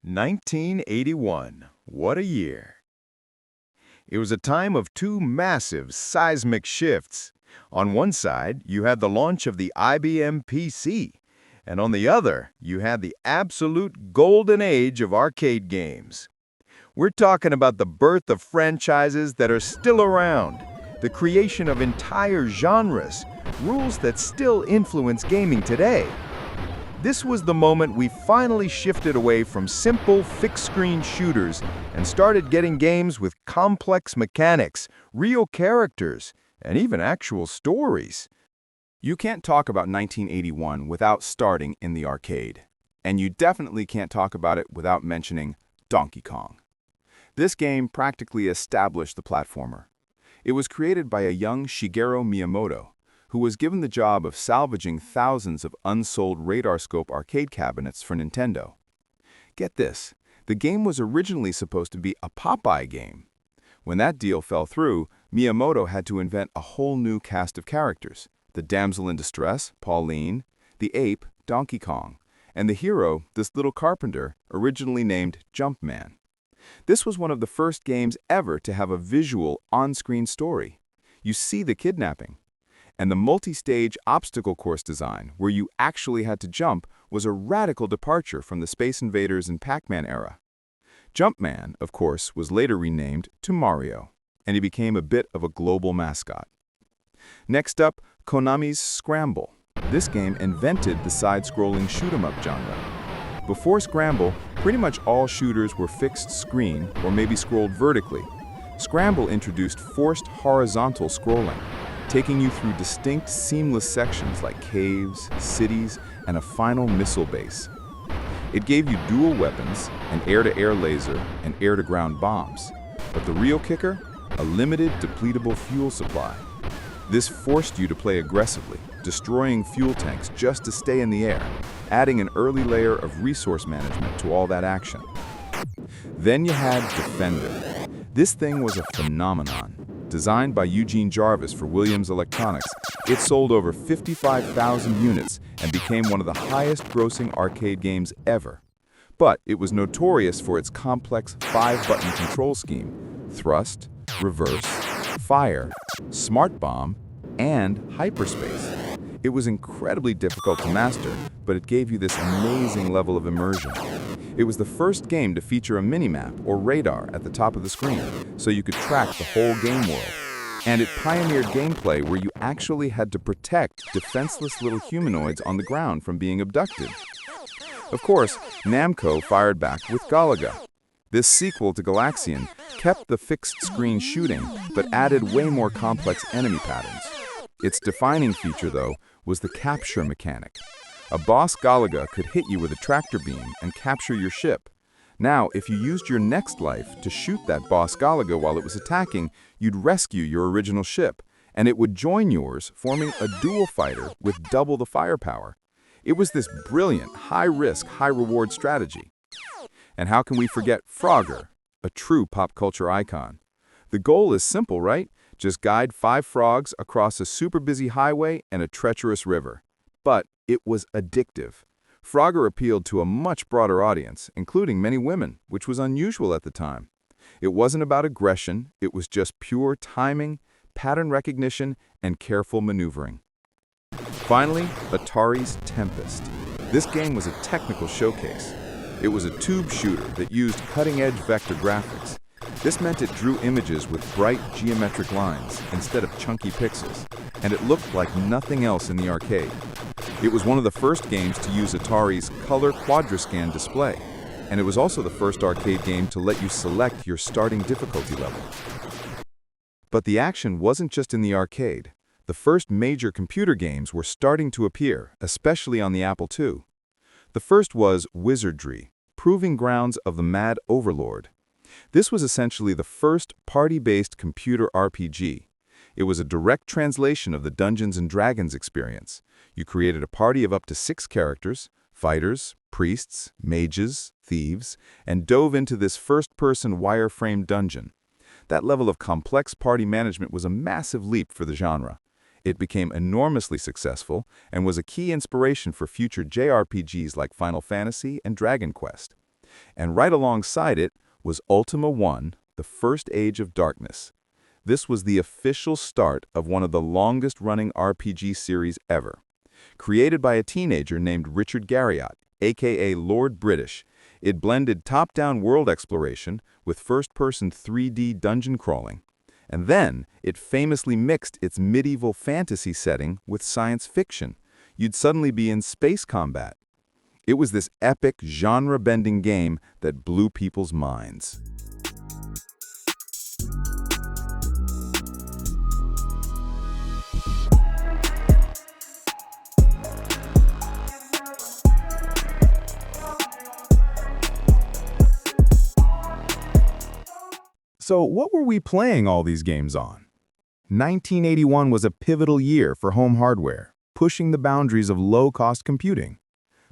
1981. What a year. It was a time of two massive seismic shifts. On one side, you had the launch of the IBM PC, and on the other, you had the absolute golden age of arcade games. We're talking about the birth of franchises that are still around, the creation of entire genres, rules that still influence gaming today. This was the moment we finally shifted away from simple, fixed-screen shooters and started getting games with complex mechanics, real characters, and even actual stories. You can't talk about 1981 without starting in the arcade. And you definitely can't talk about it without mentioning Donkey Kong. This game practically established the platformer. It was created by a young Shigeru Miyamoto, who was given the job of salvaging thousands of unsold radarscope arcade cabinets for Nintendo. Get this, the game was originally supposed to be a Popeye game. When that deal fell through, Miyamoto had to invent a whole new cast of characters: the damsel in distress, Pauline, the ape, Donkey Kong, and the hero, this little carpenter, originally named Jumpman. This was one of the first games ever to have a visual, on-screen story. You see the kidnapping. And the multi-stage obstacle course design, where you actually had to jump, was a radical departure from the Space Invaders and Pac-Man era. Jumpman, of course, was later renamed to Mario, and he became a bit of a global mascot. Next up, Konami's Scramble. This game invented the side-scrolling shoot-'em-up genre. Before Scramble, pretty much all shooters were fixed screen or maybe scrolled vertically. Scramble introduced forced horizontal scrolling, taking you through distinct, seamless sections like caves, cities, and a final missile base. It gave you dual weapons, an air-to-air laser, and air-to-ground bombs. But the real kicker? A limited, depletable fuel supply. This forced you to play aggressively, destroying fuel tanks just to stay in the air, adding an early layer of resource management to all that action. Then you had Defender. This thing was a phenomenon. Designed by Eugene Jarvis for Williams Electronics, it sold over 55,000 units and became one of the highest-grossing arcade games ever. But it was notorious for its complex 5-button control scheme: thrust, reverse, fire, smart bomb, and hyperspace. It was incredibly difficult to master, but it gave you this amazing level of immersion. It was the first game to feature a minimap or radar at the top of the screen, so you could track the whole game world. And it pioneered gameplay where you actually had to protect defenseless little humanoids on the ground from being abducted. Of course, Namco fired back with Galaga. This sequel to Galaxian kept the fixed-screen shooting, but added way more complex enemy patterns. Its defining feature, though, was the capture mechanic. A boss Galaga could hit you with a tractor beam and capture your ship. Now, if you used your next life to shoot that boss Galaga while it was attacking, you'd rescue your original ship, and it would join yours, forming a dual fighter with double the firepower. It was this brilliant, high-risk, high-reward strategy. And how can we forget Frogger, a true pop culture icon? The goal is simple, right? Just guide 5 frogs across a super busy highway and a treacherous river. But it was addictive. Frogger appealed to a much broader audience, including many women, which was unusual at the time. It wasn't about aggression, it was just pure timing, pattern recognition, and careful maneuvering. Finally, Atari's Tempest. This game was a technical showcase. It was a tube shooter that used cutting-edge vector graphics. This meant it drew images with bright geometric lines instead of chunky pixels, and it looked like nothing else in the arcade. It was one of the first games to use Atari's color quadriscan display, and it was also the first arcade game to let you select your starting difficulty level. But the action wasn't just in the arcade. The first major computer games were starting to appear, especially on the Apple II. The first was Wizardry, Proving Grounds of the Mad Overlord. This was essentially the first party-based computer RPG. It was a direct translation of the Dungeons & Dragons experience. You created a party of up to 6 characters, fighters, priests, mages, thieves, and dove into this first-person wireframe dungeon. That level of complex party management was a massive leap for the genre. It became enormously successful and was a key inspiration for future JRPGs like Final Fantasy and Dragon Quest. And right alongside it was Ultima 1, the first age of darkness. This was the official start of one of the longest-running RPG series ever. Created by a teenager named Richard Garriott, aka Lord British, it blended top-down world exploration with first-person 3D dungeon crawling. And then, it famously mixed its medieval fantasy setting with science fiction. You'd suddenly be in space combat. It was this epic, genre-bending game that blew people's minds. So what were we playing all these games on? 1981 was a pivotal year for home hardware, pushing the boundaries of low-cost computing.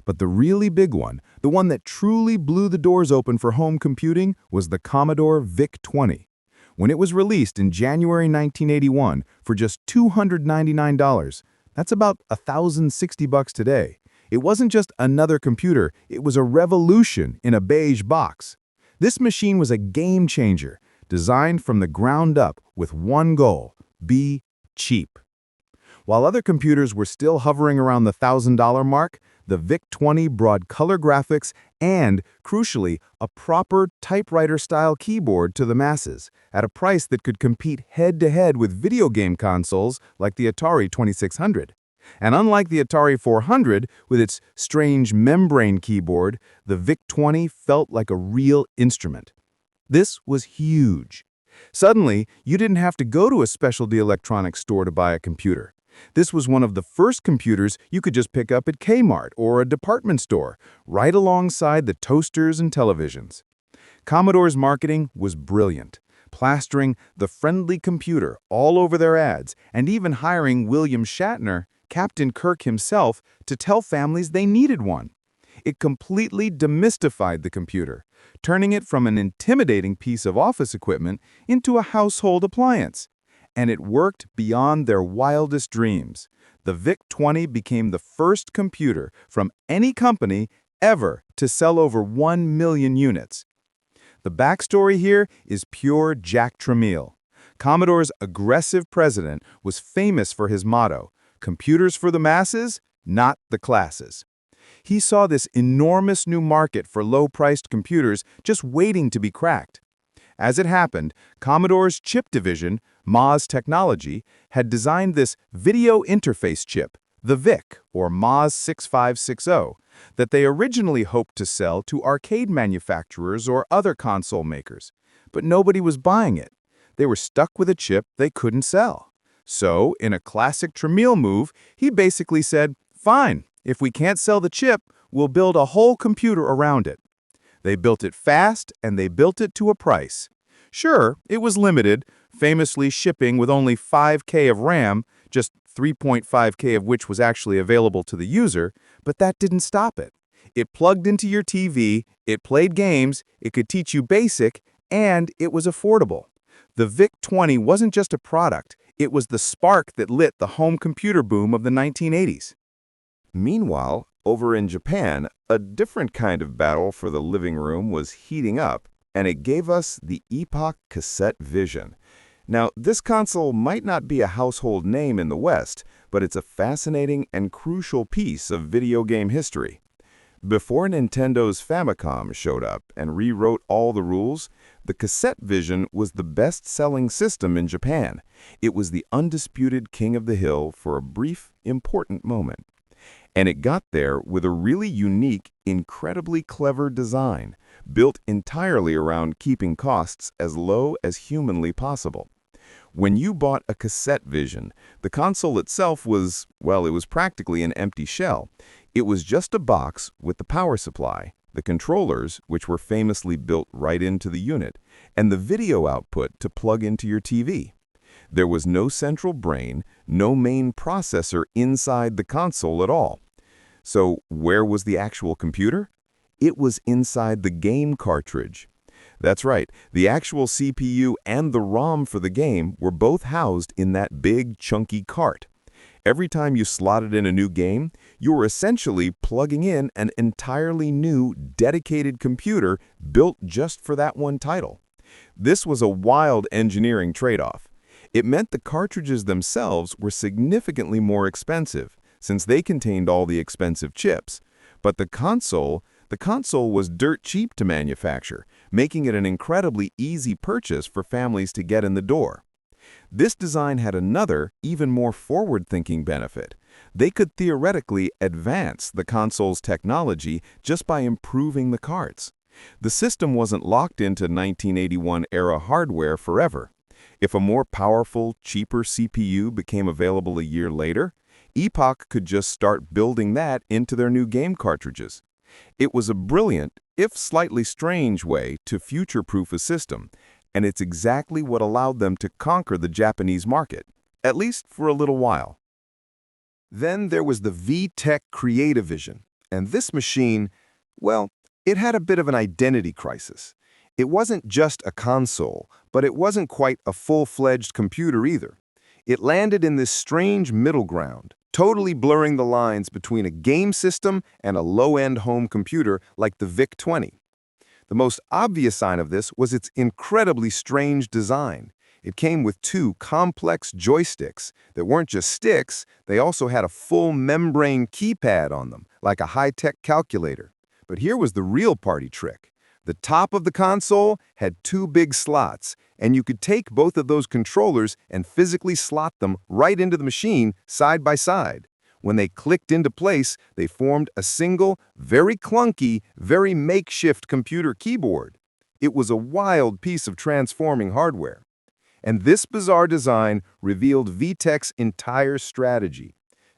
But the really big one, the one that truly blew the doors open for home computing, was the Commodore VIC-20. When it was released in January 1981 for just $299, that's about $1,060 today. It wasn't just another computer, it was a revolution in a beige box. This machine was a game changer, designed from the ground up with one goal: be cheap. While other computers were still hovering around the $1,000 mark, the VIC-20 brought color graphics and, crucially, a proper typewriter-style keyboard to the masses, at a price that could compete head-to-head with video game consoles like the Atari 2600. And unlike the Atari 400, with its strange membrane keyboard, the VIC-20 felt like a real instrument. This was huge. Suddenly, you didn't have to go to a specialty electronics store to buy a computer. This was one of the first computers you could just pick up at Kmart or a department store, right alongside the toasters and televisions. Commodore's marketing was brilliant, plastering the friendly computer all over their ads and even hiring William Shatner, Captain Kirk himself, to tell families they needed one. It completely demystified the computer, turning it from an intimidating piece of office equipment into a household appliance. And it worked beyond their wildest dreams. The VIC-20 became the first computer from any company ever to sell over 1 million units. The backstory here is pure Jack Tramiel. Commodore's aggressive president was famous for his motto, "Computers for the masses, not the classes." He saw this enormous new market for low-priced computers just waiting to be cracked. As it happened, Commodore's chip division, MAS Technology, had designed this video interface chip, the VIC, or MAS 6560, that they originally hoped to sell to arcade manufacturers or other console makers. But nobody was buying it. They were stuck with a chip they couldn't sell. So, in a classic Tramiel move, he basically said, "Fine, if we can't sell the chip, we'll build a whole computer around it." They built it fast, and they built it to a price. Sure, it was limited, famously shipping with only 5K of RAM, just 3.5K of which was actually available to the user, but that didn't stop it. It plugged into your TV, it played games, it could teach you BASIC, and it was affordable. The VIC-20 wasn't just a product, it was the spark that lit the home computer boom of the 1980s. Meanwhile, over in Japan, a different kind of battle for the living room was heating up, and it gave us the Epoch Cassette Vision. Now, this console might not be a household name in the West, but it's a fascinating and crucial piece of video game history. Before Nintendo's Famicom showed up and rewrote all the rules, the Cassette Vision was the best-selling system in Japan. It was the undisputed king of the hill for a brief, important moment. And it got there with a really unique, incredibly clever design, built entirely around keeping costs as low as humanly possible. When you bought a Cassette Vision, the console itself was, well, it was practically an empty shell. It was just a box with the power supply, the controllers, which were famously built right into the unit, and the video output to plug into your TV. There was no central brain, no main processor inside the console at all. So where was the actual computer? It was inside the game cartridge. That's right, the actual CPU and the ROM for the game were both housed in that big, chunky cart. Every time you slotted in a new game, you were essentially plugging in an entirely new, dedicated computer built just for that one title. This was a wild engineering trade-off. It meant the cartridges themselves were significantly more expensive, since they contained all the expensive chips. But the console was dirt cheap to manufacture, making it an incredibly easy purchase for families to get in the door. This design had another, even more forward-thinking benefit. They could theoretically advance the console's technology just by improving the carts. The system wasn't locked into 1981-era hardware forever. If a more powerful, cheaper CPU became available a year later, Epoch could just start building that into their new game cartridges. It was a brilliant, if slightly strange way to future-proof a system, and it's exactly what allowed them to conquer the Japanese market, at least for a little while. Then there was the VTech Creativision, and this machine, well, it had a bit of an identity crisis. It wasn't just a console, but it wasn't quite a full-fledged computer either. It landed in this strange middle ground, totally blurring the lines between a game system and a low-end home computer like the VIC-20. The most obvious sign of this was its incredibly strange design. It came with two complex joysticks that weren't just sticks, they also had a full membrane keypad on them, like a high-tech calculator. But here was the real party trick. The top of the console had two big slots, and you could take both of those controllers and physically slot them right into the machine side by side. When they clicked into place, they formed a single, very clunky, very makeshift computer keyboard. It was a wild piece of transforming hardware. And this bizarre design revealed VTech's entire strategy.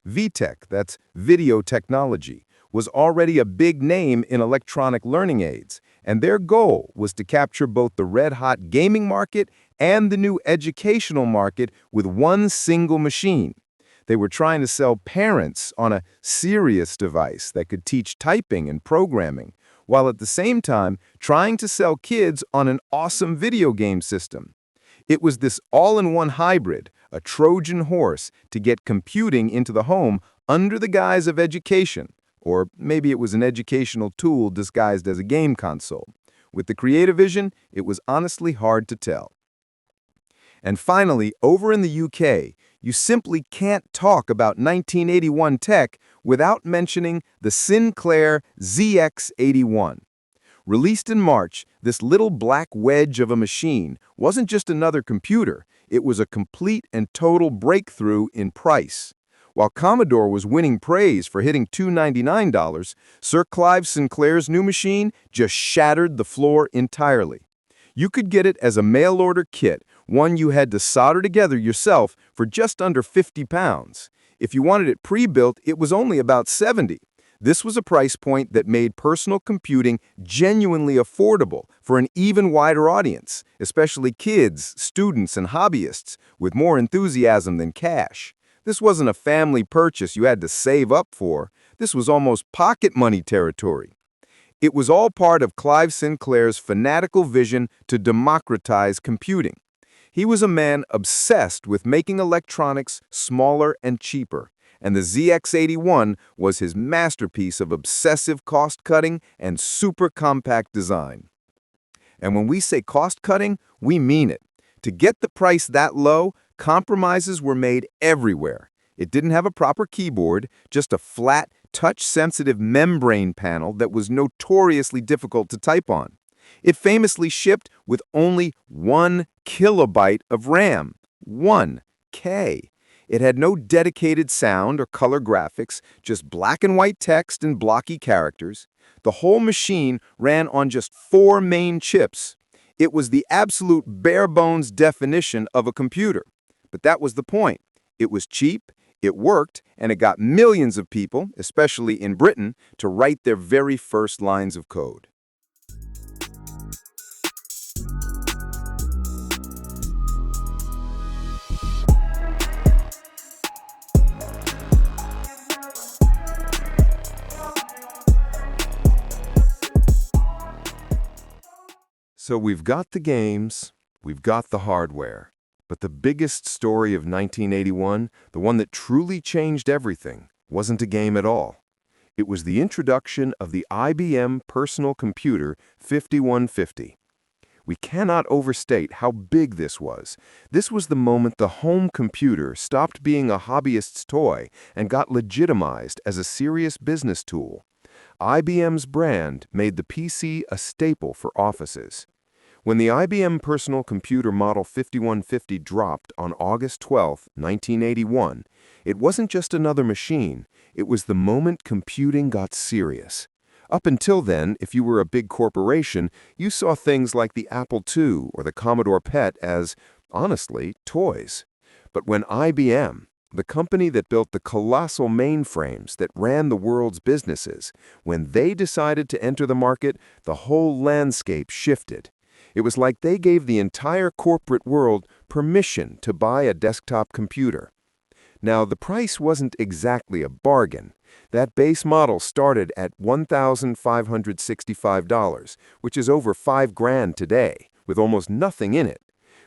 VTech, that's video technology, was already a big name in electronic learning aids, and their goal was to capture both the red-hot gaming market and the new educational market with one single machine. They were trying to sell parents on a serious device that could teach typing and programming, while at the same time trying to sell kids on an awesome video game system. It was this all-in-one hybrid, a Trojan horse, to get computing into the home under the guise of education, or maybe it was an educational tool disguised as a game console. With the Creativision, it was honestly hard to tell. And finally, over in the UK, you simply can't talk about 1981 tech without mentioning the Sinclair ZX81. Released in March, this little black wedge of a machine wasn't just another computer, it was a complete and total breakthrough in price. While Commodore was winning praise for hitting $299, Sir Clive Sinclair's new machine just shattered the floor entirely. You could get it as a mail-order kit, one you had to solder together yourself for just under £50. If you wanted it pre-built, it was only about $70. This was a price point that made personal computing genuinely affordable for an even wider audience, especially kids, students, and hobbyists with more enthusiasm than cash. This wasn't a family purchase you had to save up for. This was almost pocket money territory. It was all part of Clive Sinclair's fanatical vision to democratize computing. He was a man obsessed with making electronics smaller and cheaper, and the ZX81 was his masterpiece of obsessive cost-cutting and super compact design. And when we say cost-cutting, we mean it. To get the price that low, compromises were made everywhere. It didn't have a proper keyboard, just a flat, touch-sensitive membrane panel that was notoriously difficult to type on. It famously shipped with only 1 kilobyte of RAM. 1K. It had no dedicated sound or color graphics, just black and white text and blocky characters. The whole machine ran on just 4 main chips. It was the absolute bare-bones definition of a computer. But that was the point. It was cheap, it worked, and it got millions of people, especially in Britain, to write their very first lines of code. So we've got the games, we've got the hardware, But the biggest story of 1981, the one that truly changed everything, wasn't a game at all. It was the introduction of the IBM personal computer 5150. We cannot overstate how big this was. This was the moment the home computer stopped being a hobbyist's toy and got legitimized as a serious business tool. IBM's brand made the PC a staple for offices. When the IBM Personal Computer Model 5150 dropped on August 12, 1981, it wasn't just another machine, it was the moment computing got serious. Up until then, if you were a big corporation, you saw things like the Apple II or the Commodore PET as, honestly, toys. But when IBM, the company that built the colossal mainframes that ran the world's businesses, when they decided to enter the market, the whole landscape shifted. It was like they gave the entire corporate world permission to buy a desktop computer. Now, the price wasn't exactly a bargain. That base model started at $1,565, which is over $5,000 today, with almost nothing in it.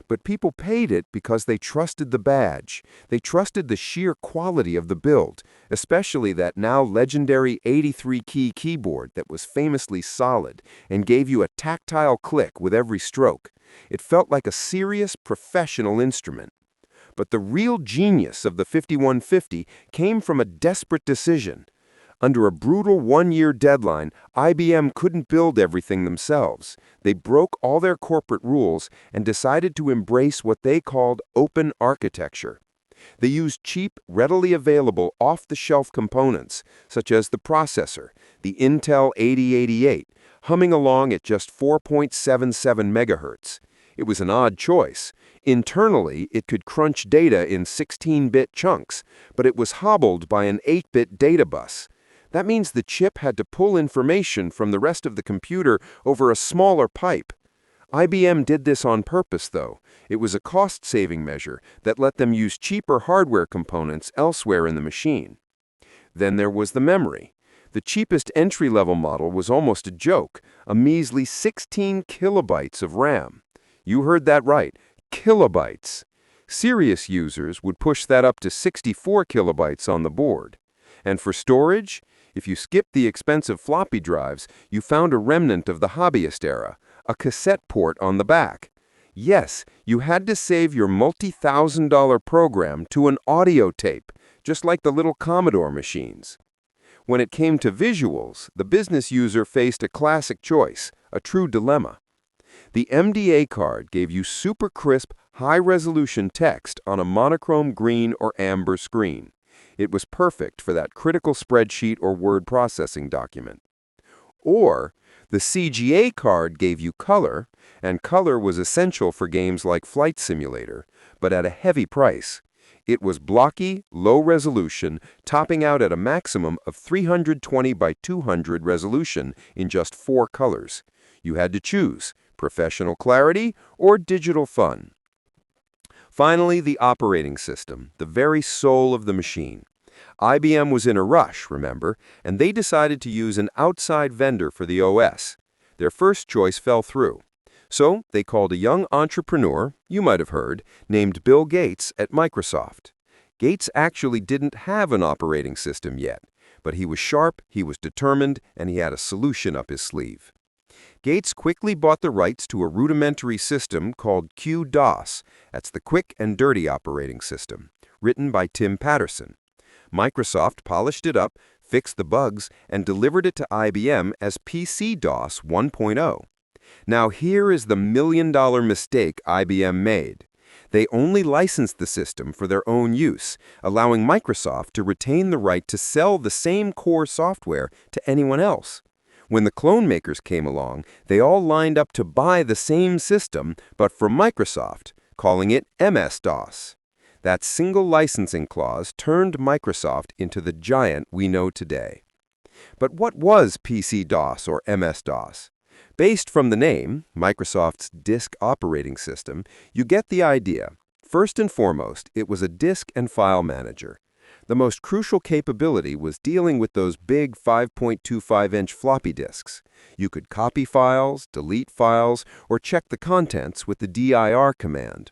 But people paid it because they trusted the badge. They trusted the sheer quality of the build, especially that now legendary 83-key keyboard that was famously solid and gave you a tactile click with every stroke. It felt like a serious professional instrument. But the real genius of the 5150 came from a desperate decision. Under a brutal one-year deadline, IBM couldn't build everything themselves. They broke all their corporate rules and decided to embrace what they called open architecture. They used cheap, readily available off-the-shelf components, such as the processor, the Intel 8088, humming along at just 4.77 MHz. It was an odd choice. Internally, it could crunch data in 16-bit chunks, but it was hobbled by an 8-bit data bus. That means the chip had to pull information from the rest of the computer over a smaller pipe. IBM did this on purpose, though. It was a cost-saving measure that let them use cheaper hardware components elsewhere in the machine. Then there was the memory. The cheapest entry-level model was almost a joke, a measly 16 kilobytes of RAM. You heard that right, kilobytes. Serious users would push that up to 64 kilobytes on the board. And for storage, if you skipped the expensive floppy drives, you found a remnant of the hobbyist era, a cassette port on the back. Yes, you had to save your multi-thousand-dollar program to an audio tape, just like the little Commodore machines. When it came to visuals, the business user faced a classic choice, a true dilemma. The MDA card gave you super crisp, high-resolution text on a monochrome green or amber screen. It was perfect for that critical spreadsheet or word processing document. Or, the CGA card gave you color, and color was essential for games like Flight Simulator, but at a heavy price. It was blocky, low resolution, topping out at a maximum of 320 by 200 resolution in just 4 colors. You had to choose professional clarity or digital fun. Finally, the operating system, the very soul of the machine. IBM was in a rush, remember, and they decided to use an outside vendor for the OS. Their first choice fell through. So they called a young entrepreneur, you might have heard, named Bill Gates at Microsoft. Gates actually didn't have an operating system yet, but he was sharp, he was determined, and he had a solution up his sleeve. Gates quickly bought the rights to a rudimentary system called Q-DOS. That's the quick and dirty operating system, written by Tim Patterson. Microsoft polished it up, fixed the bugs, and delivered it to IBM as PC-DOS 1.0. Now here is the million-dollar mistake IBM made. They only licensed the system for their own use, allowing Microsoft to retain the right to sell the same core software to anyone else. When the clone makers came along, they all lined up to buy the same system, but from Microsoft, calling it MS-DOS. That single licensing clause turned Microsoft into the giant we know today. But what was PC-DOS or MS-DOS? Based from the name, Microsoft's disk operating system, you get the idea. First and foremost, it was a disk and file manager. The most crucial capability was dealing with those big 5.25-inch floppy disks. You could copy files, delete files, or check the contents with the dir command.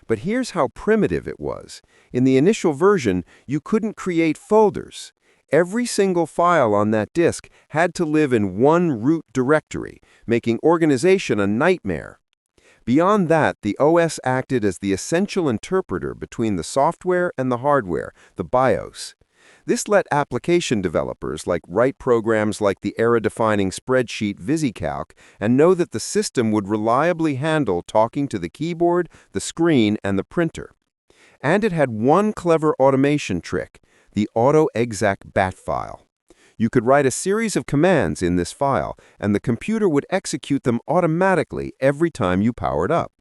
But here's how primitive it was. In the initial version, you couldn't create folders. Every single file on that disk had to live in one root directory, making organization a nightmare. Beyond that, the OS acted as the essential interpreter between the software and the hardware, the BIOS. This let application developers write programs like the era-defining spreadsheet VisiCalc and know that the system would reliably handle talking to the keyboard, the screen, and the printer. And it had one clever automation trick, the auto-exec bat file. You could write a series of commands in this file, and the computer would execute them automatically every time you powered up.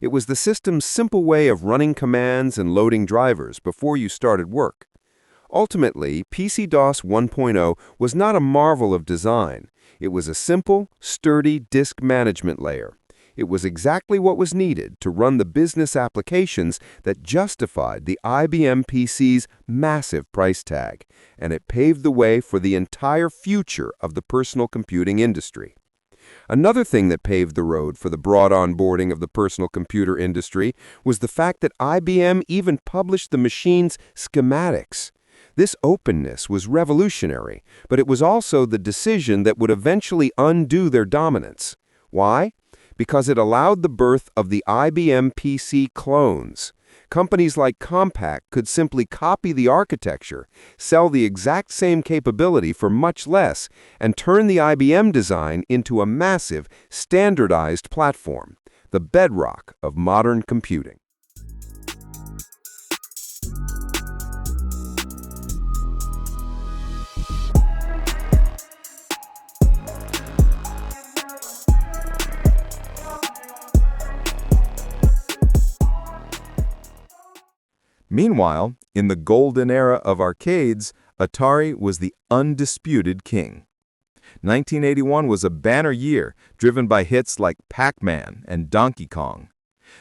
It was the system's simple way of running commands and loading drivers before you started work. Ultimately, PC-DOS 1.0 was not a marvel of design. It was a simple, sturdy disk management layer. It was exactly what was needed to run the business applications that justified the IBM PC's massive price tag, and it paved the way for the entire future of the personal computing industry. Another thing that paved the road for the broad onboarding of the personal computer industry was the fact that IBM even published the machine's schematics. This openness was revolutionary, but it was also the decision that would eventually undo their dominance. Why? Because it allowed the birth of the IBM PC clones. Companies like Compaq could simply copy the architecture, sell the exact same capability for much less, and turn the IBM design into a massive, standardized platform, the bedrock of modern computing. Meanwhile, in the golden era of arcades, Atari was the undisputed king. 1981 was a banner year, driven by hits like Pac-Man and Donkey Kong.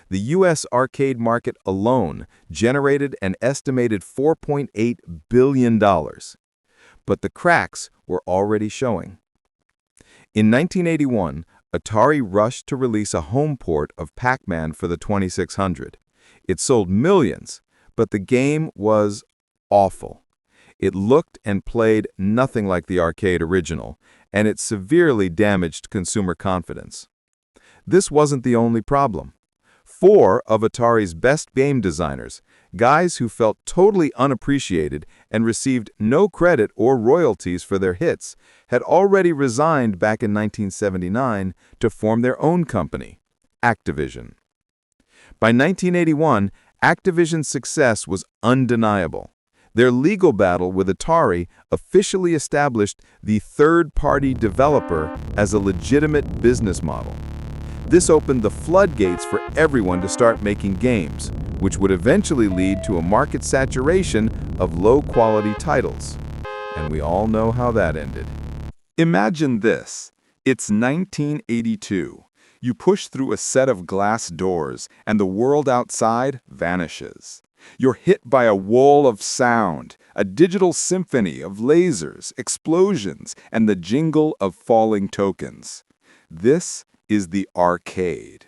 The U.S. arcade market alone generated an estimated $4.8 billion. But the cracks were already showing. In 1981, Atari rushed to release a home port of Pac-Man for the 2600. It sold millions, but the game was awful. It looked and played nothing like the arcade original, and it severely damaged consumer confidence. This wasn't the only problem. 4 of Atari's best game designers, guys who felt totally unappreciated and received no credit or royalties for their hits, had already resigned back in 1979 to form their own company, Activision. By 1981, Activision's success was undeniable. Their legal battle with Atari officially established the third-party developer as a legitimate business model. This opened the floodgates for everyone to start making games, which would eventually lead to a market saturation of low-quality titles. And we all know how that ended. Imagine this. It's 1982. You push through a set of glass doors, and the world outside vanishes. You're hit by a wall of sound, a digital symphony of lasers, explosions, and the jingle of falling tokens. This is the arcade.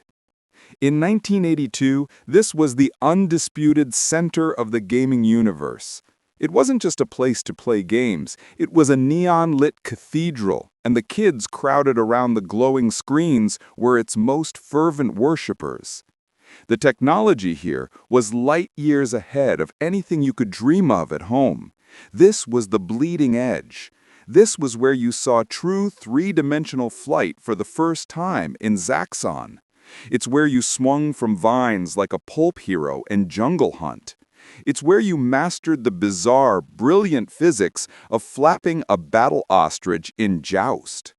In 1982, this was the undisputed center of the gaming universe. It wasn't just a place to play games, it was a neon-lit cathedral, and the kids crowded around the glowing screens were its most fervent worshippers. The technology here was light years ahead of anything you could dream of at home. This was the bleeding edge. This was where you saw true three-dimensional flight for the first time in Zaxxon. It's where you swung from vines like a pulp hero in Jungle Hunt. It's where you mastered the bizarre, brilliant physics of flapping a battle ostrich in Joust.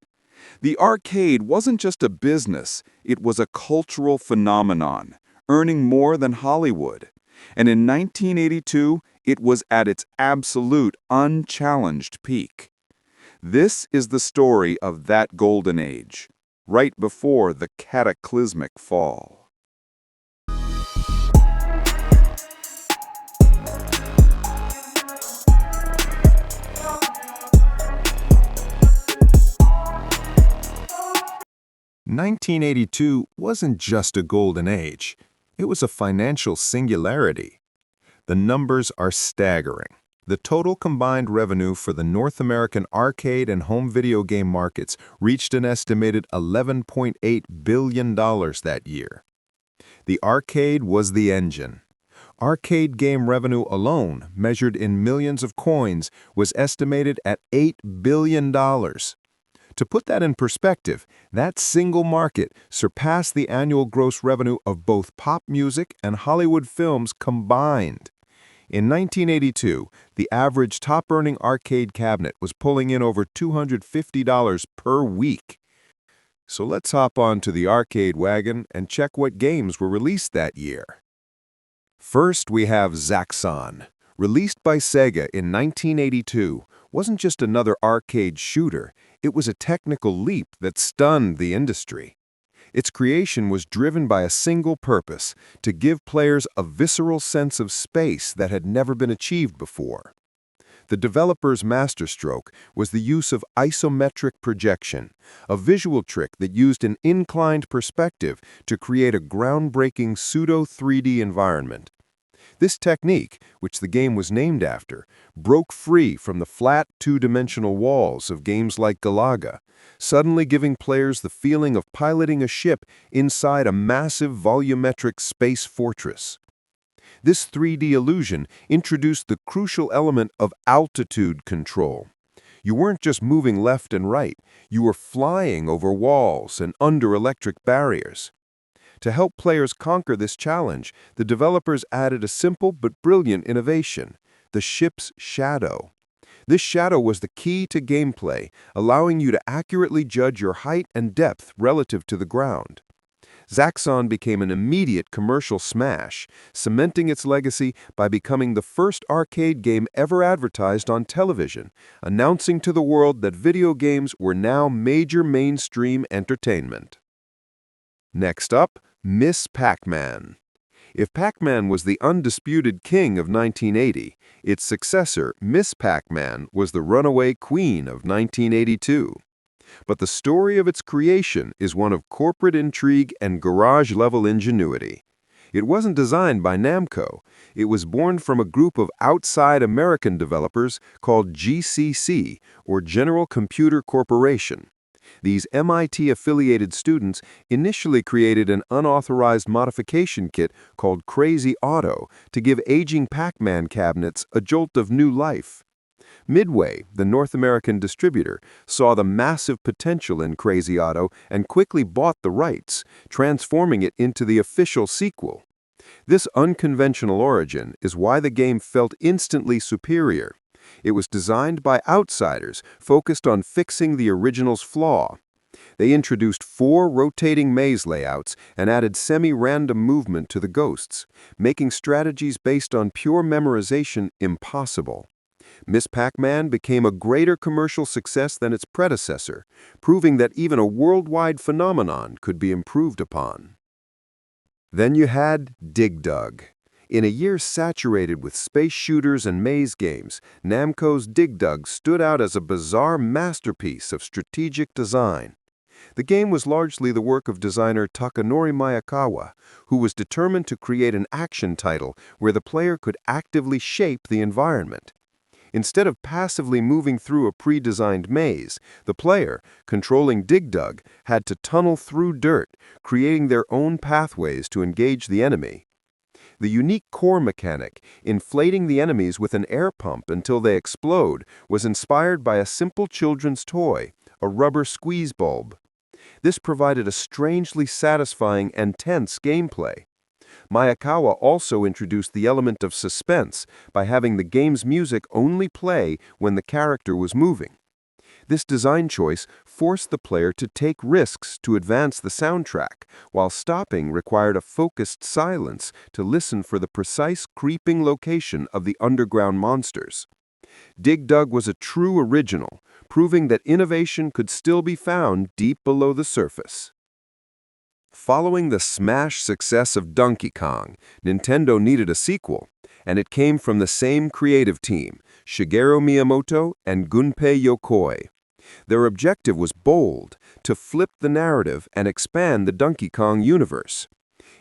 The arcade wasn't just a business, it was a cultural phenomenon, earning more than Hollywood. And in 1982, it was at its absolute, unchallenged peak. This is the story of that golden age, right before the cataclysmic fall. "1982 wasn't just a golden age. It was a financial singularity. The numbers are staggering. The total combined revenue for the North American arcade and home video game markets reached an estimated $11.8 billion that year. The arcade was the engine. Arcade game revenue alone, measured in millions of coins, was estimated at $8 billion. To put that in perspective, that single market surpassed the annual gross revenue of both pop music and Hollywood films combined. In 1982, the average top-earning arcade cabinet was pulling in over $250 per week. So let's hop on to the arcade wagon and check what games were released that year. First, we have Zaxxon. Released by Sega in 1982, wasn't just another arcade shooter, it was a technical leap that stunned the industry. Its creation was driven by a single purpose, to give players a visceral sense of space that had never been achieved before. The developer's masterstroke was the use of isometric projection, a visual trick that used an inclined perspective to create a groundbreaking pseudo-3D environment. This technique, which the game was named after, broke free from the flat two-dimensional walls of games like Galaga, suddenly giving players the feeling of piloting a ship inside a massive volumetric space fortress. This 3D illusion introduced the crucial element of altitude control. You weren't just moving left and right, you were flying over walls and under electric barriers. To help players conquer this challenge, the developers added a simple but brilliant innovation, the ship's shadow. This shadow was the key to gameplay, allowing you to accurately judge your height and depth relative to the ground. Zaxxon became an immediate commercial smash, cementing its legacy by becoming the first arcade game ever advertised on television, announcing to the world that video games were now major mainstream entertainment. Next up, Miss Pac-Man. If Pac-Man was the undisputed king of 1980, its successor, Miss Pac-Man, was the runaway queen of 1982. But the story of its creation is one of corporate intrigue and garage-level ingenuity. It wasn't designed by Namco. It was born from a group of outside American developers called GCC, or General Computer Corporation. These MIT-affiliated students initially created an unauthorized modification kit called Crazy Auto to give aging Pac-Man cabinets a jolt of new life. Midway, the North American distributor, saw the massive potential in Crazy Auto and quickly bought the rights, transforming it into the official sequel. This unconventional origin is why the game felt instantly superior. It was designed by outsiders focused on fixing the original's flaw. They introduced 4 rotating maze layouts and added semi-random movement to the ghosts, making strategies based on pure memorization impossible. Miss Pac-Man became a greater commercial success than its predecessor, proving that even a worldwide phenomenon could be improved upon. Then you had Dig Dug. In a year saturated with space shooters and maze games, Namco's Dig Dug stood out as a bizarre masterpiece of strategic design. The game was largely the work of designer Takanori Miyakawa, who was determined to create an action title where the player could actively shape the environment. Instead of passively moving through a pre-designed maze, the player, controlling Dig Dug, had to tunnel through dirt, creating their own pathways to engage the enemy. The unique core mechanic, inflating the enemies with an air pump until they explode, was inspired by a simple children's toy, a rubber squeeze bulb. This provided a strangely satisfying and tense gameplay. Miyakawa also introduced the element of suspense by having the game's music only play when the character was moving. This design choice forced the player to take risks to advance the soundtrack, while stopping required a focused silence to listen for the precise creeping location of the underground monsters. Dig Dug was a true original, proving that innovation could still be found deep below the surface. Following the smash success of Donkey Kong, Nintendo needed a sequel, and it came from the same creative team, Shigeru Miyamoto and Gunpei Yokoi. Their objective was bold, to flip the narrative and expand the Donkey Kong universe.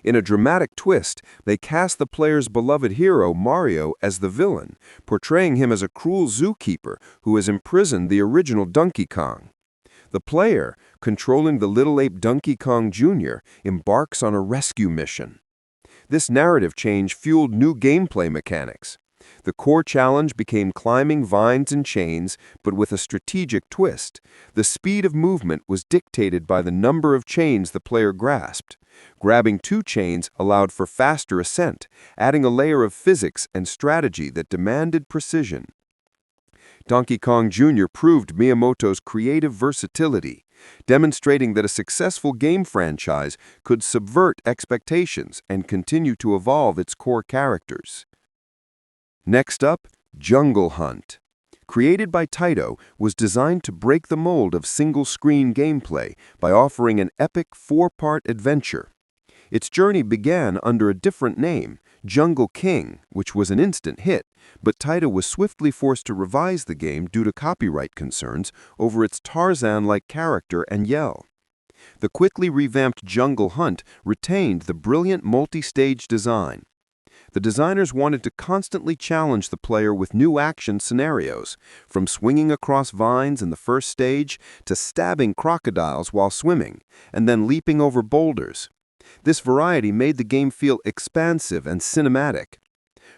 In a dramatic twist, they cast the player's beloved hero, Mario, as the villain, portraying him as a cruel zookeeper who has imprisoned the original Donkey Kong. The player, controlling the little ape Donkey Kong Jr., embarks on a rescue mission. This narrative change fueled new gameplay mechanics. The core challenge became climbing vines and chains, but with a strategic twist. The speed of movement was dictated by the number of chains the player grasped. Grabbing 2 chains allowed for faster ascent, adding a layer of physics and strategy that demanded precision. Donkey Kong Jr. proved Miyamoto's creative versatility, demonstrating that a successful game franchise could subvert expectations and continue to evolve its core characters. Next up, Jungle Hunt. Created by Taito, was designed to break the mold of single-screen gameplay by offering an epic 4-part adventure. Its journey began under a different name, Jungle King, which was an instant hit, but Taito was swiftly forced to revise the game due to copyright concerns over its Tarzan-like character and yell. The quickly revamped Jungle Hunt retained the brilliant multi-stage design. The designers wanted to constantly challenge the player with new action scenarios, from swinging across vines in the first stage to stabbing crocodiles while swimming, and then leaping over boulders. This variety made the game feel expansive and cinematic.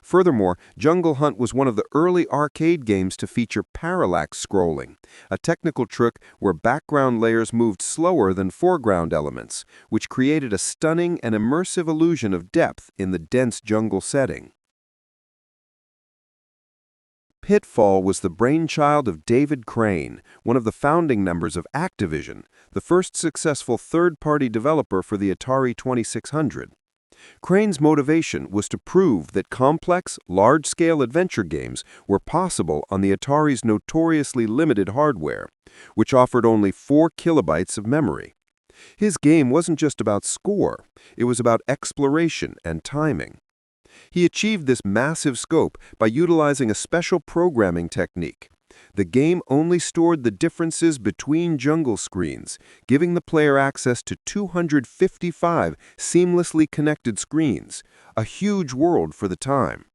Furthermore, Jungle Hunt was one of the early arcade games to feature parallax scrolling, a technical trick where background layers moved slower than foreground elements, which created a stunning and immersive illusion of depth in the dense jungle setting. Pitfall was the brainchild of David Crane, one of the founding members of Activision, the first successful third-party developer for the Atari 2600. Crane's motivation was to prove that complex, large-scale adventure games were possible on the Atari's notoriously limited hardware, which offered only 4 kilobytes of memory. His game wasn't just about score, it was about exploration and timing. He achieved this massive scope by utilizing a special programming technique. The game only stored the differences between jungle screens, giving the player access to 255 seamlessly connected screens, a huge world for the time.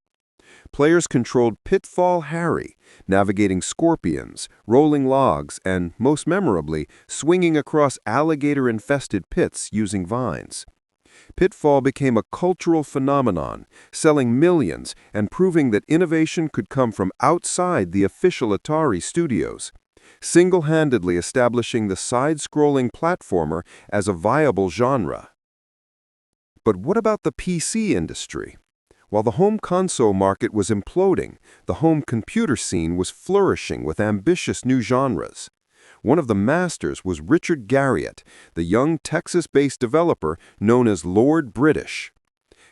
Players controlled Pitfall Harry, navigating scorpions, rolling logs, and, most memorably, swinging across alligator-infested pits using vines. Pitfall became a cultural phenomenon, selling millions and proving that innovation could come from outside the official Atari studios, single-handedly establishing the side-scrolling platformer as a viable genre. But what about the PC industry? While the home console market was imploding, the home computer scene was flourishing with ambitious new genres. One of the masters was Richard Garriott, the young Texas-based developer known as Lord British.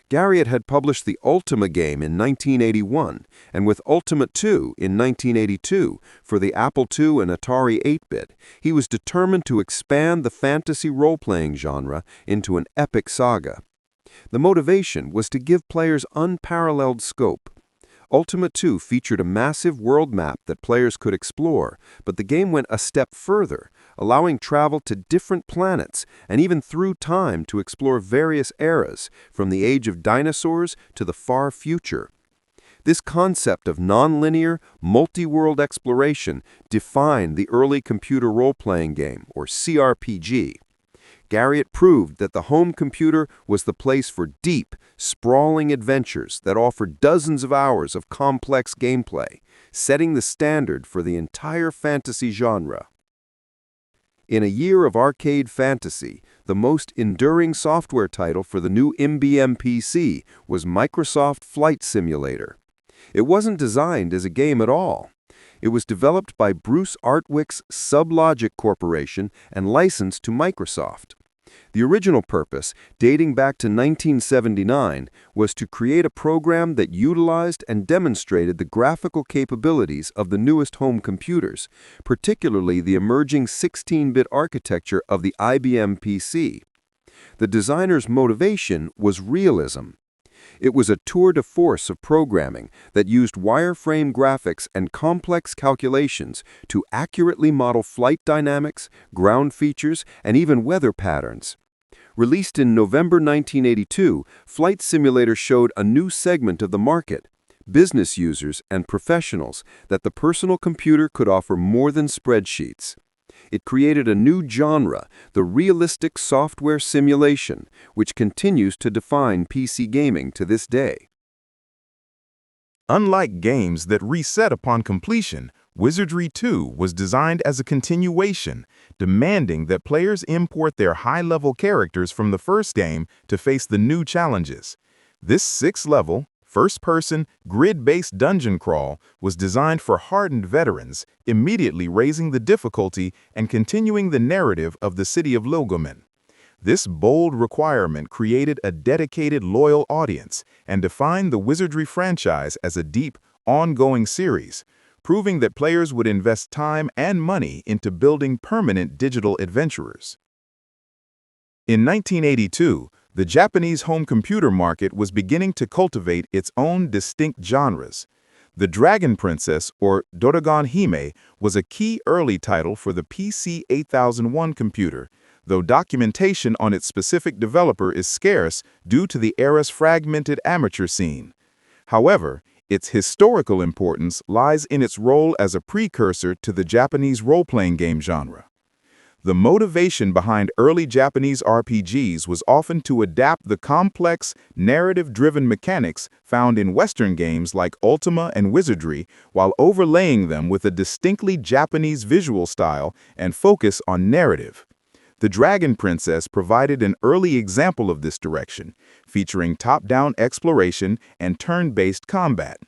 Garriott had published the Ultima game in 1981, and with Ultima 2 in 1982 for the Apple II and Atari 8-bit, he was determined to expand the fantasy role-playing genre into an epic saga. The motivation was to give players unparalleled scope. Ultima 2 featured a massive world map that players could explore, but the game went a step further, allowing travel to different planets and even through time to explore various eras, from the age of dinosaurs to the far future. This concept of nonlinear, multi-world exploration defined the early computer role-playing game, or CRPG. Garriott proved that the home computer was the place for deep, sprawling adventures that offered dozens of hours of complex gameplay, setting the standard for the entire fantasy genre. In a year of arcade fantasy, the most enduring software title for the new IBM PC was Microsoft Flight Simulator. It wasn't designed as a game at all. It was developed by Bruce Artwick's Sublogic Corporation and licensed to Microsoft. The original purpose, dating back to 1979, was to create a program that utilized and demonstrated the graphical capabilities of the newest home computers, particularly the emerging 16-bit architecture of the IBM PC. The designer's motivation was realism. It was a tour de force of programming that used wireframe graphics and complex calculations to accurately model flight dynamics, ground features, and even weather patterns. Released in November 1982, Flight Simulator showed a new segment of the market, business users and professionals, that the personal computer could offer more than spreadsheets. It created a new genre, the realistic software simulation, which continues to define PC gaming to this day. Unlike games that reset upon completion, Wizardry 2 was designed as a continuation, demanding that players import their high-level characters from the first game to face the new challenges. This six-level, first-person, grid-based dungeon crawl was designed for hardened veterans, immediately raising the difficulty and continuing the narrative of the city of Lilgomen. This bold requirement created a dedicated, loyal audience and defined the Wizardry franchise as a deep, ongoing series, proving that players would invest time and money into building permanent digital adventurers. In 1982, the Japanese home computer market was beginning to cultivate its own distinct genres. The Dragon Princess, or Doragon Hime, was a key early title for the PC 8001 computer, though documentation on its specific developer is scarce due to the era's fragmented amateur scene. However, its historical importance lies in its role as a precursor to the Japanese role-playing game genre. The motivation behind early Japanese RPGs was often to adapt the complex, narrative-driven mechanics found in Western games like Ultima and Wizardry, while overlaying them with a distinctly Japanese visual style and focus on narrative. The Dragon Princess provided an early example of this direction, featuring top-down exploration and turn-based combat.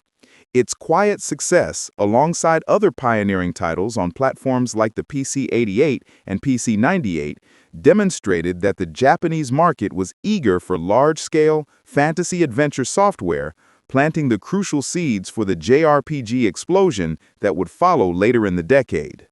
Its quiet success, alongside other pioneering titles on platforms like the PC-88 and PC-98, demonstrated that the Japanese market was eager for large-scale, fantasy-adventure software, planting the crucial seeds for the JRPG explosion that would follow later in the decade.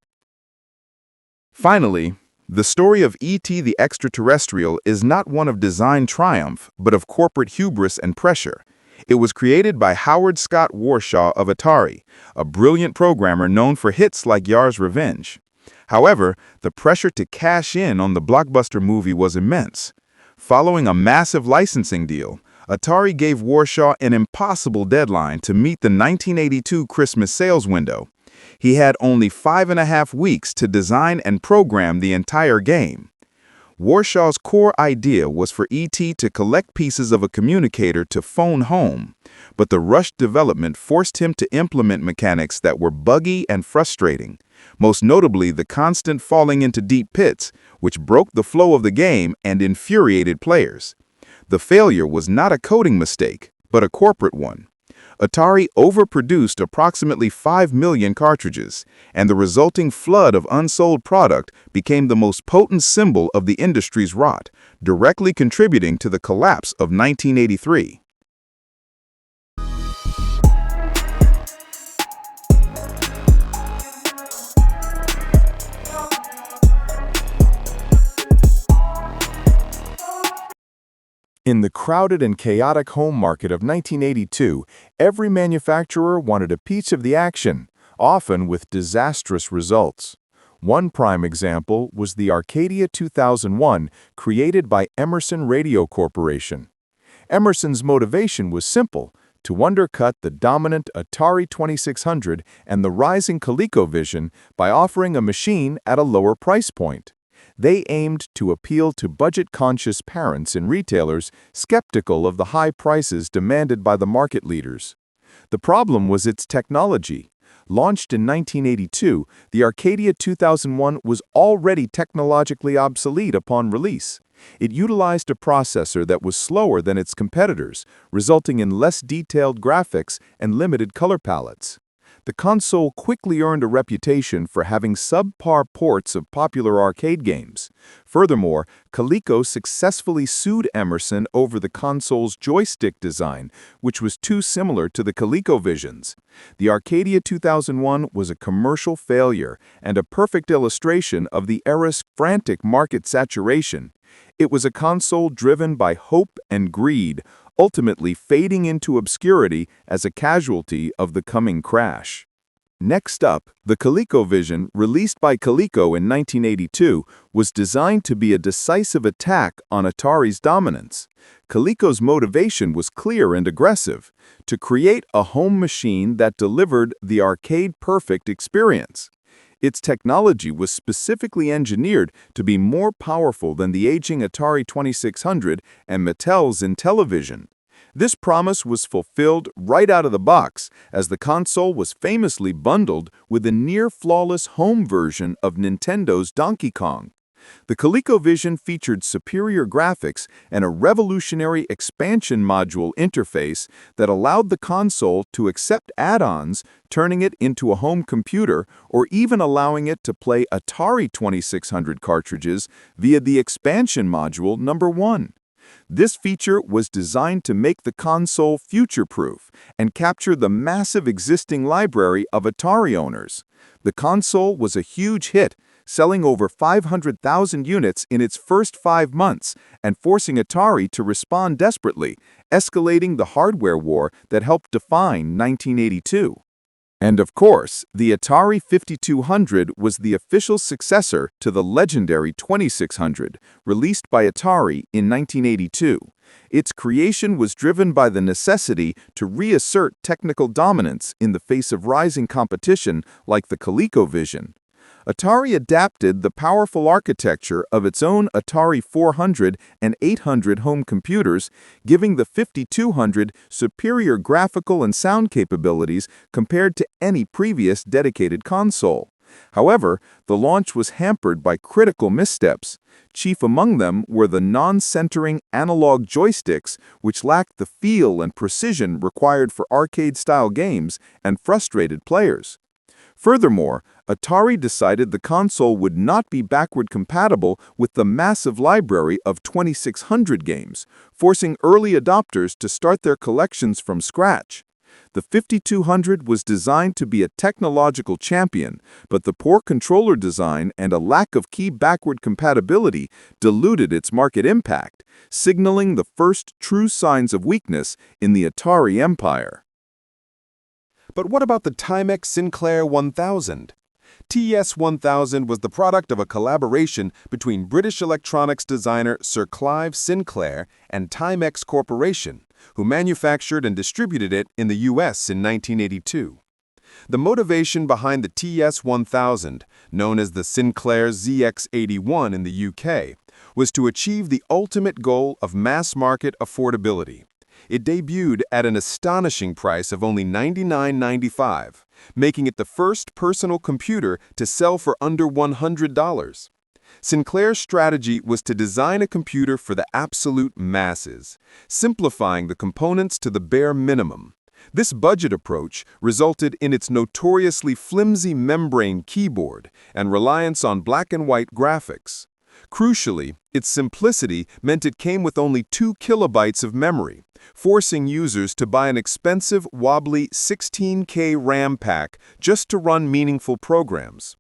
Finally, the story of E.T. the Extraterrestrial is not one of design triumph, but of corporate hubris and pressure. It was created by Howard Scott Warshaw of Atari, a brilliant programmer known for hits like Yar's Revenge. However, the pressure to cash in on the blockbuster movie was immense. Following a massive licensing deal, Atari gave Warshaw an impossible deadline to meet the 1982 Christmas sales window. He had only 5.5 weeks to design and program the entire game. Warshaw's core idea was for E.T. to collect pieces of a communicator to phone home, but the rushed development forced him to implement mechanics that were buggy and frustrating, most notably the constant falling into deep pits, which broke the flow of the game and infuriated players. The failure was not a coding mistake, but a corporate one. Atari overproduced approximately 5 million cartridges, and the resulting flood of unsold product became the most potent symbol of the industry's rot, directly contributing to the collapse of 1983. In the crowded and chaotic home market of 1982, every manufacturer wanted a piece of the action, often with disastrous results. One prime example was the Arcadia 2001, created by Emerson Radio Corporation. Emerson's motivation was simple: to undercut the dominant Atari 2600 and the rising ColecoVision by offering a machine at a lower price point. They aimed to appeal to budget-conscious parents and retailers skeptical of the high prices demanded by the market leaders. The problem was its technology. Launched in 1982, the Arcadia 2001 was already technologically obsolete upon release. It utilized a processor that was slower than its competitors, resulting in less detailed graphics and limited color palettes. The console quickly earned a reputation for having subpar ports of popular arcade games. Furthermore, Coleco successfully sued Emerson over the console's joystick design, which was too similar to the ColecoVision's. The Arcadia 2001 was a commercial failure and a perfect illustration of the era's frantic market saturation. It was a console driven by hope and greed, ultimately fading into obscurity as a casualty of the coming crash. Next up, the ColecoVision, released by Coleco in 1982, was designed to be a decisive attack on Atari's dominance. Coleco's motivation was clear and aggressive: to create a home machine that delivered the arcade-perfect experience. Its technology was specifically engineered to be more powerful than the aging Atari 2600 and Mattel's Intellivision. This promise was fulfilled right out of the box, as the console was famously bundled with a near-flawless home version of Nintendo's Donkey Kong. The ColecoVision featured superior graphics and a revolutionary expansion module interface that allowed the console to accept add-ons, turning it into a home computer, or even allowing it to play Atari 2600 cartridges via the expansion module number 1. This feature was designed to make the console future-proof and capture the massive existing library of Atari owners. The console was a huge hit, selling over 500,000 units in its first 5 months and forcing Atari to respond desperately, escalating the hardware war that helped define 1982. And of course, the Atari 5200 was the official successor to the legendary 2600, released by Atari in 1982. Its creation was driven by the necessity to reassert technical dominance in the face of rising competition like the ColecoVision. Atari adapted the powerful architecture of its own Atari 400 and 800 home computers, giving the 5200 superior graphical and sound capabilities compared to any previous dedicated console. However, the launch was hampered by critical missteps. Chief among them were the non-centering analog joysticks, which lacked the feel and precision required for arcade-style games and frustrated players. Furthermore, Atari decided the console would not be backward compatible with the massive library of 2600 games, forcing early adopters to start their collections from scratch. The 5200 was designed to be a technological champion, but the poor controller design and a lack of key backward compatibility diluted its market impact, signaling the first true signs of weakness in the Atari empire. But what about the Timex Sinclair 1000? TS-1000 was the product of a collaboration between British electronics designer Sir Clive Sinclair and Timex Corporation, who manufactured and distributed it in the US in 1982. The motivation behind the TS-1000, known as the Sinclair ZX81 in the UK, was to achieve the ultimate goal of mass-market affordability. It debuted at an astonishing price of only $99.95, making it the first personal computer to sell for under $100. Sinclair's strategy was to design a computer for the absolute masses, simplifying the components to the bare minimum. This budget approach resulted in its notoriously flimsy membrane keyboard and reliance on black-and-white graphics. Crucially, its simplicity meant it came with only 2 kilobytes of memory, forcing users to buy an expensive, wobbly 16K RAM pack just to run meaningful programs.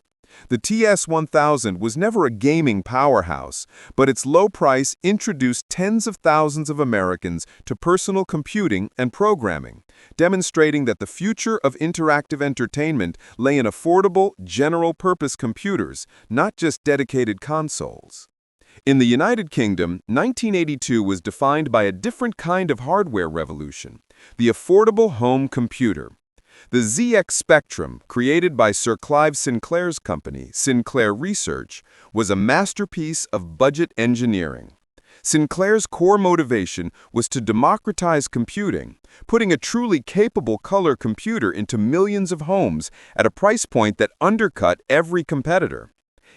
The TS-1000 was never a gaming powerhouse, but its low price introduced tens of thousands of Americans to personal computing and programming, demonstrating that the future of interactive entertainment lay in affordable, general-purpose computers, not just dedicated consoles. In the United Kingdom, 1982 was defined by a different kind of hardware revolution: the affordable home computer. The ZX Spectrum, created by Sir Clive Sinclair's company, Sinclair Research, was a masterpiece of budget engineering. Sinclair's core motivation was to democratize computing, putting a truly capable color computer into millions of homes at a price point that undercut every competitor.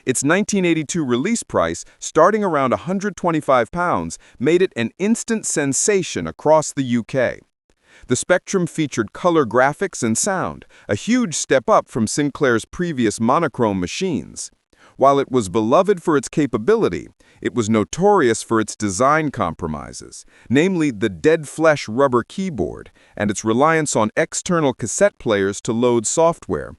Its 1982 release price, starting around £125, made it an instant sensation across the UK. The Spectrum featured color graphics and sound, a huge step up from Sinclair's previous monochrome machines. While it was beloved for its capability, it was notorious for its design compromises, namely the dead-flesh rubber keyboard and its reliance on external cassette players to load software.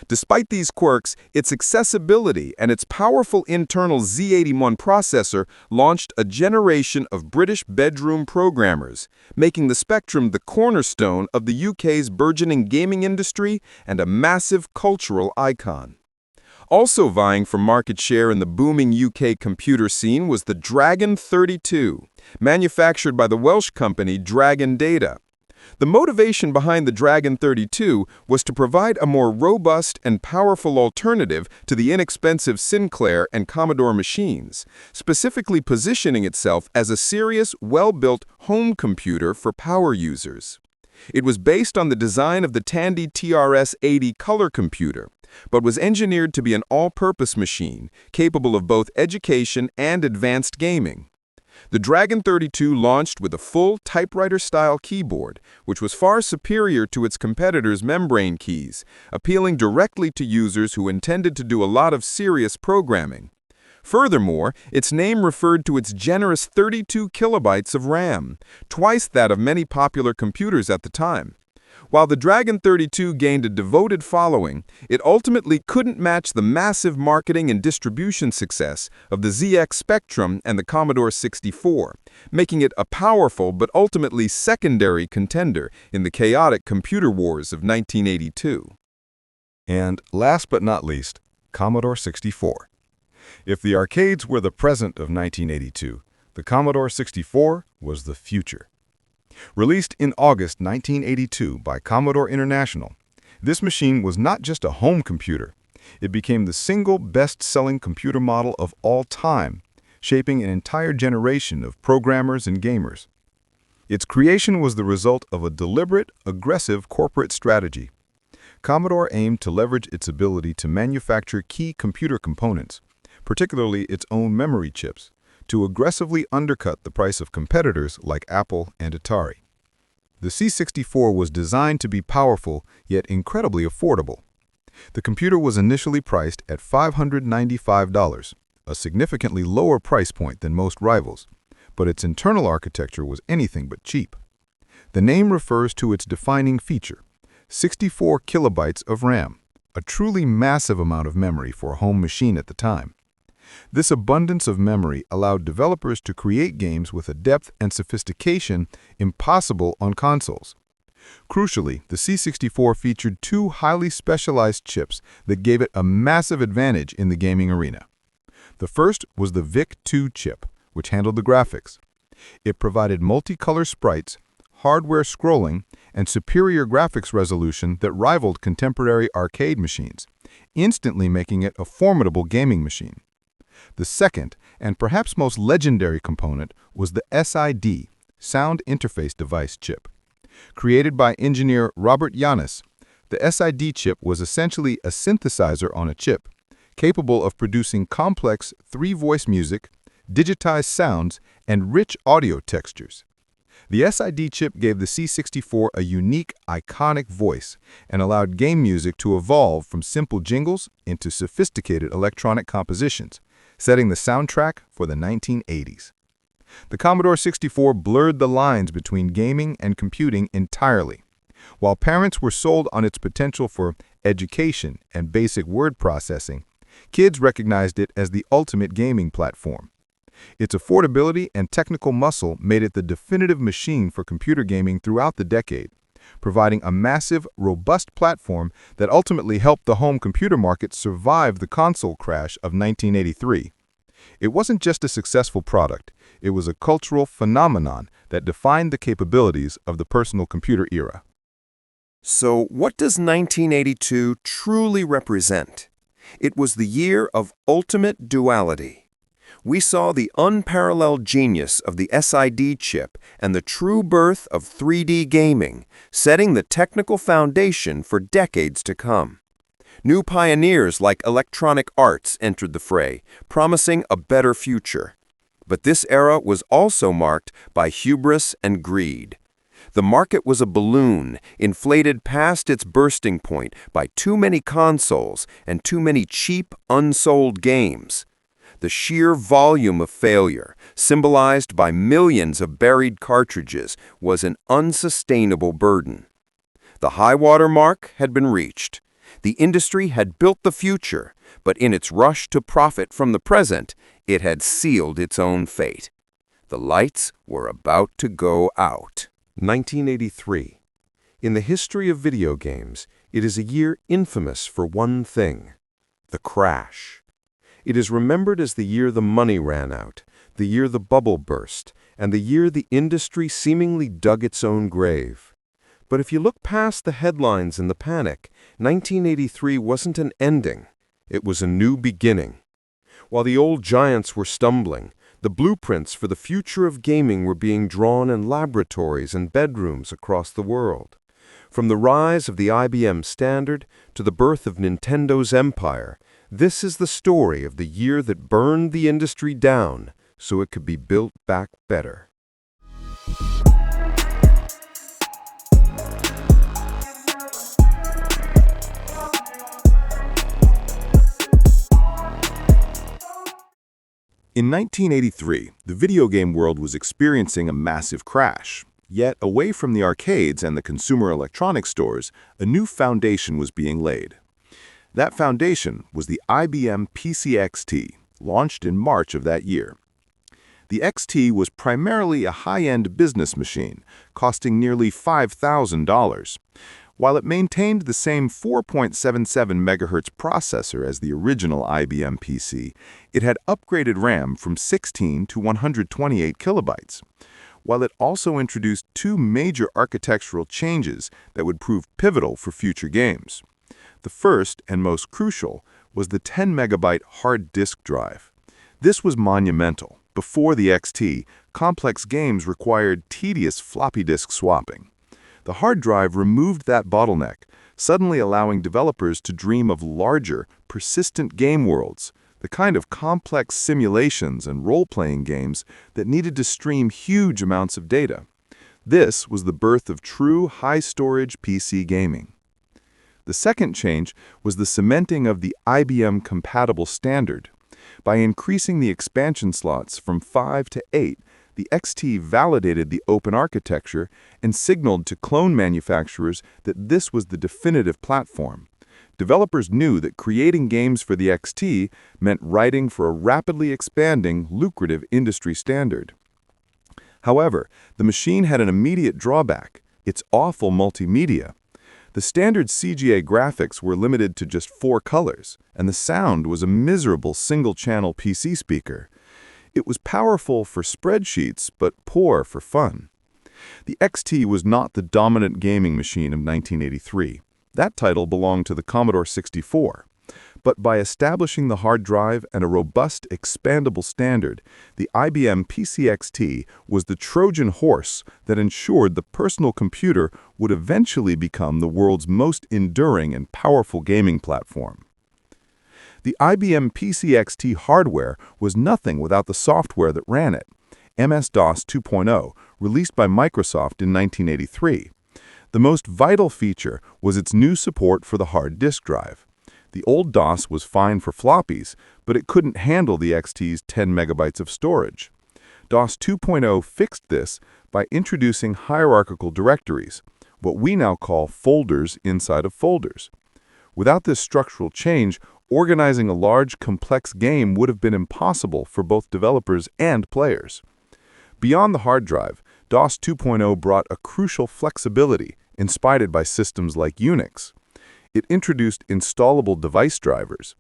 Despite these quirks, its accessibility and its powerful internal Z81 processor launched a generation of British bedroom programmers, making the Spectrum the cornerstone of the UK's burgeoning gaming industry and a massive cultural icon. Also vying for market share in the booming UK computer scene was the Dragon 32, manufactured by the Welsh company Dragon Data. The motivation behind the Dragon 32 was to provide a more robust and powerful alternative to the inexpensive Sinclair and Commodore machines, specifically positioning itself as a serious, well-built home computer for power users. It was based on the design of the Tandy TRS-80 color computer, but was engineered to be an all-purpose machine, capable of both education and advanced gaming. The Dragon 32 launched with a full typewriter-style keyboard, which was far superior to its competitors' membrane keys, appealing directly to users who intended to do a lot of serious programming. Furthermore, its name referred to its generous 32 kilobytes of RAM, twice that of many popular computers at the time. While the Dragon 32 gained a devoted following, it ultimately couldn't match the massive marketing and distribution success of the ZX Spectrum and the Commodore 64, making it a powerful but ultimately secondary contender in the chaotic computer wars of 1982. And last but not least, Commodore 64. If the arcades were the present of 1982, the Commodore 64 was the future. Released in August 1982 by Commodore International, this machine was not just a home computer. It became the single best-selling computer model of all time, shaping an entire generation of programmers and gamers. Its creation was the result of a deliberate, aggressive corporate strategy. Commodore aimed to leverage its ability to manufacture key computer components, particularly its own memory chips, to aggressively undercut the price of competitors like Apple and Atari. The C64 was designed to be powerful, yet incredibly affordable. The computer was initially priced at $595, a significantly lower price point than most rivals, but its internal architecture was anything but cheap. The name refers to its defining feature, 64 kilobytes of RAM, a truly massive amount of memory for a home machine at the time. This abundance of memory allowed developers to create games with a depth and sophistication impossible on consoles. Crucially, the C64 featured two highly specialized chips that gave it a massive advantage in the gaming arena. The first was the VIC-20 chip, which handled the graphics. It provided multicolor sprites, hardware scrolling, and superior graphics resolution that rivaled contemporary arcade machines, instantly making it a formidable gaming machine. The second, and perhaps most legendary component, was the SID, Sound Interface Device chip. Created by engineer Robert Yanis, the SID chip was essentially a synthesizer on a chip, capable of producing complex three-voice music, digitized sounds, and rich audio textures. The SID chip gave the C64 a unique, iconic voice and allowed game music to evolve from simple jingles into sophisticated electronic compositions, setting the soundtrack for the 1980s. The Commodore 64 blurred the lines between gaming and computing entirely. While parents were sold on its potential for education and basic word processing, kids recognized it as the ultimate gaming platform. Its affordability and technical muscle made it the definitive machine for computer gaming throughout the decade, providing a massive, robust platform that ultimately helped the home computer market survive the console crash of 1983. It wasn't just a successful product, it was a cultural phenomenon that defined the capabilities of the personal computer era. So, what does 1982 truly represent? It was the year of ultimate duality. We saw the unparalleled genius of the SID chip and the true birth of 3D gaming, setting the technical foundation for decades to come. New pioneers like Electronic Arts entered the fray, promising a better future. But this era was also marked by hubris and greed. The market was a balloon, inflated past its bursting point by too many consoles and too many cheap, unsold games. The sheer volume of failure, symbolized by millions of buried cartridges, was an unsustainable burden. The high-water mark had been reached. The industry had built the future, but in its rush to profit from the present, it had sealed its own fate. The lights were about to go out. 1983. In the history of video games, it is a year infamous for one thing: the crash. It is remembered as the year the money ran out, the year the bubble burst, and the year the industry seemingly dug its own grave. But if you look past the headlines and the panic, 1983 wasn't an ending. It was a new beginning. While the old giants were stumbling, the blueprints for the future of gaming were being drawn in laboratories and bedrooms across the world. From the rise of the IBM standard to the birth of Nintendo's empire, this is the story of the year that burned the industry down so it could be built back better. In 1983, the video game world was experiencing a massive crash. Yet, away from the arcades and the consumer electronics stores, a new foundation was being laid. That foundation was the IBM PC XT, launched in March of that year. The XT was primarily a high-end business machine, costing nearly $5,000. While it maintained the same 4.77 MHz processor as the original IBM PC, it had upgraded RAM from 16 to 128 kilobytes. While it also introduced two major architectural changes that would prove pivotal for future games. The first, and most crucial, was the 10 megabyte hard disk drive. This was monumental. Before the XT, complex games required tedious floppy disk swapping. The hard drive removed that bottleneck, suddenly allowing developers to dream of larger, persistent game worlds, the kind of complex simulations and role-playing games that needed to stream huge amounts of data. This was the birth of true high-storage PC gaming. The second change was the cementing of the IBM-compatible standard. By increasing the expansion slots from 5 to 8, the XT validated the open architecture and signaled to clone manufacturers that this was the definitive platform. Developers knew that creating games for the XT meant writing for a rapidly expanding, lucrative industry standard. However, the machine had an immediate drawback: its awful multimedia. The standard CGA graphics were limited to just 4 colors, and the sound was a miserable single-channel PC speaker. It was powerful for spreadsheets, but poor for fun. The XT was not the dominant gaming machine of 1983. That title belonged to the Commodore 64. But by establishing the hard drive and a robust, expandable standard, the IBM PC XT was the Trojan horse that ensured the personal computer would eventually become the world's most enduring and powerful gaming platform. The IBM PC XT hardware was nothing without the software that ran it, MS-DOS 2.0, released by Microsoft in 1983. The most vital feature was its new support for the hard disk drive. The old DOS was fine for floppies, but it couldn't handle the XT's 10 megabytes of storage. DOS 2.0 fixed this by introducing hierarchical directories, what we now call folders inside of folders. Without this structural change, organizing a large, complex game would have been impossible for both developers and players. Beyond the hard drive, DOS 2.0 brought a crucial flexibility inspired by systems like Unix. It introduced installable device drivers.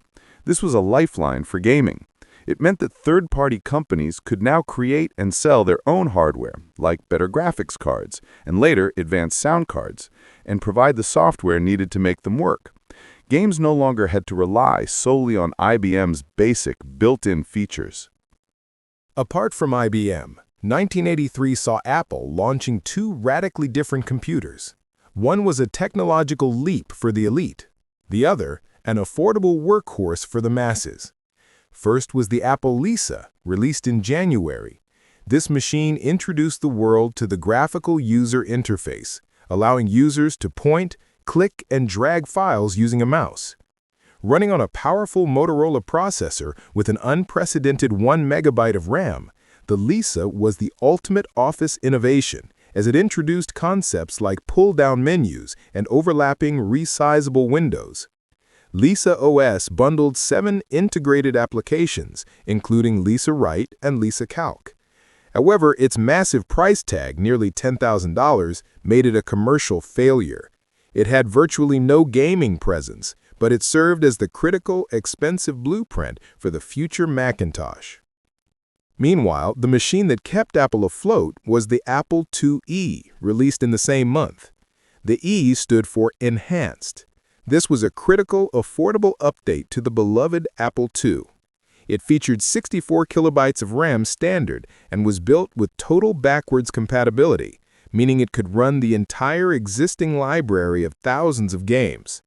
This was a lifeline for gaming. It meant that third-party companies could now create and sell their own hardware, like better graphics cards, and later advanced sound cards, and provide the software needed to make them work. Games no longer had to rely solely on IBM's basic built-in features. Apart from IBM, 1983 saw Apple launching 2 radically different computers. One was a technological leap for the elite, the other an affordable workhorse for the masses. First was the Apple Lisa, released in January. This machine introduced the world to the graphical user interface, allowing users to point, click, and drag files using a mouse. Running on a powerful Motorola processor with an unprecedented 1 megabyte of RAM, the Lisa was the ultimate office innovation, as it introduced concepts like pull-down menus and overlapping resizable windows. Lisa OS bundled 7 integrated applications, including Lisa Write and Lisa Calc. However, its massive price tag, nearly $10,000, made it a commercial failure. It had virtually no gaming presence, but it served as the critical, expensive blueprint for the future Macintosh. Meanwhile, the machine that kept Apple afloat was the Apple IIe, released in the same month. The E stood for Enhanced. This was a critical, affordable update to the beloved Apple II. It featured 64 kilobytes of RAM standard and was built with total backwards compatibility, meaning it could run the entire existing library of thousands of games.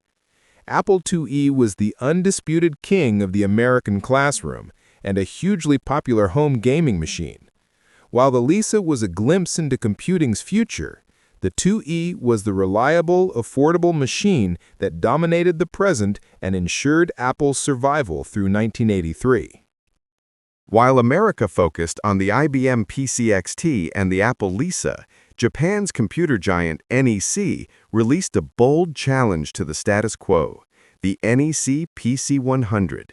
Apple IIe was the undisputed king of the American classroom and a hugely popular home gaming machine. While the Lisa was a glimpse into computing's future, the IIe was the reliable, affordable machine that dominated the present and ensured Apple's survival through 1983. While America focused on the IBM PC XT and the Apple Lisa, Japan's computer giant NEC released a bold challenge to the status quo, the NEC PC100.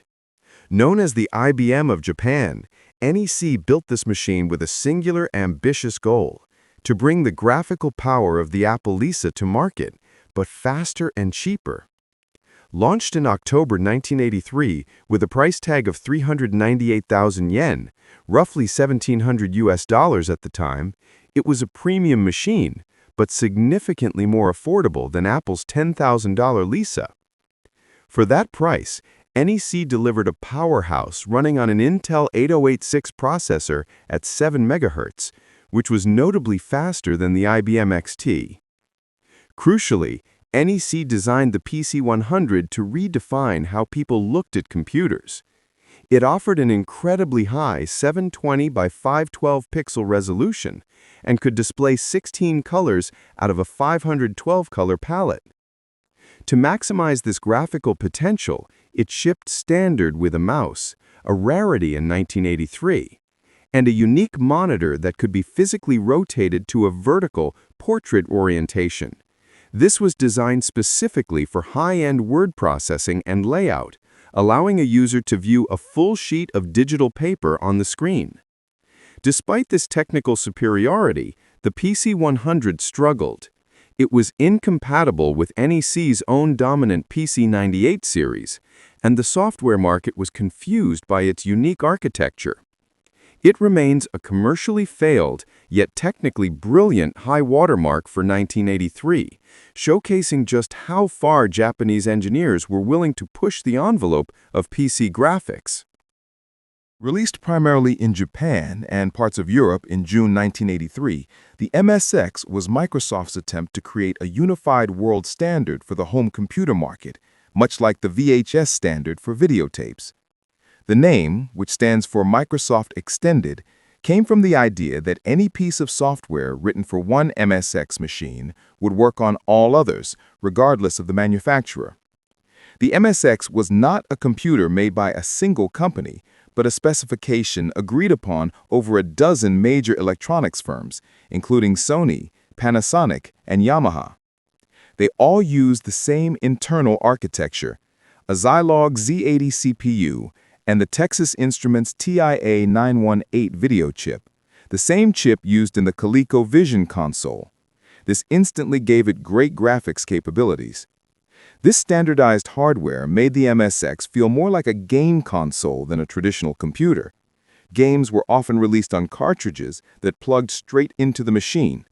Known as the IBM of Japan, NEC built this machine with a singular, ambitious goal: to bring the graphical power of the Apple Lisa to market, but faster and cheaper. Launched in October 1983 with a price tag of 398,000 yen, roughly $1,700 at the time, it was a premium machine, but significantly more affordable than Apple's $10,000 Lisa. For that price, NEC delivered a powerhouse running on an Intel 8086 processor at 7 MHz, which was notably faster than the IBM XT. Crucially, NEC designed the PC100 to redefine how people looked at computers. It offered an incredibly high 720 by 512 pixel resolution and could display 16 colors out of a 512-color palette. To maximize this graphical potential, it shipped standard with a mouse, a rarity in 1983, and a unique monitor that could be physically rotated to a vertical portrait orientation. This was designed specifically for high-end word processing and layout, allowing a user to view a full sheet of digital paper on the screen. Despite this technical superiority, the PC100 struggled. It was incompatible with NEC's own dominant PC98 series, and the software market was confused by its unique architecture. It remains a commercially failed, yet technically brilliant high watermark for 1983, showcasing just how far Japanese engineers were willing to push the envelope of PC graphics. Released primarily in Japan and parts of Europe in June 1983, the MSX was Microsoft's attempt to create a unified world standard for the home computer market, much like the VHS standard for videotapes. The name, which stands for Microsoft Extended, came from the idea that any piece of software written for one MSX machine would work on all others, regardless of the manufacturer. The MSX was not a computer made by a single company, but a specification agreed upon over a dozen major electronics firms, including Sony, Panasonic, and Yamaha. They all used the same internal architecture, a Zilog Z80 CPU, and the Texas Instruments TIA-918 video chip, the same chip used in the ColecoVision console. This instantly gave it great graphics capabilities. This standardized hardware made the MSX feel more like a game console than a traditional computer. Games were often released on cartridges that plugged straight into the machine.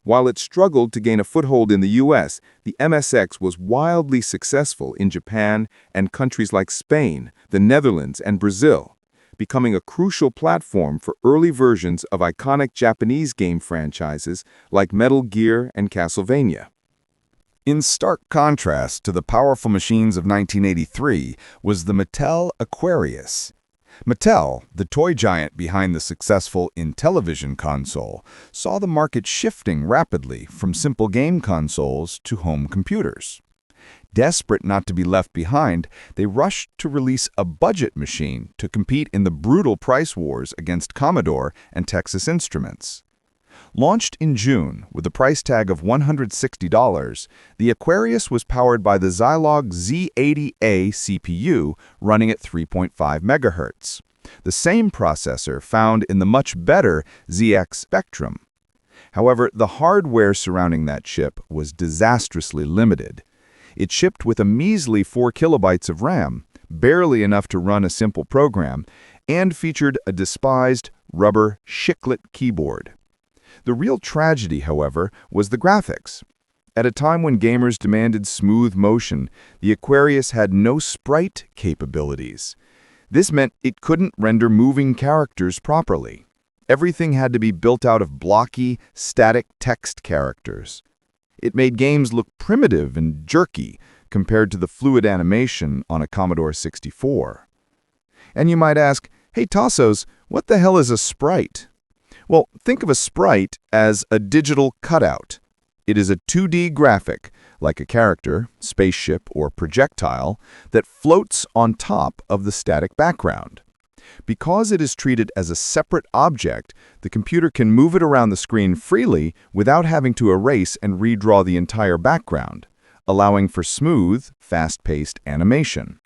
While it struggled to gain a foothold in the US, the MSX was wildly successful in Japan and countries like Spain, the Netherlands, and Brazil, becoming a crucial platform for early versions of iconic Japanese game franchises like Metal Gear and Castlevania. In stark contrast to the powerful machines of 1983 was the Mattel Aquarius. Mattel, the toy giant behind the successful Intellivision console, saw the market shifting rapidly from simple game consoles to home computers. Desperate not to be left behind, they rushed to release a budget machine to compete in the brutal price wars against Commodore and Texas Instruments. Launched in June with a price tag of $160, the Aquarius was powered by the Zilog Z80A CPU running at 3.5 MHz, the same processor found in the much better ZX Spectrum. However, the hardware surrounding that chip was disastrously limited. It shipped with a measly 4 kilobytes of RAM, barely enough to run a simple program, and featured a despised rubber chiclet keyboard. The real tragedy, however, was the graphics. At a time when gamers demanded smooth motion, the Aquarius had no sprite capabilities. This meant it couldn't render moving characters properly. Everything had to be built out of blocky, static text characters. It made games look primitive and jerky compared to the fluid animation on a Commodore 64. And you might ask, hey Tassos, what the hell is a sprite? Well, think of a sprite as a digital cutout. It is a 2D graphic, like a character, spaceship, or projectile, that floats on top of the static background. Because it is treated as a separate object, the computer can move it around the screen freely without having to erase and redraw the entire background, allowing for smooth, fast-paced animation.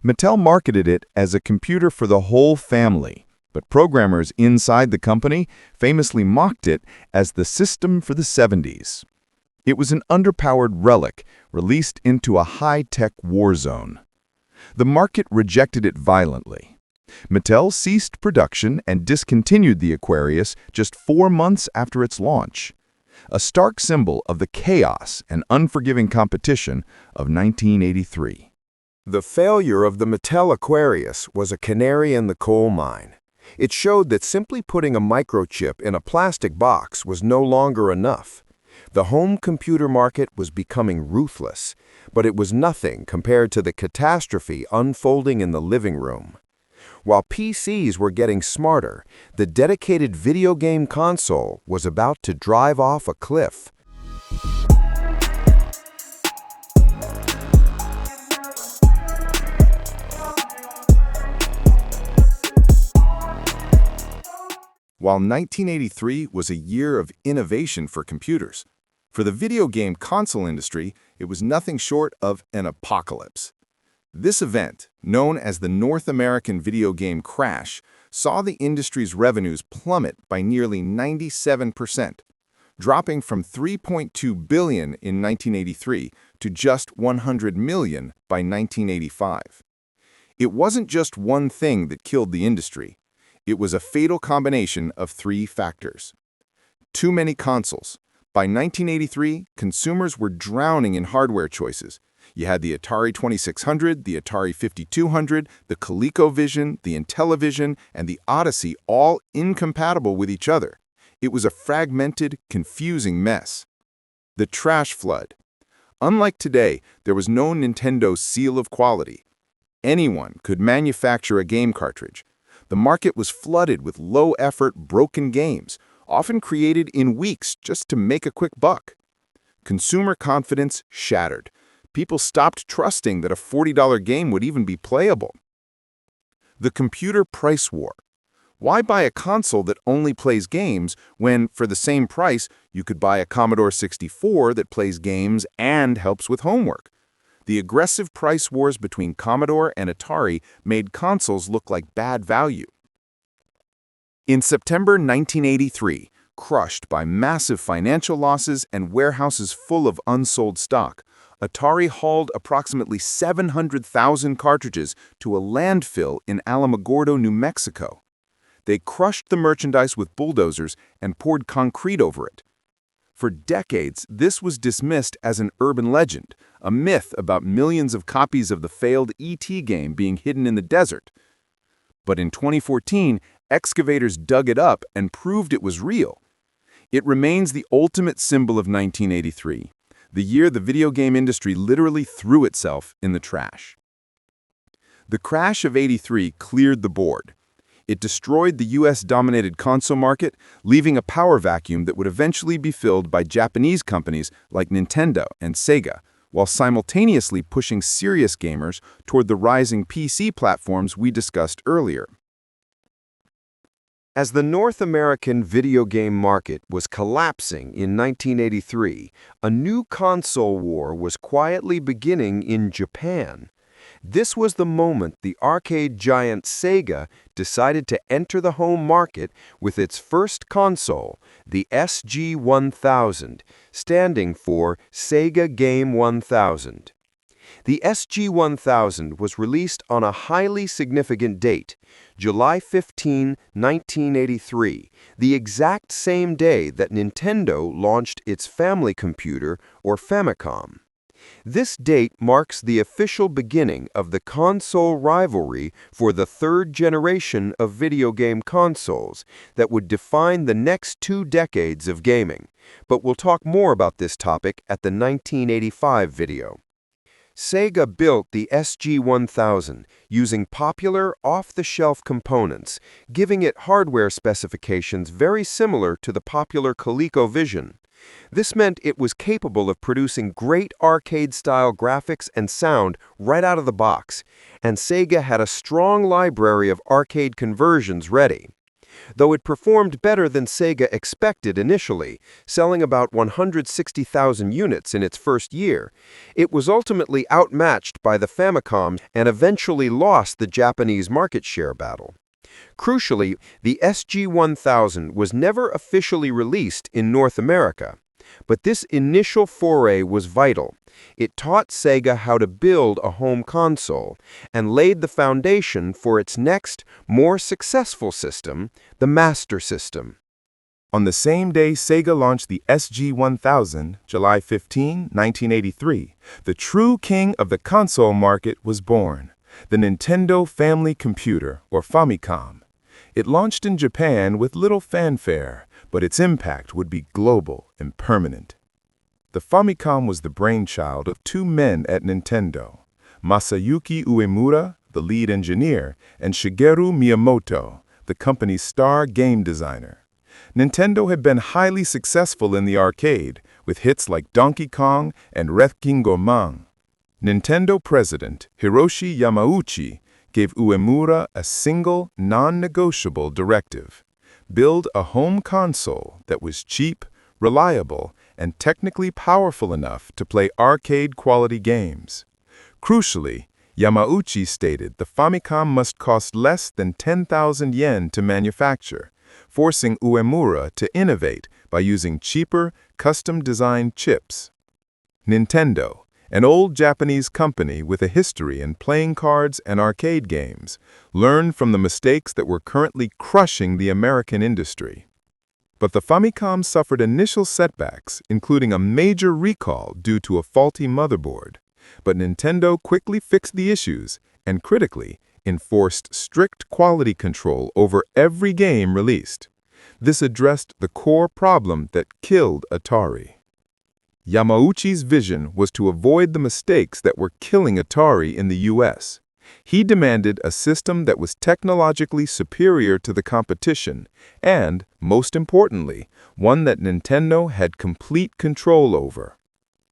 Mattel marketed it as a computer for the whole family, but programmers inside the company famously mocked it as the system for the 70s. It was an underpowered relic released into a high-tech war zone. The market rejected it violently. Mattel ceased production and discontinued the Aquarius just 4 months after its launch, a stark symbol of the chaos and unforgiving competition of 1983. The failure of the Mattel Aquarius was a canary in the coal mine. It showed that simply putting a microchip in a plastic box was no longer enough. The home computer market was becoming ruthless, but it was nothing compared to the catastrophe unfolding in the living room. While PCs were getting smarter, the dedicated video game console was about to drive off a cliff. While 1983 was a year of innovation for computers, for the video game console industry, it was nothing short of an apocalypse. This event, known as the North American video game crash, saw the industry's revenues plummet by nearly 97%, dropping from $3.2 billion in 1983 to just $100 million by 1985. It wasn't just one thing that killed the industry. It was a fatal combination of 3 factors. Too many consoles. By 1983, consumers were drowning in hardware choices. You had the Atari 2600, the Atari 5200, the ColecoVision, the Intellivision, and the Odyssey, all incompatible with each other. It was a fragmented, confusing mess. The trash flood. Unlike today, there was no Nintendo seal of quality. Anyone could manufacture a game cartridge. The market was flooded with low-effort, broken games, often created in weeks just to make a quick buck. Consumer confidence shattered. People stopped trusting that a $40 game would even be playable. The computer price war. Why buy a console that only plays games when, for the same price, you could buy a Commodore 64 that plays games and helps with homework? The aggressive price wars between Commodore and Atari made consoles look like bad value. In September 1983, crushed by massive financial losses and warehouses full of unsold stock, Atari hauled approximately 700,000 cartridges to a landfill in Alamogordo, New Mexico. They crushed the merchandise with bulldozers and poured concrete over it. For decades, this was dismissed as an urban legend, a myth about millions of copies of the failed E.T. game being hidden in the desert. But in 2014, excavators dug it up and proved it was real. It remains the ultimate symbol of 1983, the year the video game industry literally threw itself in the trash. The crash of '83 cleared the board. It destroyed the US-dominated console market, leaving a power vacuum that would eventually be filled by Japanese companies like Nintendo and Sega, while simultaneously pushing serious gamers toward the rising PC platforms we discussed earlier. As the North American video game market was collapsing in 1983, a new console war was quietly beginning in Japan. This was the moment the arcade giant Sega decided to enter the home market with its first console, the SG-1000, standing for Sega Game 1000. The SG-1000 was released on a highly significant date, July 15, 1983, the exact same day that Nintendo launched its family computer, or Famicom. This date marks the official beginning of the console rivalry for the third generation of video game consoles that would define the next 2 decades of gaming. But we'll talk more about this topic at the 1985 video. Sega built the SG-1000 using popular off-the-shelf components, giving it hardware specifications very similar to the popular ColecoVision. This meant it was capable of producing great arcade-style graphics and sound right out of the box, and Sega had a strong library of arcade conversions ready. Though it performed better than Sega expected initially, selling about 160,000 units in its first year, it was ultimately outmatched by the Famicom and eventually lost the Japanese market share battle. Crucially, the SG-1000 was never officially released in North America. But this initial foray was vital. It taught Sega how to build a home console and laid the foundation for its next, more successful system, the Master System. On the same day Sega launched the SG-1000, July 15, 1983, the true king of the console market was born, the Nintendo Family Computer, or Famicom. It launched in Japan with little fanfare, but its impact would be global and permanent. The Famicom was the brainchild of 2 men at Nintendo, Masayuki Uemura, the lead engineer, and Shigeru Miyamoto, the company's star game designer. Nintendo had been highly successful in the arcade, with hits like Donkey Kong and Wrecking Goemon. Nintendo president Hiroshi Yamauchi gave Uemura a single, non-negotiable directive: build a home console that was cheap, reliable, and technically powerful enough to play arcade-quality games. Crucially, Yamauchi stated the Famicom must cost less than 10,000 yen to manufacture, forcing Uemura to innovate by using cheaper, custom-designed chips. Nintendo, an old Japanese company with a history in playing cards and arcade games, learned from the mistakes that were currently crushing the American industry. But the Famicom suffered initial setbacks, including a major recall due to a faulty motherboard. But Nintendo quickly fixed the issues and, critically, enforced strict quality control over every game released. This addressed the core problem that killed Atari. Yamauchi's vision was to avoid the mistakes that were killing Atari in the US. He demanded a system that was technologically superior to the competition and, most importantly, one that Nintendo had complete control over.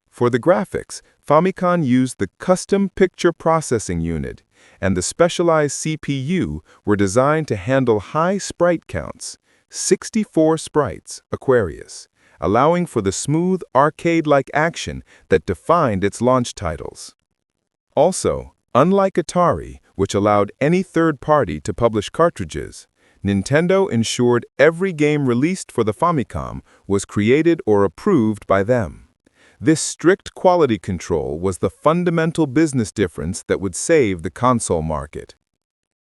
For the graphics, Famicom used the custom picture processing unit, and the specialized CPU were designed to handle high sprite counts, 64 sprites, Aquarius, allowing for the smooth, arcade-like action that defined its launch titles. Also, unlike Atari, which allowed any third party to publish cartridges, Nintendo ensured every game released for the Famicom was created or approved by them. This strict quality control was the fundamental business difference that would save the console market.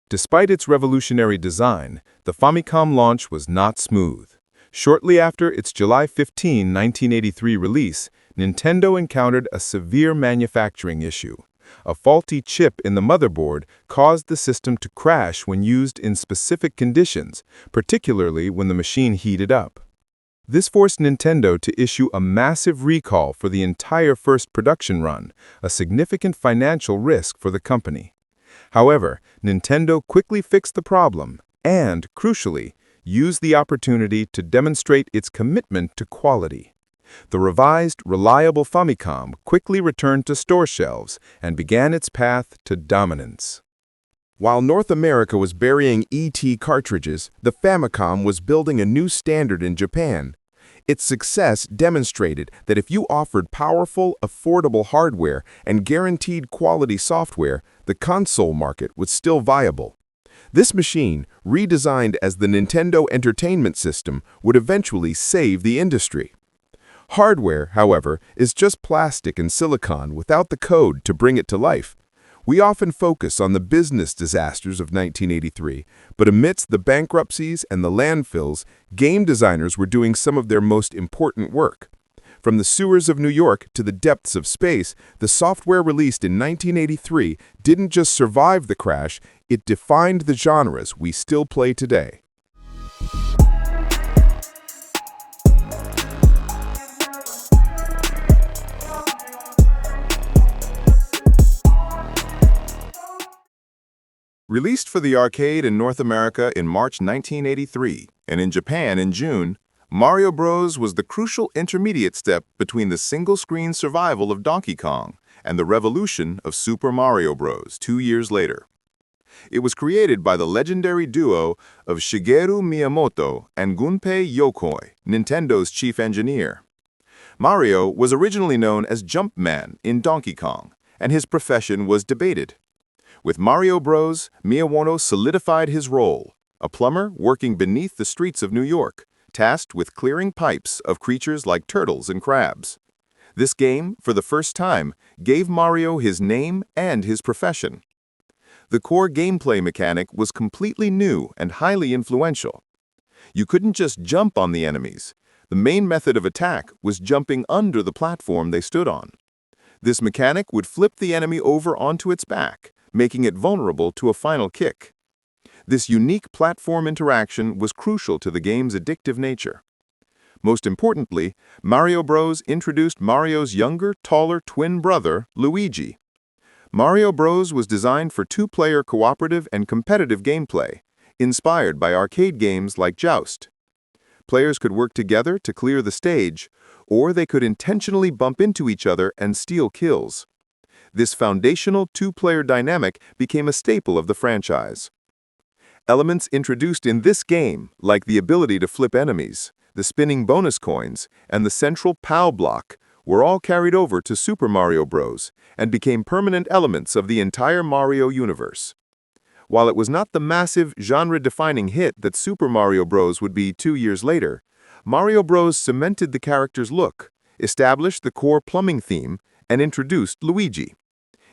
Despite its revolutionary design, the Famicom launch was not smooth. Shortly after its July 15, 1983 release, Nintendo encountered a severe manufacturing issue. A faulty chip in the motherboard caused the system to crash when used in specific conditions, particularly when the machine heated up. This forced Nintendo to issue a massive recall for the entire first production run, a significant financial risk for the company. However, Nintendo quickly fixed the problem and, crucially, used the opportunity to demonstrate its commitment to quality. The revised, reliable Famicom quickly returned to store shelves and began its path to dominance. While North America was burying ET cartridges, the Famicom was building a new standard in Japan. Its success demonstrated that if you offered powerful, affordable hardware and guaranteed quality software, the console market was still viable. This machine, redesigned as the Nintendo Entertainment System, would eventually save the industry. Hardware, however, is just plastic and silicon without the code to bring it to life. We often focus on the business disasters of 1983, but amidst the bankruptcies and the landfills, game designers were doing some of their most important work. From the sewers of New York to the depths of space, the software released in 1983 didn't just survive the crash, it defined the genres we still play today. Released for the arcade in North America in March 1983 and in Japan in June, Mario Bros. Was the crucial intermediate step between the single-screen survival of Donkey Kong and the revolution of Super Mario Bros. 2 years later. It was created by the legendary duo of Shigeru Miyamoto and Gunpei Yokoi, Nintendo's chief engineer. Mario was originally known as Jumpman in Donkey Kong, and his profession was debated. With Mario Bros., Miyamoto solidified his role, a plumber working beneath the streets of New York, tasked with clearing pipes of creatures like turtles and crabs. This game, for the first time, gave Mario his name and his profession. The core gameplay mechanic was completely new and highly influential. You couldn't just jump on the enemies. The main method of attack was jumping under the platform they stood on. This mechanic would flip the enemy over onto its back, making it vulnerable to a final kick. This unique platform interaction was crucial to the game's addictive nature. Most importantly, Mario Bros. Introduced Mario's younger, taller twin brother, Luigi. Mario Bros. Was designed for two-player cooperative and competitive gameplay, inspired by arcade games like Joust. Players could work together to clear the stage, or they could intentionally bump into each other and steal kills. This foundational two-player dynamic became a staple of the franchise. Elements introduced in this game, like the ability to flip enemies, the spinning bonus coins, and the central POW block, were all carried over to Super Mario Bros. And became permanent elements of the entire Mario universe. While it was not the massive, genre-defining hit that Super Mario Bros. Would be 2 years later, Mario Bros. Cemented the character's look, established the core plumbing theme, and introduced Luigi.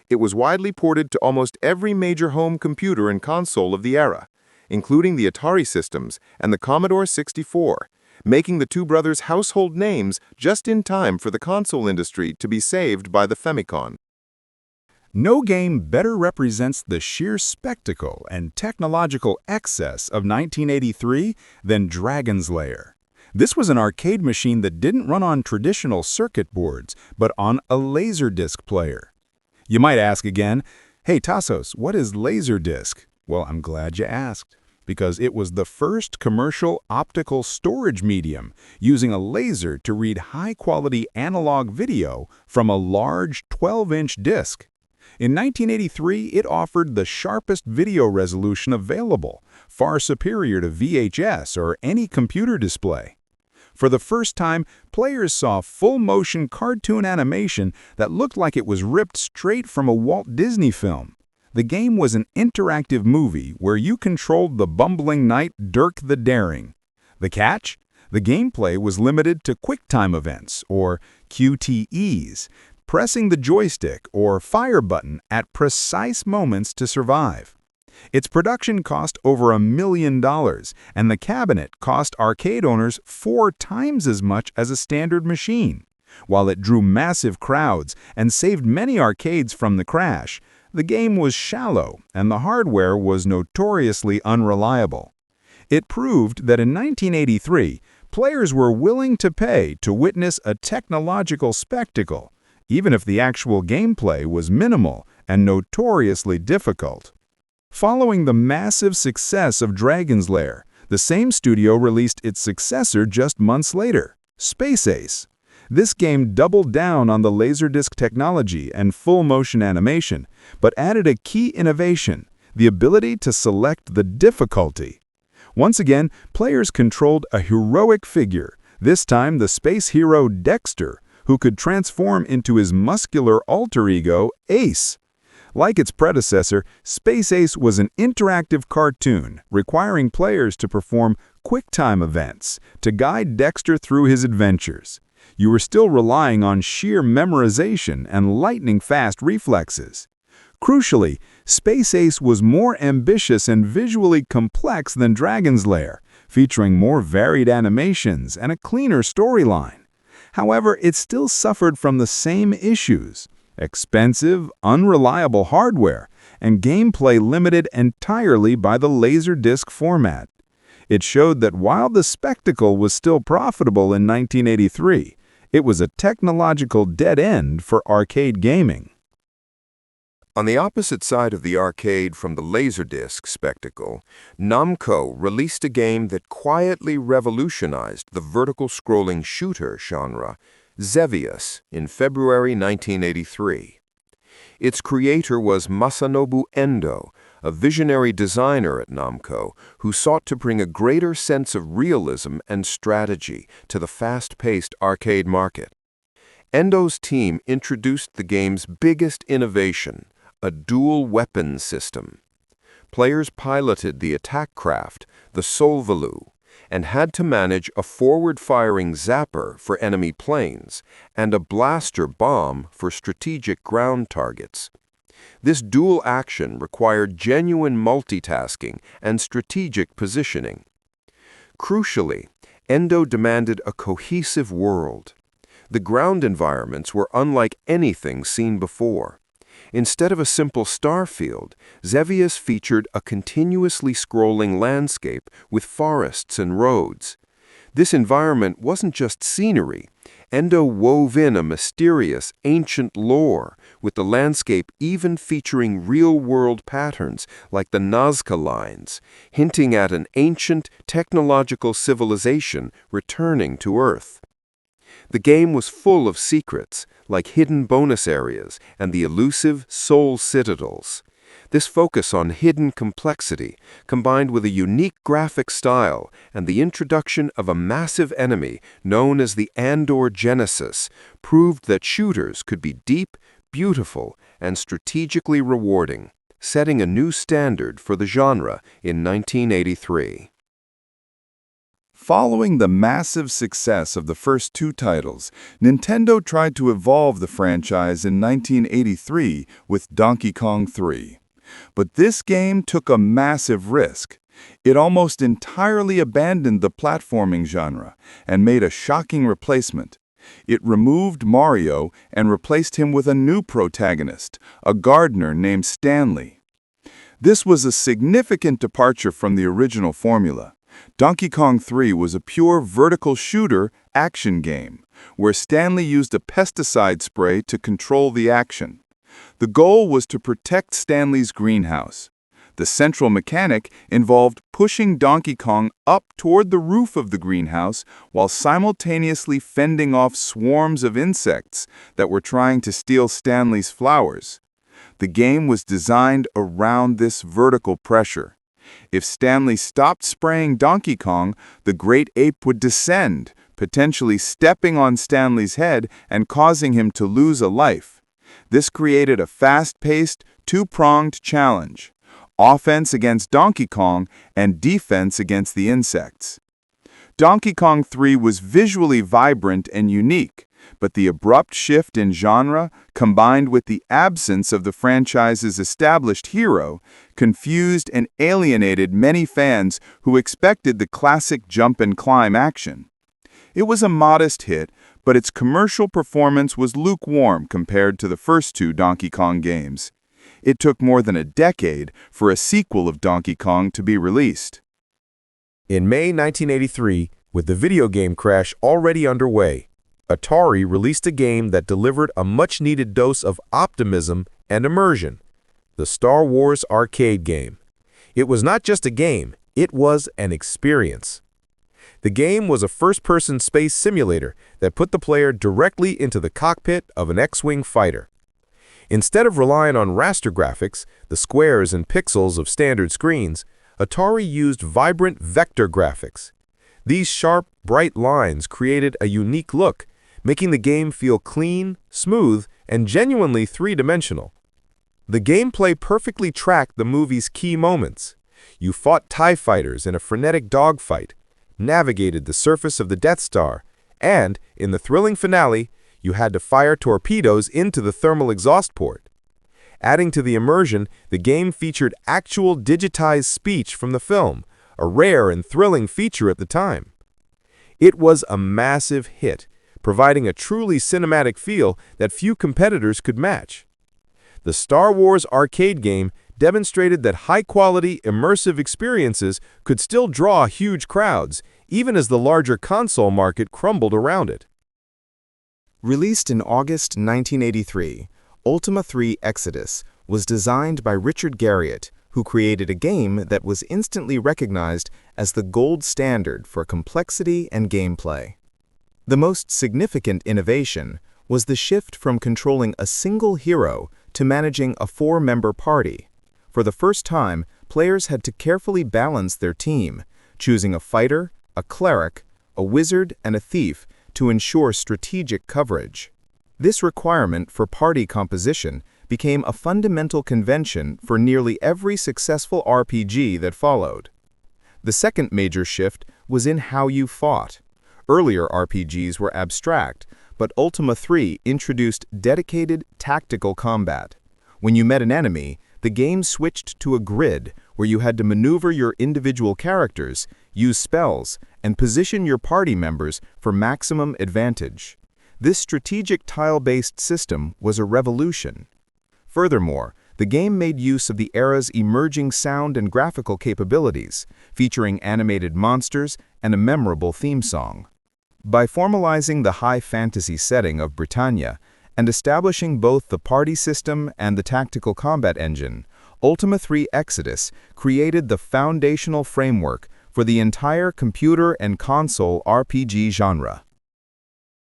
It was widely ported to almost every major home computer and console of the era, including the Atari systems and the Commodore 64, making the two brothers household names just in time for the console industry to be saved by the Famicom. No game better represents the sheer spectacle and technological excess of 1983 than Dragon's Lair. This was an arcade machine that didn't run on traditional circuit boards, but on a Laserdisc player. You might ask again, hey Tassos, what is Laserdisc? Well, I'm glad you asked, because it was the first commercial optical storage medium using a laser to read high-quality analog video from a large 12-inch disc. In 1983, it offered the sharpest video resolution available, far superior to VHS or any computer display. For the first time, players saw full-motion cartoon animation that looked like it was ripped straight from a Walt Disney film. The game was an interactive movie where you controlled the bumbling knight Dirk the Daring. The catch? The gameplay was limited to QuickTime events, or QTEs, pressing the joystick or fire button at precise moments to survive. Its production cost over $1 million, and the cabinet cost arcade owners 4 times as much as a standard machine. While it drew massive crowds and saved many arcades from the crash, the game was shallow and the hardware was notoriously unreliable. It proved that in 1983, players were willing to pay to witness a technological spectacle, even if the actual gameplay was minimal and notoriously difficult. Following the massive success of Dragon's Lair, the same studio released its successor just months later, Space Ace. This game doubled down on the Laserdisc technology and full-motion animation, but added a key innovation, the ability to select the difficulty. Once again, players controlled a heroic figure, this time the space hero Dexter, who could transform into his muscular alter ego, Ace. Like its predecessor, Space Ace was an interactive cartoon requiring players to perform quick-time events to guide Dexter through his adventures. You were still relying on sheer memorization and lightning-fast reflexes. Crucially, Space Ace was more ambitious and visually complex than Dragon's Lair, featuring more varied animations and a cleaner storyline. However, it still suffered from the same issues: expensive, unreliable hardware, and gameplay limited entirely by the Laserdisc format. It showed that while the spectacle was still profitable in 1983, it was a technological dead end for arcade gaming. On the opposite side of the arcade from the Laserdisc spectacle, Namco released a game that quietly revolutionized the vertical-scrolling shooter genre, Xevious, in February 1983. Its creator was Masanobu Endo, a visionary designer at Namco who sought to bring a greater sense of realism and strategy to the fast-paced arcade market. Endo's team introduced the game's biggest innovation, a dual-weapon system. Players piloted the attack craft, the Solvalu, and had to manage a forward-firing zapper for enemy planes and a blaster bomb for strategic ground targets. This dual action required genuine multitasking and strategic positioning. Crucially, Endo demanded a cohesive world. The ground environments were unlike anything seen before. Instead of a simple star field, Xevious featured a continuously scrolling landscape with forests and roads. This environment wasn't just scenery. Endo wove in a mysterious, ancient lore, with the landscape even featuring real-world patterns like the Nazca lines, hinting at an ancient, technological civilization returning to Earth. The game was full of secrets, like hidden bonus areas and the elusive Soul Citadels. This focus on hidden complexity, combined with a unique graphic style and the introduction of a massive enemy known as the Andor Genesis, proved that shooters could be deep, beautiful, and strategically rewarding, setting a new standard for the genre in 1983. Following the massive success of the first two titles, Nintendo tried to evolve the franchise in 1983 with Donkey Kong 3. But this game took a massive risk. It almost entirely abandoned the platforming genre and made a shocking replacement. It removed Mario and replaced him with a new protagonist, a gardener named Stanley. This was a significant departure from the original formula. Donkey Kong 3 was a pure vertical shooter action game, where Stanley used a pesticide spray to control the action. The goal was to protect Stanley's greenhouse. The central mechanic involved pushing Donkey Kong up toward the roof of the greenhouse while simultaneously fending off swarms of insects that were trying to steal Stanley's flowers. The game was designed around this vertical pressure. If Stanley stopped spraying Donkey Kong, the great ape would descend, potentially stepping on Stanley's head and causing him to lose a life. This created a fast-paced, two-pronged challenge: offense against Donkey Kong and defense against the insects. Donkey Kong 3 was visually vibrant and unique, but the abrupt shift in genre, combined with the absence of the franchise's established hero, confused and alienated many fans who expected the classic jump-and-climb action. It was a modest hit, but its commercial performance was lukewarm compared to the first two Donkey Kong games. It took more than a decade for a sequel of Donkey Kong to be released. In May 1983, with the video game crash already underway, Atari released a game that delivered a much-needed dose of optimism and immersion: the Star Wars arcade game. It was not just a game, it was an experience. The game was a first-person space simulator that put the player directly into the cockpit of an X-Wing fighter. Instead of relying on raster graphics, the squares and pixels of standard screens, Atari used vibrant vector graphics. These sharp, bright lines created a unique look, making the game feel clean, smooth, and genuinely three-dimensional. The gameplay perfectly tracked the movie's key moments. You fought TIE fighters in a frenetic dogfight, navigated the surface of the Death Star, and, in the thrilling finale, you had to fire torpedoes into the thermal exhaust port. Adding to the immersion, the game featured actual digitized speech from the film, a rare and thrilling feature at the time. It was a massive hit, providing a truly cinematic feel that few competitors could match. The Star Wars arcade game demonstrated that high-quality, immersive experiences could still draw huge crowds, even as the larger console market crumbled around it. Released in August 1983, Ultima 3 Exodus was designed by Richard Garriott, who created a game that was instantly recognized as the gold standard for complexity and gameplay. The most significant innovation was the shift from controlling a single hero to managing a four-member party. For the first time, players had to carefully balance their team, choosing a fighter, a cleric, a wizard, and a thief to ensure strategic coverage. This requirement for party composition became a fundamental convention for nearly every successful RPG that followed. The second major shift was in how you fought. Earlier RPGs were abstract, but Ultima 3 introduced dedicated tactical combat. When you met an enemy, the game switched to a grid where you had to maneuver your individual characters, use spells, and position your party members for maximum advantage. This strategic tile-based system was a revolution. Furthermore, the game made use of the era's emerging sound and graphical capabilities, featuring animated monsters and a memorable theme song. By formalizing the high fantasy setting of Britannia and establishing both the party system and the tactical combat engine, Ultima 3 Exodus created the foundational framework for the entire computer and console RPG genre.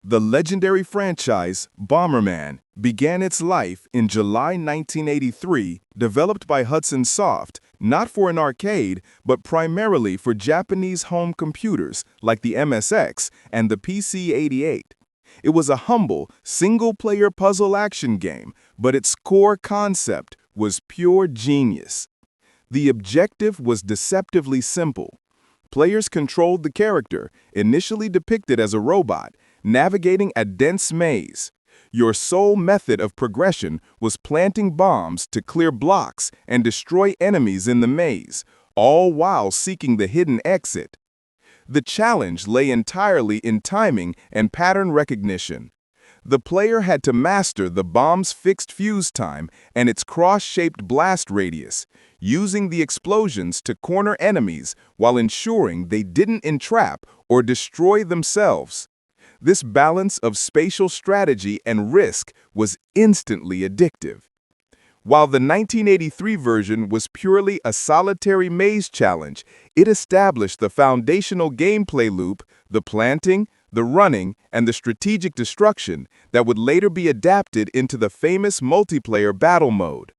The legendary franchise, Bomberman, began its life in July 1983, developed by Hudson Soft, not for an arcade, but primarily for Japanese home computers like the MSX and the PC-88. It was a humble, single-player puzzle action game, but its core concept was pure genius. The objective was deceptively simple. Players controlled the character, initially depicted as a robot, navigating a dense maze. Your sole method of progression was planting bombs to clear blocks and destroy enemies in the maze, all while seeking the hidden exit. The challenge lay entirely in timing and pattern recognition. The player had to master the bomb's fixed fuse time and its cross-shaped blast radius, using the explosions to corner enemies while ensuring they didn't entrap or destroy themselves. This balance of spatial strategy and risk was instantly addictive. While the 1983 version was purely a solitary maze challenge, it established the foundational gameplay loop, the planting, the running, and the strategic destruction that would later be adapted into the famous multiplayer battle mode.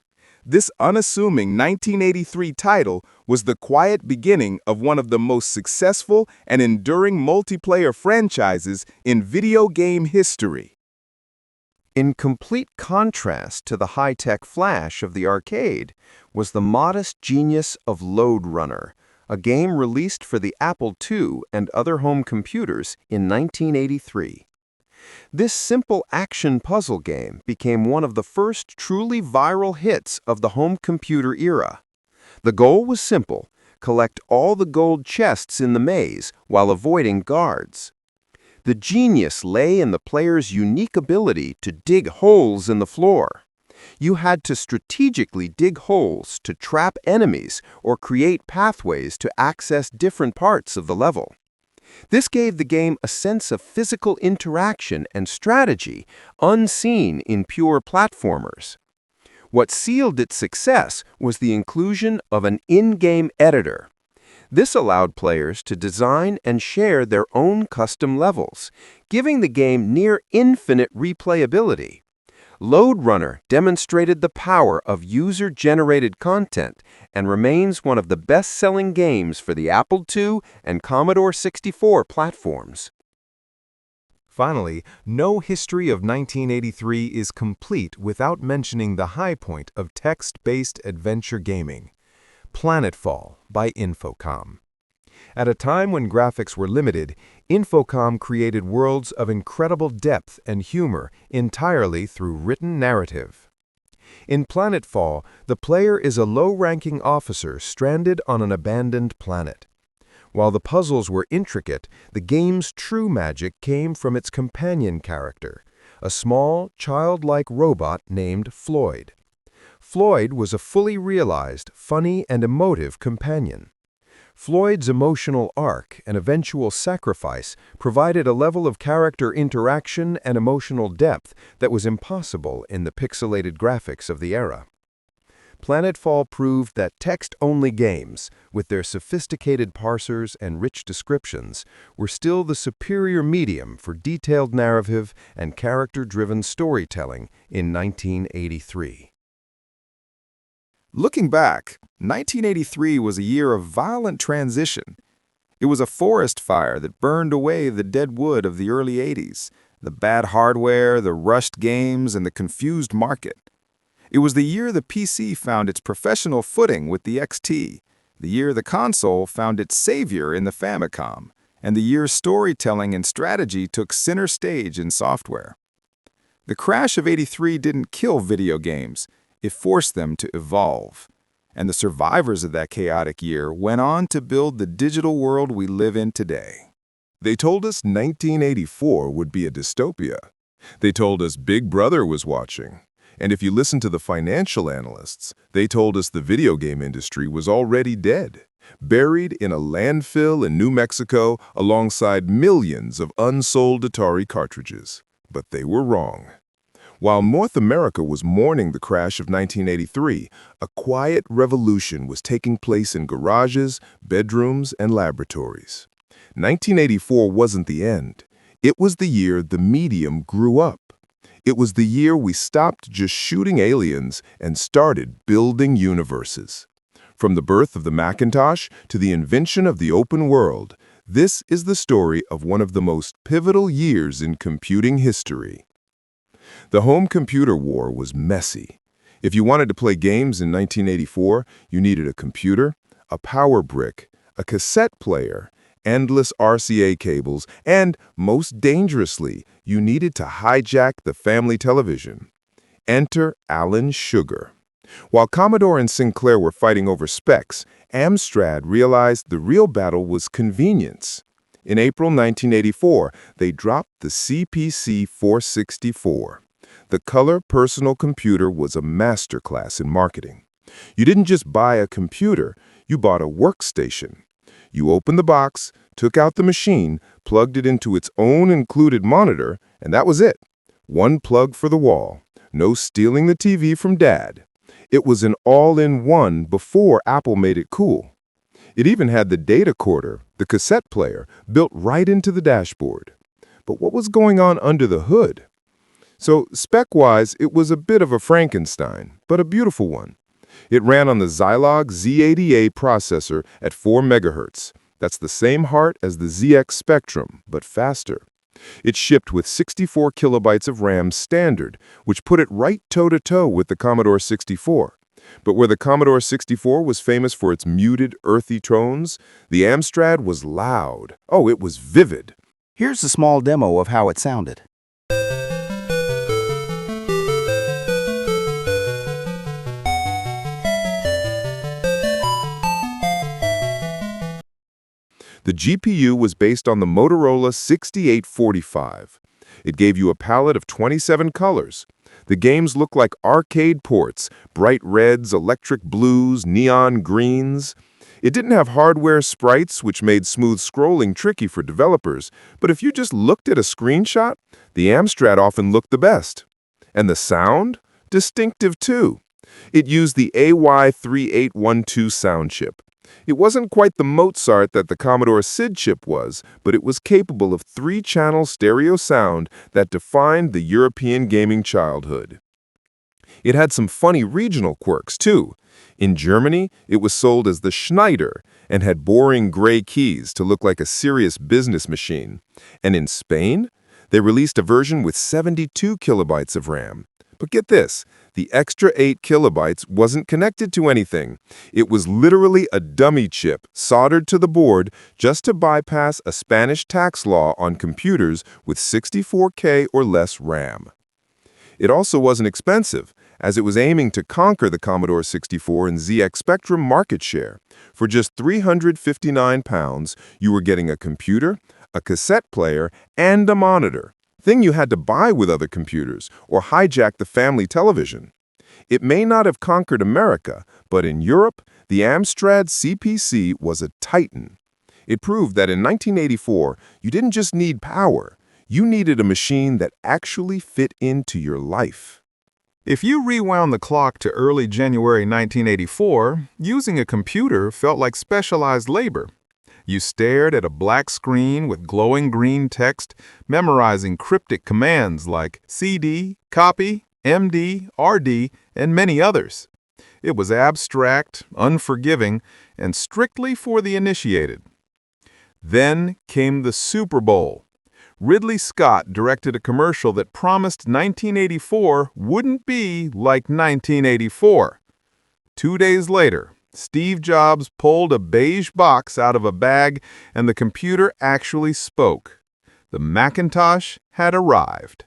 This unassuming 1983 title was the quiet beginning of one of the most successful and enduring multiplayer franchises in video game history. In complete contrast to the high-tech flash of the arcade was the modest genius of Lode Runner, a game released for the Apple II and other home computers in 1983. This simple action puzzle game became one of the first truly viral hits of the home computer era. The goal was simple: collect all the gold chests in the maze while avoiding guards. The genius lay in the player's unique ability to dig holes in the floor. You had to strategically dig holes to trap enemies or create pathways to access different parts of the level. This gave the game a sense of physical interaction and strategy unseen in pure platformers. What sealed its success was the inclusion of an in-game editor. This allowed players to design and share their own custom levels, giving the game near infinite replayability. Lode Runner demonstrated the power of user-generated content and remains one of the best-selling games for the Apple II and Commodore 64 platforms. Finally, no history of 1983 is complete without mentioning the high point of text-based adventure gaming, Planetfall by Infocom. At a time when graphics were limited, Infocom created worlds of incredible depth and humor entirely through written narrative. In Planetfall, the player is a low-ranking officer stranded on an abandoned planet. While the puzzles were intricate, the game's true magic came from its companion character, a small, childlike robot named Floyd. Floyd was a fully realized, funny, and emotive companion. Floyd's emotional arc and eventual sacrifice provided a level of character interaction and emotional depth that was impossible in the pixelated graphics of the era. Planetfall proved that text-only games, with their sophisticated parsers and rich descriptions, were still the superior medium for detailed narrative and character-driven storytelling in 1983. Looking back, 1983 was a year of violent transition. It was a forest fire that burned away the dead wood of the early 80s, the bad hardware, the rushed games, and the confused market. It was the year the PC found its professional footing with the XT, the year the console found its savior in the Famicom, and the year storytelling and strategy took center stage in software. The crash of '83 didn't kill video games, it forced them to evolve. And the survivors of that chaotic year went on to build the digital world we live in today. They told us 1984 would be a dystopia. They told us Big Brother was watching. And if you listen to the financial analysts, they told us the video game industry was already dead, buried in a landfill in New Mexico alongside millions of unsold Atari cartridges. But they were wrong. While North America was mourning the crash of 1983, a quiet revolution was taking place in garages, bedrooms, and laboratories. 1984 wasn't the end. It was the year the medium grew up. It was the year we stopped just shooting aliens and started building universes. From the birth of the Macintosh to the invention of the open world, this is the story of one of the most pivotal years in computing history. The home computer war was messy. If you wanted to play games in 1984, you needed a computer, a power brick, a cassette player, endless RCA cables, and, most dangerously, you needed to hijack the family television. Enter Alan Sugar. While Commodore and Sinclair were fighting over specs, Amstrad realized the real battle was convenience. In April 1984, they dropped the CPC 464. The color personal computer was a masterclass in marketing. You didn't just buy a computer, you bought a workstation. You opened the box, took out the machine, plugged it into its own included monitor, and that was it. One plug for the wall. No stealing the TV from Dad. It was an all-in-one before Apple made it cool. It even had the data recorder, the cassette player, built right into the dashboard. But what was going on under the hood? So, spec-wise, it was a bit of a Frankenstein, but a beautiful one. It ran on the Zilog Z80A processor at 4 MHz. That's the same heart as the ZX Spectrum, but faster. It shipped with 64 kilobytes of RAM standard, which put it right toe-to-toe with the Commodore 64. But where the Commodore 64 was famous for its muted, earthy tones, the Amstrad was loud. Oh, it was vivid. Here's a small demo of how it sounded. The GPU was based on the Motorola 6845. It gave you a palette of 27 colors. The games looked like arcade ports, bright reds, electric blues, neon greens. It didn't have hardware sprites, which made smooth scrolling tricky for developers, but if you just looked at a screenshot, the Amstrad often looked the best. And the sound? Distinctive too. It used the AY3812 sound chip. It wasn't quite the Mozart that the Commodore SID chip was, but it was capable of 3-channel stereo sound that defined the European gaming childhood. It had some funny regional quirks, too. In Germany, it was sold as the Schneider and had boring gray keys to look like a serious business machine. And in Spain, they released a version with 72 kilobytes of RAM. But get this, the extra 8 kilobytes wasn't connected to anything. It was literally a dummy chip soldered to the board just to bypass a Spanish tax law on computers with 64K or less RAM. It also wasn't expensive, as it was aiming to conquer the Commodore 64 and ZX Spectrum market share. For just £359, you were getting a computer, a cassette player, and a monitor, thing you had to buy with other computers or hijack the family television. It may not have conquered America, but in Europe, the Amstrad CPC was a titan. It proved that in 1984, you didn't just need power, you needed a machine that actually fit into your life. If you rewound the clock to early January 1984, using a computer felt like specialized labor. You stared at a black screen with glowing green text, memorizing cryptic commands like CD, copy, MD, RD, and many others. It was abstract, unforgiving, and strictly for the initiated. Then came the Super Bowl. Ridley Scott directed a commercial that promised 1984 wouldn't be like 1984. 2 days later, Steve Jobs pulled a beige box out of a bag and the computer actually spoke. The Macintosh had arrived.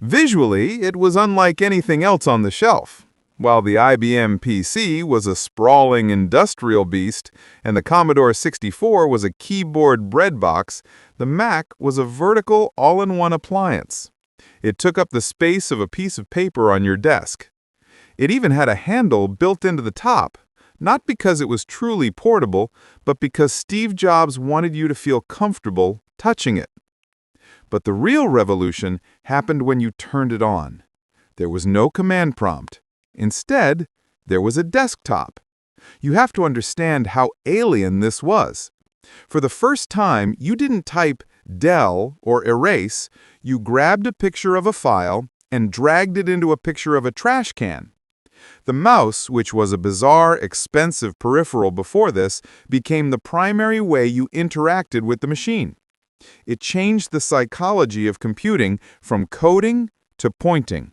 Visually, it was unlike anything else on the shelf. While the IBM PC was a sprawling industrial beast and the Commodore 64 was a keyboard breadbox, the Mac was a vertical all-in-one appliance. It took up the space of a piece of paper on your desk. It even had a handle built into the top, not because it was truly portable, but because Steve Jobs wanted you to feel comfortable touching it. But the real revolution happened when you turned it on. There was no command prompt. Instead, there was a desktop. You have to understand how alien this was. For the first time, you didn't type del or erase, you grabbed a picture of a file and dragged it into a picture of a trash can. The mouse, which was a bizarre, expensive peripheral before this, became the primary way you interacted with the machine. It changed the psychology of computing from coding to pointing.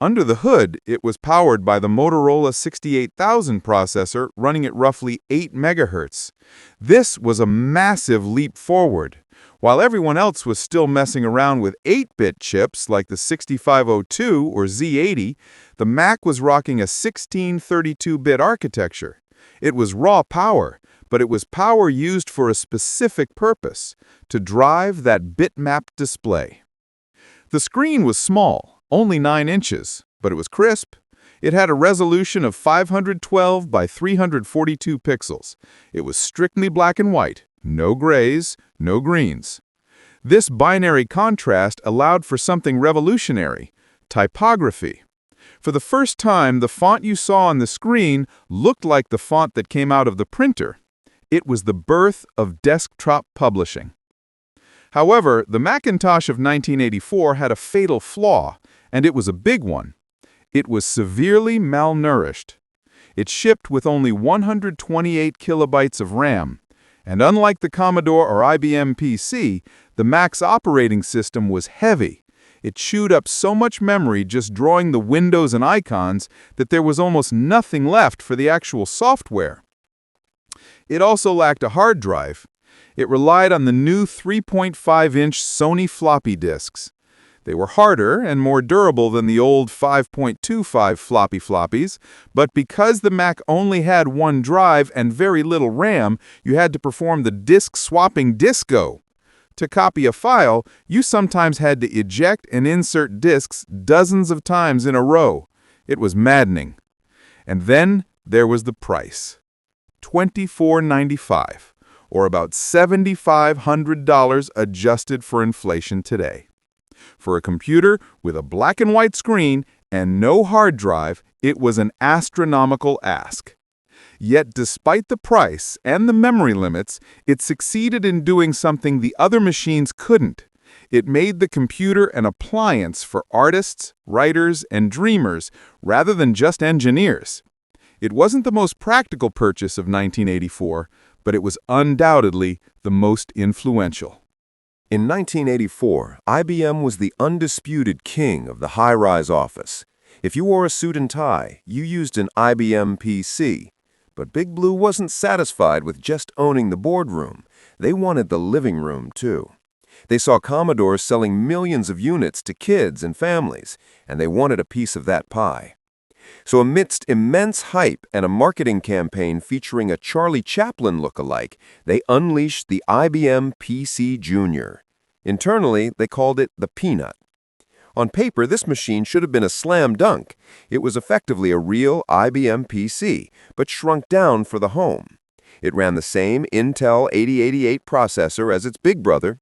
Under the hood, it was powered by the Motorola 68000 processor running at roughly 8 MHz. This was a massive leap forward. While everyone else was still messing around with 8-bit chips like the 6502 or Z80, the Mac was rocking a 1632-bit architecture. It was raw power, but it was power used for a specific purpose, to drive that bitmap display. The screen was small, only 9 inches, but it was crisp. It had a resolution of 512 by 342 pixels. It was strictly black and white, no grays, no greens. This binary contrast allowed for something revolutionary: typography. For the first time, the font you saw on the screen looked like the font that came out of the printer. It was the birth of desktop publishing. However, the Macintosh of 1984 had a fatal flaw, and it was a big one. It was severely malnourished. It shipped with only 128 kilobytes of RAM, and unlike the Commodore or IBM PC, the Mac's operating system was heavy. It chewed up so much memory just drawing the windows and icons that there was almost nothing left for the actual software. It also lacked a hard drive. It relied on the new 3.5-inch Sony floppy disks. They were harder and more durable than the old 5.25 floppy floppies, but because the Mac only had one drive and very little RAM, you had to perform the disk-swapping disco. To copy a file, you sometimes had to eject and insert disks dozens of times in a row. It was maddening. And then there was the price. $24.95, or about $7,500 adjusted for inflation today. For a computer with a black and white screen and no hard drive, it was an astronomical ask. Yet despite the price and the memory limits, it succeeded in doing something the other machines couldn't. It made the computer an appliance for artists, writers, and dreamers rather than just engineers. It wasn't the most practical purchase of 1984, but it was undoubtedly the most influential. In 1984, IBM was the undisputed king of the high-rise office. If you wore a suit and tie, you used an IBM PC. But Big Blue wasn't satisfied with just owning the boardroom. They wanted the living room, too. They saw Commodores selling millions of units to kids and families, and they wanted a piece of that pie. So amidst immense hype and a marketing campaign featuring a Charlie Chaplin look-alike, they unleashed the IBM PC Junior. Internally, they called it the Peanut. On paper, this machine should have been a slam dunk. It was effectively a real IBM PC, but shrunk down for the home. It ran the same Intel 8088 processor as its big brother,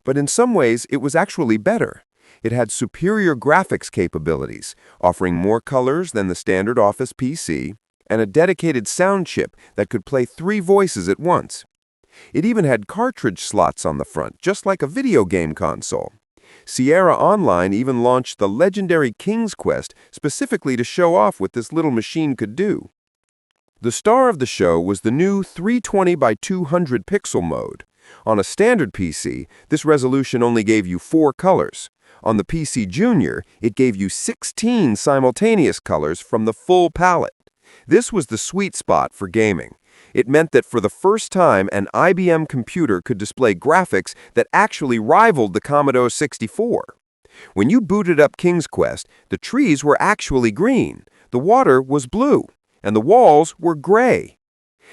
but in some ways it was actually better. It had superior graphics capabilities, offering more colors than the standard Office PC, and a dedicated sound chip that could play 3 voices at once. It even had cartridge slots on the front, just like a video game console. Sierra Online even launched the legendary King's Quest specifically to show off what this little machine could do. The star of the show was the new 320 by 200 pixel mode. On a standard PC, this resolution only gave you 4 colors. On the PC Junior, it gave you 16 simultaneous colors from the full palette. This was the sweet spot for gaming. It meant that for the first time, an IBM computer could display graphics that actually rivaled the Commodore 64. When you booted up King's Quest, the trees were actually green, the water was blue, and the walls were gray.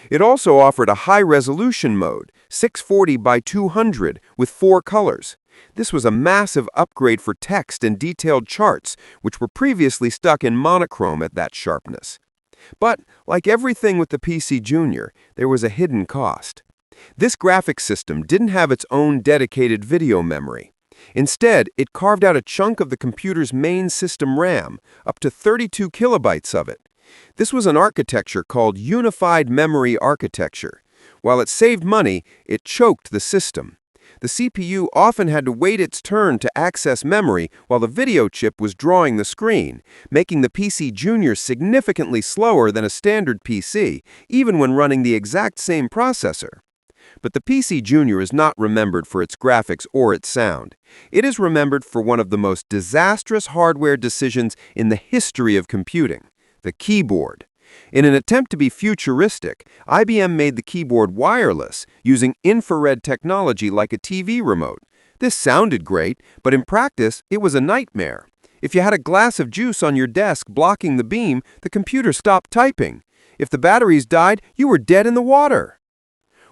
It also offered a high-resolution mode, 640 by 200, with 4 colors. This was a massive upgrade for text and detailed charts, which were previously stuck in monochrome at that sharpness. But, like everything with the PC Junior, there was a hidden cost. This graphics system didn't have its own dedicated video memory. Instead, it carved out a chunk of the computer's main system RAM, up to 32 kilobytes of it. This was an architecture called Unified Memory Architecture. While it saved money, it choked the system. The CPU often had to wait its turn to access memory while the video chip was drawing the screen, making the PC Junior significantly slower than a standard PC, even when running the exact same processor. But the PC Junior is not remembered for its graphics or its sound. It is remembered for one of the most disastrous hardware decisions in the history of computing: the keyboard. In an attempt to be futuristic, IBM made the keyboard wireless, using infrared technology like a TV remote. This sounded great, but in practice, it was a nightmare. If you had a glass of juice on your desk blocking the beam, the computer stopped typing. If the batteries died, you were dead in the water.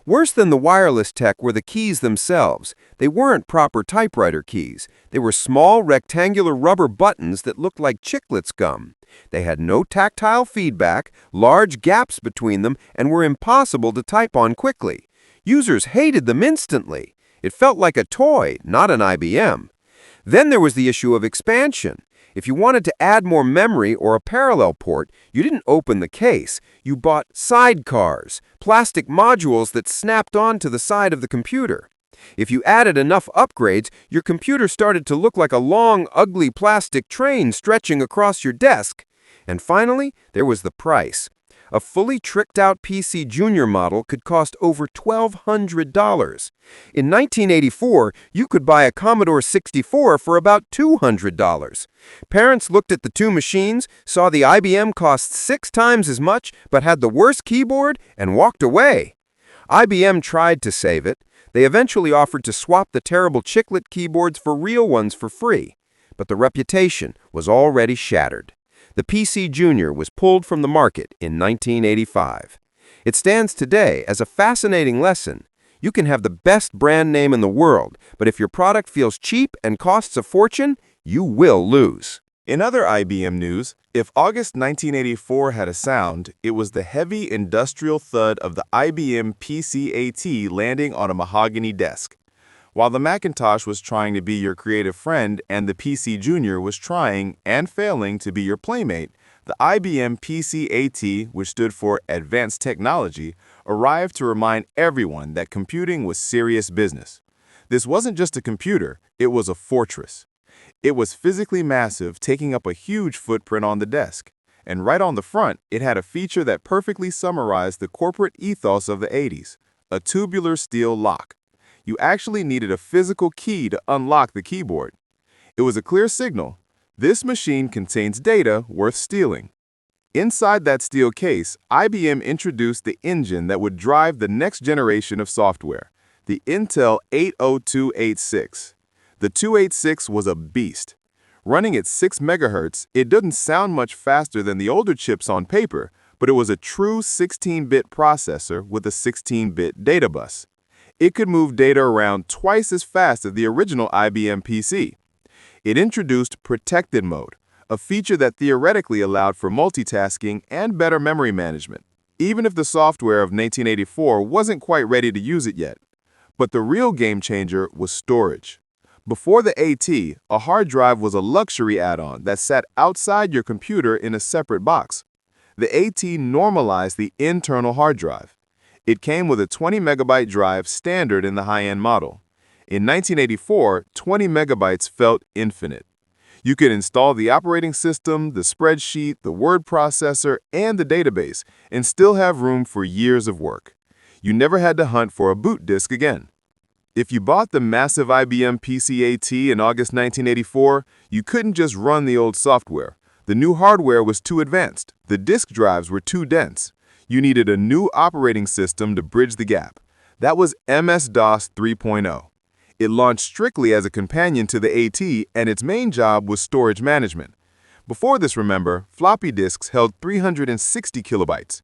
Worse than the wireless tech were the keys themselves. They weren't proper typewriter keys. They were small, rectangular rubber buttons that looked like chiclets gum. They had no tactile feedback, large gaps between them, and were impossible to type on quickly. Users hated them instantly. It felt like a toy, not an IBM. Then there was the issue of expansion. If you wanted to add more memory or a parallel port, you didn't open the case. You bought sidecars, plastic modules that snapped onto the side of the computer. If you added enough upgrades, your computer started to look like a long, ugly plastic train stretching across your desk. And finally, there was the price. A fully tricked-out PC Junior model could cost over $1,200. In 1984, you could buy a Commodore 64 for about $200. Parents looked at the two machines, saw the IBM cost 6 times as much, but had the worst keyboard, and walked away. IBM tried to save it. They eventually offered to swap the terrible chiclet keyboards for real ones for free. But the reputation was already shattered. The PC Junior was pulled from the market in 1985. It stands today as a fascinating lesson. You can have the best brand name in the world, but if your product feels cheap and costs a fortune, you will lose. In other IBM news, if August 1984 had a sound, it was the heavy industrial thud of the IBM PC-AT landing on a mahogany desk. While the Macintosh was trying to be your creative friend and the PC Junior was trying and failing to be your playmate, the IBM PC-AT, which stood for Advanced Technology, arrived to remind everyone that computing was serious business. This wasn't just a computer, it was a fortress. It was physically massive, taking up a huge footprint on the desk. And right on the front, it had a feature that perfectly summarized the corporate ethos of the 80s, a tubular steel lock. You actually needed a physical key to unlock the keyboard. It was a clear signal. This machine contains data worth stealing. Inside that steel case, IBM introduced the engine that would drive the next generation of software, the Intel 80286. The 286 was a beast. Running at 6 MHz, it didn't sound much faster than the older chips on paper, but it was a true 16-bit processor with a 16-bit data bus. It could move data around twice as fast as the original IBM PC. It introduced protected mode, a feature that theoretically allowed for multitasking and better memory management, even if the software of 1984 wasn't quite ready to use it yet. But the real game changer was storage. Before the AT, a hard drive was a luxury add-on that sat outside your computer in a separate box. The AT normalized the internal hard drive. It came with a 20 megabyte drive standard in the high-end model. In 1984, 20 megabytes felt infinite. You could install the operating system, the spreadsheet, the word processor, and the database, and still have room for years of work. You never had to hunt for a boot disk again. If you bought the massive IBM PC AT in August 1984, you couldn't just run the old software. The new hardware was too advanced. The disk drives were too dense. You needed a new operating system to bridge the gap. That was MS-DOS 3.0. It launched strictly as a companion to the AT, and its main job was storage management. Before this, remember, floppy disks held 360 kilobytes.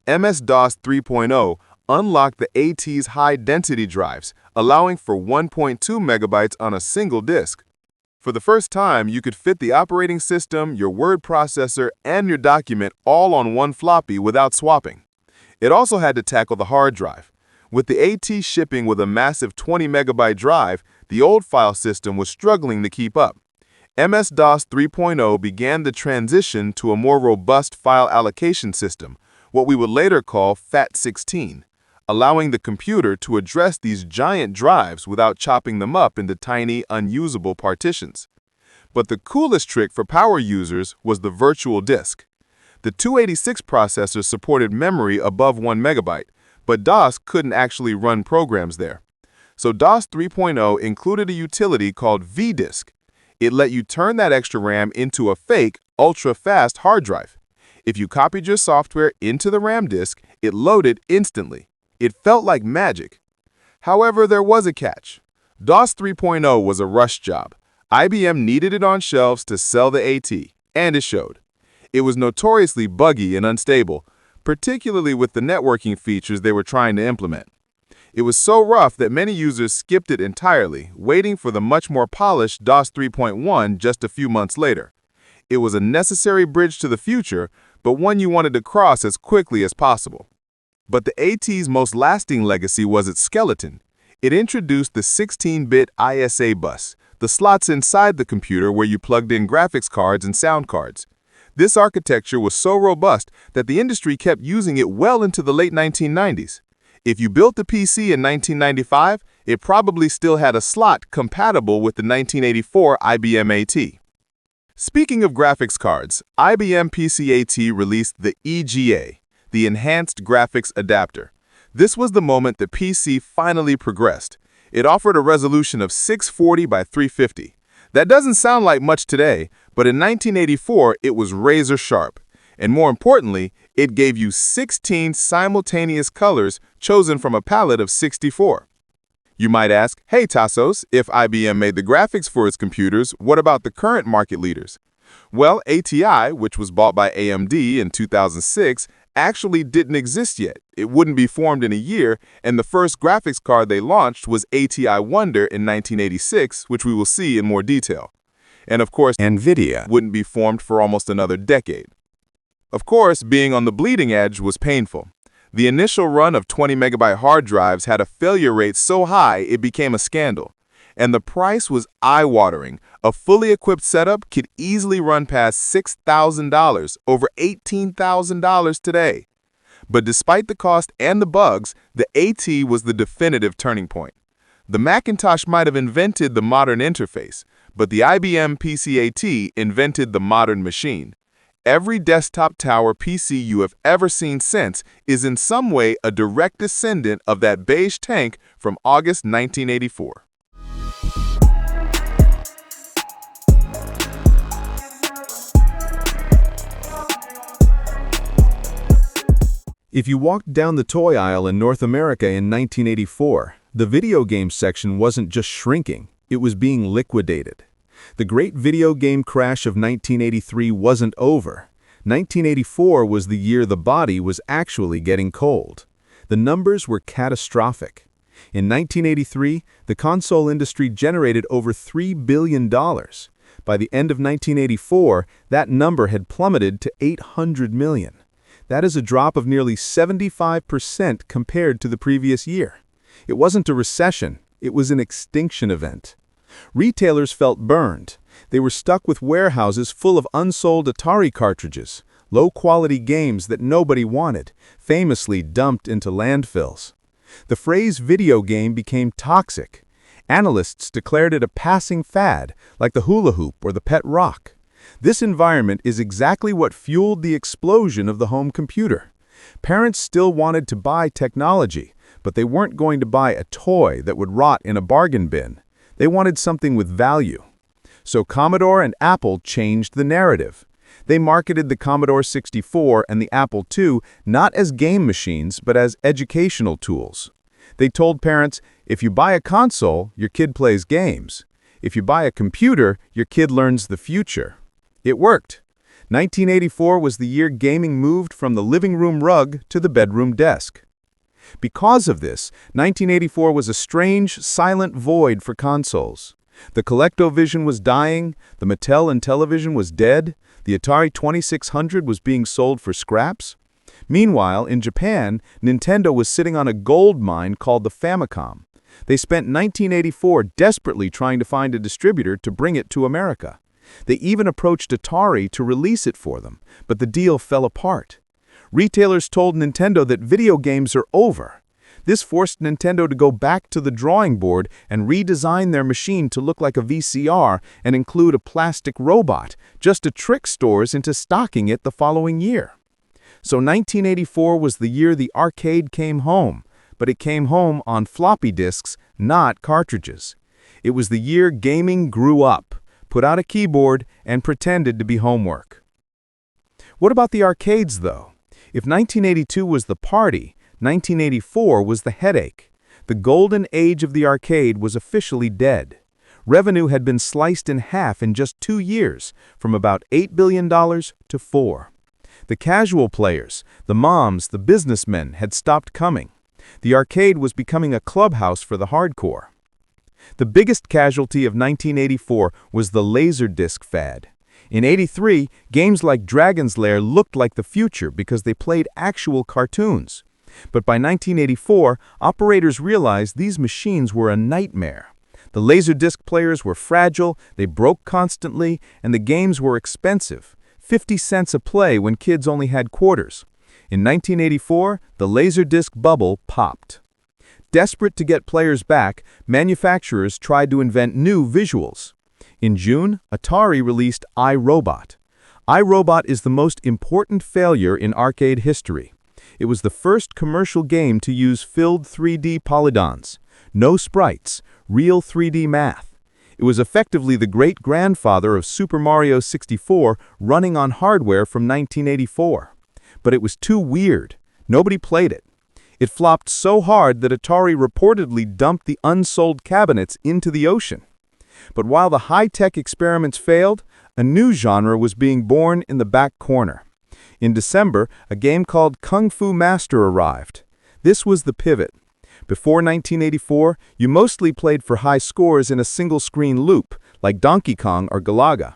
MS-DOS 3.0 unlocked the AT's high-density drives, allowing for 1.2 megabytes on a single disk. For the first time, you could fit the operating system, your word processor, and your document all on one floppy without swapping. It also had to tackle the hard drive. With the AT shipping with a massive 20 megabyte drive, the old file system was struggling to keep up. MS-DOS 3.0 began the transition to a more robust file allocation system, what we would later call FAT16. Allowing the computer to address these giant drives without chopping them up into tiny, unusable partitions. But the coolest trick for power users was the virtual disk. The 286 processor supported memory above 1 megabyte, but DOS couldn't actually run programs there. So DOS 3.0 included a utility called vdisk. It let you turn that extra RAM into a fake, ultra-fast hard drive. If you copied your software into the RAM disk, it loaded instantly. It felt like magic. However, there was a catch. DOS 3.0 was a rush job. IBM needed it on shelves to sell the AT, and it showed. It was notoriously buggy and unstable, particularly with the networking features they were trying to implement. It was so rough that many users skipped it entirely, waiting for the much more polished DOS 3.1 just a few months later. It was a necessary bridge to the future, but one you wanted to cross as quickly as possible. But the AT's most lasting legacy was its skeleton. It introduced the 16-bit ISA bus, the slots inside the computer where you plugged in graphics cards and sound cards. This architecture was so robust that the industry kept using it well into the late 1990s. If you built the PC in 1995, it probably still had a slot compatible with the 1984 IBM AT. Speaking of graphics cards, IBM PC AT released the EGA, the Enhanced Graphics Adapter. This was the moment the PC finally progressed. It offered a resolution of 640 by 350. That doesn't sound like much today, but in 1984 it was razor sharp. And more importantly, it gave you 16 simultaneous colors chosen from a palette of 64. You might ask, hey Tassos, if IBM made the graphics for its computers, what about the current market leaders? Well, ATI, which was bought by AMD in 2006, actually didn't exist yet. It wouldn't be formed in a year, and the first graphics card they launched was ATI Wonder in 1986, which we will see in more detail. And of course, NVIDIA wouldn't be formed for almost another decade. Of course, being on the bleeding edge was painful. The initial run of 20 megabyte hard drives had a failure rate so high it became a scandal. And the price was eye-watering. A fully equipped setup could easily run past $6,000, over $18,000 today. But despite the cost and the bugs, the AT was the definitive turning point. The Macintosh might have invented the modern interface, but the IBM PC invented the modern machine. Every desktop tower PC you have ever seen since is in some way a direct descendant of that beige tank from August 1984. If you walked down the toy aisle in North America in 1984, the video game section wasn't just shrinking, it was being liquidated. The great video game crash of 1983 wasn't over. 1984 was the year the body was actually getting cold. The numbers were catastrophic. In 1983, the console industry generated over $3 billion. By the end of 1984, that number had plummeted to $800 million. That is a drop of nearly 75% compared to the previous year. It wasn't a recession, it was an extinction event. Retailers felt burned. They were stuck with warehouses full of unsold Atari cartridges, low-quality games that nobody wanted, famously dumped into landfills. The phrase video game became toxic. Analysts declared it a passing fad, like the hula hoop or the pet rock. This environment is exactly what fueled the explosion of the home computer. Parents still wanted to buy technology, but they weren't going to buy a toy that would rot in a bargain bin. They wanted something with value. So Commodore and Apple changed the narrative. They marketed the Commodore 64 and the Apple II not as game machines, but as educational tools. They told parents, if you buy a console, your kid plays games. If you buy a computer, your kid learns the future. It worked. 1984 was the year gaming moved from the living room rug to the bedroom desk. Because of this, 1984 was a strange, silent void for consoles. The ColecoVision was dying, the Mattel Intellivision was dead, the Atari 2600 was being sold for scraps. Meanwhile, in Japan, Nintendo was sitting on a gold mine called the Famicom. They spent 1984 desperately trying to find a distributor to bring it to America. They even approached Atari to release it for them, but the deal fell apart. Retailers told Nintendo that video games are over. This forced Nintendo to go back to the drawing board and redesign their machine to look like a VCR and include a plastic robot, just to trick stores into stocking it the following year. So 1984 was the year the arcade came home, but it came home on floppy disks, not cartridges. It was the year gaming grew up, put out a keyboard, and pretended to be homework. What about the arcades, though? If 1982 was the party, 1984 was the headache. The golden age of the arcade was officially dead. Revenue had been sliced in half in just 2 years, from about $8 billion to $4 billion. The casual players, the moms, the businessmen had stopped coming. The arcade was becoming a clubhouse for the hardcore. The biggest casualty of 1984 was the Laserdisc fad. In '83, games like Dragon's Lair looked like the future because they played actual cartoons. But by 1984, operators realized these machines were a nightmare. The Laserdisc players were fragile, they broke constantly, and the games were expensive. 50 cents a play when kids only had quarters. In 1984, the Laserdisc bubble popped. Desperate to get players back, manufacturers tried to invent new visuals. In June, Atari released iRobot. iRobot is the most important failure in arcade history. It was the first commercial game to use filled 3D polygons. No sprites, real 3D math. It was effectively the great-grandfather of Super Mario 64 running on hardware from 1984. But it was too weird. Nobody played it. It flopped so hard that Atari reportedly dumped the unsold cabinets into the ocean. But while the high-tech experiments failed, a new genre was being born in the back corner. In December, a game called Kung Fu Master arrived. This was the pivot. Before 1984, you mostly played for high scores in a single-screen loop, like Donkey Kong or Galaga.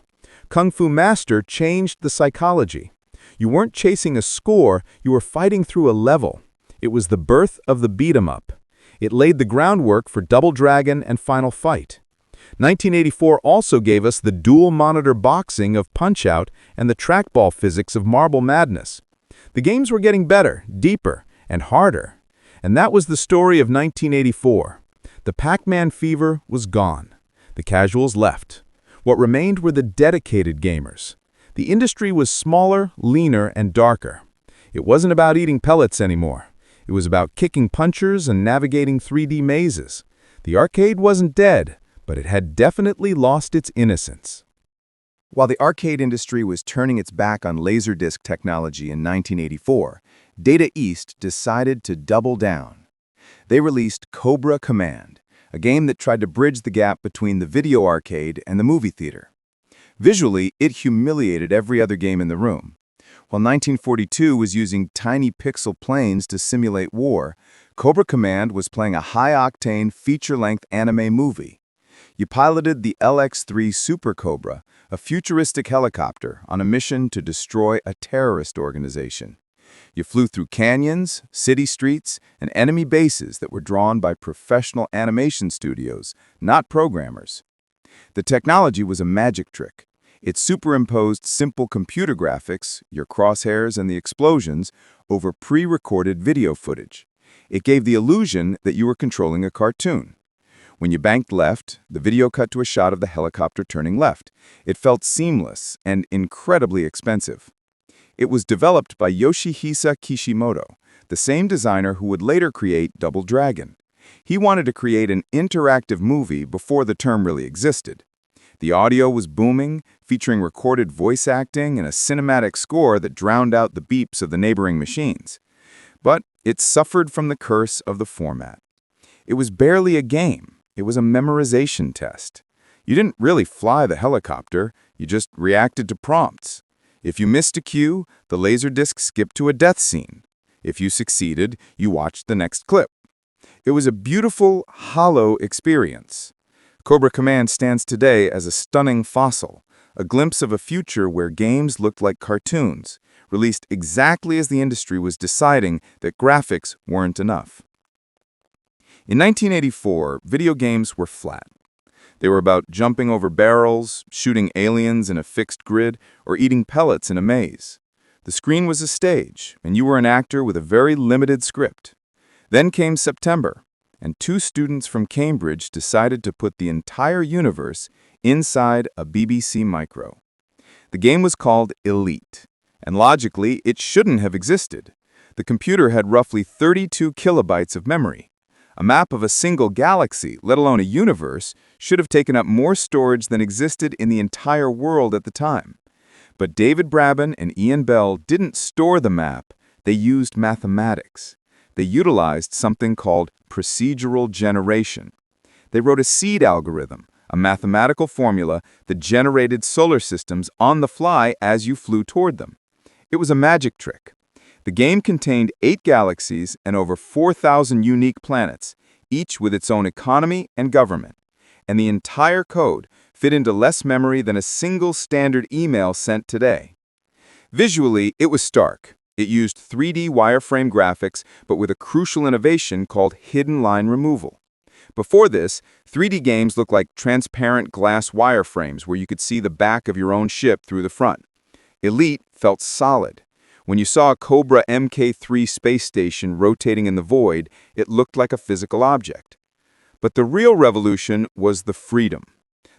Kung Fu Master changed the psychology. You weren't chasing a score, you were fighting through a level. It was the birth of the beat-em-up. It laid the groundwork for Double Dragon and Final Fight. 1984 also gave us the dual-monitor boxing of Punch-Out and the trackball physics of Marble Madness. The games were getting better, deeper, and harder. And that was the story of 1984. The Pac-Man fever was gone. The casuals left. What remained were the dedicated gamers. The industry was smaller, leaner, and darker. It wasn't about eating pellets anymore. It was about kicking punchers and navigating 3D mazes. The arcade wasn't dead, but it had definitely lost its innocence. While the arcade industry was turning its back on Laserdisc technology in 1984, Data East decided to double down. They released Cobra Command, a game that tried to bridge the gap between the video arcade and the movie theater. Visually, it humiliated every other game in the room. While 1942 was using tiny pixel planes to simulate war, Cobra Command was playing a high-octane, feature-length anime movie. You piloted the LX-3 Super Cobra, a futuristic helicopter, on a mission to destroy a terrorist organization. You flew through canyons, city streets, and enemy bases that were drawn by professional animation studios, not programmers. The technology was a magic trick. It superimposed simple computer graphics, your crosshairs and the explosions, over pre-recorded video footage. It gave the illusion that you were controlling a cartoon. When you banked left, the video cut to a shot of the helicopter turning left. It felt seamless and incredibly expensive. It was developed by Yoshihisa Kishimoto, the same designer who would later create Double Dragon. He wanted to create an interactive movie before the term really existed. The audio was booming, featuring recorded voice acting and a cinematic score that drowned out the beeps of the neighboring machines. But it suffered from the curse of the format. It was barely a game. It was a memorization test. You didn't really fly the helicopter, you just reacted to prompts. If you missed a cue, the Laserdisc skipped to a death scene. If you succeeded, you watched the next clip. It was a beautiful, hollow experience. Cobra Command stands today as a stunning fossil, a glimpse of a future where games looked like cartoons, released exactly as the industry was deciding that graphics weren't enough. In 1984, video games were flat. They were about jumping over barrels, shooting aliens in a fixed grid, or eating pellets in a maze. The screen was a stage, and you were an actor with a very limited script. Then came September, and two students from Cambridge decided to put the entire universe inside a BBC Micro. The game was called Elite, and logically, it shouldn't have existed. The computer had roughly 32 kilobytes of memory. A map of a single galaxy, let alone a universe, should have taken up more storage than existed in the entire world at the time. But David Braben and Ian Bell didn't store the map, they used mathematics. They utilized something called procedural generation. They wrote a seed algorithm, a mathematical formula that generated solar systems on the fly as you flew toward them. It was a magic trick. The game contained 8 galaxies and over 4,000 unique planets, each with its own economy and government. And the entire code fit into less memory than a single standard email sent today. Visually, it was stark. It used 3D wireframe graphics, but with a crucial innovation called hidden line removal. Before this, 3D games looked like transparent glass wireframes where you could see the back of your own ship through the front. Elite felt solid. When you saw a Cobra Mk3 space station rotating in the void, it looked like a physical object. But the real revolution was the freedom.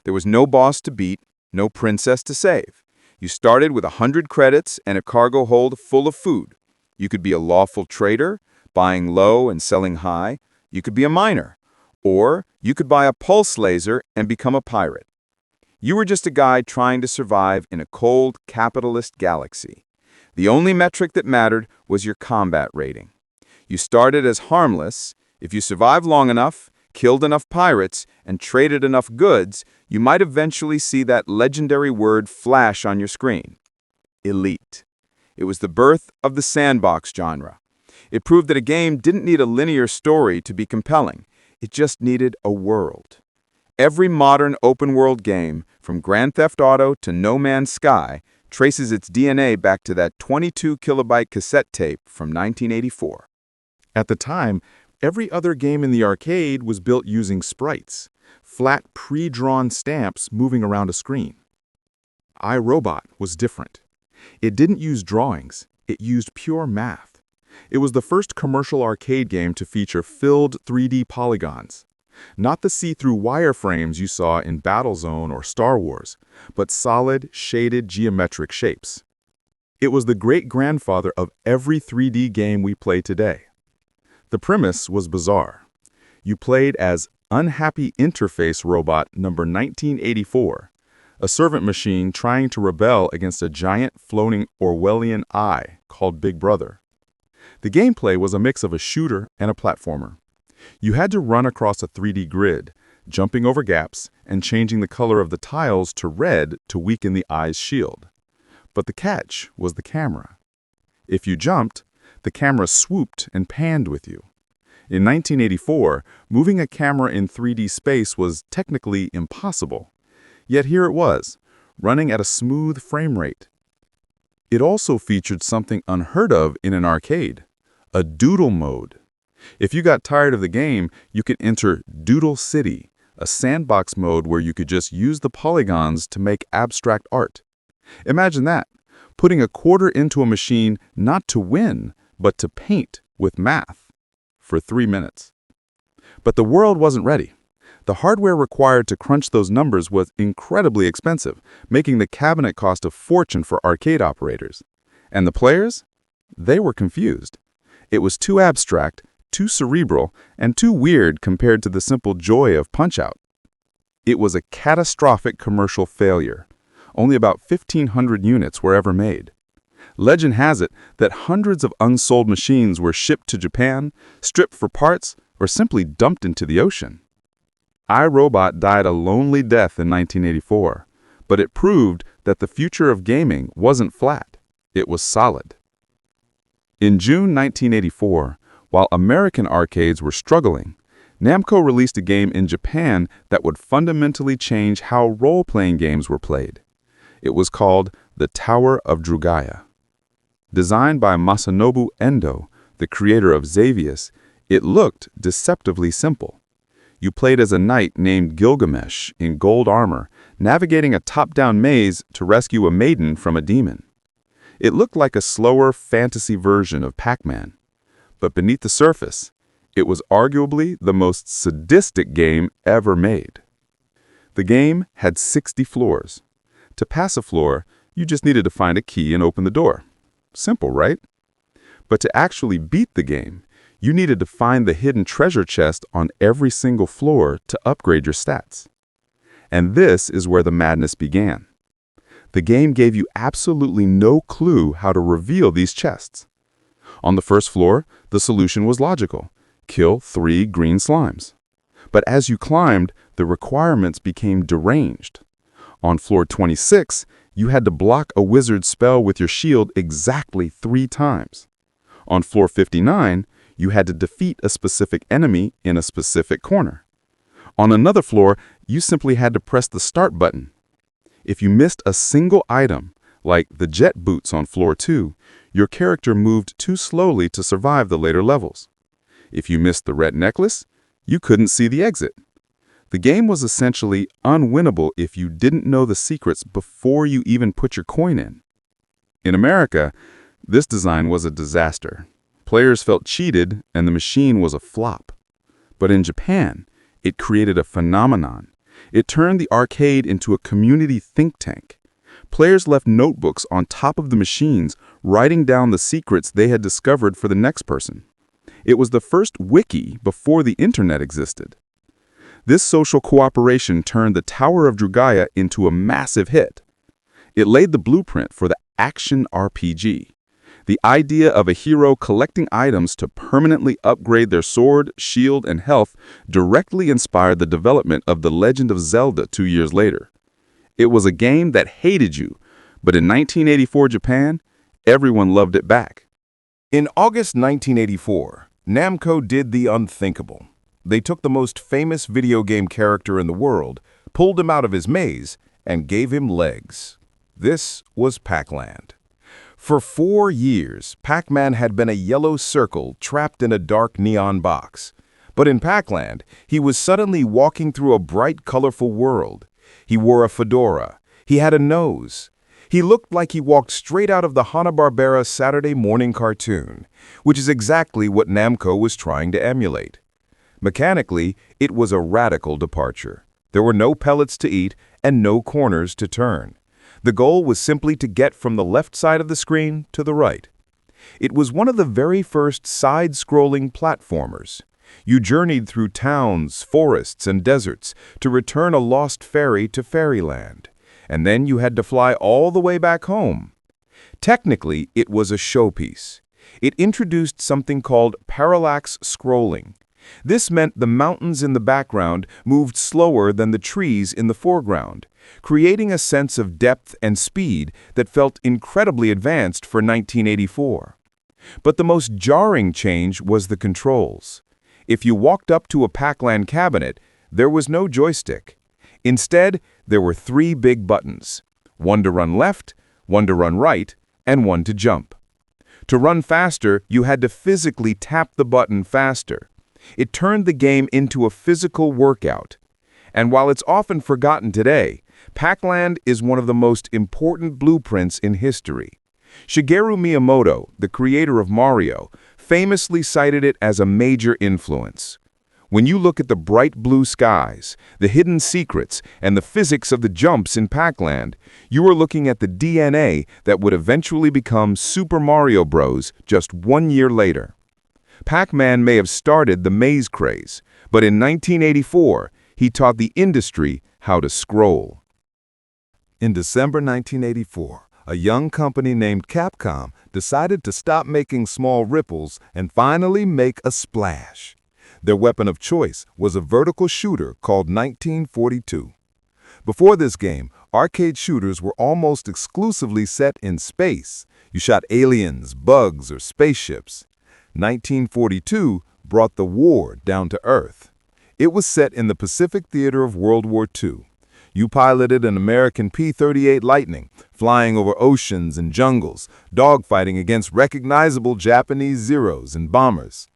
There was no boss to beat, no princess to save. You started with 100 credits and a cargo hold full of food. You could be a lawful trader, buying low and selling high. You could be a miner. Or you could buy a pulse laser and become a pirate. You were just a guy trying to survive in a cold, capitalist galaxy. The only metric that mattered was your combat rating. You started as harmless. If you survived long enough, killed enough pirates, and traded enough goods, you might eventually see that legendary word flash on your screen. Elite. It was the birth of the sandbox genre. It proved that a game didn't need a linear story to be compelling. It just needed a world. Every modern open-world game, from Grand Theft Auto to No Man's Sky, traces its DNA back to that 22-kilobyte cassette tape from 1984. At the time, every other game in the arcade was built using sprites, flat pre-drawn stamps moving around a screen. iRobot was different. It didn't use drawings, it used pure math. It was the first commercial arcade game to feature filled 3D polygons. Not the see-through wireframes you saw in Battlezone or Star Wars, but solid, shaded geometric shapes. It was the great-grandfather of every 3D game we play today. The premise was bizarre. You played as Unhappy Interface Robot number 1984, a servant machine trying to rebel against a giant floating Orwellian eye called Big Brother. The gameplay was a mix of a shooter and a platformer. You had to run across a 3D grid, jumping over gaps and changing the color of the tiles to red to weaken the eye's shield. But the catch was the camera. If you jumped, the camera swooped and panned with you. In 1984, moving a camera in 3D space was technically impossible. Yet here it was, running at a smooth frame rate. It also featured something unheard of in an arcade, a doodle mode. If you got tired of the game, you could enter Doodle City, a sandbox mode where you could just use the polygons to make abstract art. Imagine that, putting a quarter into a machine not to win, but to paint with math for 3 minutes. But the world wasn't ready. The hardware required to crunch those numbers was incredibly expensive, making the cabinet cost a fortune for arcade operators. And the players? They were confused. It was too abstract, too cerebral, and too weird compared to the simple joy of Punch-Out. It was a catastrophic commercial failure. Only about 1,500 units were ever made. Legend has it that hundreds of unsold machines were shipped to Japan, stripped for parts, or simply dumped into the ocean. iRobot died a lonely death in 1984, but it proved that the future of gaming wasn't flat, it was solid. In June 1984, while American arcades were struggling, Namco released a game in Japan that would fundamentally change how role-playing games were played. It was called The Tower of Drugaya. Designed by Masanobu Endo, the creator of Xavius, it looked deceptively simple. You played as a knight named Gilgamesh in gold armor, navigating a top-down maze to rescue a maiden from a demon. It looked like a slower fantasy version of Pac-Man. But beneath the surface, it was arguably the most sadistic game ever made. The game had 60 floors. To pass a floor, you just needed to find a key and open the door. Simple, right? But to actually beat the game, you needed to find the hidden treasure chest on every single floor to upgrade your stats. And this is where the madness began. The game gave you absolutely no clue how to reveal these chests. On the first floor, the solution was logical. Kill 3 green slimes. But as you climbed, the requirements became deranged. On floor 26, you had to block a wizard's spell with your shield exactly 3 times. On floor 59, you had to defeat a specific enemy in a specific corner. On another floor, you simply had to press the start button. If you missed a single item, like the jet boots on floor 2, your character moved too slowly to survive the later levels. If you missed the red necklace, you couldn't see the exit. The game was essentially unwinnable if you didn't know the secrets before you even put your coin in. In America, this design was a disaster. Players felt cheated and the machine was a flop. But in Japan, it created a phenomenon. It turned the arcade into a community think tank. Players left notebooks on top of the machines, writing down the secrets they had discovered for the next person. It was the first wiki before the internet existed. This social cooperation turned the Tower of Drugaya into a massive hit. It laid the blueprint for the action RPG. The idea of a hero collecting items to permanently upgrade their sword, shield, and health directly inspired the development of The Legend of Zelda 2 years later. It was a game that hated you, but in 1984 Japan, everyone loved it back. In August 1984, Namco did the unthinkable. They took the most famous video game character in the world, pulled him out of his maze, and gave him legs. This was Pac-Land. For 4 years, Pac-Man had been a yellow circle trapped in a dark neon box. But in Pac-Land, he was suddenly walking through a bright, colorful world. He wore a fedora. He had a nose. He looked like he walked straight out of the Hanna-Barbera Saturday morning cartoon, which is exactly what Namco was trying to emulate. Mechanically, it was a radical departure. There were no pellets to eat and no corners to turn. The goal was simply to get from the left side of the screen to the right. It was one of the very first side-scrolling platformers. You journeyed through towns, forests, and deserts to return a lost ferry to fairyland, and then you had to fly all the way back home. Technically, it was a showpiece. It introduced something called parallax scrolling. This meant the mountains in the background moved slower than the trees in the foreground, creating a sense of depth and speed that felt incredibly advanced for 1984. But the most jarring change was the controls. If you walked up to a Pac-Man cabinet, there was no joystick. Instead, there were 3 big buttons, one to run left, one to run right, and one to jump. To run faster, you had to physically tap the button faster. It turned the game into a physical workout. And while it's often forgotten today, Pac-Land is one of the most important blueprints in history. Shigeru Miyamoto, the creator of Mario, famously cited it as a major influence. When you look at the bright blue skies, the hidden secrets, and the physics of the jumps in Pac-Land, you are looking at the DNA that would eventually become Super Mario Bros. Just 1 year later. Pac-Man may have started the maze craze, but in 1984, he taught the industry how to scroll. In December 1984, a young company named Capcom decided to stop making small ripples and finally make a splash. Their weapon of choice was a vertical shooter called 1942. Before this game, arcade shooters were almost exclusively set in space. You shot aliens, bugs, or spaceships. 1942 brought the war down to Earth. It was set in the Pacific theater of World War II. You piloted an American P-38 Lightning, flying over oceans and jungles, dogfighting against recognizable Japanese Zeros and bombers.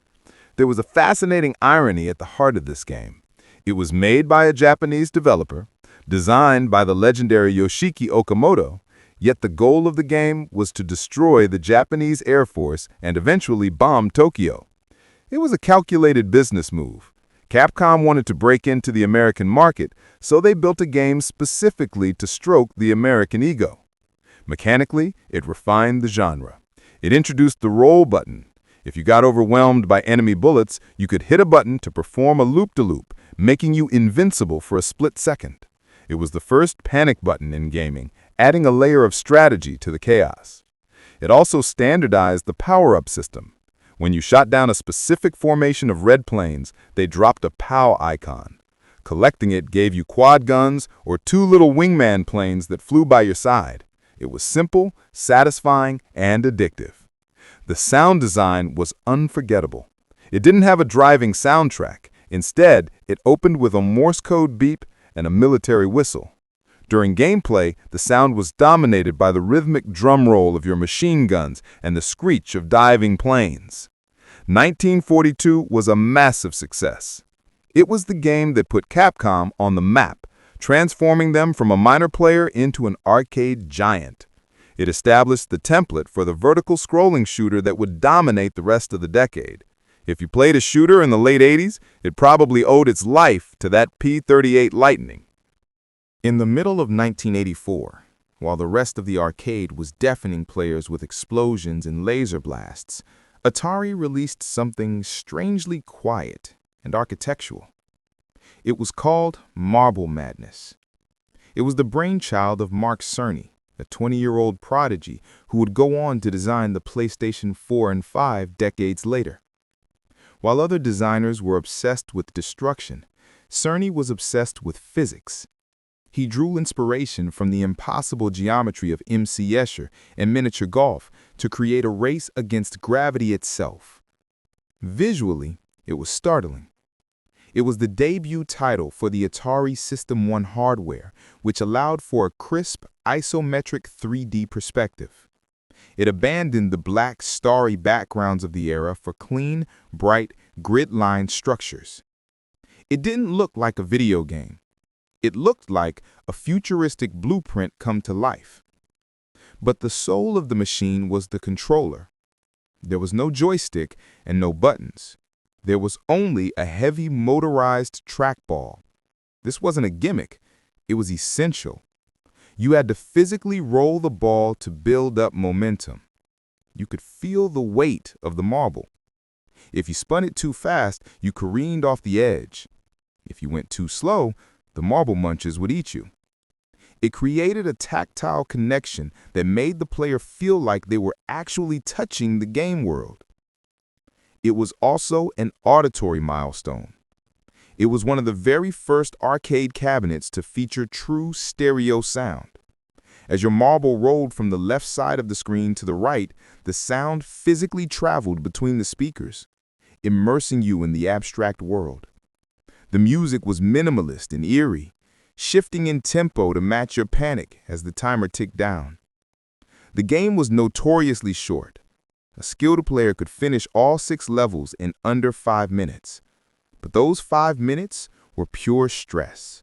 There was a fascinating irony at the heart of this game. It was made by a Japanese developer, designed by the legendary Yoshiki Okamoto, yet the goal of the game was to destroy the Japanese Air Force and eventually bomb Tokyo. It was a calculated business move. Capcom wanted to break into the American market, so they built a game specifically to stroke the American ego. Mechanically, it refined the genre. It introduced the roll button. If you got overwhelmed by enemy bullets, you could hit a button to perform a loop-de-loop, making you invincible for a split second. It was the first panic button in gaming, adding a layer of strategy to the chaos. It also standardized the power-up system. When you shot down a specific formation of red planes, they dropped a POW icon. Collecting it gave you quad guns or 2 little wingman planes that flew by your side. It was simple, satisfying, and addictive. The sound design was unforgettable. It didn't have a driving soundtrack. Instead, it opened with a Morse code beep and a military whistle. During gameplay, the sound was dominated by the rhythmic drum roll of your machine guns and the screech of diving planes. 1942 was a massive success. It was the game that put Capcom on the map, transforming them from a minor player into an arcade giant. It established the template for the vertical scrolling shooter that would dominate the rest of the decade. If you played a shooter in the late 80s, it probably owed its life to that P-38 Lightning. In the middle of 1984, while the rest of the arcade was deafening players with explosions and laser blasts, Atari released something strangely quiet and architectural. It was called Marble Madness. It was the brainchild of Mark Cerny, a 20-year-old prodigy who would go on to design the PlayStation 4 and 5 decades later. While other designers were obsessed with destruction, Cerny was obsessed with physics. He drew inspiration from the impossible geometry of M.C. Escher and miniature golf to create a race against gravity itself. Visually, it was startling. It was the debut title for the Atari System 1 hardware, which allowed for a crisp, isometric 3D perspective. It abandoned the black, starry backgrounds of the era for clean, bright, grid-lined structures. It didn't look like a video game. It looked like a futuristic blueprint come to life. But the soul of the machine was the controller. There was no joystick and no buttons. There was only a heavy motorized trackball. This wasn't a gimmick, it was essential. You had to physically roll the ball to build up momentum. You could feel the weight of the marble. If you spun it too fast, you careened off the edge. If you went too slow, the marble munchers would eat you. It created a tactile connection that made the player feel like they were actually touching the game world. It was also an auditory milestone. It was one of the very first arcade cabinets to feature true stereo sound. As your marble rolled from the left side of the screen to the right, the sound physically traveled between the speakers, immersing you in the abstract world. The music was minimalist and eerie, shifting in tempo to match your panic as the timer ticked down. The game was notoriously short. A skilled player could finish all 6 levels in under 5 minutes. But those 5 minutes were pure stress.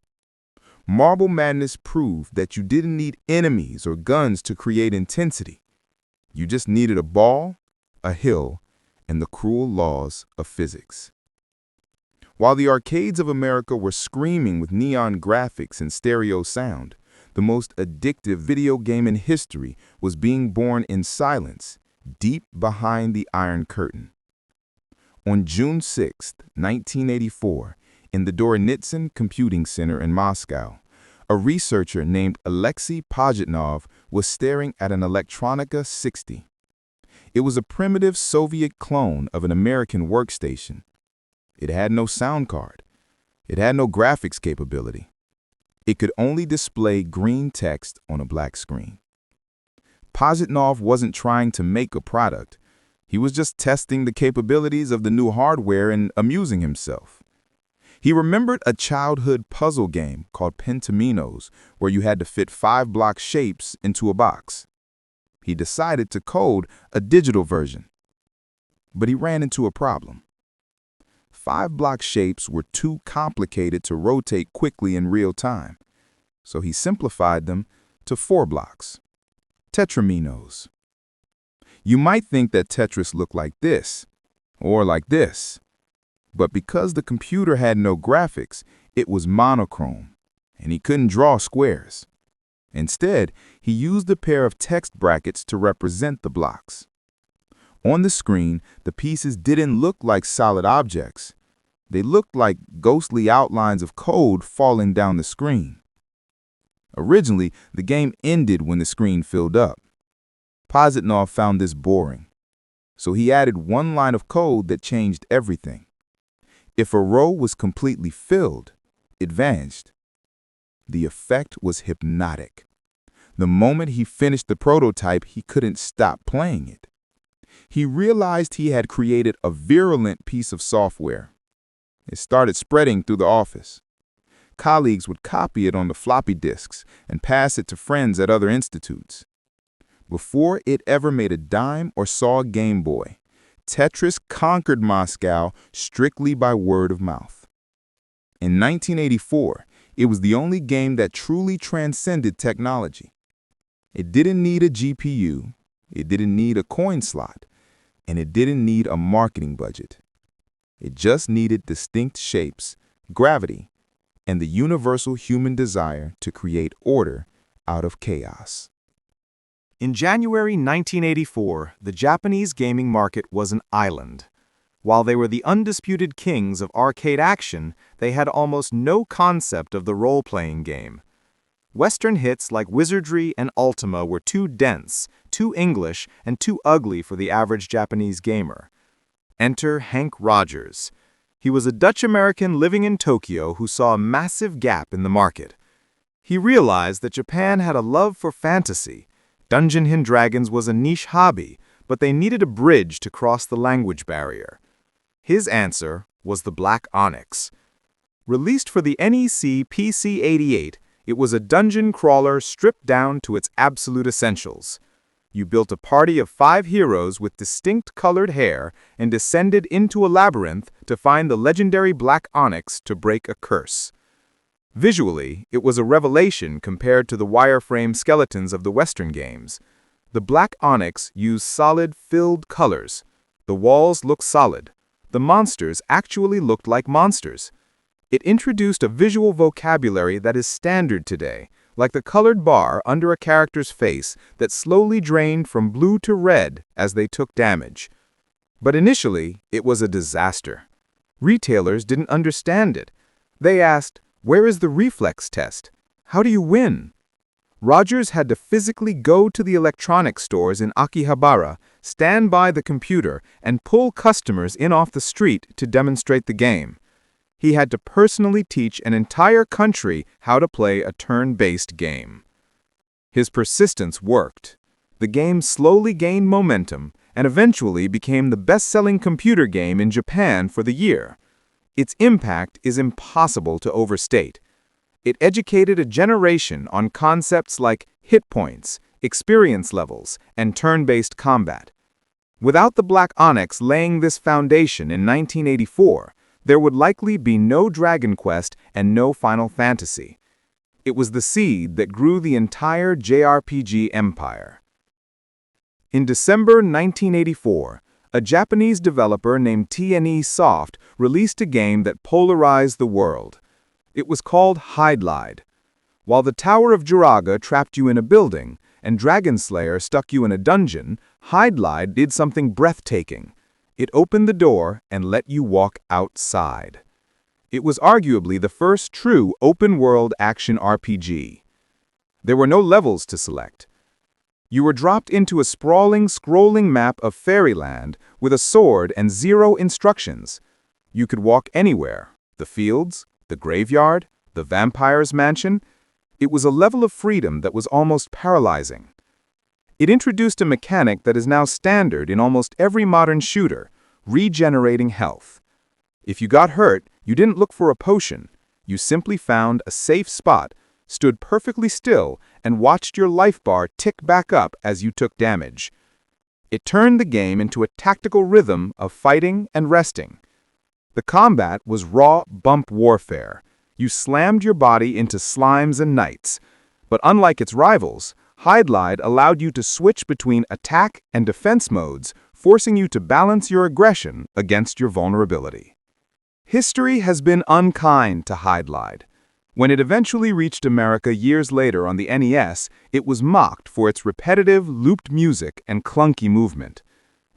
Marble Madness proved that you didn't need enemies or guns to create intensity. You just needed a ball, a hill, and the cruel laws of physics. While the arcades of America were screaming with neon graphics and stereo sound, the most addictive video game in history was being born in silence, deep behind the Iron Curtain. On June 6, 1984, in the Dornitsyn Computing Center in Moscow, a researcher named Alexei Pajitnov was staring at an Electronica 60. It was a primitive Soviet clone of an American workstation. It had no sound card. It had no graphics capability. It could only display green text on a black screen. Pajitnov wasn't trying to make a product. He was just testing the capabilities of the new hardware and amusing himself. He remembered a childhood puzzle game called Pentaminos, where you had to fit 5-block shapes into a box. He decided to code a digital version. But he ran into a problem. 5-block shapes were too complicated to rotate quickly in real time, so he simplified them to 4 blocks. Tetraminos. You might think that Tetris looked like this, or like this. But because the computer had no graphics, it was monochrome, and he couldn't draw squares. Instead, he used a pair of text brackets to represent the blocks. On the screen, the pieces didn't look like solid objects. They looked like ghostly outlines of code falling down the screen. Originally, the game ended when the screen filled up. Pajitnov found this boring, so he added one line of code that changed everything. If a row was completely filled, it vanished. The effect was hypnotic. The moment he finished the prototype, he couldn't stop playing it. He realized he had created a virulent piece of software. It started spreading through the office. Colleagues would copy it on the floppy disks and pass it to friends at other institutes. Before it ever made a dime or saw a Game Boy, Tetris conquered Moscow strictly by word of mouth. In 1984, it was the only game that truly transcended technology. It didn't need a GPU, it didn't need a coin slot, and it didn't need a marketing budget. It just needed distinct shapes, gravity, and the universal human desire to create order out of chaos. In January 1984, the Japanese gaming market was an island. While they were the undisputed kings of arcade action, they had almost no concept of the role-playing game. Western hits like Wizardry and Ultima were too dense, too English, and too ugly for the average Japanese gamer. Enter Hank Rogers. He was a Dutch-American living in Tokyo who saw a massive gap in the market. He realized that Japan had a love for fantasy. Dungeons and Dragons was a niche hobby, but they needed a bridge to cross the language barrier. His answer was the Black Onyx. Released for the NEC PC-88, it was a dungeon crawler stripped down to its absolute essentials. You built a party of 5 heroes with distinct colored hair and descended into a labyrinth to find the legendary Black Onyx to break a curse. Visually, it was a revelation compared to the wireframe skeletons of the Western games. The Black Onyx used solid, filled colors. The walls looked solid. The the monsters actually looked like monsters. It introduced a visual vocabulary that is standard today, like the colored bar under a character's face that slowly drained from blue to red as they took damage. But initially, it was a disaster. Retailers didn't understand it. They asked, "Where is the reflex test? How do you win?" Rogers had to physically go to the electronics stores in Akihabara, stand by the computer, and pull customers in off the street to demonstrate the game. He had to personally teach an entire country how to play a turn-based game. His persistence worked. The game slowly gained momentum and eventually became the best-selling computer game in Japan for the year. Its impact is impossible to overstate. It educated a generation on concepts like hit points, experience levels, and turn-based combat. Without the Black Onyx laying this foundation in 1984, there would likely be no Dragon Quest and no Final Fantasy. It was the seed that grew the entire JRPG empire. In December 1984, a Japanese developer named TNE Soft released a game that polarized the world. It was called Hydlide. While the Tower of Jiraga trapped you in a building and Dragon Slayer stuck you in a dungeon, Hydlide did something breathtaking. It opened the door and let you walk outside. It was arguably the first true open-world action RPG. There were no levels to select. You were dropped into a sprawling, scrolling map of fairyland with a sword and 0 instructions. You could walk anywhere: the fields, the graveyard, the vampire's mansion. It was a level of freedom that was almost paralyzing. It introduced a mechanic that is now standard in almost every modern shooter: regenerating health. If you got hurt, you didn't look for a potion. You simply found a safe spot, stood perfectly still, and watched your life bar tick back up as you took damage. It turned the game into a tactical rhythm of fighting and resting. The combat was raw bump warfare. You slammed your body into slimes and knights. But unlike its rivals, Hydlide allowed you to switch between attack and defense modes, forcing you to balance your aggression against your vulnerability. History has been unkind to Hydlide. When it eventually reached America years later on the NES, it was mocked for its repetitive, looped music and clunky movement.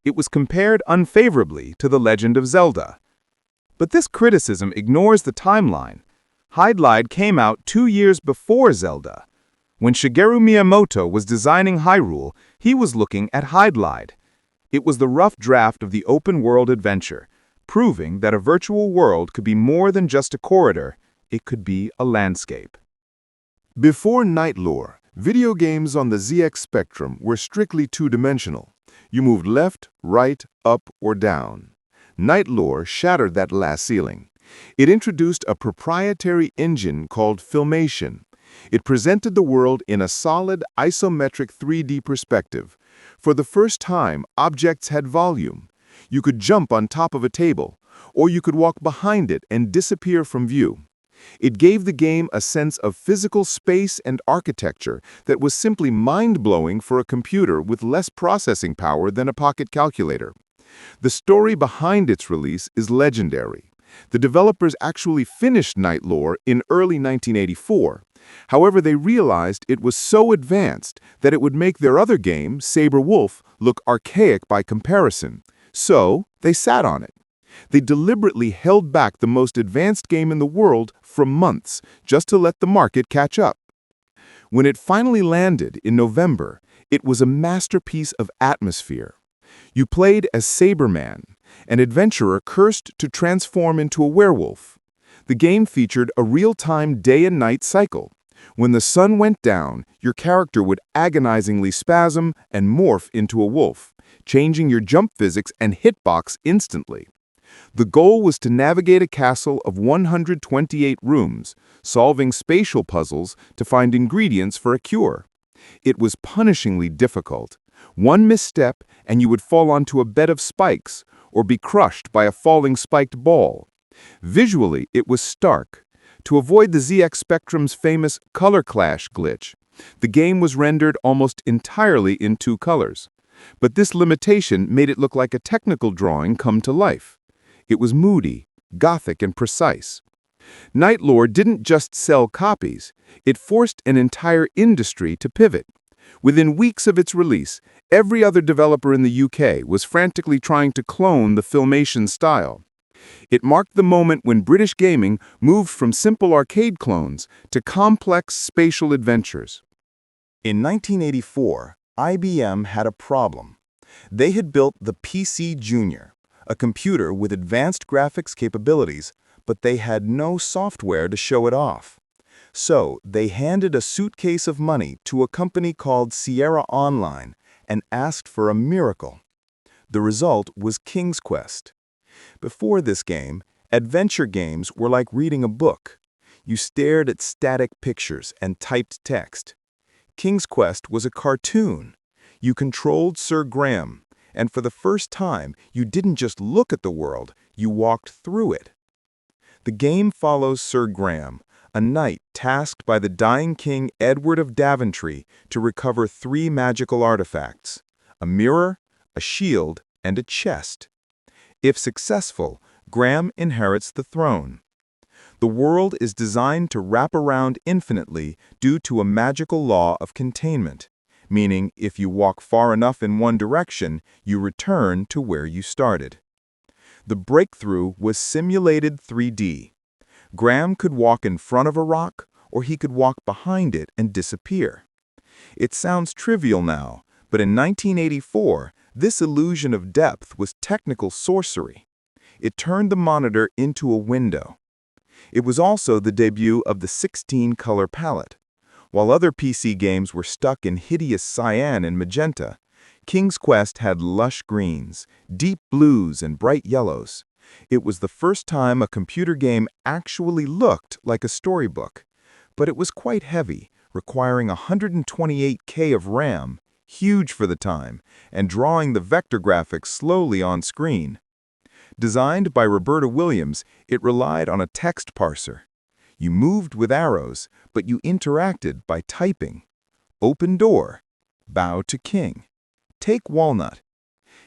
It was compared unfavorably to The Legend of Zelda. But this criticism ignores the timeline. Hydlide came out 2 years before Zelda. When Shigeru Miyamoto was designing Hyrule, he was looking at Hydlide. It was the rough draft of the open-world adventure, proving that a virtual world could be more than just a corridor. It could be a landscape. Before Night Lore, video games on the ZX Spectrum were strictly two-dimensional. You moved left, right, up, or down. Night Lore shattered that last ceiling. It introduced a proprietary engine called Filmation. It presented the world in a solid, isometric 3D perspective. For the first time, objects had volume. You could jump on top of a table, or you could walk behind it and disappear from view. It gave the game a sense of physical space and architecture that was simply mind-blowing for a computer with less processing power than a pocket calculator. The story behind its release is legendary. The developers actually finished Night Lore in early 1984. However, they realized it was so advanced that it would make their other game, Saber Wolf, look archaic by comparison. So, they sat on it. They deliberately held back the most advanced game in the world for months, just to let the market catch up. When it finally landed in November, it was a masterpiece of atmosphere. You played as Saberman, an adventurer cursed to transform into a werewolf. The game featured a real-time day and night cycle. When the sun went down, your character would agonizingly spasm and morph into a wolf, changing your jump physics and hitbox instantly. The goal was to navigate a castle of 128 rooms, solving spatial puzzles to find ingredients for a cure. It was punishingly difficult. One misstep and you would fall onto a bed of spikes or be crushed by a falling spiked ball. Visually, it was stark. To avoid the ZX Spectrum's famous color clash glitch, the game was rendered almost entirely in 2 colors. But this limitation made it look like a technical drawing come to life. It was moody, gothic, and precise. Night Lord didn't just sell copies, it forced an entire industry to pivot. Within weeks of its release, every other developer in the UK was frantically trying to clone the Filmation style. It marked the moment when British gaming moved from simple arcade clones to complex spatial adventures. In 1984, IBM had a problem. They had built the PC Junior, a computer with advanced graphics capabilities, but they had no software to show it off. So they handed a suitcase of money to a company called Sierra Online and asked for a miracle. The result was King's Quest. Before this game, adventure games were like reading a book. You stared at static pictures and typed text. King's Quest was a cartoon. You controlled Sir Graham, and for the first time, you didn't just look at the world, you walked through it. The game follows Sir Graham, a knight tasked by the dying King Edward of Daventry to recover 3 magical artifacts: a mirror, a shield, and a chest. If successful, Graham inherits the throne. The world is designed to wrap around infinitely due to a magical law of containment, meaning if you walk far enough in one direction, you return to where you started. The breakthrough was simulated 3D. Graham could walk in front of a rock, or he could walk behind it and disappear. It sounds trivial now, but in 1984, this illusion of depth was technical sorcery. It turned the monitor into a window. It was also the debut of the 16-color palette. While other PC games were stuck in hideous cyan and magenta, King's Quest had lush greens, deep blues, and bright yellows. It was the first time a computer game actually looked like a storybook. But it was quite heavy, requiring 128K of RAM, huge for the time, and drawing the vector graphics slowly on screen. Designed by Roberta Williams, it relied on a text parser. You moved with arrows, but you interacted by typing. Open door. Bow to king. Take walnut.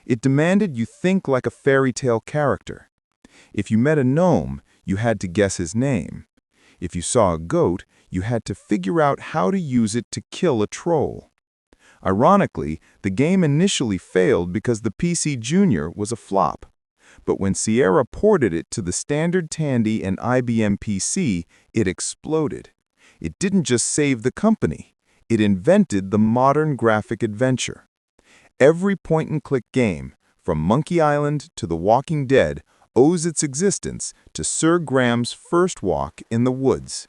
It demanded you think like a fairy tale character. If you met a gnome, you had to guess his name. If you saw a goat, you had to figure out how to use it to kill a troll. Ironically, the game initially failed because the PC Junior was a flop. But when Sierra ported it to the standard Tandy and IBM PC, it exploded. It didn't just save the company. It invented the modern graphic adventure. Every point-and-click game, from Monkey Island to The Walking Dead, owes its existence to Sir Graham's first walk in the woods.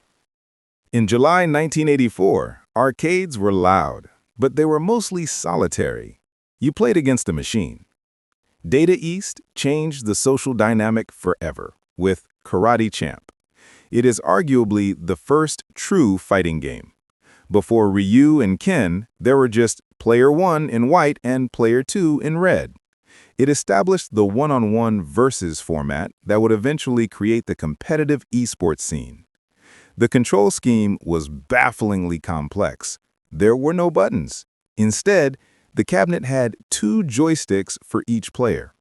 In July 1984, arcades were loud, but they were mostly solitary. You played against a machine. Data East changed the social dynamic forever with Karate Champ. It is arguably the first true fighting game. Before Ryu and Ken, there were just Player 1 in white and Player 2 in red. It established the one-on-one versus format that would eventually create the competitive esports scene. The control scheme was bafflingly complex. There were no buttons. Instead, the cabinet had 2 joysticks for each player.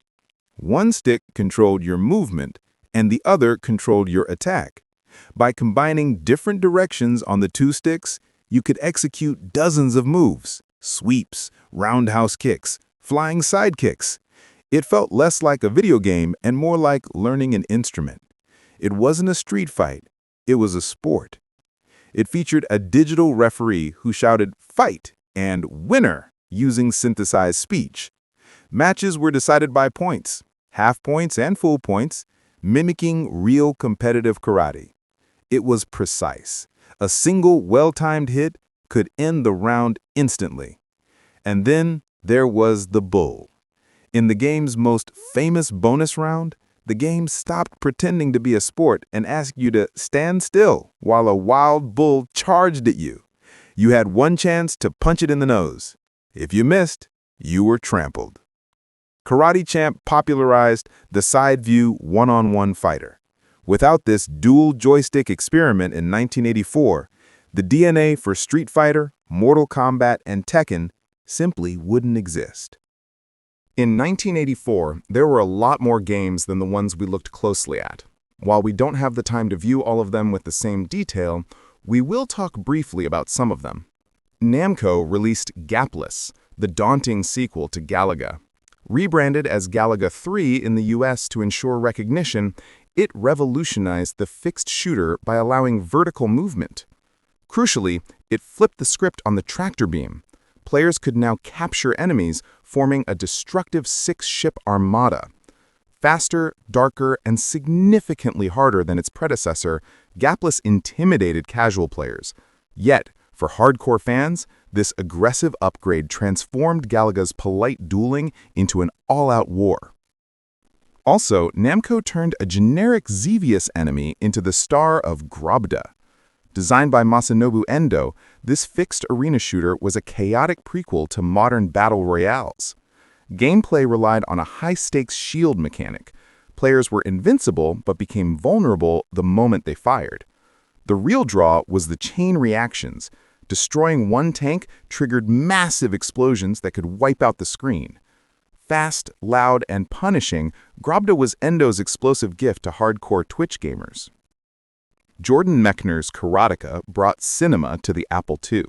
One stick controlled your movement, and the other controlled your attack. By combining different directions on the 2 sticks, you could execute dozens of moves: sweeps, roundhouse kicks, flying side kicks. It felt less like a video game and more like learning an instrument. It wasn't a street fight, it was a sport. It featured a digital referee who shouted "fight" and "winner" using synthesized speech. Matches were decided by points, half points and full points, mimicking real competitive karate. It was precise. A single well-timed hit could end the round instantly. And then there was the bull. In the game's most famous bonus round, the game stopped pretending to be a sport and asked you to stand still while a wild bull charged at you. You had one chance to punch it in the nose. If you missed, you were trampled. Karate Champ popularized the side-view one-on-one fighter. Without this dual joystick experiment in 1984, the DNA for Street Fighter, Mortal Kombat, and Tekken simply wouldn't exist. In 1984, there were a lot more games than the ones we looked closely at. While we don't have the time to view all of them with the same detail, we will talk briefly about some of them. Namco released Gapless, the daunting sequel to Galaga. Rebranded as Galaga 3 in the US to ensure recognition, it revolutionized the fixed shooter by allowing vertical movement. Crucially, it flipped the script on the tractor beam. Players could now capture enemies, forming a destructive 6-ship armada. Faster, darker, and significantly harder than its predecessor, Gapless intimidated casual players. Yet, for hardcore fans, this aggressive upgrade transformed Galaga's polite dueling into an all-out war. Also, Namco turned a generic Xevious enemy into the star of Grobda. Designed by Masanobu Endo, this fixed arena shooter was a chaotic prequel to modern battle royales. Gameplay relied on a high-stakes shield mechanic. Players were invincible but became vulnerable the moment they fired. The real draw was the chain reactions. Destroying one tank triggered massive explosions that could wipe out the screen. Fast, loud, and punishing, Grobda was Endo's explosive gift to hardcore Twitch gamers. Jordan Mechner's Karateka brought cinema to the Apple II.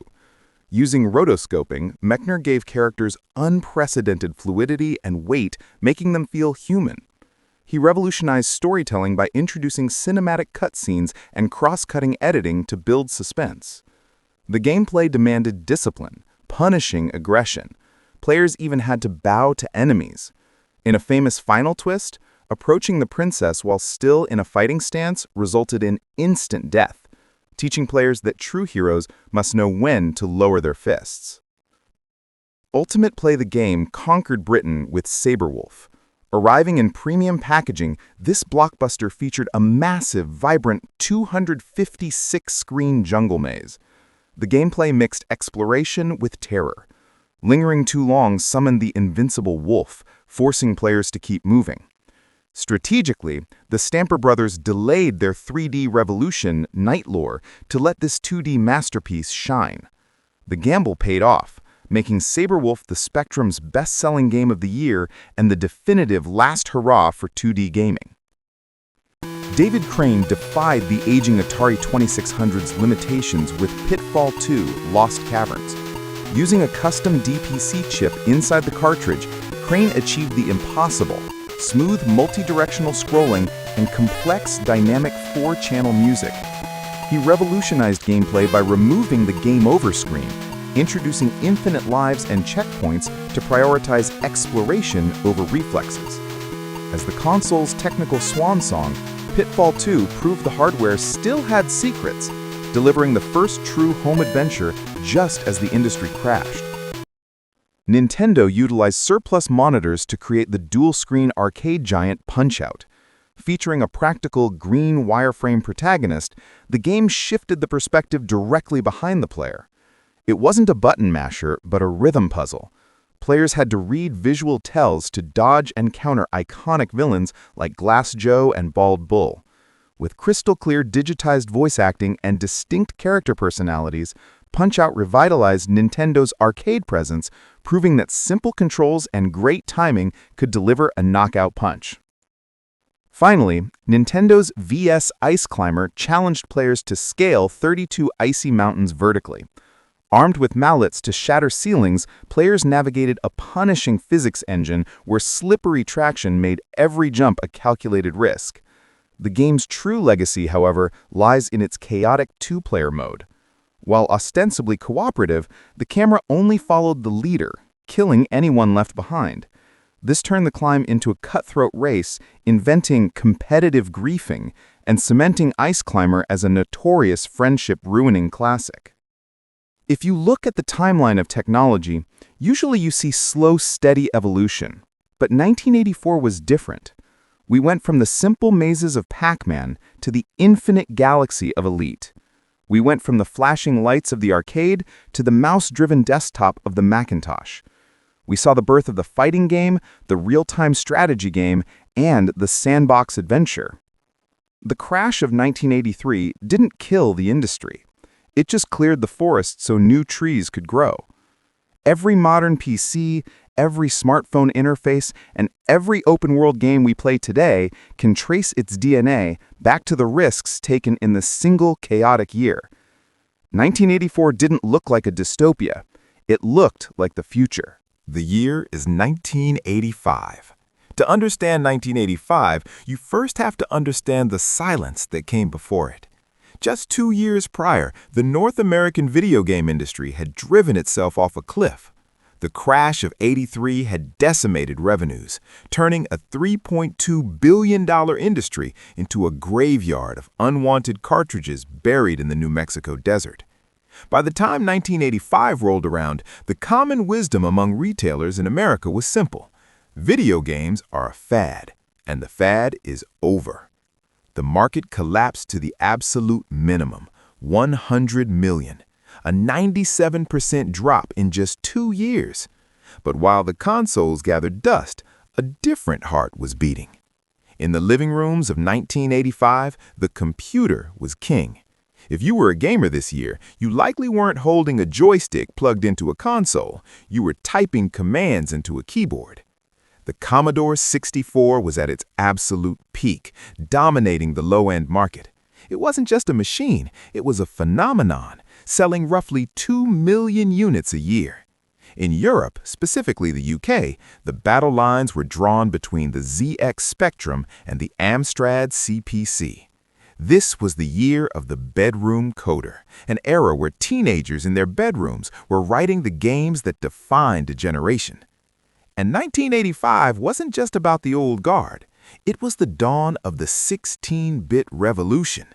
Using rotoscoping, Mechner gave characters unprecedented fluidity and weight, making them feel human. He revolutionized storytelling by introducing cinematic cutscenes and cross-cutting editing to build suspense. The gameplay demanded discipline, punishing aggression. Players even had to bow to enemies. In a famous final twist, approaching the princess while still in a fighting stance resulted in instant death, teaching players that true heroes must know when to lower their fists. Ultimate Play the Game conquered Britain with Saberwolf. Arriving in premium packaging, this blockbuster featured a massive, vibrant 256-screen jungle maze. The gameplay mixed exploration with terror. Lingering too long summoned the invincible wolf, forcing players to keep moving. Strategically, the Stamper brothers delayed their 3D revolution, Nightlore, to let this 2D masterpiece shine. The gamble paid off, making Saberwolf the Spectrum's best-selling game of the year and the definitive last hurrah for 2D gaming. David Crane defied the aging Atari 2600's limitations with Pitfall 2: Lost Caverns. Using a custom DPC chip inside the cartridge, Crane achieved the impossible: smooth multi-directional scrolling and complex dynamic 4-channel music. He revolutionized gameplay by removing the game over screen, introducing infinite lives and checkpoints to prioritize exploration over reflexes. As the console's technical swan song, Pitfall 2 proved the hardware still had secrets, delivering the first true home adventure just as the industry crashed. Nintendo utilized surplus monitors to create the dual-screen arcade giant Punch-Out! Featuring a practical green wireframe protagonist, the game shifted the perspective directly behind the player. It wasn't a button masher, but a rhythm puzzle. Players had to read visual tells to dodge and counter iconic villains like Glass Joe and Bald Bull. With crystal-clear digitized voice acting and distinct character personalities, Punch-Out! Revitalized Nintendo's arcade presence, proving that simple controls and great timing could deliver a knockout punch. Finally, Nintendo's VS Ice Climber challenged players to scale 32 icy mountains vertically. Armed with mallets to shatter ceilings, players navigated a punishing physics engine where slippery traction made every jump a calculated risk. The game's true legacy, however, lies in its chaotic two-player mode. While ostensibly cooperative, the camera only followed the leader, killing anyone left behind. This turned the climb into a cutthroat race, inventing competitive griefing and cementing Ice Climber as a notorious friendship-ruining classic. If you look at the timeline of technology, usually you see slow, steady evolution. But 1984 was different. We went from the simple mazes of Pac-Man to the infinite galaxy of Elite. We went from the flashing lights of the arcade to the mouse-driven desktop of the Macintosh. We saw the birth of the fighting game, the real-time strategy game, and the sandbox adventure. The crash of 1983 didn't kill the industry. It just cleared the forest so new trees could grow. Every modern PC, every smartphone interface, and every open-world game we play today can trace its DNA back to the risks taken in the single chaotic year. 1984 didn't look like a dystopia. It looked like the future. The year is 1985. To understand 1985, you first have to understand the silence that came before it. Just 2 years prior, the North American video game industry had driven itself off a cliff. The crash of '83 had decimated revenues, turning a $3.2 billion industry into a graveyard of unwanted cartridges buried in the New Mexico desert. By the time 1985 rolled around, the common wisdom among retailers in America was simple. Video games are a fad, and the fad is over. The market collapsed to the absolute minimum, 100 million, a 97% drop in just 2 years. But while the consoles gathered dust, a different heart was beating. In the living rooms of 1985, the computer was king. If you were a gamer this year, you likely weren't holding a joystick plugged into a console. You were typing commands into a keyboard. The Commodore 64 was at its absolute peak, dominating the low-end market. It wasn't just a machine, it was a phenomenon, selling roughly 2 million units a year. In Europe, specifically the UK, the battle lines were drawn between the ZX Spectrum and the Amstrad CPC. This was the year of the bedroom coder, an era where teenagers in their bedrooms were writing the games that defined a generation. And 1985 wasn't just about the old guard. It was the dawn of the 16-bit revolution.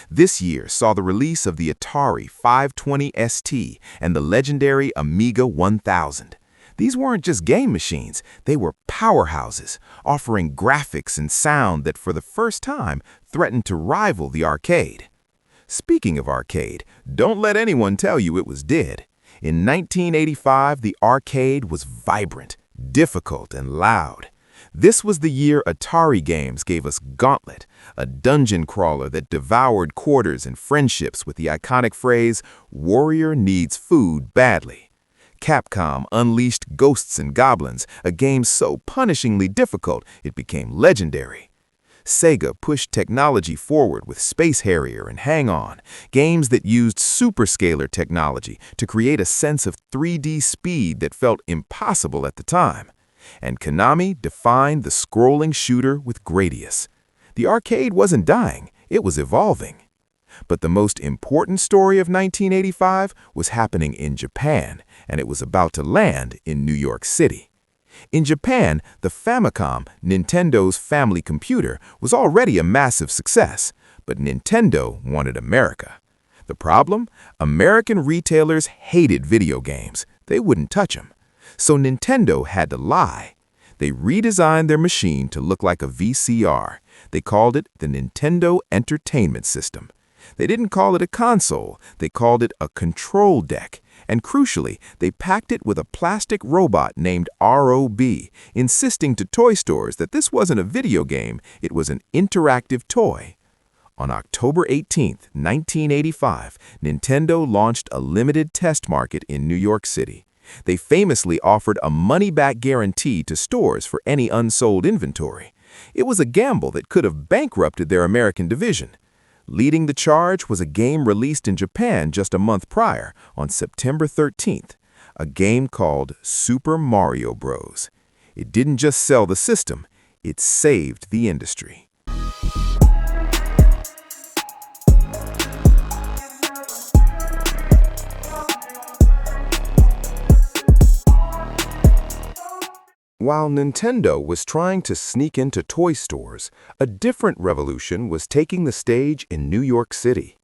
This year saw the release of the Atari 520 ST and the legendary Amiga 1000. These weren't just game machines, they were powerhouses, offering graphics and sound that for the first time threatened to rival the arcade. Speaking of arcade, don't let anyone tell you it was dead. In 1985, the arcade was vibrant, difficult, and loud. This was the year Atari games gave us Gauntlet, a dungeon crawler that devoured quarters and friendships with the iconic phrase, "Warrior needs food badly." Capcom unleashed Ghosts and Goblins, a game so punishingly difficult it became legendary. Sega pushed technology forward with Space Harrier and Hang On, games that used superscalar technology to create a sense of 3D speed that felt impossible at the time. And Konami defined the scrolling shooter with Gradius. The arcade wasn't dying, it was evolving. But the most important story of 1985 was happening in Japan, and it was about to land in New York City. In Japan, the Famicom, Nintendo's family computer, was already a massive success, but Nintendo wanted America. The problem? American retailers hated video games. They wouldn't touch them. So Nintendo had to lie. They redesigned their machine to look like a VCR. They called it the Nintendo Entertainment System. They didn't call it a console, they called it a control deck. And crucially, they packed it with a plastic robot named ROB, insisting to toy stores that this wasn't a video game, it was an interactive toy. On October 18, 1985, Nintendo launched a limited test market in New York City. They famously offered a money-back guarantee to stores for any unsold inventory. It was a gamble that could have bankrupted their American division. Leading the charge was a game released in Japan just a month prior, on September 13th, a game called Super Mario Bros. It didn't just sell the system, it saved the industry. While Nintendo was trying to sneak into toy stores, a different revolution was taking the stage in New York City.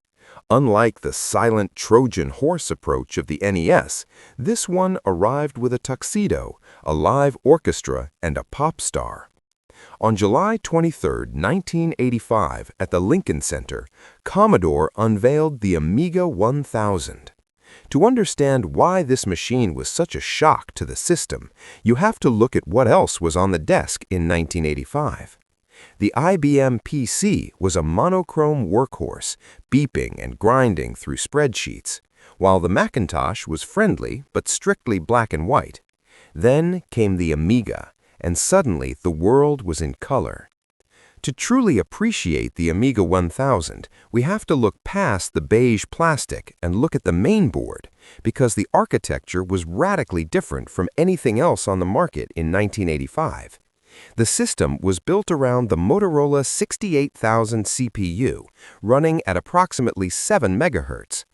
Unlike the silent Trojan horse approach of the NES, this one arrived with a tuxedo, a live orchestra, and a pop star. On July 23, 1985, at the Lincoln Center, Commodore unveiled the Amiga 1000. To understand why this machine was such a shock to the system, you have to look at what else was on the desk in 1985. The IBM PC was a monochrome workhorse, beeping and grinding through spreadsheets. while the Macintosh was friendly but strictly black and white. Then came the Amiga, and suddenly the world was in color. To truly appreciate the Amiga 1000, we have to look past the beige plastic and look at the main board, because the architecture was radically different from anything else on the market in 1985. The system was built around the Motorola 68000 CPU, running at approximately 7 MHz.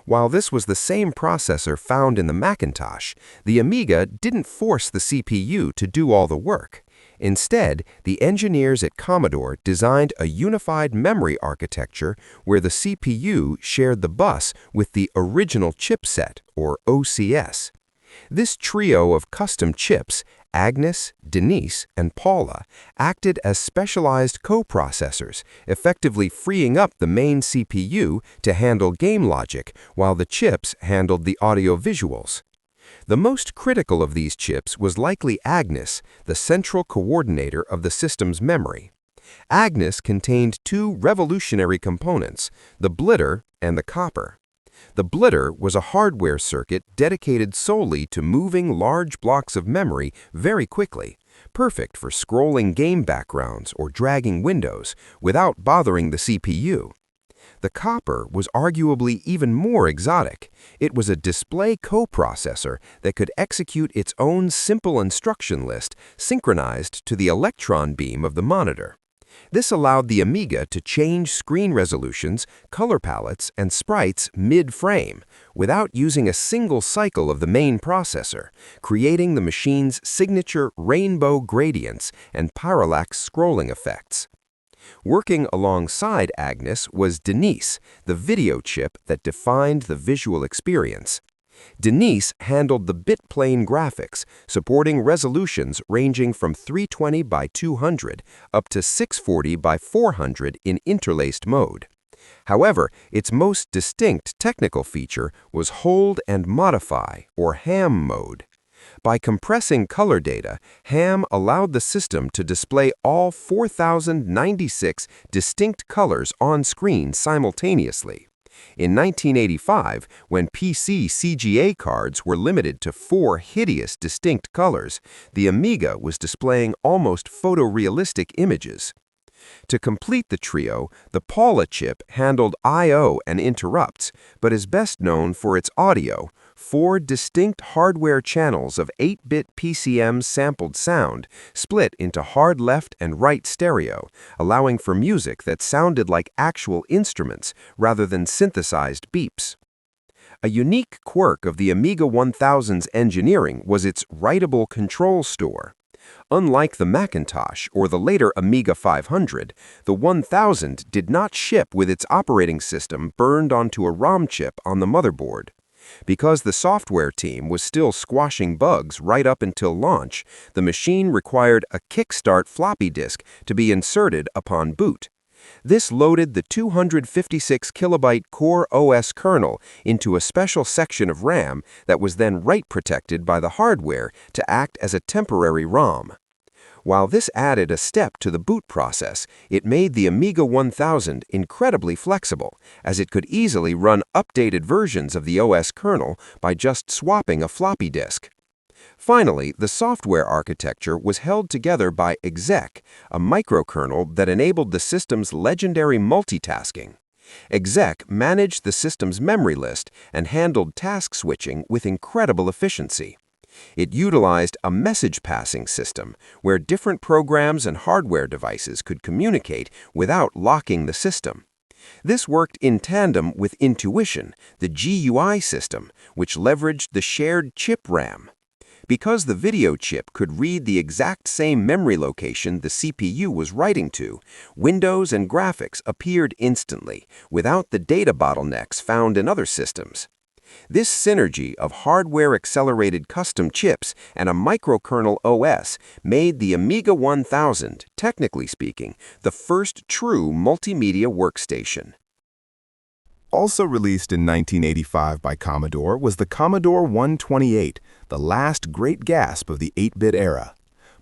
While this was the same processor found in the Macintosh, the Amiga didn't force the CPU to do all the work. Instead, the engineers at Commodore designed a unified memory architecture where the CPU shared the bus with the original chipset, or OCS. This trio of custom chips, Agnes, Denise, and Paula, acted as specialized coprocessors, effectively freeing up the main CPU to handle game logic while the chips handled the audio visuals. The most critical of these chips was likely Agnes, the central coordinator of the system's memory. Agnes contained two revolutionary components, the blitter and the copper. The blitter was a hardware circuit dedicated solely to moving large blocks of memory very quickly, perfect for scrolling game backgrounds or dragging windows without bothering the CPU. The copper was arguably even more exotic. It was a display coprocessor that could execute its own simple instruction list synchronized to the electron beam of the monitor. This allowed the Amiga to change screen resolutions, color palettes, and sprites mid-frame without using a single cycle of the main processor, creating the machine's signature rainbow gradients and parallax scrolling effects. Working alongside Agnes was Denise, the video chip that defined the visual experience. Denise handled the bitplane graphics, supporting resolutions ranging from 320 by 200 up to 640 by 400 in interlaced mode. However, its most distinct technical feature was Hold and Modify, or ham mode. By compressing color data, ham allowed the system to display all 4,096 distinct colors on screen simultaneously. In 1985, when PC CGA cards were limited to 4 hideous distinct colors, the Amiga was displaying almost photorealistic images. To complete the trio, the Paula chip handled I/O and interrupts, but is best known for its audio, 4 distinct hardware channels of 8-bit PCM sampled sound, split into hard left and right stereo, allowing for music that sounded like actual instruments rather than synthesized beeps. A unique quirk of the Amiga 1000's engineering was its writable control store. Unlike the Macintosh or the later Amiga 500, the 1000 did not ship with its operating system burned onto a ROM chip on the motherboard. Because the software team was still squashing bugs right up until launch, the machine required a kickstart floppy disk to be inserted upon boot. This loaded the 256 kilobyte Core OS kernel into a special section of RAM that was then write protected by the hardware to act as a temporary ROM. While this added a step to the boot process, it made the Amiga 1000 incredibly flexible, as it could easily run updated versions of the OS kernel by just swapping a floppy disk. Finally, the software architecture was held together by exec, a microkernel that enabled the system's legendary multitasking. Exec managed the system's memory list and handled task switching with incredible efficiency. It utilized a message passing system where different programs and hardware devices could communicate without locking the system. This worked in tandem with Intuition, the GUI system, which leveraged the shared chip RAM. Because the video chip could read the exact same memory location the CPU was writing to, Windows and graphics appeared instantly, without the data bottlenecks found in other systems. This synergy of hardware-accelerated custom chips and a microkernel OS made the Amiga 1000, technically speaking, the first true multimedia workstation. Also released in 1985 by Commodore was the Commodore 128, the last great gasp of the 8-bit era.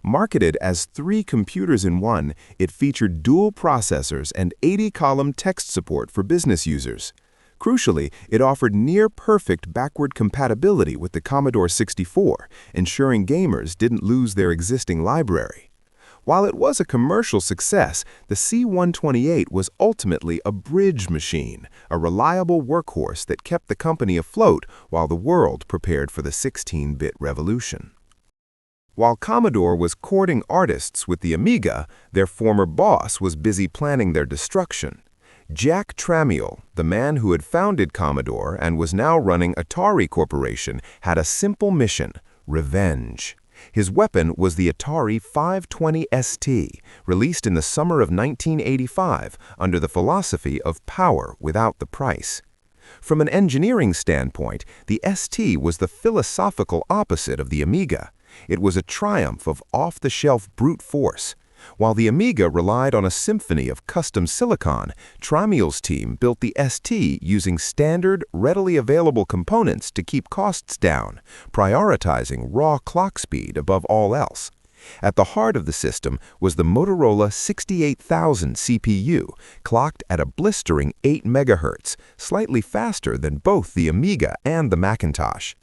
Marketed as 3 computers in one, it featured dual processors and 80-column text support for business users. Crucially, it offered near-perfect backward compatibility with the Commodore 64, ensuring gamers didn't lose their existing library. While it was a commercial success, the C-128 was ultimately a bridge machine, a reliable workhorse that kept the company afloat while the world prepared for the 16-bit revolution. While Commodore was courting artists with the Amiga, their former boss was busy planning their destruction. Jack Tramiel, the man who had founded Commodore and was now running Atari Corporation, had a simple mission: revenge. His weapon was the Atari 520 ST, released in the summer of 1985 under the philosophy of power without the price. From an engineering standpoint, the ST was the philosophical opposite of the Amiga. It was a triumph of off-the-shelf brute force. While the Amiga relied on a symphony of custom silicon, Tramiel's team built the ST using standard, readily available components to keep costs down, prioritizing raw clock speed above all else. At the heart of the system was the Motorola 68000 CPU, clocked at a blistering 8 MHz, slightly faster than both the Amiga and the Macintosh.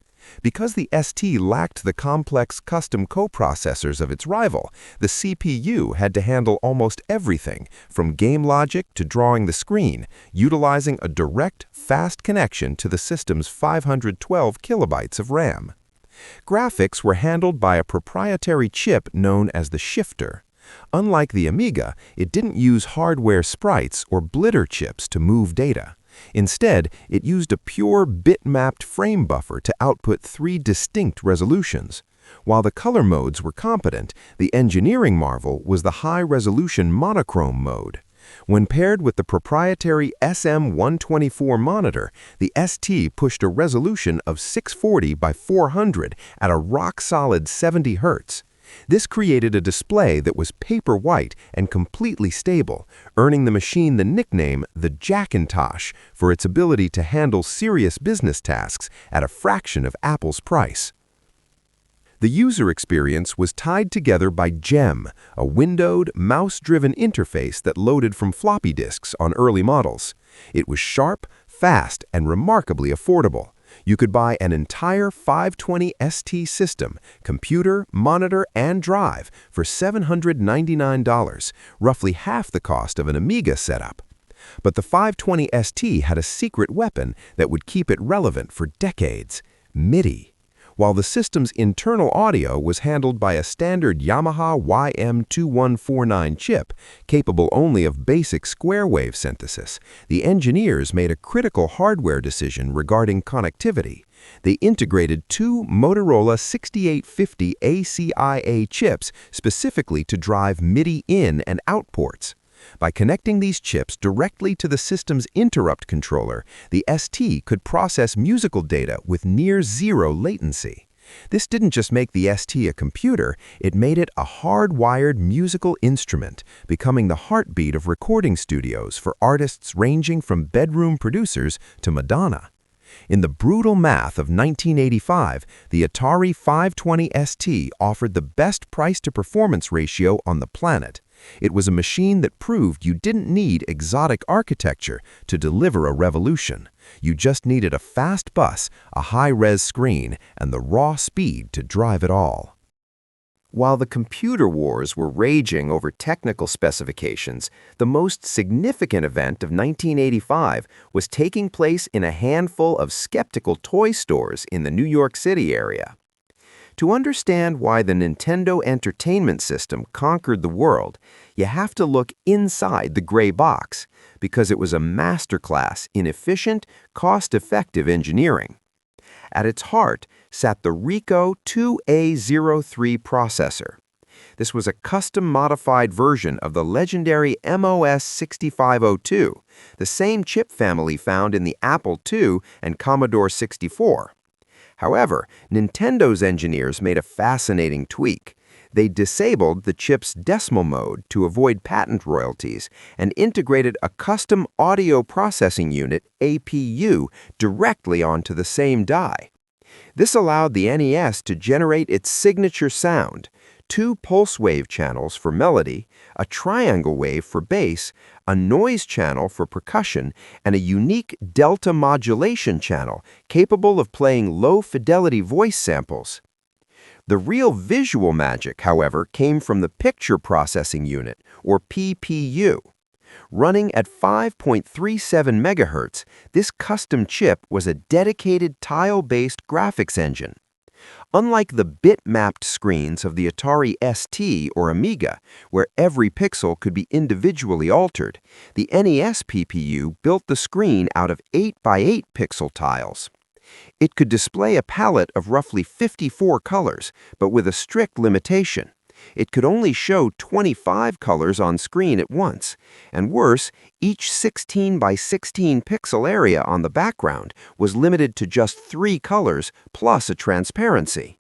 Because the ST lacked the complex custom coprocessors of its rival, the CPU had to handle almost everything, from game logic to drawing the screen, utilizing a direct, fast connection to the system's 512 kilobytes of RAM. Graphics were handled by a proprietary chip known as the shifter. Unlike the Amiga, it didn't use hardware sprites or blitter chips to move data. Instead, it used a pure bit-mapped frame buffer to output 3 distinct resolutions. While the color modes were competent, the engineering marvel was the high-resolution monochrome mode. When paired with the proprietary SM124 monitor, the ST pushed a resolution of 640 by 400 at a rock-solid 70 Hz. This created a display that was paper white and completely stable, earning the machine the nickname the Jackintosh for its ability to handle serious business tasks at a fraction of Apple's price. The user experience was tied together by GEM, a windowed, mouse-driven interface that loaded from floppy disks on early models. It was sharp, fast, and remarkably affordable. You could buy an entire 520 ST system, computer, monitor, and drive for $799, roughly half the cost of an Amiga setup. But the 520 ST had a secret weapon that would keep it relevant for decades: MIDI. While the system's internal audio was handled by a standard Yamaha YM2149 chip, capable only of basic square wave synthesis, the engineers made a critical hardware decision regarding connectivity. They integrated 2 Motorola 6850 ACIA chips specifically to drive MIDI in and out ports. By connecting these chips directly to the system's interrupt controller, the ST could process musical data with near-zero latency. This didn't just make the ST a computer, it made it a hardwired musical instrument, becoming the heartbeat of recording studios for artists ranging from bedroom producers to Madonna. In the brutal math of 1985, the Atari 520 ST offered the best price-to-performance ratio on the planet. It was a machine that proved you didn't need exotic architecture to deliver a revolution. You just needed a fast bus, a high-res screen, and the raw speed to drive it all. While the computer wars were raging over technical specifications, the most significant event of 1985 was taking place in a handful of skeptical toy stores in the New York City area. To understand why the Nintendo Entertainment System conquered the world, you have to look inside the gray box, because it was a masterclass in efficient, cost-effective engineering. At its heart sat the Rico 2A03 processor. This was a custom-modified version of the legendary MOS 6502, the same chip family found in the Apple II and Commodore 64. However, Nintendo's engineers made a fascinating tweak. They disabled the chip's decimal mode to avoid patent royalties and integrated a custom audio processing unit, APU, directly onto the same die. This allowed the NES to generate its signature sound: 2 pulse wave channels for melody, a triangle wave for bass, a noise channel for percussion, and a unique delta modulation channel capable of playing low-fidelity voice samples. The real visual magic, however, came from the Picture Processing Unit, or PPU. Running at 5.37 MHz, this custom chip was a dedicated tile-based graphics engine. Unlike the bit-mapped screens of the Atari ST or Amiga, where every pixel could be individually altered, the NES PPU built the screen out of 8x8 pixel tiles. It could display a palette of roughly 54 colors, but with a strict limitation. It could only show 25 colors on screen at once, and worse, each 16 by 16 pixel area on the background was limited to just 3 colors plus a transparency.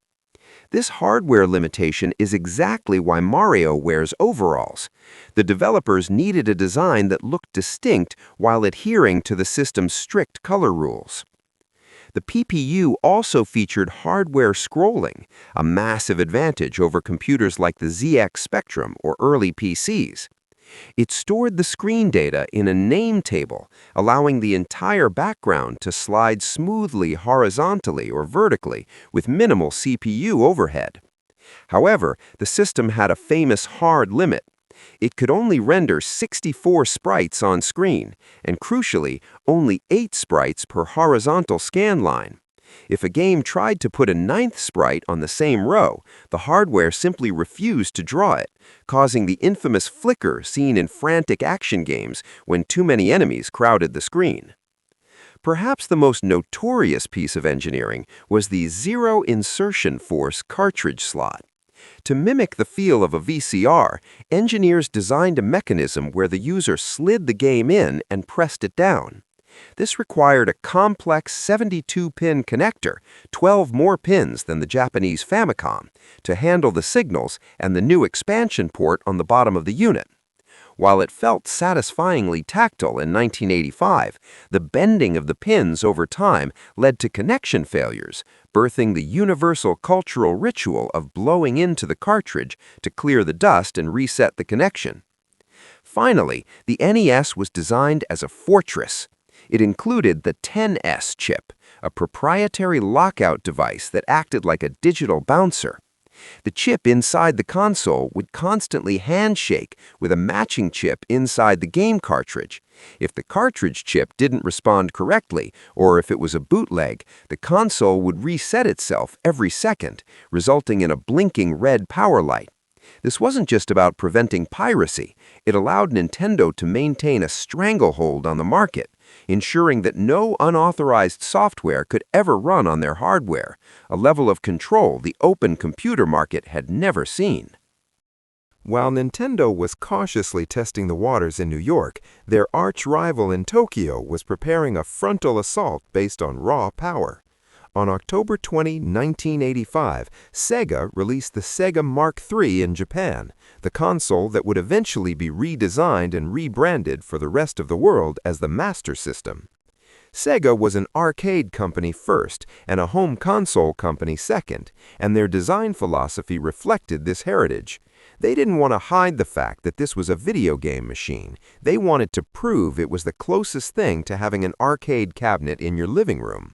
This hardware limitation is exactly why Mario wears overalls. The developers needed a design that looked distinct while adhering to the system's strict color rules. The PPU also featured hardware scrolling, a massive advantage over computers like the ZX Spectrum or early PCs. It stored the screen data in a name table, allowing the entire background to slide smoothly horizontally or vertically with minimal CPU overhead. However, the system had a famous hard limit. It could only render 64 sprites on screen, and crucially, only 8 sprites per horizontal scan line. If a game tried to put a 9th sprite on the same row, the hardware simply refused to draw it, causing the infamous flicker seen in frantic action games when too many enemies crowded the screen. Perhaps the most notorious piece of engineering was the zero insertion force cartridge slot. To mimic the feel of a VCR, engineers designed a mechanism where the user slid the game in and pressed it down. This required a complex 72-pin connector, 12 more pins than the Japanese Famicom, to handle the signals and the new expansion port on the bottom of the unit. While it felt satisfyingly tactile in 1985, the bending of the pins over time led to connection failures, birthing the universal cultural ritual of blowing into the cartridge to clear the dust and reset the connection. Finally, the NES was designed as a fortress. It included the 10S chip, a proprietary lockout device that acted like a digital bouncer. The chip inside the console would constantly handshake with a matching chip inside the game cartridge. If the cartridge chip didn't respond correctly, or if it was a bootleg, the console would reset itself every second, resulting in a blinking red power light. This wasn't just about preventing piracy. It allowed Nintendo to maintain a stranglehold on the market, ensuring that no unauthorized software could ever run on their hardware, a level of control the open computer market had never seen. While Nintendo was cautiously testing the waters in New York, their arch-rival in Tokyo was preparing a frontal assault based on raw power. On October 20, 1985, Sega released the Sega Mark III in Japan, the console that would eventually be redesigned and rebranded for the rest of the world as the Master System. Sega was an arcade company first and a home console company second, and their design philosophy reflected this heritage. They didn't want to hide the fact that this was a video game machine. They wanted to prove it was the closest thing to having an arcade cabinet in your living room.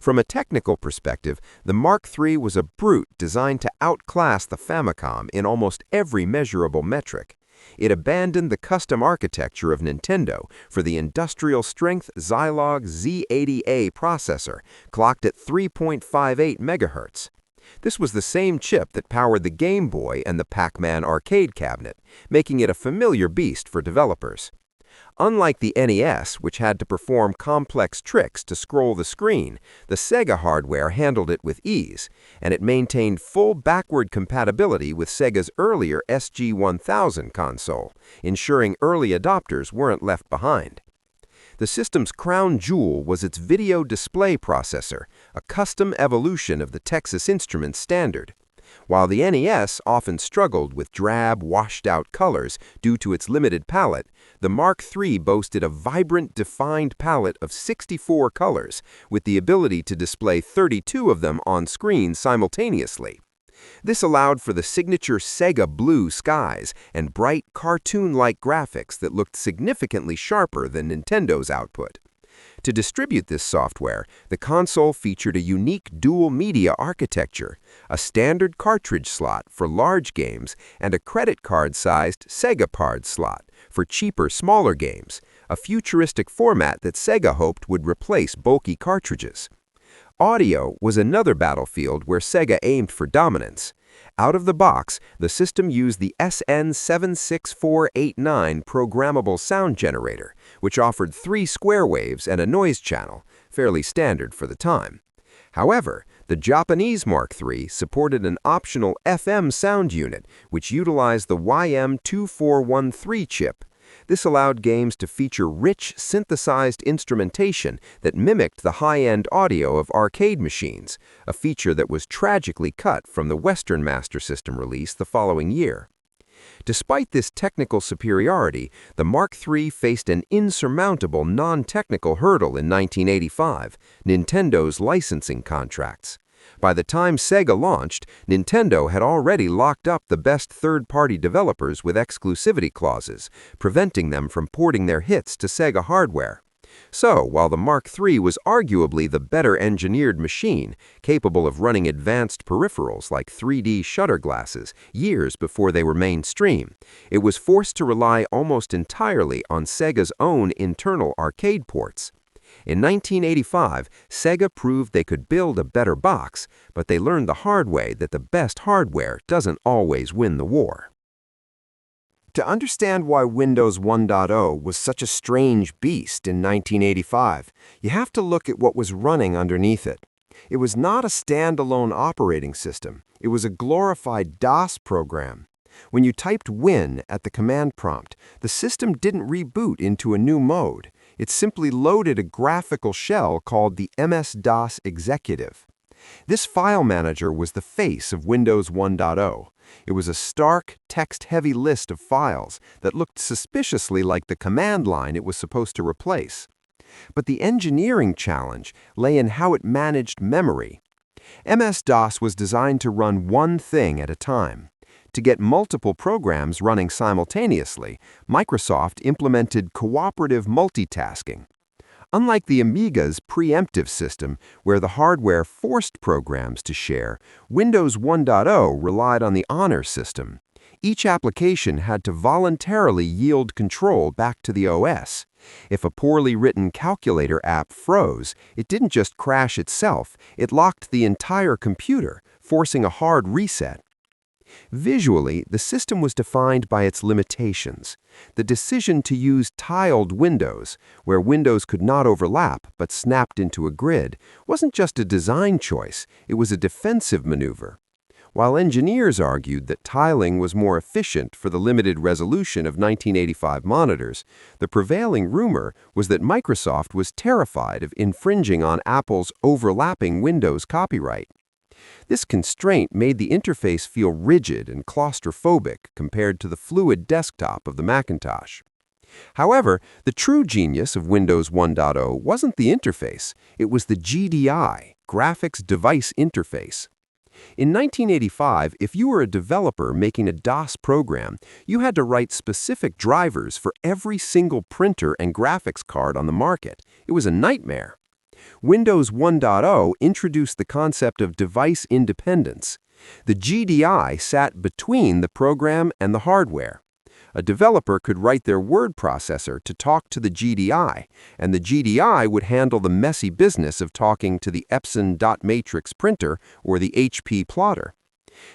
From a technical perspective, the Mark III was a brute designed to outclass the Famicom in almost every measurable metric. It abandoned the custom architecture of Nintendo for the industrial-strength Zilog Z80A processor, clocked at 3.58 MHz. This was the same chip that powered the Game Boy and the Pac-Man arcade cabinet, making it a familiar beast for developers. Unlike the NES, which had to perform complex tricks to scroll the screen, the Sega hardware handled it with ease, and it maintained full backward compatibility with Sega's earlier SG-1000 console, ensuring early adopters weren't left behind. The system's crown jewel was its video display processor, a custom evolution of the Texas Instruments standard. While the NES often struggled with drab, washed-out colors due to its limited palette, the Mark III boasted a vibrant, defined palette of 64 colors, with the ability to display 32 of them on screen simultaneously. This allowed for the signature Sega blue skies and bright, cartoon-like graphics that looked significantly sharper than Nintendo's output. To distribute this software, the console featured a unique dual-media architecture, a standard cartridge slot for large games, and a credit card-sized Sega Card slot for cheaper, smaller games, a futuristic format that Sega hoped would replace bulky cartridges. Audio was another battlefield where Sega aimed for dominance. Out of the box, the system used the SN76489 programmable sound generator, which offered 3 square waves and a noise channel, fairly standard for the time. However, the Japanese Mark III supported an optional FM sound unit, which utilized the YM2413 chip. This allowed games to feature rich, synthesized instrumentation that mimicked the high-end audio of arcade machines, a feature that was tragically cut from the Western Master System release the following year. Despite this technical superiority, the Mark III faced an insurmountable non-technical hurdle in 1985, Nintendo's licensing contracts. By the time Sega launched, Nintendo had already locked up the best third-party developers with exclusivity clauses, preventing them from porting their hits to Sega hardware. So, while the Mark III was arguably the better-engineered machine, capable of running advanced peripherals like 3D shutter glasses years before they were mainstream, it was forced to rely almost entirely on Sega's own internal arcade ports. In 1985, Sega proved they could build a better box, but they learned the hard way that the best hardware doesn't always win the war. To understand why Windows 1.0 was such a strange beast in 1985, you have to look at what was running underneath it. It was not a standalone operating system. It was a glorified DOS program. When you typed Win at the command prompt, the system didn't reboot into a new mode. It simply loaded a graphical shell called the MS-DOS Executive. This file manager was the face of Windows 1.0. It was a stark, text-heavy list of files that looked suspiciously like the command line it was supposed to replace. But the engineering challenge lay in how it managed memory. MS-DOS was designed to run one thing at a time. To get multiple programs running simultaneously, Microsoft implemented cooperative multitasking. Unlike the Amiga's preemptive system, where the hardware forced programs to share, Windows 1.0 relied on the honor system. Each application had to voluntarily yield control back to the OS. If a poorly written calculator app froze, it didn't just crash itself, it locked the entire computer, forcing a hard reset. Visually, the system was defined by its limitations. The decision to use tiled windows, where windows could not overlap but snapped into a grid, wasn't just a design choice, it was a defensive maneuver. While engineers argued that tiling was more efficient for the limited resolution of 1985 monitors, the prevailing rumor was that Microsoft was terrified of infringing on Apple's overlapping Windows copyright. This constraint made the interface feel rigid and claustrophobic compared to the fluid desktop of the Macintosh. However, the true genius of Windows 1.0 wasn't the interface, it was the GDI, Graphics Device Interface. In 1985, if you were a developer making a DOS program, you had to write specific drivers for every single printer and graphics card on the market. It was a nightmare. Windows 1.0 introduced the concept of device independence. The GDI sat between the program and the hardware. A developer could write their word processor to talk to the GDI, and the GDI would handle the messy business of talking to the Epson dot matrix printer or the HP plotter.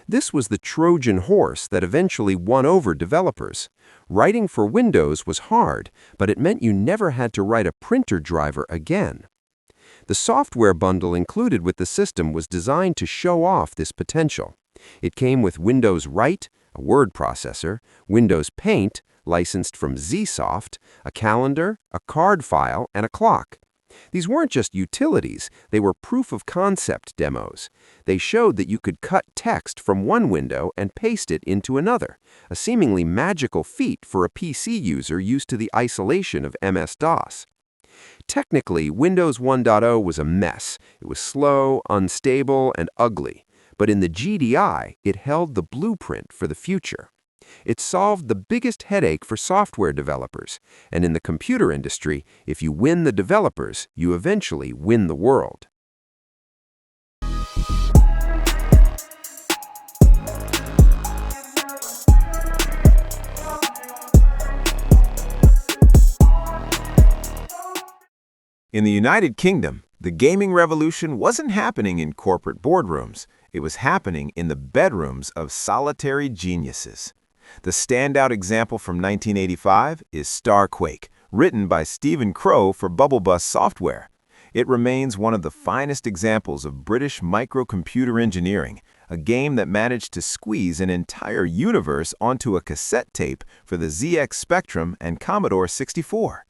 This was the Trojan horse that eventually won over developers. Writing for Windows was hard, but it meant you never had to write a printer driver again. The software bundle included with the system was designed to show off this potential. It came with Windows Write, a word processor, Windows Paint, licensed from Zsoft, a calendar, a card file, and a clock. These weren't just utilities, they were proof-of-concept demos. They showed that you could cut text from one window and paste it into another, a seemingly magical feat for a PC user used to the isolation of MS-DOS. Technically, Windows 1.0 was a mess. It was slow, unstable, and ugly. But in the GDI, it held the blueprint for the future. It solved the biggest headache for software developers, and in the computer industry, if you win the developers, you eventually win the world. In the United Kingdom, the gaming revolution wasn't happening in corporate boardrooms. It was happening in the bedrooms of solitary geniuses. The standout example from 1985 is Starquake, written by Stephen Crow for BubbleBus Software. It remains one of the finest examples of British microcomputer engineering, a game that managed to squeeze an entire universe onto a cassette tape for the ZX Spectrum and Commodore 64.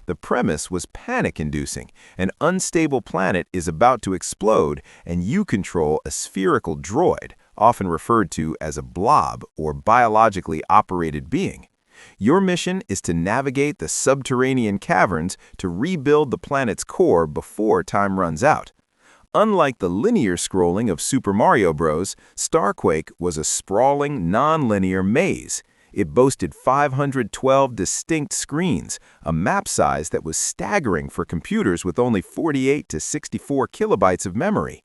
The premise was panic-inducing. An unstable planet is about to explode, and you control a spherical droid, often referred to as a blob or biologically operated being. Your mission is to navigate the subterranean caverns to rebuild the planet's core before time runs out. Unlike the linear scrolling of Super Mario Bros., Starquake was a sprawling, non-linear maze. It boasted 512 distinct screens, a map size that was staggering for computers with only 48 to 64 kilobytes of memory.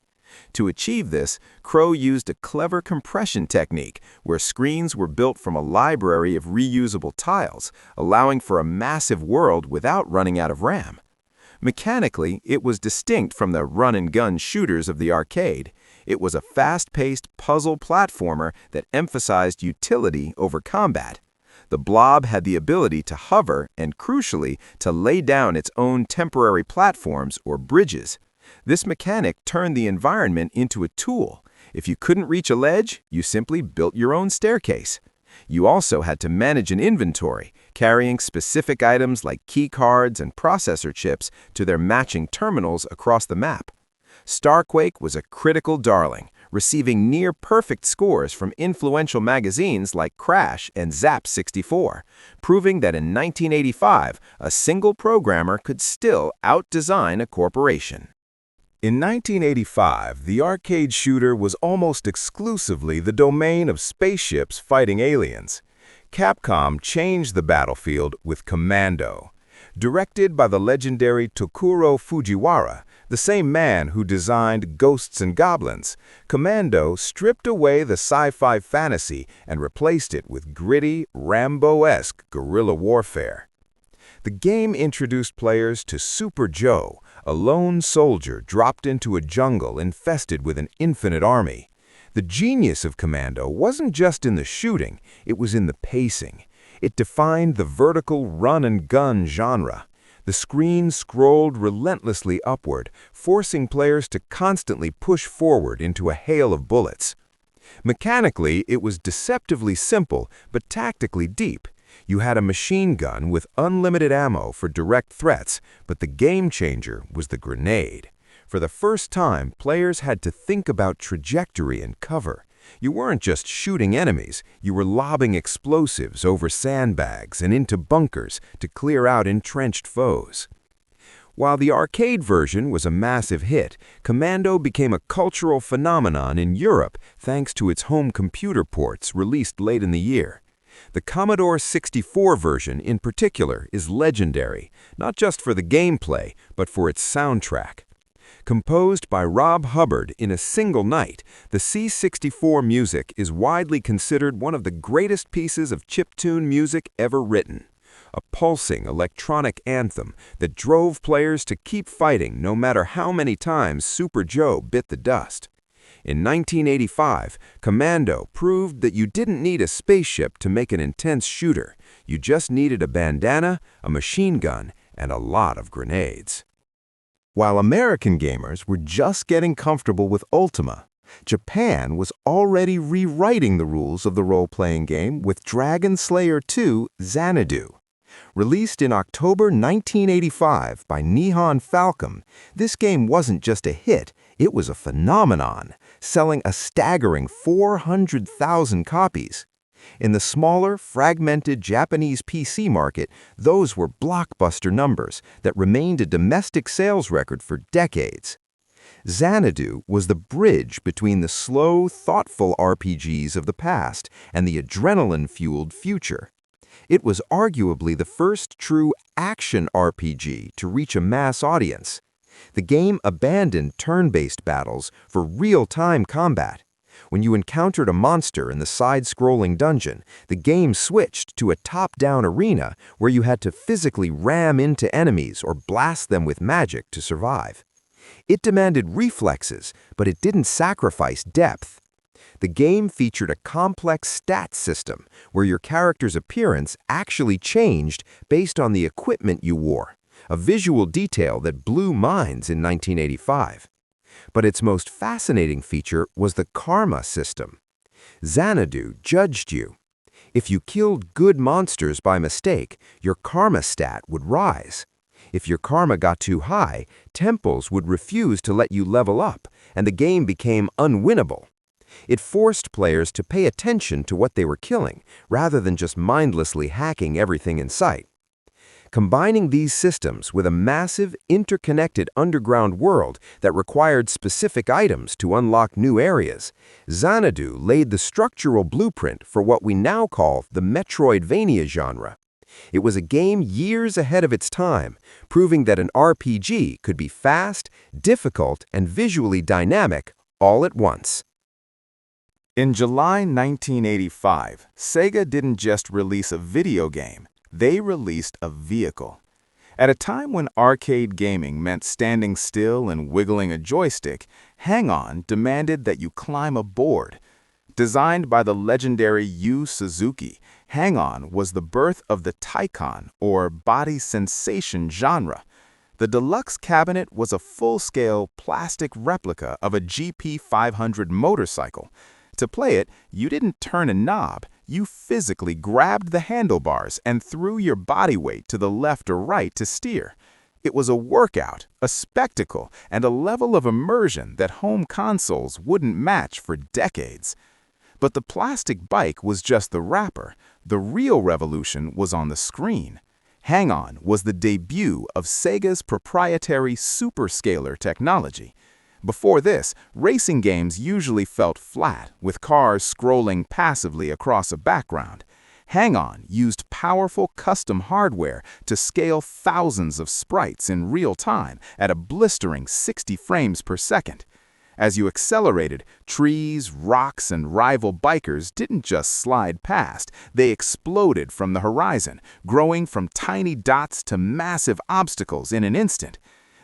To achieve this, Crow used a clever compression technique where screens were built from a library of reusable tiles, allowing for a massive world without running out of RAM. Mechanically, it was distinct from the run-and-gun shooters of the arcade. It was a fast-paced puzzle platformer that emphasized utility over combat. The blob had the ability to hover and, crucially, to lay down its own temporary platforms or bridges. This mechanic turned the environment into a tool. If you couldn't reach a ledge, you simply built your own staircase. You also had to manage an inventory, carrying specific items like key cards and processor chips to their matching terminals across the map. Starquake was a critical darling, receiving near-perfect scores from influential magazines like Crash and Zap64, proving that in 1985, a single programmer could still out-design a corporation. In 1985, the arcade shooter was almost exclusively the domain of spaceships fighting aliens. Capcom changed the battlefield with Commando. Directed by the legendary Tokuro Fujiwara, the same man who designed Ghosts and Goblins, Commando stripped away the sci-fi fantasy and replaced it with gritty, Rambo-esque guerrilla warfare. The game introduced players to Super Joe, a lone soldier dropped into a jungle infested with an infinite army. The genius of Commando wasn't just in the shooting, it was in the pacing. It defined the vertical run-and-gun genre. The screen scrolled relentlessly upward, forcing players to constantly push forward into a hail of bullets. Mechanically, it was deceptively simple, but tactically deep. You had a machine gun with unlimited ammo for direct threats, but the game changer was the grenade. For the first time, players had to think about trajectory and cover. You weren't just shooting enemies, you were lobbing explosives over sandbags and into bunkers to clear out entrenched foes. While the arcade version was a massive hit, Commando became a cultural phenomenon in Europe thanks to its home computer ports released late in the year. The Commodore 64 version, in particular, is legendary, not just for the gameplay, but for its soundtrack. Composed by Rob Hubbard in a single night, the C64 music is widely considered one of the greatest pieces of chiptune music ever written. A pulsing electronic anthem that drove players to keep fighting no matter how many times Super Joe bit the dust. In 1985, Commando proved that you didn't need a spaceship to make an intense shooter. You just needed a bandana, a machine gun, and a lot of grenades. While American gamers were just getting comfortable with Ultima, Japan was already rewriting the rules of the role-playing game with Dragon Slayer II: Xanadu. Released in October 1985 by Nihon Falcom, this game wasn't just a hit, it was a phenomenon, selling a staggering 400,000 copies. In the smaller, fragmented Japanese PC market, those were blockbuster numbers that remained a domestic sales record for decades. Xanadu was the bridge between the slow, thoughtful RPGs of the past and the adrenaline-fueled future. It was arguably the first true action RPG to reach a mass audience. The game abandoned turn-based battles for real-time combat. When you encountered a monster in the side-scrolling dungeon, the game switched to a top-down arena where you had to physically ram into enemies or blast them with magic to survive. It demanded reflexes, but it didn't sacrifice depth. The game featured a complex stats system where your character's appearance actually changed based on the equipment you wore, a visual detail that blew minds in 1985. But its most fascinating feature was the karma system. Xanadu judged you. If you killed good monsters by mistake, your karma stat would rise. If your karma got too high, temples would refuse to let you level up, and the game became unwinnable. It forced players to pay attention to what they were killing, rather than just mindlessly hacking everything in sight. Combining these systems with a massive, interconnected underground world that required specific items to unlock new areas, Xanadu laid the structural blueprint for what we now call the Metroidvania genre. It was a game years ahead of its time, proving that an RPG could be fast, difficult, and visually dynamic all at once. In July 1985, Sega didn't just release a video game, they released a vehicle. At a time when arcade gaming meant standing still and wiggling a joystick, Hang-On demanded that you climb aboard. Designed by the legendary Yu Suzuki, Hang-On was the birth of the Taikon, or body sensation genre. The deluxe cabinet was a full-scale plastic replica of a GP500 motorcycle. To play it, you didn't turn a knob, you physically grabbed the handlebars and threw your body weight to the left or right to steer. It was a workout, a spectacle, and a level of immersion that home consoles wouldn't match for decades. But the plastic bike was just the wrapper. The real revolution was on the screen. Hang-On was the debut of Sega's proprietary superscaler technology. Before this, racing games usually felt flat, with cars scrolling passively across a background. Hang-On used powerful custom hardware to scale thousands of sprites in real time at a blistering 60 frames per second. As you accelerated, trees, rocks, and rival bikers didn't just slide past, they exploded from the horizon, growing from tiny dots to massive obstacles in an instant.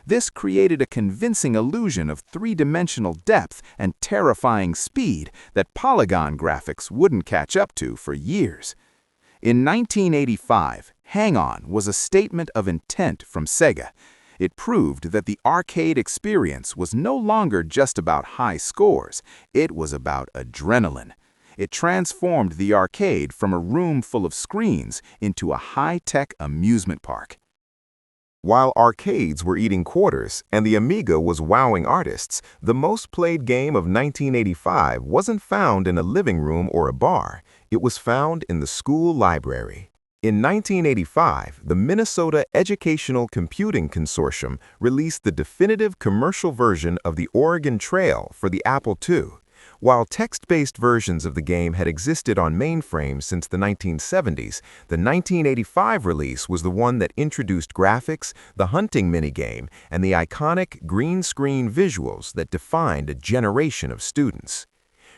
This created a convincing illusion of three-dimensional depth and terrifying speed that polygon graphics wouldn't catch up to for years. In 1985, Hang-On was a statement of intent from Sega. It proved that the arcade experience was no longer just about high scores, it was about adrenaline. It transformed the arcade from a room full of screens into a high-tech amusement park. While arcades were eating quarters and the Amiga was wowing artists, the most played game of 1985 wasn't found in a living room or a bar. It was found in the school library. In 1985, the Minnesota Educational Computing Consortium released the definitive commercial version of the Oregon Trail for the Apple II. While text-based versions of the game had existed on mainframes since the 1970s, the 1985 release was the one that introduced graphics, the hunting minigame, and the iconic green screen visuals that defined a generation of students.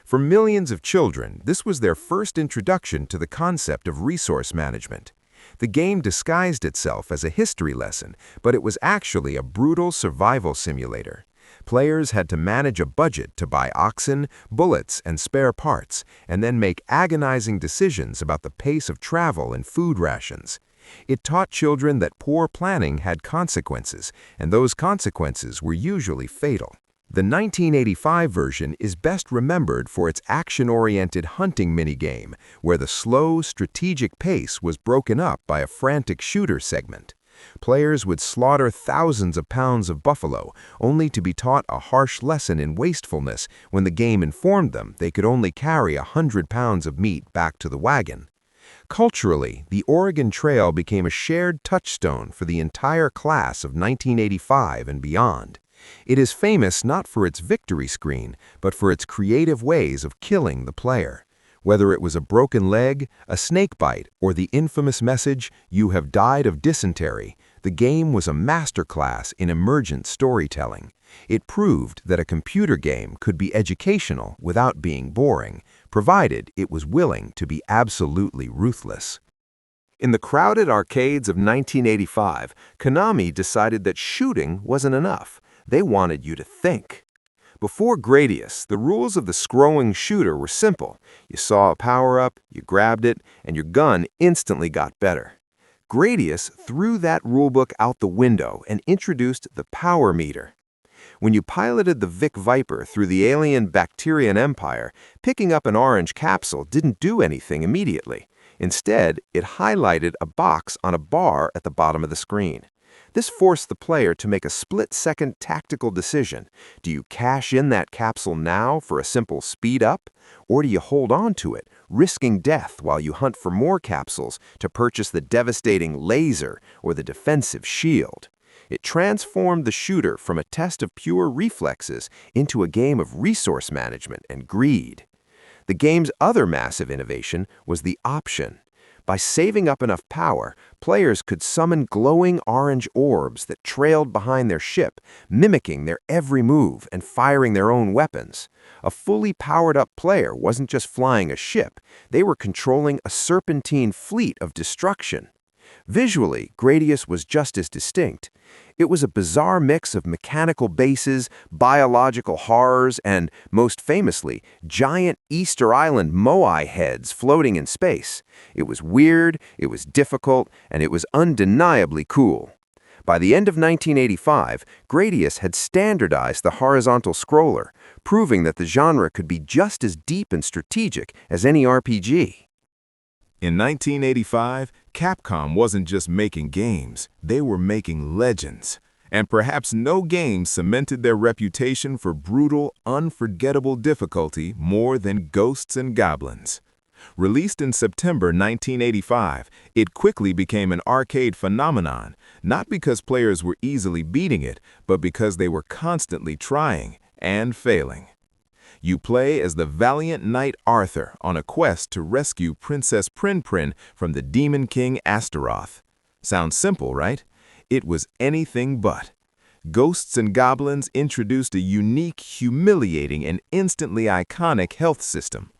For millions of children, this was their first introduction to the concept of resource management. The game disguised itself as a history lesson, but it was actually a brutal survival simulator. Players had to manage a budget to buy oxen, bullets, and spare parts, and then make agonizing decisions about the pace of travel and food rations. It taught children that poor planning had consequences, and those consequences were usually fatal. The 1985 version is best remembered for its action-oriented hunting minigame, where the slow, strategic pace was broken up by a frantic shooter segment. Players would slaughter thousands of pounds of buffalo, only to be taught a harsh lesson in wastefulness when the game informed them they could only carry 100 pounds of meat back to the wagon. Culturally, the Oregon Trail became a shared touchstone for the entire class of 1985 and beyond. It is famous not for its victory screen, but for its creative ways of killing the player. Whether it was a broken leg, a snake bite, or the infamous message, "You have died of dysentery," the game was a masterclass in emergent storytelling. It proved that a computer game could be educational without being boring, provided it was willing to be absolutely ruthless. In the crowded arcades of 1985, Konami decided that shooting wasn't enough. They wanted you to think. Before Gradius, the rules of the scrolling shooter were simple. You saw a power-up, you grabbed it, and your gun instantly got better. Gradius threw that rulebook out the window and introduced the power meter. When you piloted the Vic Viper through the alien Bacterian Empire, picking up an orange capsule didn't do anything immediately. Instead, it highlighted a box on a bar at the bottom of the screen. This forced the player to make a split-second tactical decision. Do you cash in that capsule now for a simple speed-up? Or do you hold on to it, risking death while you hunt for more capsules to purchase the devastating laser or the defensive shield? It transformed the shooter from a test of pure reflexes into a game of resource management and greed. The game's other massive innovation was the option. By saving up enough power, players could summon glowing orange orbs that trailed behind their ship, mimicking their every move and firing their own weapons. A fully powered-up player wasn't just flying a ship, they were controlling a serpentine fleet of destruction. Visually, Gradius was just as distinct. It was a bizarre mix of mechanical bases, biological horrors, and, most famously, giant Easter Island moai heads floating in space. It was weird, it was difficult, and it was undeniably cool. By the end of 1985, Gradius had standardized the horizontal scroller, proving that the genre could be just as deep and strategic as any RPG. In 1985, Capcom wasn't just making games, they were making legends. And perhaps no game cemented their reputation for brutal, unforgettable difficulty more than Ghosts and Goblins. Released in September 1985, it quickly became an arcade phenomenon, not because players were easily beating it, but because they were constantly trying and failing. You play as the valiant knight Arthur on a quest to rescue Princess Prin from the Demon King Astaroth. Sounds simple, right? It was anything but. Ghosts and Goblins introduced a unique, humiliating, and instantly iconic health system.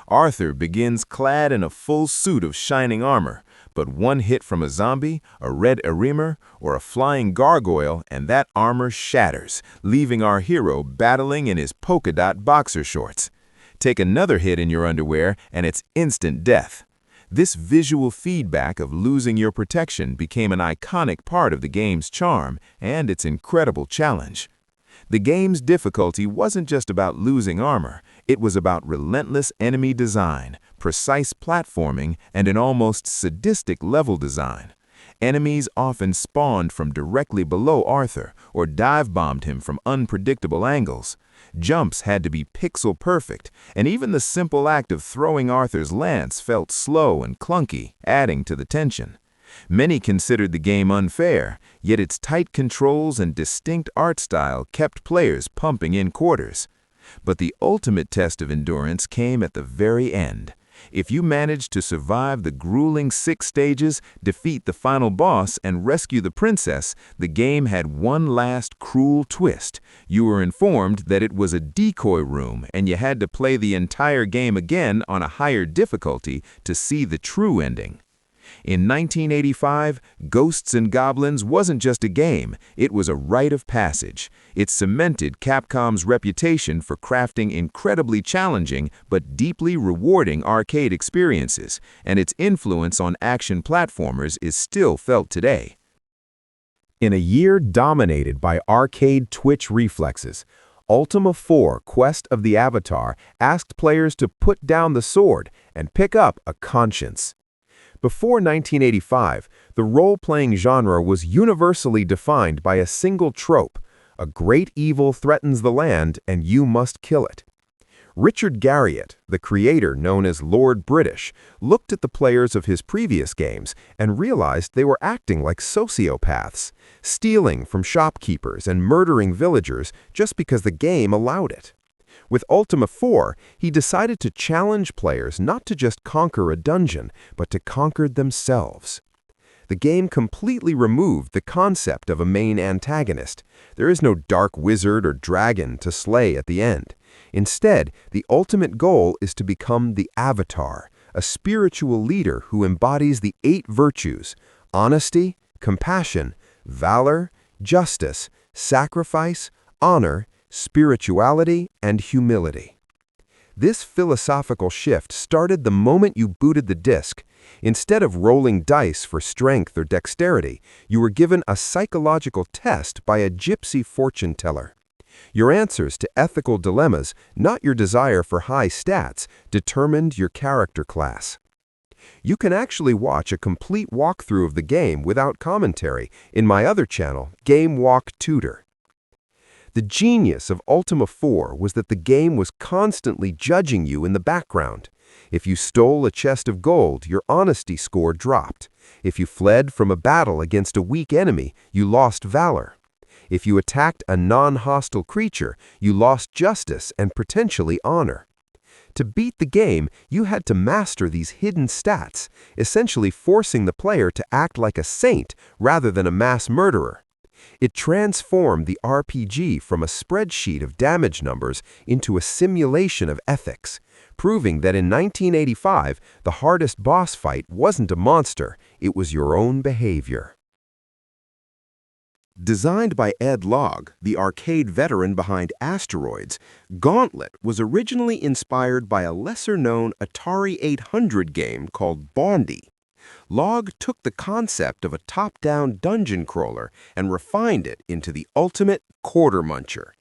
Arthur begins clad in a full suit of shining armor, but one hit from a zombie, a red Erimer, or a flying gargoyle, and that armor shatters, leaving our hero battling in his polka-dot boxer shorts. Take another hit in your underwear, and it's instant death. This visual feedback of losing your protection became an iconic part of the game's charm and its incredible challenge. The game's difficulty wasn't just about losing armor, it was about relentless enemy design, precise platforming, and an almost sadistic level design. Enemies often spawned from directly below Arthur or dive-bombed him from unpredictable angles. Jumps had to be pixel perfect, and even the simple act of throwing Arthur's lance felt slow and clunky, adding to the tension. Many considered the game unfair, yet its tight controls and distinct art style kept players pumping in quarters. But the ultimate test of endurance came at the very end. If you managed to survive the grueling 6 stages, defeat the final boss, and rescue the princess, the game had one last cruel twist. You were informed that it was a decoy room, and you had to play the entire game again on a higher difficulty to see the true ending. In 1985, Ghosts and Goblins wasn't just a game, it was a rite of passage. It cemented Capcom's reputation for crafting incredibly challenging but deeply rewarding arcade experiences, and its influence on action platformers is still felt today. In a year dominated by arcade twitch reflexes, Ultima 4 Quest of the Avatar asked players to put down the sword and pick up a conscience. Before 1985, the role-playing genre was universally defined by a single trope: a great evil threatens the land and you must kill it. Richard Garriott, the creator known as Lord British, looked at the players of his previous games and realized they were acting like sociopaths, stealing from shopkeepers and murdering villagers just because the game allowed it. With Ultima 4, he decided to challenge players not to just conquer a dungeon, but to conquer themselves. The game completely removed the concept of a main antagonist. There is no dark wizard or dragon to slay at the end. Instead, the ultimate goal is to become the Avatar, a spiritual leader who embodies the 8 virtues: honesty, compassion, valor, justice, sacrifice, honor, spirituality, and humility. This philosophical shift started the moment you booted the disc. Instead of rolling dice for strength or dexterity, you were given a psychological test by a gypsy fortune teller. Your answers to ethical dilemmas, not your desire for high stats, determined your character class. You can actually watch a complete walkthrough of the game without commentary in my other channel, Game Walk Tutor. The genius of Ultima 4 was that the game was constantly judging you in the background. If you stole a chest of gold, your honesty score dropped. If you fled from a battle against a weak enemy, you lost valor. If you attacked a non-hostile creature, you lost justice and potentially honor. To beat the game, you had to master these hidden stats, essentially forcing the player to act like a saint rather than a mass murderer. It transformed the RPG from a spreadsheet of damage numbers into a simulation of ethics, proving that in 1985, the hardest boss fight wasn't a monster, it was your own behavior. Designed by Ed Logg, the arcade veteran behind Asteroids, Gauntlet was originally inspired by a lesser-known Atari 800 game called Bondi. Logg took the concept of a top-down dungeon crawler and refined it into the ultimate quarter muncher.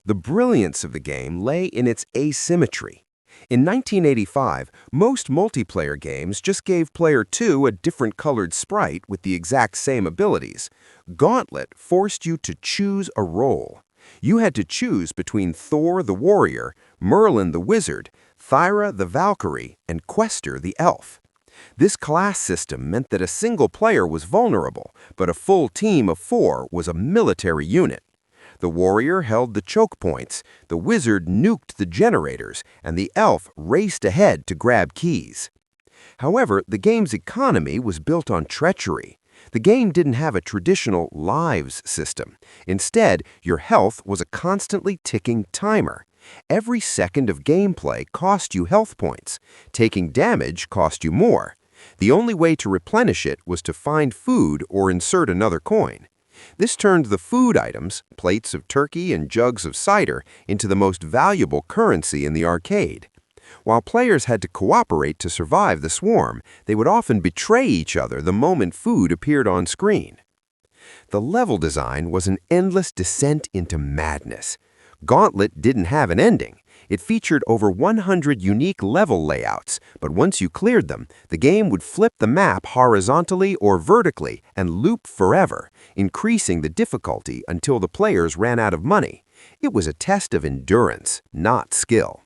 The brilliance of the game lay in its asymmetry. In 1985, most multiplayer games just gave player 2 a different colored sprite with the exact same abilities. Gauntlet forced you to choose a role. You had to choose between Thor the warrior, Merlin the wizard, Thyra the Valkyrie, and Questor the elf. This class system meant that a single player was vulnerable, but a full team of 4 was a military unit. The warrior held the choke points, the wizard nuked the generators, and the elf raced ahead to grab keys. However, the game's economy was built on treachery. The game didn't have a traditional lives system. Instead, your health was a constantly ticking timer. Every second of gameplay cost you health points. Taking damage cost you more. The only way to replenish it was to find food or insert another coin. This turned the food items, plates of turkey and jugs of cider, into the most valuable currency in the arcade. While players had to cooperate to survive the swarm, they would often betray each other the moment food appeared on screen. The level design was an endless descent into madness. Gauntlet didn't have an ending. It featured over 100 unique level layouts, but once you cleared them, the game would flip the map horizontally or vertically and loop forever, increasing the difficulty until the players ran out of money. It was a test of endurance, not skill.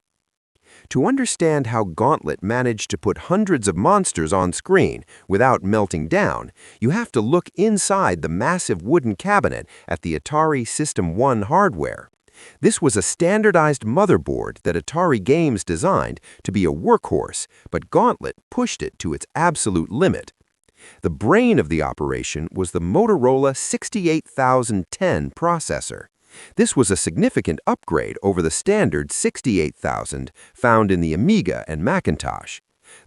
To understand how Gauntlet managed to put hundreds of monsters on screen without melting down, you have to look inside the massive wooden cabinet at the Atari System 1 hardware. This was a standardized motherboard that Atari Games designed to be a workhorse, but Gauntlet pushed it to its absolute limit. The brain of the operation was the Motorola 68010 processor. This was a significant upgrade over the standard 68000 found in the Amiga and Macintosh.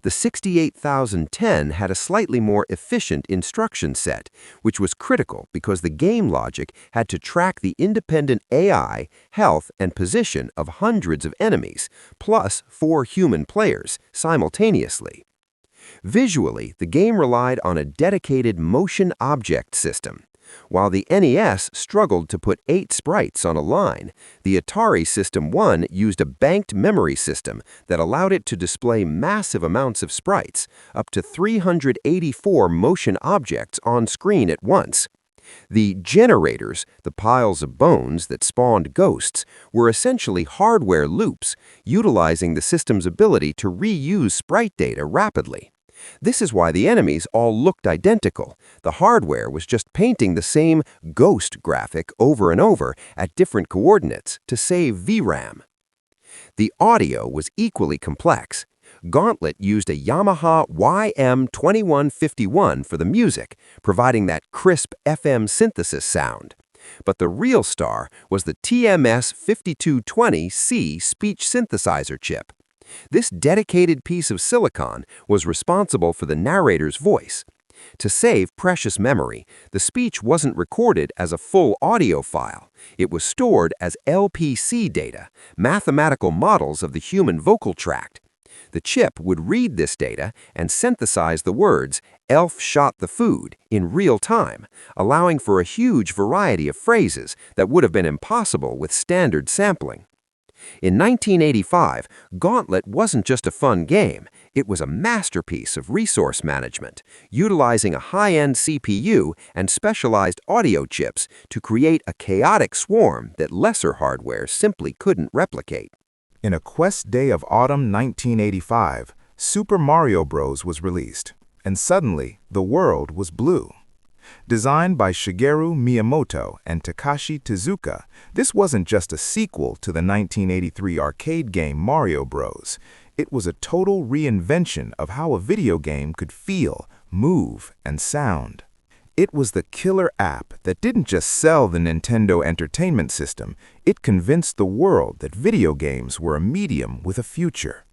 The 68010 had a slightly more efficient instruction set, which was critical because the game logic had to track the independent AI, health, and position of hundreds of enemies, plus 4 human players, simultaneously. Visually, the game relied on a dedicated motion object system. While the NES struggled to put 8 sprites on a line, the Atari System 1 used a banked memory system that allowed it to display massive amounts of sprites, up to 384 motion objects on screen at once. The generators, the piles of bones that spawned ghosts, were essentially hardware loops, utilizing the system's ability to reuse sprite data rapidly. This is why the enemies all looked identical. The hardware was just painting the same ghost graphic over and over at different coordinates to save VRAM. The audio was equally complex. Gauntlet used a Yamaha YM2151 for the music, providing that crisp FM synthesis sound. But the real star was the TMS5220C speech synthesizer chip. This dedicated piece of silicon was responsible for the narrator's voice. To save precious memory, the speech wasn't recorded as a full audio file. It was stored as LPC data, mathematical models of the human vocal tract. The chip would read this data and synthesize the words, "Elf shot the food," in real time, allowing for a huge variety of phrases that would have been impossible with standard sampling. In 1985, Gauntlet wasn't just a fun game, it was a masterpiece of resource management, utilizing a high-end CPU and specialized audio chips to create a chaotic swarm that lesser hardware simply couldn't replicate. In a quest day of autumn 1985, Super Mario Bros. Was released, and suddenly the world was blue. Designed by Shigeru Miyamoto and Takashi Tezuka, this wasn't just a sequel to the 1983 arcade game Mario Bros. It was a total reinvention of how a video game could feel, move, and sound. It was the killer app that didn't just sell the Nintendo Entertainment System, it convinced the world that video games were a medium with a future.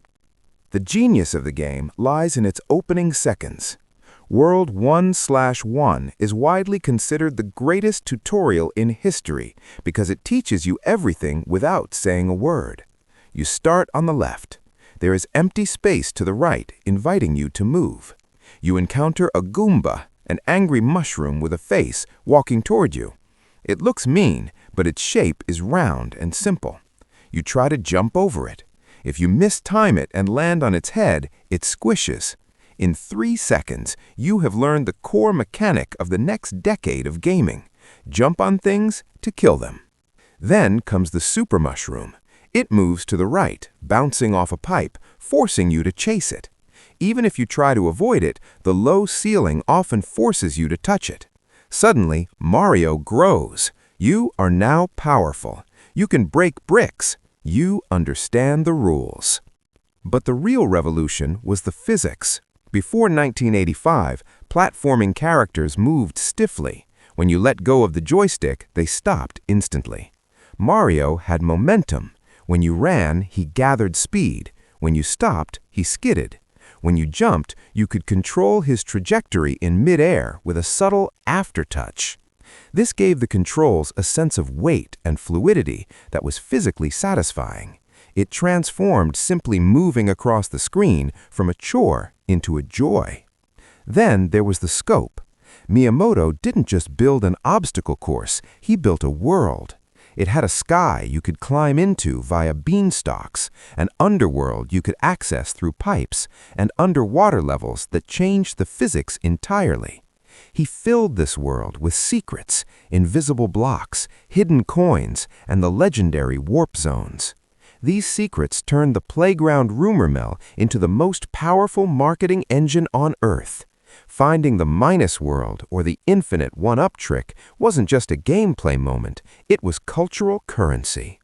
The genius of the game lies in its opening seconds. World 1/1 is widely considered the greatest tutorial in history because it teaches you everything without saying a word. You start on the left. There is empty space to the right, inviting you to move. You encounter a Goomba, an angry mushroom with a face, walking toward you. It looks mean, but its shape is round and simple. You try to jump over it. If you mistime it and land on its head, it squishes. In 3 seconds, you have learned the core mechanic of the next decade of gaming. Jump on things to kill them. Then comes the super mushroom. It moves to the right, bouncing off a pipe, forcing you to chase it. Even if you try to avoid it, the low ceiling often forces you to touch it. Suddenly, Mario grows. You are now powerful. You can break bricks. You understand the rules. But the real revolution was the physics. Before 1985, platforming characters moved stiffly. When you let go of the joystick, they stopped instantly. Mario had momentum. When you ran, he gathered speed. When you stopped, he skidded. When you jumped, you could control his trajectory in midair with a subtle aftertouch. This gave the controls a sense of weight and fluidity that was physically satisfying. It transformed simply moving across the screen from a chore into a joy. Then there was the scope. Miyamoto didn't just build an obstacle course, he built a world. It had a sky you could climb into via beanstalks, an underworld you could access through pipes, and underwater levels that changed the physics entirely. He filled this world with secrets, invisible blocks, hidden coins, and the legendary warp zones. These secrets turned the playground rumor mill into the most powerful marketing engine on Earth. Finding the minus world or the infinite one-up trick wasn't just a gameplay moment, it was cultural currency.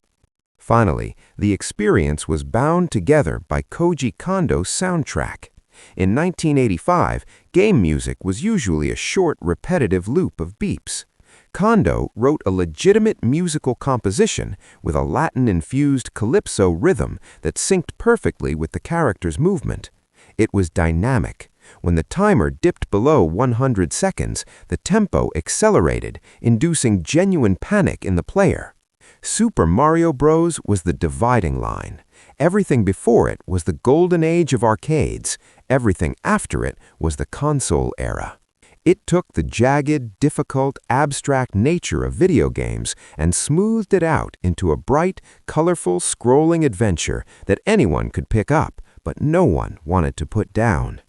Finally, the experience was bound together by Koji Kondo's soundtrack. In 1985, game music was usually a short, repetitive loop of beeps. Kondo wrote a legitimate musical composition with a Latin-infused calypso rhythm that synced perfectly with the character's movement. It was dynamic. When the timer dipped below 100 seconds, the tempo accelerated, inducing genuine panic in the player. Super Mario Bros. Was the dividing line. Everything before it was the golden age of arcades. Everything after it was the console era. It took the jagged, difficult, abstract nature of video games and smoothed it out into a bright, colorful, scrolling adventure that anyone could pick up, but no one wanted to put down.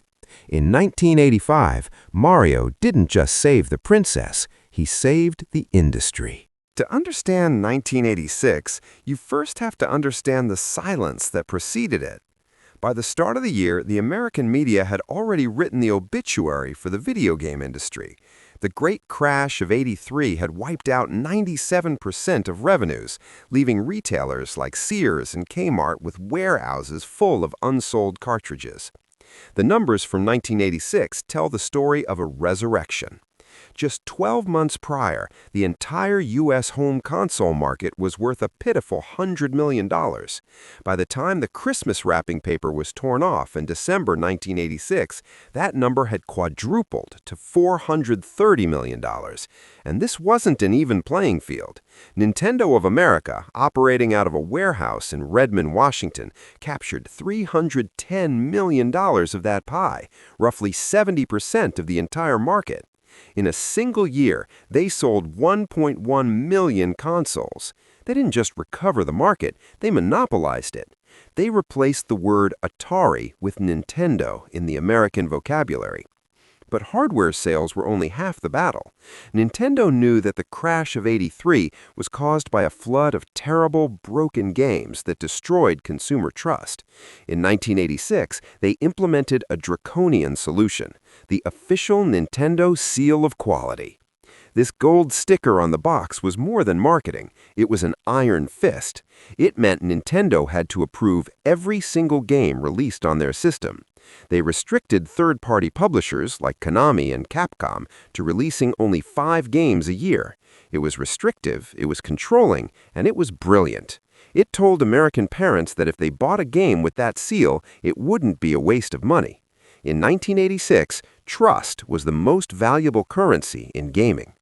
In 1985, Mario didn't just save the princess, he saved the industry. To understand 1986, you first have to understand the silence that preceded it. By the start of the year, the American media had already written the obituary for the video game industry. The great crash of '83 had wiped out 97% of revenues, leaving retailers like Sears and Kmart with warehouses full of unsold cartridges. The numbers from 1986 tell the story of a resurrection. Just 12 months prior, the entire U.S. home console market was worth a pitiful $100 million. By the time the Christmas wrapping paper was torn off in December 1986, that number had quadrupled to $430 million. And this wasn't an even playing field. Nintendo of America, operating out of a warehouse in Redmond, Washington, captured $310 million of that pie, roughly 70% of the entire market. In a single year, they sold 1.1 million consoles. They didn't just recover the market, they monopolized it. They replaced the word Atari with Nintendo in the American vocabulary. But hardware sales were only half the battle. Nintendo knew that the crash of '83 was caused by a flood of terrible, broken games that destroyed consumer trust. In 1986, they implemented a draconian solution, the official Nintendo seal of quality. This gold sticker on the box was more than marketing. It was an iron fist. It meant Nintendo had to approve every single game released on their system. They restricted third-party publishers like Konami and Capcom to releasing only 5 games a year. It was restrictive, it was controlling, and it was brilliant. It told American parents that if they bought a game with that seal, it wouldn't be a waste of money. In 1986, trust was the most valuable currency in gaming.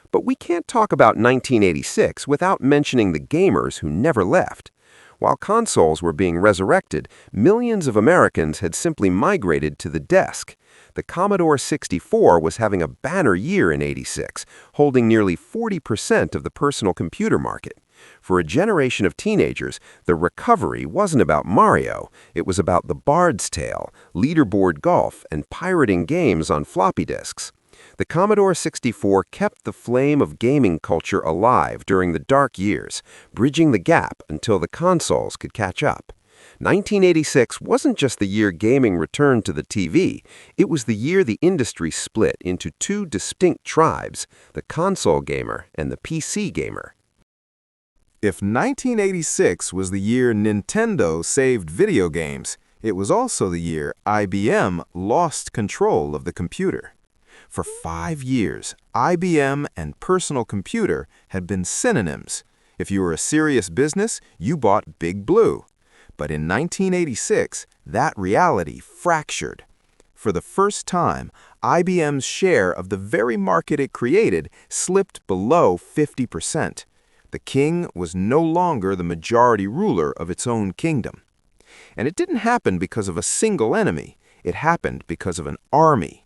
But we can't talk about 1986 without mentioning the gamers who never left. While consoles were being resurrected, millions of Americans had simply migrated to the desk. The Commodore 64 was having a banner year in '86, holding nearly 40% of the personal computer market. For a generation of teenagers, the recovery wasn't about Mario. It was about the Bard's Tale, leaderboard golf, and pirating games on floppy disks. The Commodore 64 kept the flame of gaming culture alive during the dark years, bridging the gap until the consoles could catch up. 1986 wasn't just the year gaming returned to the TV, it was the year the industry split into 2 distinct tribes, the console gamer and the PC gamer. If 1986 was the year Nintendo saved video games, it was also the year IBM lost control of the computer. For 5 years, IBM and personal computer had been synonyms. If you were a serious business, you bought Big Blue. But in 1986, that reality fractured. For the first time, IBM's share of the very market it created slipped below 50%. The king was no longer the majority ruler of its own kingdom. And it didn't happen because of a single enemy. It happened because of an army.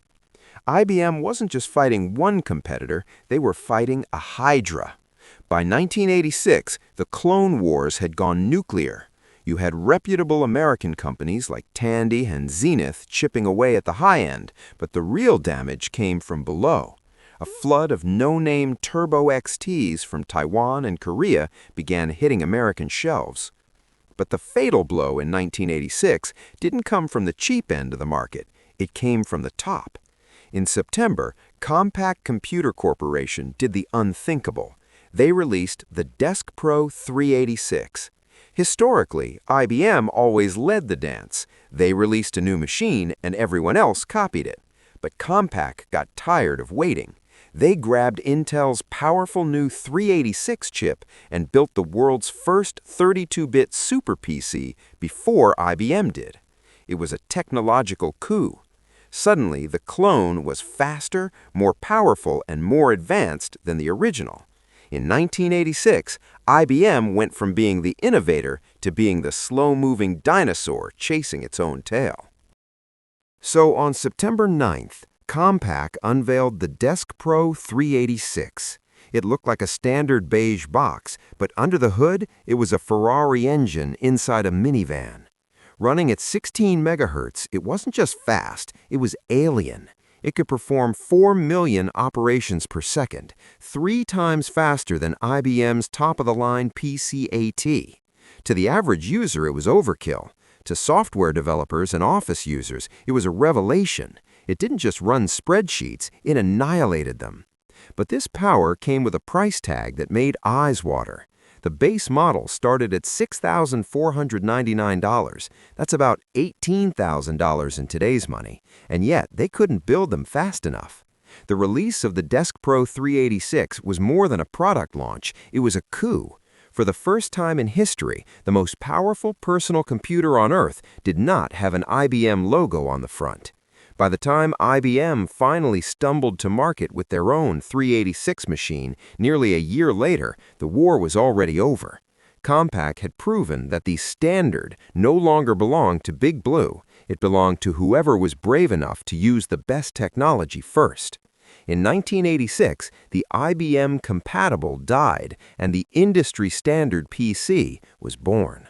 IBM wasn't just fighting one competitor, they were fighting a hydra. By 1986, the Clone Wars had gone nuclear. You had reputable American companies like Tandy and Zenith chipping away at the high end, but the real damage came from below. A flood of no-name Turbo XTs from Taiwan and Korea began hitting American shelves. But the fatal blow in 1986 didn't come from the cheap end of the market. It came from the top. In September, Compaq Computer Corporation did the unthinkable. They released the Desk Pro 386. Historically, IBM always led the dance. They released a new machine and everyone else copied it. But Compaq got tired of waiting. They grabbed Intel's powerful new 386 chip and built the world's first 32-bit super PC before IBM did. It was a technological coup. Suddenly, the clone was faster, more powerful, and more advanced than the original. In 1986, IBM went from being the innovator to being the slow-moving dinosaur chasing its own tail. So on September 9th, Compaq unveiled the Desk Pro 386. It looked like a standard beige box, but under the hood, it was a Ferrari engine inside a minivan. Running at 16 megahertz, it wasn't just fast, it was alien. It could perform 4 million operations per second, 3 times faster than IBM's top-of-the-line PC-AT. To the average user, it was overkill. To software developers and office users, it was a revelation. It didn't just run spreadsheets, it annihilated them. But this power came with a price tag that made eyes water. The base model started at $6,499. That's about $18,000 in today's money, and yet they couldn't build them fast enough. The release of the Desk Pro 386 was more than a product launch, it was a coup. For the first time in history, the most powerful personal computer on Earth did not have an IBM logo on the front. By the time IBM finally stumbled to market with their own 386 machine, nearly a year later, the war was already over. Compaq had proven that the standard no longer belonged to Big Blue. It belonged to whoever was brave enough to use the best technology first. In 1986, the IBM Compatible died, and the industry-standard PC was born.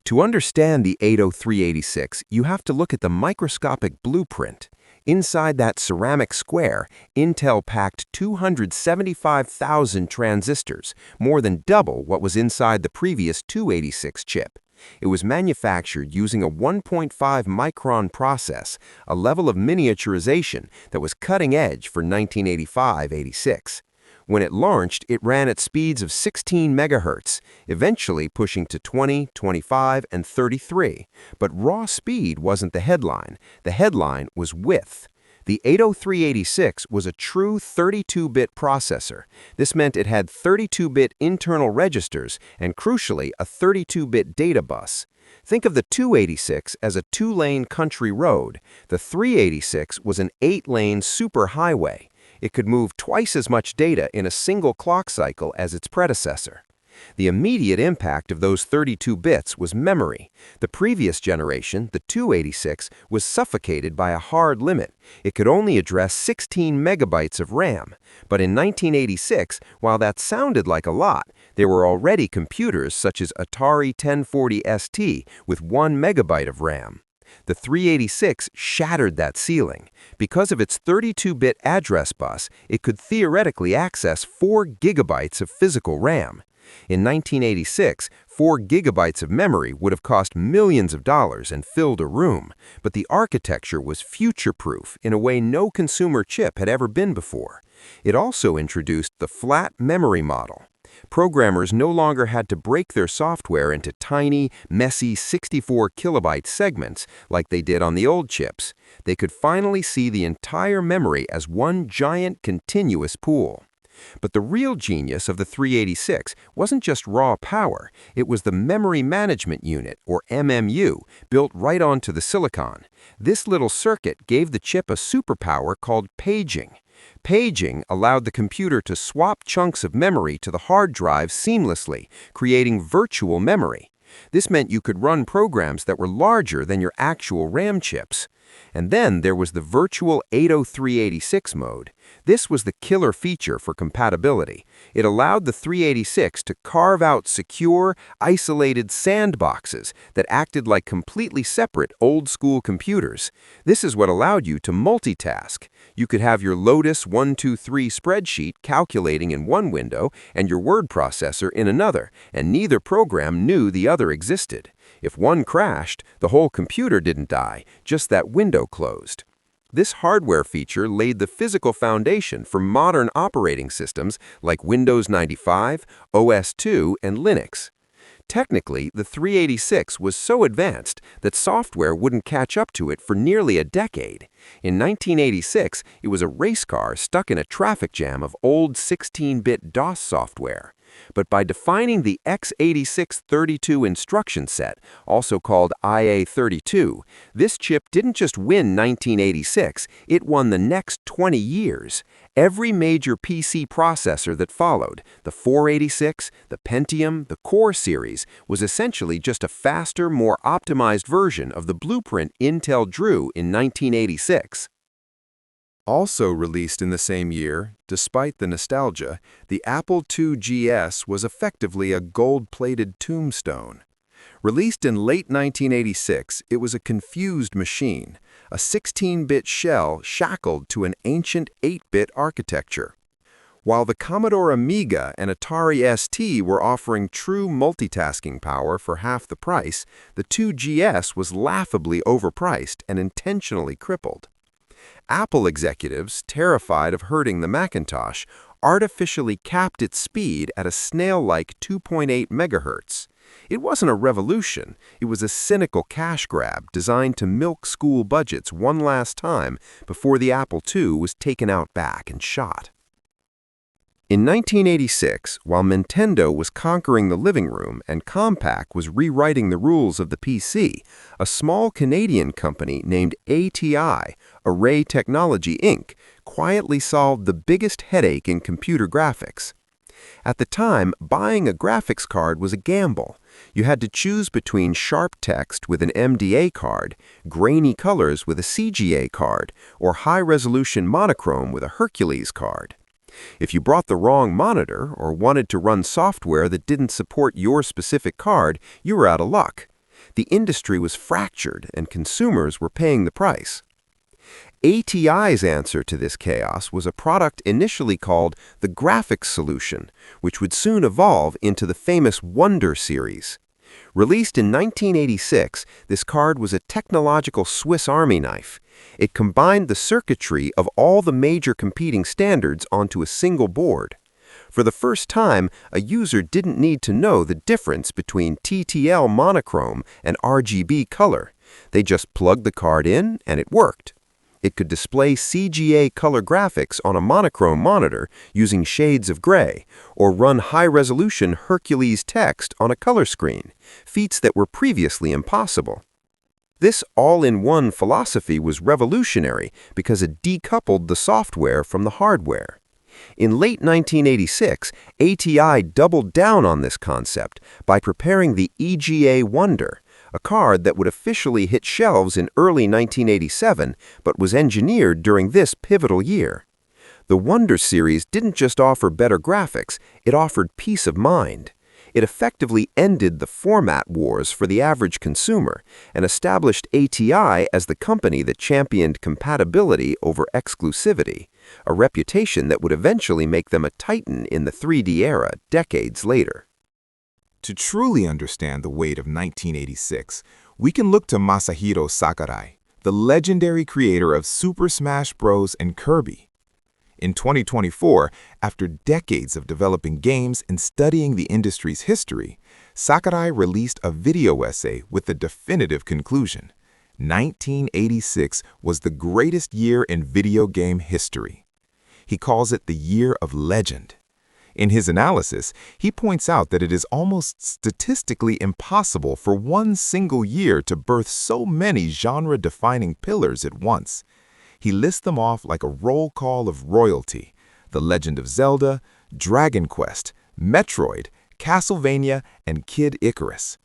To understand the 80386, you have to look at the microscopic blueprint. Inside that ceramic square, Intel packed 275,000 transistors, more than double what was inside the previous 286 chip. It was manufactured using a 1.5 micron process, a level of miniaturization that was cutting edge for 1985-86. When it launched, it ran at speeds of 16 megahertz, eventually pushing to 20, 25, and 33. But raw speed wasn't the headline. The headline was width. The 80386 was a true 32-bit processor. This meant it had 32-bit internal registers and, crucially, a 32-bit data bus. Think of the 286 as a 2-lane country road. The 386 was an 8-lane superhighway. It could move twice as much data in a single clock cycle as its predecessor. The immediate impact of those 32 bits was memory. The previous generation, the 286, was suffocated by a hard limit. It could only address 16 megabytes of RAM. But in 1986, while that sounded like a lot, there were already computers such as Atari 1040 ST with 1 megabyte of RAM. The 386 shattered that ceiling. Because of its 32-bit address bus, it could theoretically access 4 gigabytes of physical RAM. In 1986, 4 gigabytes of memory would have cost millions of dollars and filled a room, but the architecture was future-proof in a way no consumer chip had ever been before. It also introduced the flat memory model. Programmers no longer had to break their software into tiny, messy 64-kilobyte segments like they did on the old chips. They could finally see the entire memory as one giant continuous pool. But the real genius of the 386 wasn't just raw power, it was the Memory Management Unit, or MMU, built right onto the silicon. This little circuit gave the chip a superpower called paging. Paging allowed the computer to swap chunks of memory to the hard drive seamlessly, creating virtual memory. This meant you could run programs that were larger than your actual RAM chips. And then there was the virtual 80386 mode. This was the killer feature for compatibility. It allowed the 386 to carve out secure, isolated sandboxes that acted like completely separate old-school computers. This is what allowed you to multitask. You could have your Lotus 123 spreadsheet calculating in one window and your word processor in another, and neither program knew the other existed. If one crashed, the whole computer didn't die, just that window closed. This hardware feature laid the physical foundation for modern operating systems like Windows 95, OS/2, and Linux. Technically, the 386 was so advanced that software wouldn't catch up to it for nearly a decade. In 1986, it was a race car stuck in a traffic jam of old 16-bit DOS software. But by defining the x86-32 instruction set, also called IA-32, this chip didn't just win 1986, it won the next 20 years. Every major PC processor that followed, the 486, the Pentium, the Core series, was essentially just a faster, more optimized version of the blueprint Intel drew in 1986. Also released in the same year, despite the nostalgia, the Apple II GS was effectively a gold-plated tombstone. Released in late 1986, it was a confused machine, a 16-bit shell shackled to an ancient 8-bit architecture. While the Commodore Amiga and Atari ST were offering true multitasking power for half the price, the II GS was laughably overpriced and intentionally crippled. Apple executives, terrified of hurting the Macintosh, artificially capped its speed at a snail-like 2.8 megahertz. It wasn't a revolution, it was a cynical cash grab designed to milk school budgets one last time before the Apple II was taken out back and shot. In 1986, while Nintendo was conquering the living room and Compaq was rewriting the rules of the PC, a small Canadian company named ATI, Array Technology Inc., quietly solved the biggest headache in computer graphics. At the time, buying a graphics card was a gamble. You had to choose between sharp text with an MDA card, grainy colors with a CGA card, or high-resolution monochrome with a Hercules card. If you brought the wrong monitor or wanted to run software that didn't support your specific card, you were out of luck. The industry was fractured and consumers were paying the price. ATI's answer to this chaos was a product initially called the Graphics Solution, which would soon evolve into the famous Wonder series. Released in 1986, this card was a technological Swiss Army knife. It combined the circuitry of all the major competing standards onto a single board. For the first time, a user didn't need to know the difference between TTL monochrome and RGB color. They just plugged the card in and it worked. It could display CGA color graphics on a monochrome monitor using shades of gray, or run high-resolution Hercules text on a color screen, feats that were previously impossible. This all-in-one philosophy was revolutionary because it decoupled the software from the hardware. In late 1986, ATI doubled down on this concept by preparing the EGA Wonder, a card that would officially hit shelves in early 1987, but was engineered during this pivotal year. The Wonder series didn't just offer better graphics, it offered peace of mind. It effectively ended the format wars for the average consumer and established ATI as the company that championed compatibility over exclusivity, a reputation that would eventually make them a titan in the 3D era decades later. To truly understand the weight of 1986, we can look to Masahiro Sakurai, the legendary creator of Super Smash Bros. And Kirby. In 2024, after decades of developing games and studying the industry's history, Sakurai released a video essay with the definitive conclusion: 1986 was the greatest year in video game history. He calls it the year of legend. In his analysis, he points out that it is almost statistically impossible for one single year to birth so many genre-defining pillars at once. He lists them off like a roll call of royalty: The Legend of Zelda, Dragon Quest, Metroid, Castlevania, and Kid Icarus.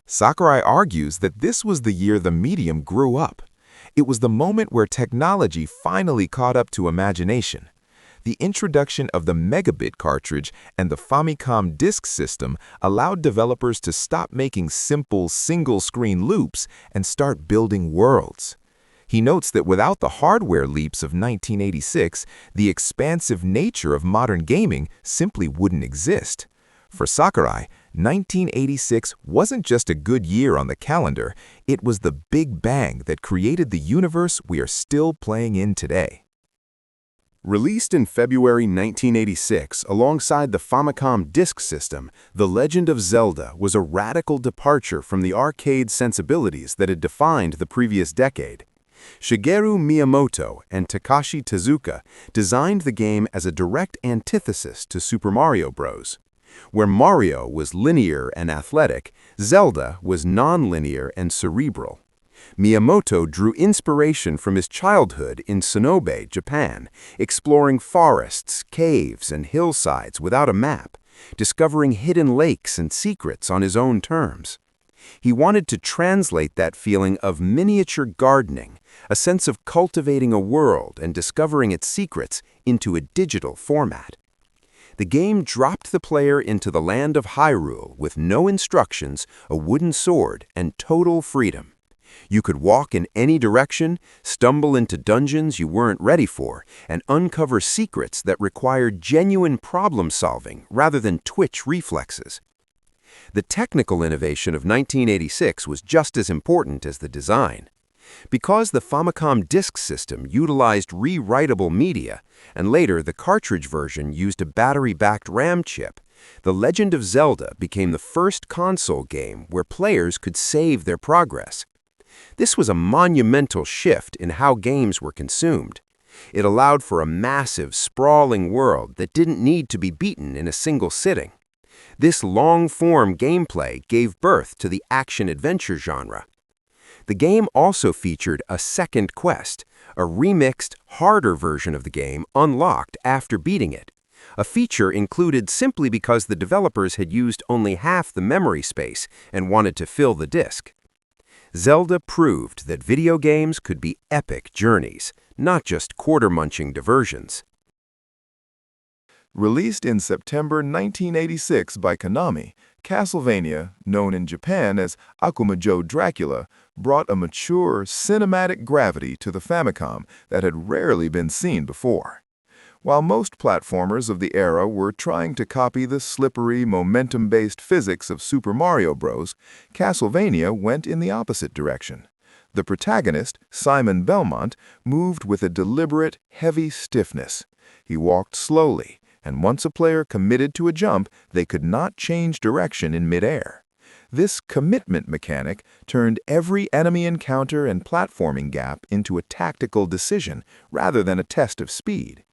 Sakurai argues that this was the year the medium grew up. It was the moment where technology finally caught up to imagination. The introduction of the megabit cartridge and the Famicom disk system allowed developers to stop making simple single-screen loops and start building worlds. He notes that without the hardware leaps of 1986, the expansive nature of modern gaming simply wouldn't exist. For Sakurai, 1986 wasn't just a good year on the calendar, it was the Big Bang that created the universe we are still playing in today. Released in February 1986 alongside the Famicom disk system, The Legend of Zelda was a radical departure from the arcade sensibilities that had defined the previous decade. Shigeru Miyamoto and Takashi Tezuka designed the game as a direct antithesis to Super Mario Bros. Where Mario was linear and athletic, Zelda was non-linear and cerebral. Miyamoto drew inspiration from his childhood in Sonobe, Japan, exploring forests, caves, and hillsides without a map, discovering hidden lakes and secrets on his own terms. He wanted to translate that feeling of miniature gardening, a sense of cultivating a world and discovering its secrets, into a digital format. The game dropped the player into the land of Hyrule with no instructions, a wooden sword, and total freedom. You could walk in any direction, stumble into dungeons you weren't ready for, and uncover secrets that required genuine problem-solving rather than twitch reflexes. The technical innovation of 1986 was just as important as the design. Because the Famicom disk system utilized rewritable media, and later the cartridge version used a battery-backed RAM chip, The Legend of Zelda became the first console game where players could save their progress. This was a monumental shift in how games were consumed. It allowed for a massive, sprawling world that didn't need to be beaten in a single sitting. This long-form gameplay gave birth to the action-adventure genre. The game also featured a second quest, a remixed, harder version of the game unlocked after beating it. A feature included simply because the developers had used only half the memory space and wanted to fill the disk. Zelda proved that video games could be epic journeys, not just quarter-munching diversions. Released in September 1986 by Konami, Castlevania, known in Japan as Akumajo Dracula, brought a mature, cinematic gravity to the Famicom that had rarely been seen before. While most platformers of the era were trying to copy the slippery, momentum-based physics of Super Mario Bros., Castlevania went in the opposite direction. The protagonist, Simon Belmont, moved with a deliberate, heavy stiffness. He walked slowly, and once a player committed to a jump, they could not change direction in midair. This commitment mechanic turned every enemy encounter and platforming gap into a tactical decision rather than a test of speed.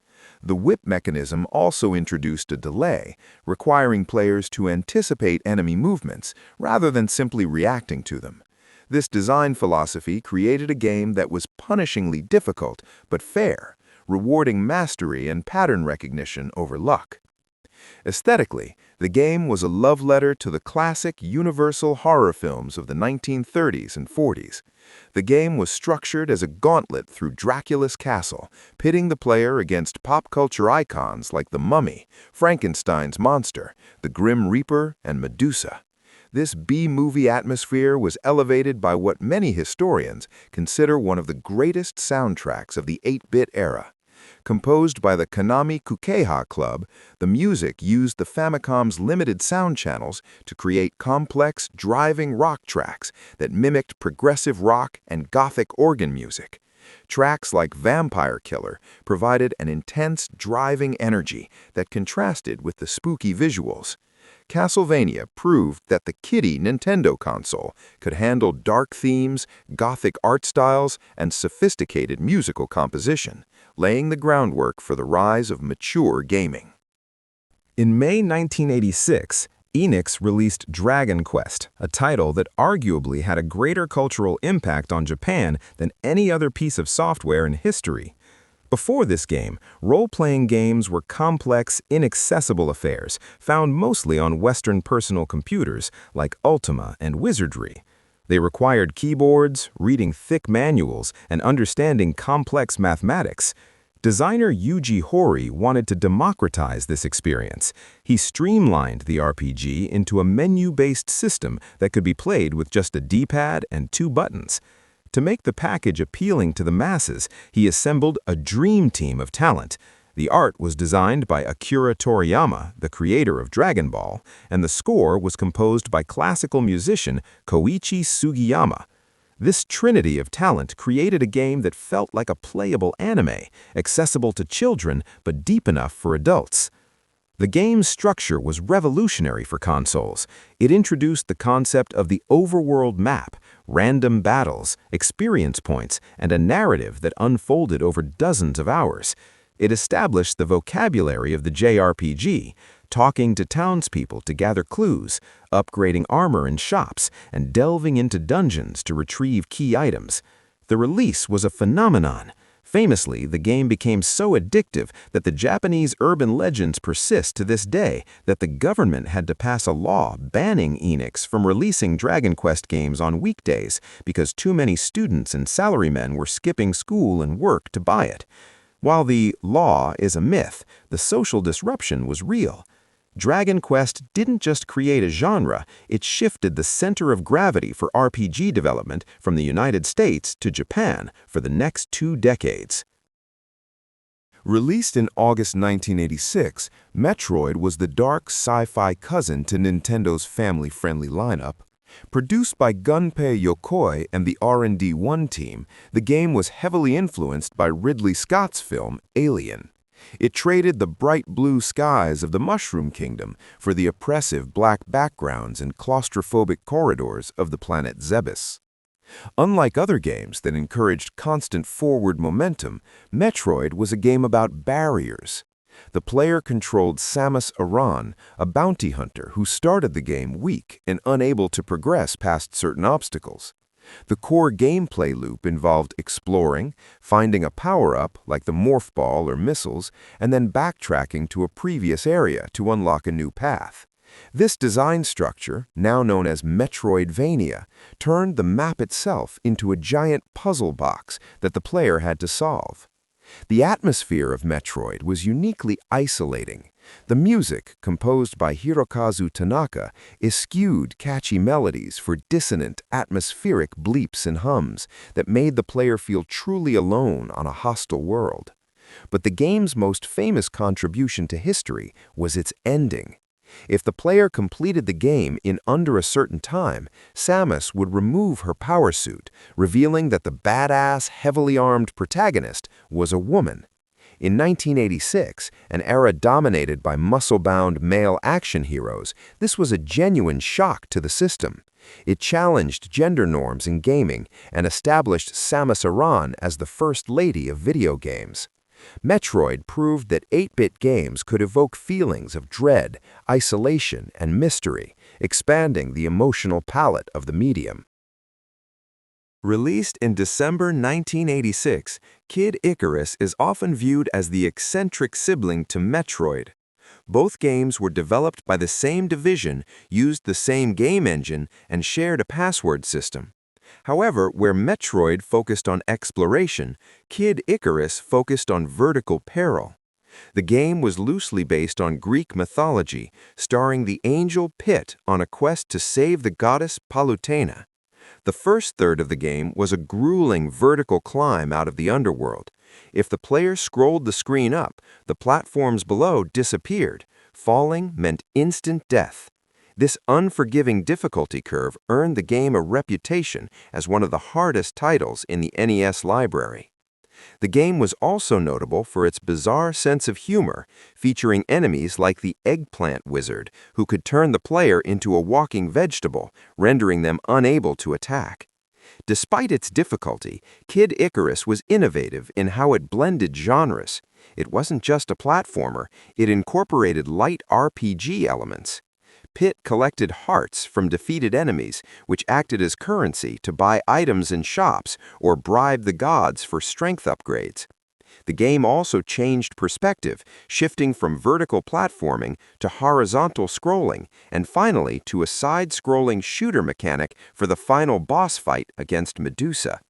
The whip mechanism also introduced a delay, requiring players to anticipate enemy movements rather than simply reacting to them. This design philosophy created a game that was punishingly difficult but fair, rewarding mastery and pattern recognition over luck. Aesthetically, the game was a love letter to the classic universal horror films of the 1930s and 40s. The game was structured as a gauntlet through Dracula's castle, pitting the player against pop culture icons like the Mummy, Frankenstein's monster, the Grim Reaper, and Medusa. This B-movie atmosphere was elevated by what many historians consider one of the greatest soundtracks of the 8-bit era. Composed by the Konami Kukeiha Club, the music used the Famicom's limited sound channels to create complex, driving rock tracks that mimicked progressive rock and gothic organ music. Tracks like Vampire Killer provided an intense, driving energy that contrasted with the spooky visuals. Castlevania proved that the kiddie Nintendo console could handle dark themes, gothic art styles, and sophisticated musical composition, laying the groundwork for the rise of mature gaming. In May 1986, Enix released Dragon Quest, a title that arguably had a greater cultural impact on Japan than any other piece of software in history. Before this game, role-playing games were complex, inaccessible affairs found mostly on Western personal computers like Ultima and Wizardry. They required keyboards, reading thick manuals, and understanding complex mathematics. Designer Yuji Horii wanted to democratize this experience. He streamlined the RPG into a menu-based system that could be played with just a D-pad and 2 buttons. To make the package appealing to the masses, he assembled a dream team of talent. The art was designed by Akira Toriyama, the creator of Dragon Ball, and the score was composed by classical musician Koichi Sugiyama. This trinity of talent created a game that felt like a playable anime, accessible to children but deep enough for adults. The game's structure was revolutionary for consoles. It introduced the concept of the overworld map, random battles, experience points, and a narrative that unfolded over dozens of hours. It established the vocabulary of the JRPG, talking to townspeople to gather clues, upgrading armor in shops, and delving into dungeons to retrieve key items. The release was a phenomenon. Famously, the game became so addictive that the Japanese urban legends persist to this day that the government had to pass a law banning Enix from releasing Dragon Quest games on weekdays because too many students and salarymen were skipping school and work to buy it. While the law is a myth, the social disruption was real. Dragon Quest didn't just create a genre, it shifted the center of gravity for RPG development from the United States to Japan for the next 2 decades. Released in August 1986, Metroid was the dark sci-fi cousin to Nintendo's family-friendly lineup. Produced by Gunpei Yokoi and the R&D1 team, the game was heavily influenced by Ridley Scott's film Alien. It traded the bright blue skies of the Mushroom Kingdom for the oppressive black backgrounds and claustrophobic corridors of the planet Zebes. Unlike other games that encouraged constant forward momentum, Metroid was a game about barriers. The player controlled Samus Aran, a bounty hunter who started the game weak and unable to progress past certain obstacles. The core gameplay loop involved exploring, finding a power-up like the morph ball or missiles, and then backtracking to a previous area to unlock a new path. This design structure, now known as Metroidvania, turned the map itself into a giant puzzle box that the player had to solve. The atmosphere of Metroid was uniquely isolating. The music, composed by Hirokazu Tanaka, eschewed catchy melodies for dissonant, atmospheric bleeps and hums that made the player feel truly alone on a hostile world. But the game's most famous contribution to history was its ending. If the player completed the game in under a certain time, Samus would remove her power suit, revealing that the badass, heavily armed protagonist was a woman. In 1986, an era dominated by muscle-bound male action heroes, this was a genuine shock to the system. It challenged gender norms in gaming and established Samus Aran as the first lady of video games. Metroid proved that 8-bit games could evoke feelings of dread, isolation, and mystery, expanding the emotional palette of the medium. Released in December 1986, Kid Icarus is often viewed as the eccentric sibling to Metroid. Both games were developed by the same division, used the same game engine, and shared a password system. However, where Metroid focused on exploration, Kid Icarus focused on vertical peril. The game was loosely based on Greek mythology, starring the angel Pit on a quest to save the goddess Palutena. The first third of the game was a grueling vertical climb out of the underworld. If the player scrolled the screen up, the platforms below disappeared. Falling meant instant death. This unforgiving difficulty curve earned the game a reputation as one of the hardest titles in the NES library. The game was also notable for its bizarre sense of humor, featuring enemies like the Eggplant Wizard, who could turn the player into a walking vegetable, rendering them unable to attack. Despite its difficulty, Kid Icarus was innovative in how it blended genres. It wasn't just a platformer, it incorporated light RPG elements. Pit collected hearts from defeated enemies, which acted as currency to buy items in shops or bribe the gods for strength upgrades. The game also changed perspective, shifting from vertical platforming to horizontal scrolling, and finally to a side-scrolling shooter mechanic for the final boss fight against Medusa.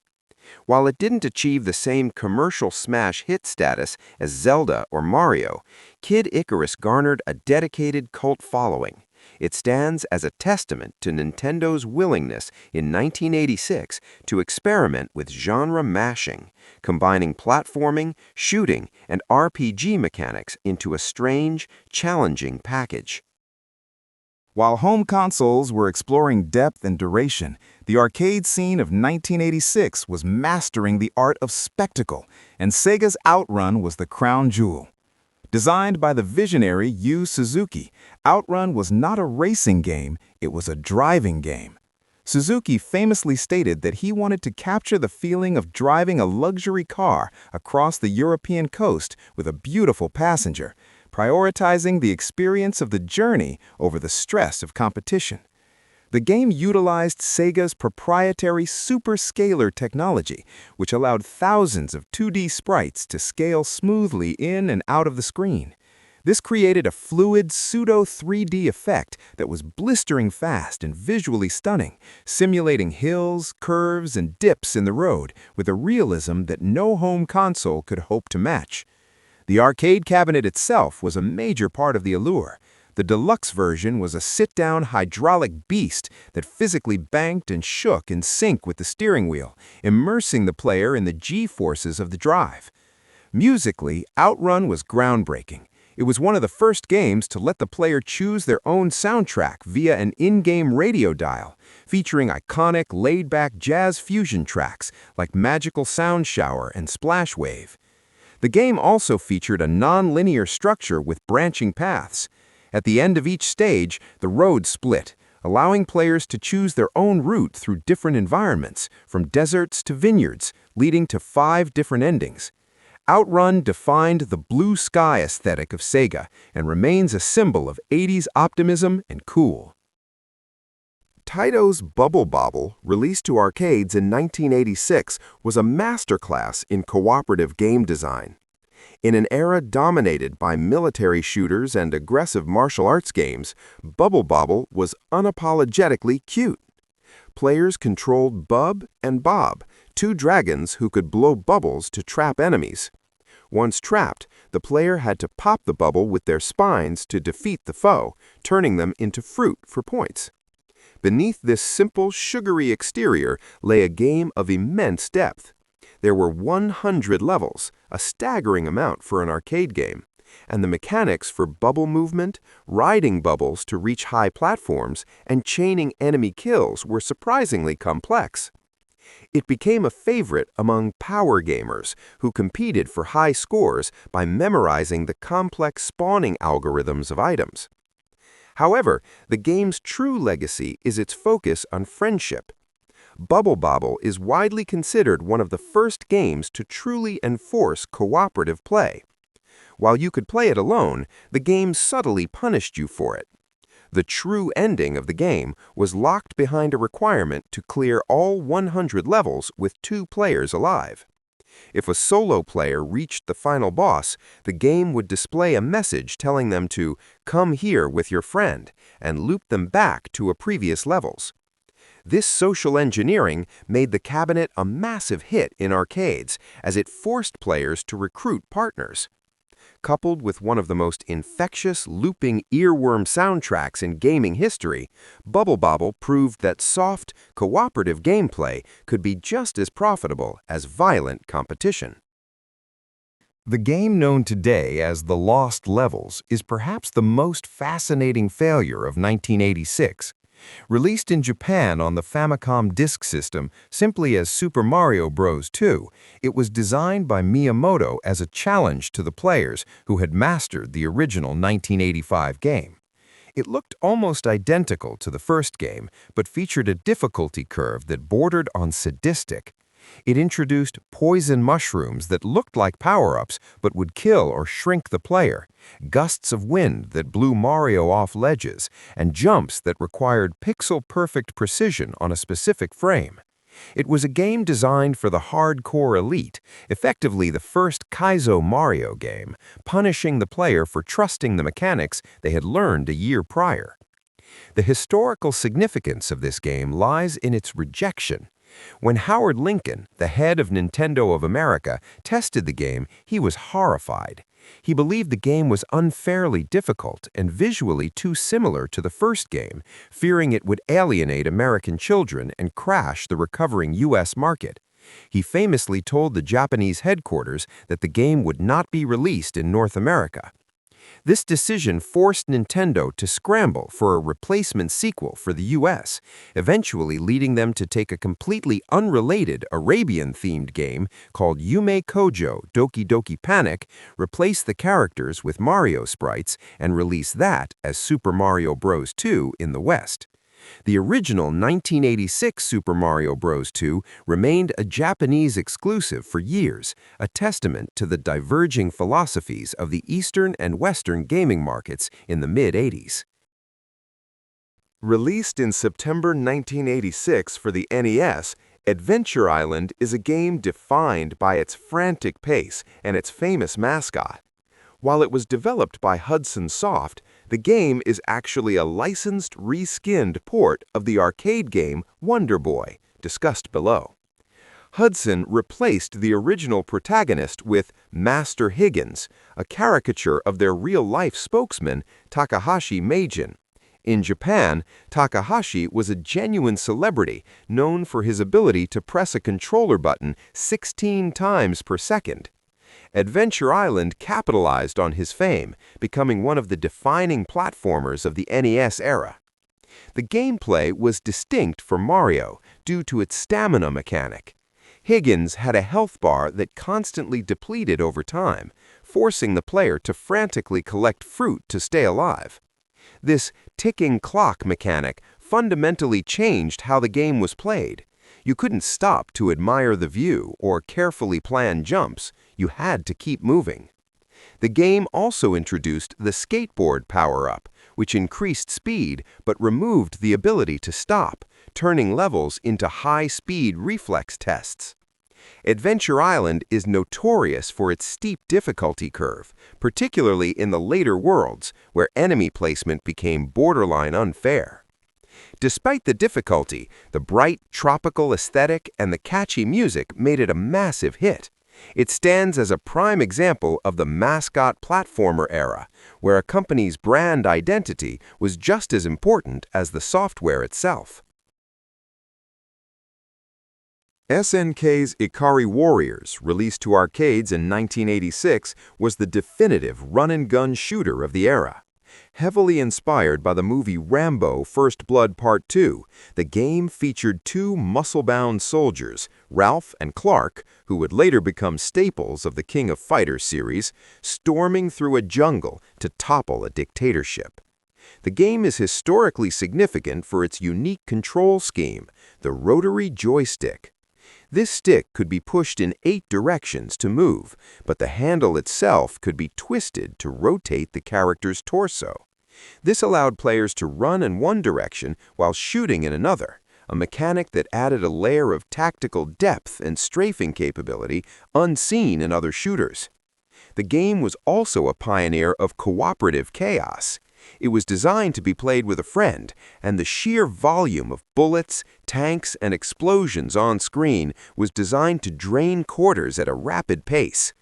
While it didn't achieve the same commercial smash hit status as Zelda or Mario, Kid Icarus garnered a dedicated cult following. It stands as a testament to Nintendo's willingness in 1986 to experiment with genre mashing, combining platforming, shooting, and RPG mechanics into a strange, challenging package. While home consoles were exploring depth and duration, the arcade scene of 1986 was mastering the art of spectacle, and Sega's Outrun was the crown jewel. Designed by the visionary Yu Suzuki, Outrun was not a racing game, it was a driving game. Suzuki famously stated that he wanted to capture the feeling of driving a luxury car across the European coast with a beautiful passenger, prioritizing the experience of the journey over the stress of competition. The game utilized Sega's proprietary superscalar technology, which allowed thousands of 2D sprites to scale smoothly in and out of the screen. This created a fluid pseudo-3D effect that was blistering fast and visually stunning, simulating hills, curves, and dips in the road with a realism that no home console could hope to match. The arcade cabinet itself was a major part of the allure. The deluxe version was a sit-down hydraulic beast that physically banked and shook in sync with the steering wheel, immersing the player in the G-forces of the drive. Musically, Outrun was groundbreaking. It was one of the first games to let the player choose their own soundtrack via an in-game radio dial, featuring iconic, laid-back jazz fusion tracks like Magical Sound Shower and Splash Wave. The game also featured a non-linear structure with branching paths. At the end of each stage, the road split, allowing players to choose their own route through different environments, from deserts to vineyards, leading to 5 different endings. Outrun defined the blue sky aesthetic of Sega and remains a symbol of 80s optimism and cool. Taito's Bubble Bobble, released to arcades in 1986, was a masterclass in cooperative game design. In an era dominated by military shooters and aggressive martial arts games, Bubble Bobble was unapologetically cute. Players controlled Bub and Bob, 2 dragons who could blow bubbles to trap enemies. Once trapped, the player had to pop the bubble with their spines to defeat the foe, turning them into fruit for points. Beneath this simple, sugary exterior lay a game of immense depth. There were 100 levels, a staggering amount for an arcade game, and the mechanics for bubble movement, riding bubbles to reach high platforms, and chaining enemy kills were surprisingly complex. It became a favorite among power gamers who competed for high scores by memorizing the complex spawning algorithms of items. However, the game's true legacy is its focus on friendship. Bubble Bobble is widely considered one of the first games to truly enforce cooperative play. While you could play it alone, the game subtly punished you for it. The true ending of the game was locked behind a requirement to clear all 100 levels with 2 players alive. If a solo player reached the final boss, the game would display a message telling them to come here with your friend and loop them back to previous levels. This social engineering made the cabinet a massive hit in arcades as it forced players to recruit partners. Coupled with one of the most infectious, looping earworm soundtracks in gaming history, Bubble Bobble proved that soft, cooperative gameplay could be just as profitable as violent competition. The game known today as The Lost Levels is perhaps the most fascinating failure of 1986. Released in Japan on the Famicom Disk System simply as Super Mario Bros. 2, it was designed by Miyamoto as a challenge to the players who had mastered the original 1985 game. It looked almost identical to the first game, but featured a difficulty curve that bordered on sadistic. It introduced poison mushrooms that looked like power-ups but would kill or shrink the player, gusts of wind that blew Mario off ledges, and jumps that required pixel-perfect precision on a specific frame. It was a game designed for the hardcore elite, effectively the first Kaizo Mario game, punishing the player for trusting the mechanics they had learned a year prior. The historical significance of this game lies in its rejection. When Howard Lincoln, the head of Nintendo of America, tested the game, he was horrified. He believed the game was unfairly difficult and visually too similar to the first game, fearing it would alienate American children and crash the recovering U.S. market. He famously told the Japanese headquarters that the game would not be released in North America. This decision forced Nintendo to scramble for a replacement sequel for the US, eventually leading them to take a completely unrelated Arabian-themed game called Yume Kojo Doki Doki Panic, replace the characters with Mario sprites, and release that as Super Mario Bros. 2 in the West. The original 1986 Super Mario Bros. 2 remained a Japanese exclusive for years, a testament to the diverging philosophies of the Eastern and Western gaming markets in the mid-80s. Released in September 1986 for the NES, Adventure Island is a game defined by its frantic pace and its famous mascot. While it was developed by Hudson Soft, the game is actually a licensed, reskinned port of the arcade game Wonder Boy, discussed below. Hudson replaced the original protagonist with Master Higgins, a caricature of their real-life spokesman, Takahashi Meijin. In Japan, Takahashi was a genuine celebrity known for his ability to press a controller button 16 times per second. Adventure Island capitalized on his fame, becoming one of the defining platformers of the NES era. The gameplay was distinct from Mario due to its stamina mechanic. Higgins had a health bar that constantly depleted over time, forcing the player to frantically collect fruit to stay alive. This ticking clock mechanic fundamentally changed how the game was played. You couldn't stop to admire the view or carefully plan jumps. You had to keep moving. The game also introduced the skateboard power-up, which increased speed but removed the ability to stop, turning levels into high-speed reflex tests. Adventure Island is notorious for its steep difficulty curve, particularly in the later worlds, where enemy placement became borderline unfair. Despite the difficulty, the bright, tropical aesthetic and the catchy music made it a massive hit. It stands as a prime example of the mascot platformer era, where a company's brand identity was just as important as the software itself. SNK's Ikari Warriors, released to arcades in 1986, was the definitive run-and-gun shooter of the era. Heavily inspired by the movie Rambo: First Blood Part 2, the game featured two muscle-bound soldiers, Ralph and Clark, who would later become staples of the King of Fighters series, storming through a jungle to topple a dictatorship. The game is historically significant for its unique control scheme, the rotary joystick. This stick could be pushed in 8 directions to move, but the handle itself could be twisted to rotate the character's torso. This allowed players to run in one direction while shooting in another, a mechanic that added a layer of tactical depth and strafing capability unseen in other shooters. The game was also a pioneer of cooperative chaos. It was designed to be played with a friend, and the sheer volume of bullets, tanks, and explosions on screen was designed to drain quarters at a rapid pace.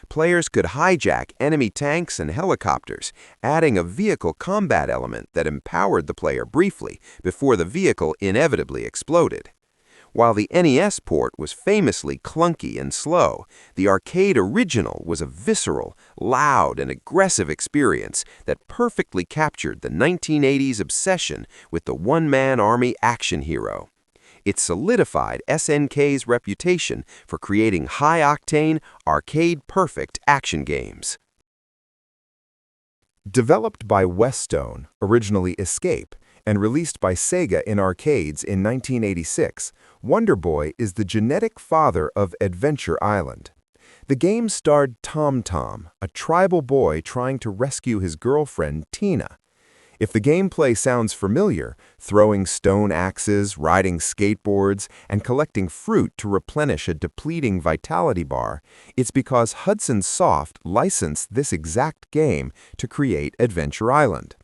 Players could hijack enemy tanks and helicopters, adding a vehicle combat element that empowered the player briefly before the vehicle inevitably exploded. While the NES port was famously clunky and slow, the arcade original was a visceral, loud, and aggressive experience that perfectly captured the 1980s obsession with the one-man army action hero. It solidified SNK's reputation for creating high-octane, arcade-perfect action games. Developed by Westone, originally Escape, and released by Sega in arcades in 1986, Wonder Boy is the genetic father of Adventure Island. The game starred Tom Tom, a tribal boy trying to rescue his girlfriend, Tina. If the gameplay sounds familiar, throwing stone axes, riding skateboards, and collecting fruit to replenish a depleting vitality bar, it's because Hudson Soft licensed this exact game to create Adventure Island.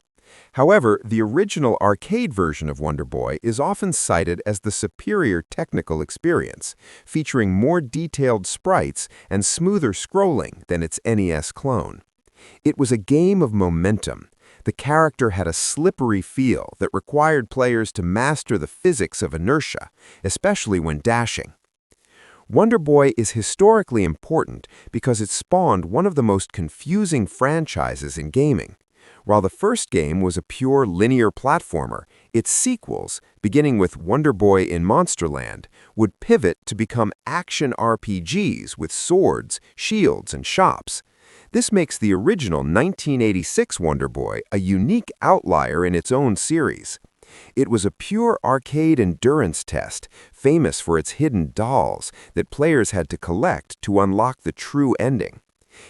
However, the original arcade version of Wonder Boy is often cited as the superior technical experience, featuring more detailed sprites and smoother scrolling than its NES clone. It was a game of momentum. The character had a slippery feel that required players to master the physics of inertia, especially when dashing. Wonder Boy is historically important because it spawned one of the most confusing franchises in gaming. While the first game was a pure linear platformer, its sequels, beginning with Wonder Boy in Monsterland, would pivot to become action RPGs with swords, shields, and shops. This makes the original 1986 Wonder Boy a unique outlier in its own series. It was a pure arcade endurance test, famous for its hidden dolls that players had to collect to unlock the true ending.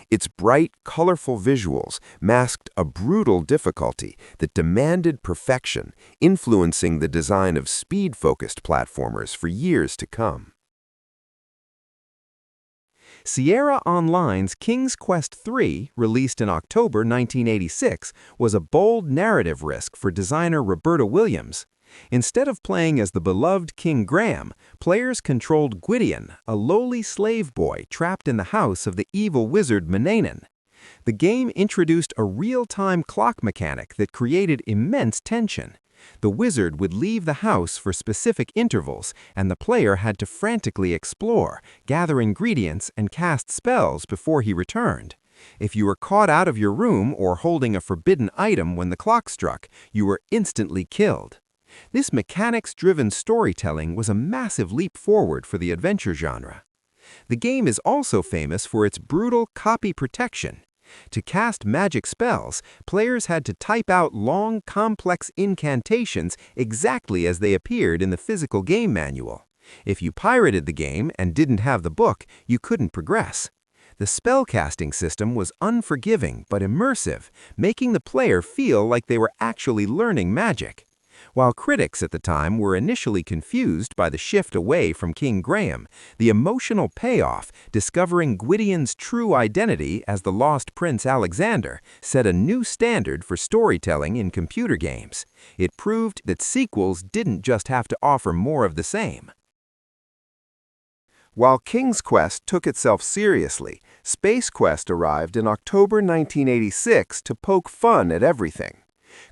Its bright, colorful visuals masked a brutal difficulty that demanded perfection, influencing the design of speed-focused platformers for years to come. Sierra Online's King's Quest III, released in October 1986, was a bold narrative risk for designer Roberta Williams. Instead of playing as the beloved King Graham, players controlled Gwydion, a lowly slave boy trapped in the house of the evil wizard Manannan. The game introduced a real-time clock mechanic that created immense tension. The wizard would leave the house for specific intervals, and the player had to frantically explore, gather ingredients, and cast spells before he returned. If you were caught out of your room or holding a forbidden item when the clock struck, you were instantly killed. This mechanics-driven storytelling was a massive leap forward for the adventure genre. The game is also famous for its brutal copy protection. To cast magic spells, players had to type out long, complex incantations exactly as they appeared in the physical game manual. If you pirated the game and didn't have the book, you couldn't progress. The spellcasting system was unforgiving but immersive, making the player feel like they were actually learning magic. While critics at the time were initially confused by the shift away from King Graham, the emotional payoff, discovering Gwydion's true identity as the lost Prince Alexander, set a new standard for storytelling in computer games. It proved that sequels didn't just have to offer more of the same. While King's Quest took itself seriously, Space Quest arrived in October 1986 to poke fun at everything.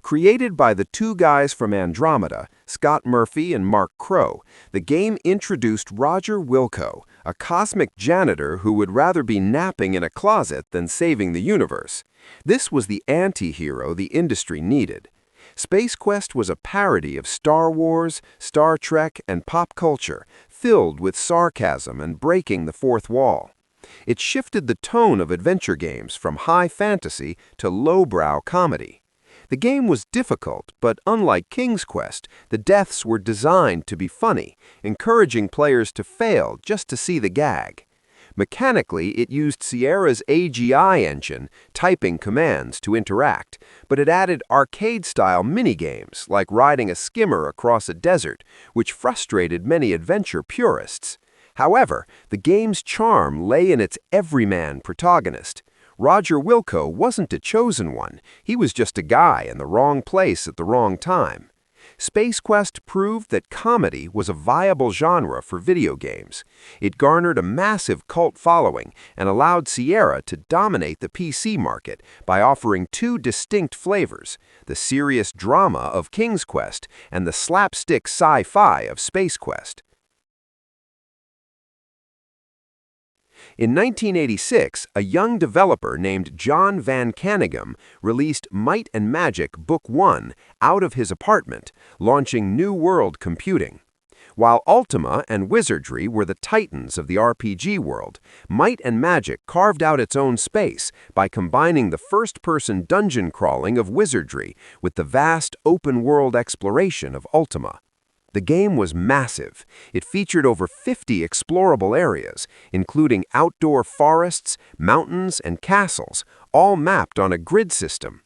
Created by the two guys from Andromeda, Scott Murphy and Mark Crow, the game introduced Roger Wilco, a cosmic janitor who would rather be napping in a closet than saving the universe. This was the anti-hero the industry needed. Space Quest was a parody of Star Wars, Star Trek, and pop culture, filled with sarcasm and breaking the fourth wall. It shifted the tone of adventure games from high fantasy to lowbrow comedy. The game was difficult, but unlike King's Quest, the deaths were designed to be funny, encouraging players to fail just to see the gag. Mechanically, it used Sierra's AGI engine, typing commands, to interact, but it added arcade-style minigames, like riding a skimmer across a desert, which frustrated many adventure purists. However, the game's charm lay in its everyman protagonist. Roger Wilco wasn't a chosen one, he was just a guy in the wrong place at the wrong time. Space Quest proved that comedy was a viable genre for video games. It garnered a massive cult following and allowed Sierra to dominate the PC market by offering two distinct flavors, the serious drama of King's Quest and the slapstick sci-fi of Space Quest. In 1986, a young developer named John Van Caneghem released Might and Magic Book 1 out of his apartment, launching New World Computing. While Ultima and Wizardry were the titans of the RPG world, Might and Magic carved out its own space by combining the first-person dungeon crawling of Wizardry with the vast open-world exploration of Ultima. The game was massive. It featured over 50 explorable areas, including outdoor forests, mountains, and castles, all mapped on a grid system.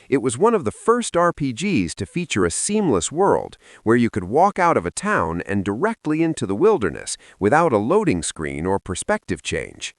It was one of the first RPGs to feature a seamless world, where you could walk out of a town and directly into the wilderness without a loading screen or perspective change.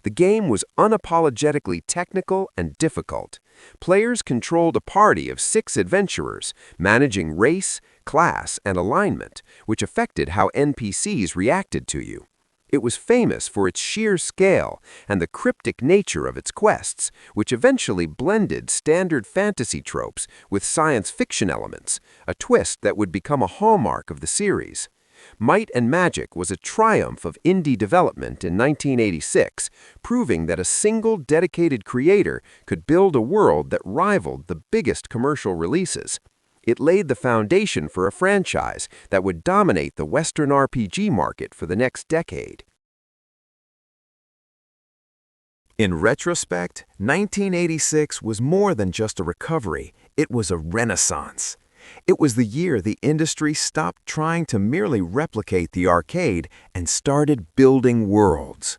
The game was unapologetically technical and difficult. Players controlled a party of 6 adventurers, managing race, class, and alignment, which affected how NPCs reacted to you. It was famous for its sheer scale and the cryptic nature of its quests, which eventually blended standard fantasy tropes with science fiction elements, a twist that would become a hallmark of the series. Might and Magic was a triumph of indie development in 1986, proving that a single dedicated creator could build a world that rivaled the biggest commercial releases. It laid the foundation for a franchise that would dominate the Western RPG market for the next decade. In retrospect, 1986 was more than just a recovery, it was a renaissance. It was the year the industry stopped trying to merely replicate the arcade and started building worlds.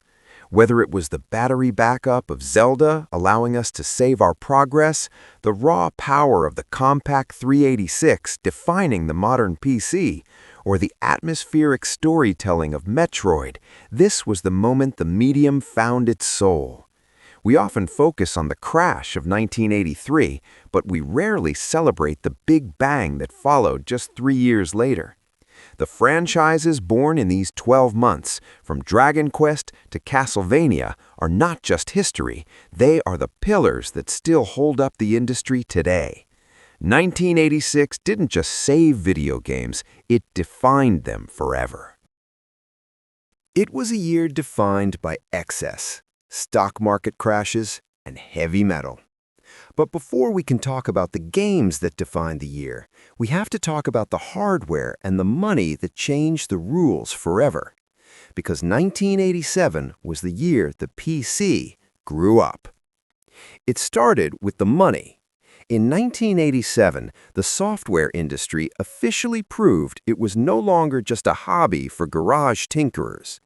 Whether it was the battery backup of Zelda allowing us to save our progress, the raw power of the compact 386 defining the modern PC, or the atmospheric storytelling of Metroid, this was the moment the medium found its soul. We often focus on the crash of 1983, but we rarely celebrate the big bang that followed just 3 years later. The franchises born in these 12 months, from Dragon Quest to Castlevania, are not just history, they are the pillars that still hold up the industry today. 1986 didn't just save video games, it defined them forever. It was a year defined by excess, stock market crashes, and heavy metal. But before we can talk about the games that defined the year, we have to talk about the hardware and the money that changed the rules forever. Because 1987 was the year the PC grew up. It started with the money. In 1987, the software industry officially proved it was no longer just a hobby for garage tinkerers.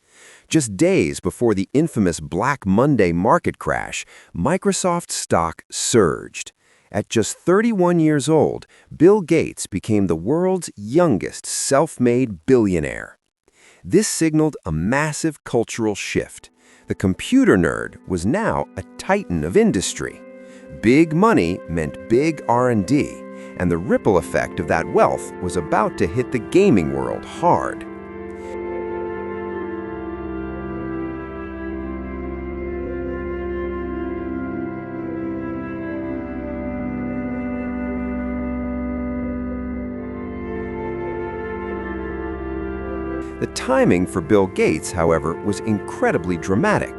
Just days before the infamous Black Monday market crash, Microsoft's stock surged. At just 31 years old, Bill Gates became the world's youngest self-made billionaire. This signaled a massive cultural shift. The computer nerd was now a titan of industry. Big money meant big R&D, and the ripple effect of that wealth was about to hit the gaming world hard. The timing for Bill Gates, however, was incredibly dramatic.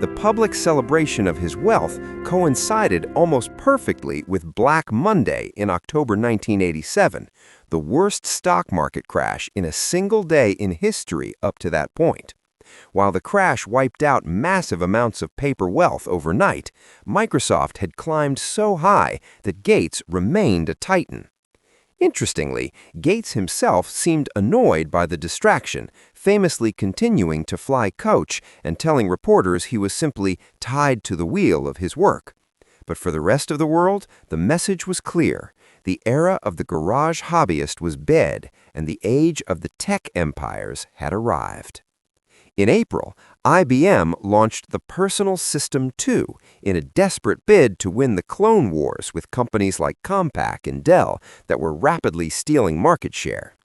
The public celebration of his wealth coincided almost perfectly with Black Monday in October 1987, the worst stock market crash in a single day in history up to that point. While the crash wiped out massive amounts of paper wealth overnight, Microsoft had climbed so high that Gates remained a titan. Interestingly, Gates himself seemed annoyed by the distraction, famously continuing to fly coach and telling reporters he was simply tied to the wheel of his work. But for the rest of the world, the message was clear. The era of the garage hobbyist was dead, and the age of the tech empires had arrived. In April, IBM launched the Personal System 2 in a desperate bid to win the clone wars with companies like Compaq and Dell that were rapidly stealing market share.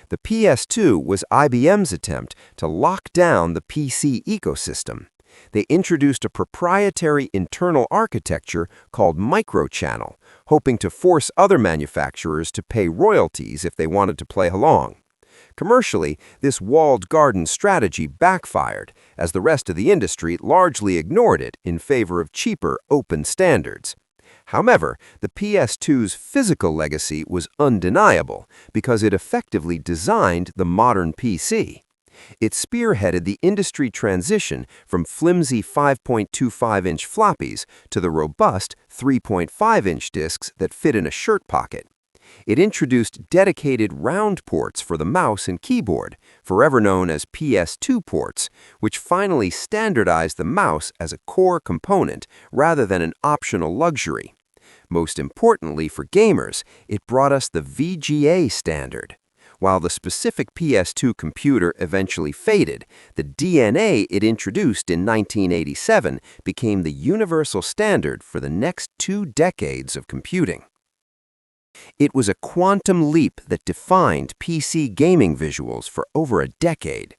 The PS2 was IBM's attempt to lock down the PC ecosystem. They introduced a proprietary internal architecture called microchannel, hoping to force other manufacturers to pay royalties if they wanted to play along. Commercially, this walled garden strategy backfired, as the rest of the industry largely ignored it in favor of cheaper open standards. However, the PS2's physical legacy was undeniable because it effectively designed the modern PC. It spearheaded the industry transition from flimsy 5.25-inch floppies to the robust 3.5-inch discs that fit in a shirt pocket. It introduced dedicated round ports for the mouse and keyboard, forever known as PS2 ports, which finally standardized the mouse as a core component rather than an optional luxury. Most importantly for gamers, it brought us the VGA standard. While the specific PS2 computer eventually faded, the DNA it introduced in 1987 became the universal standard for the next 2 decades of computing. It was a quantum leap that defined PC gaming visuals for over a decade.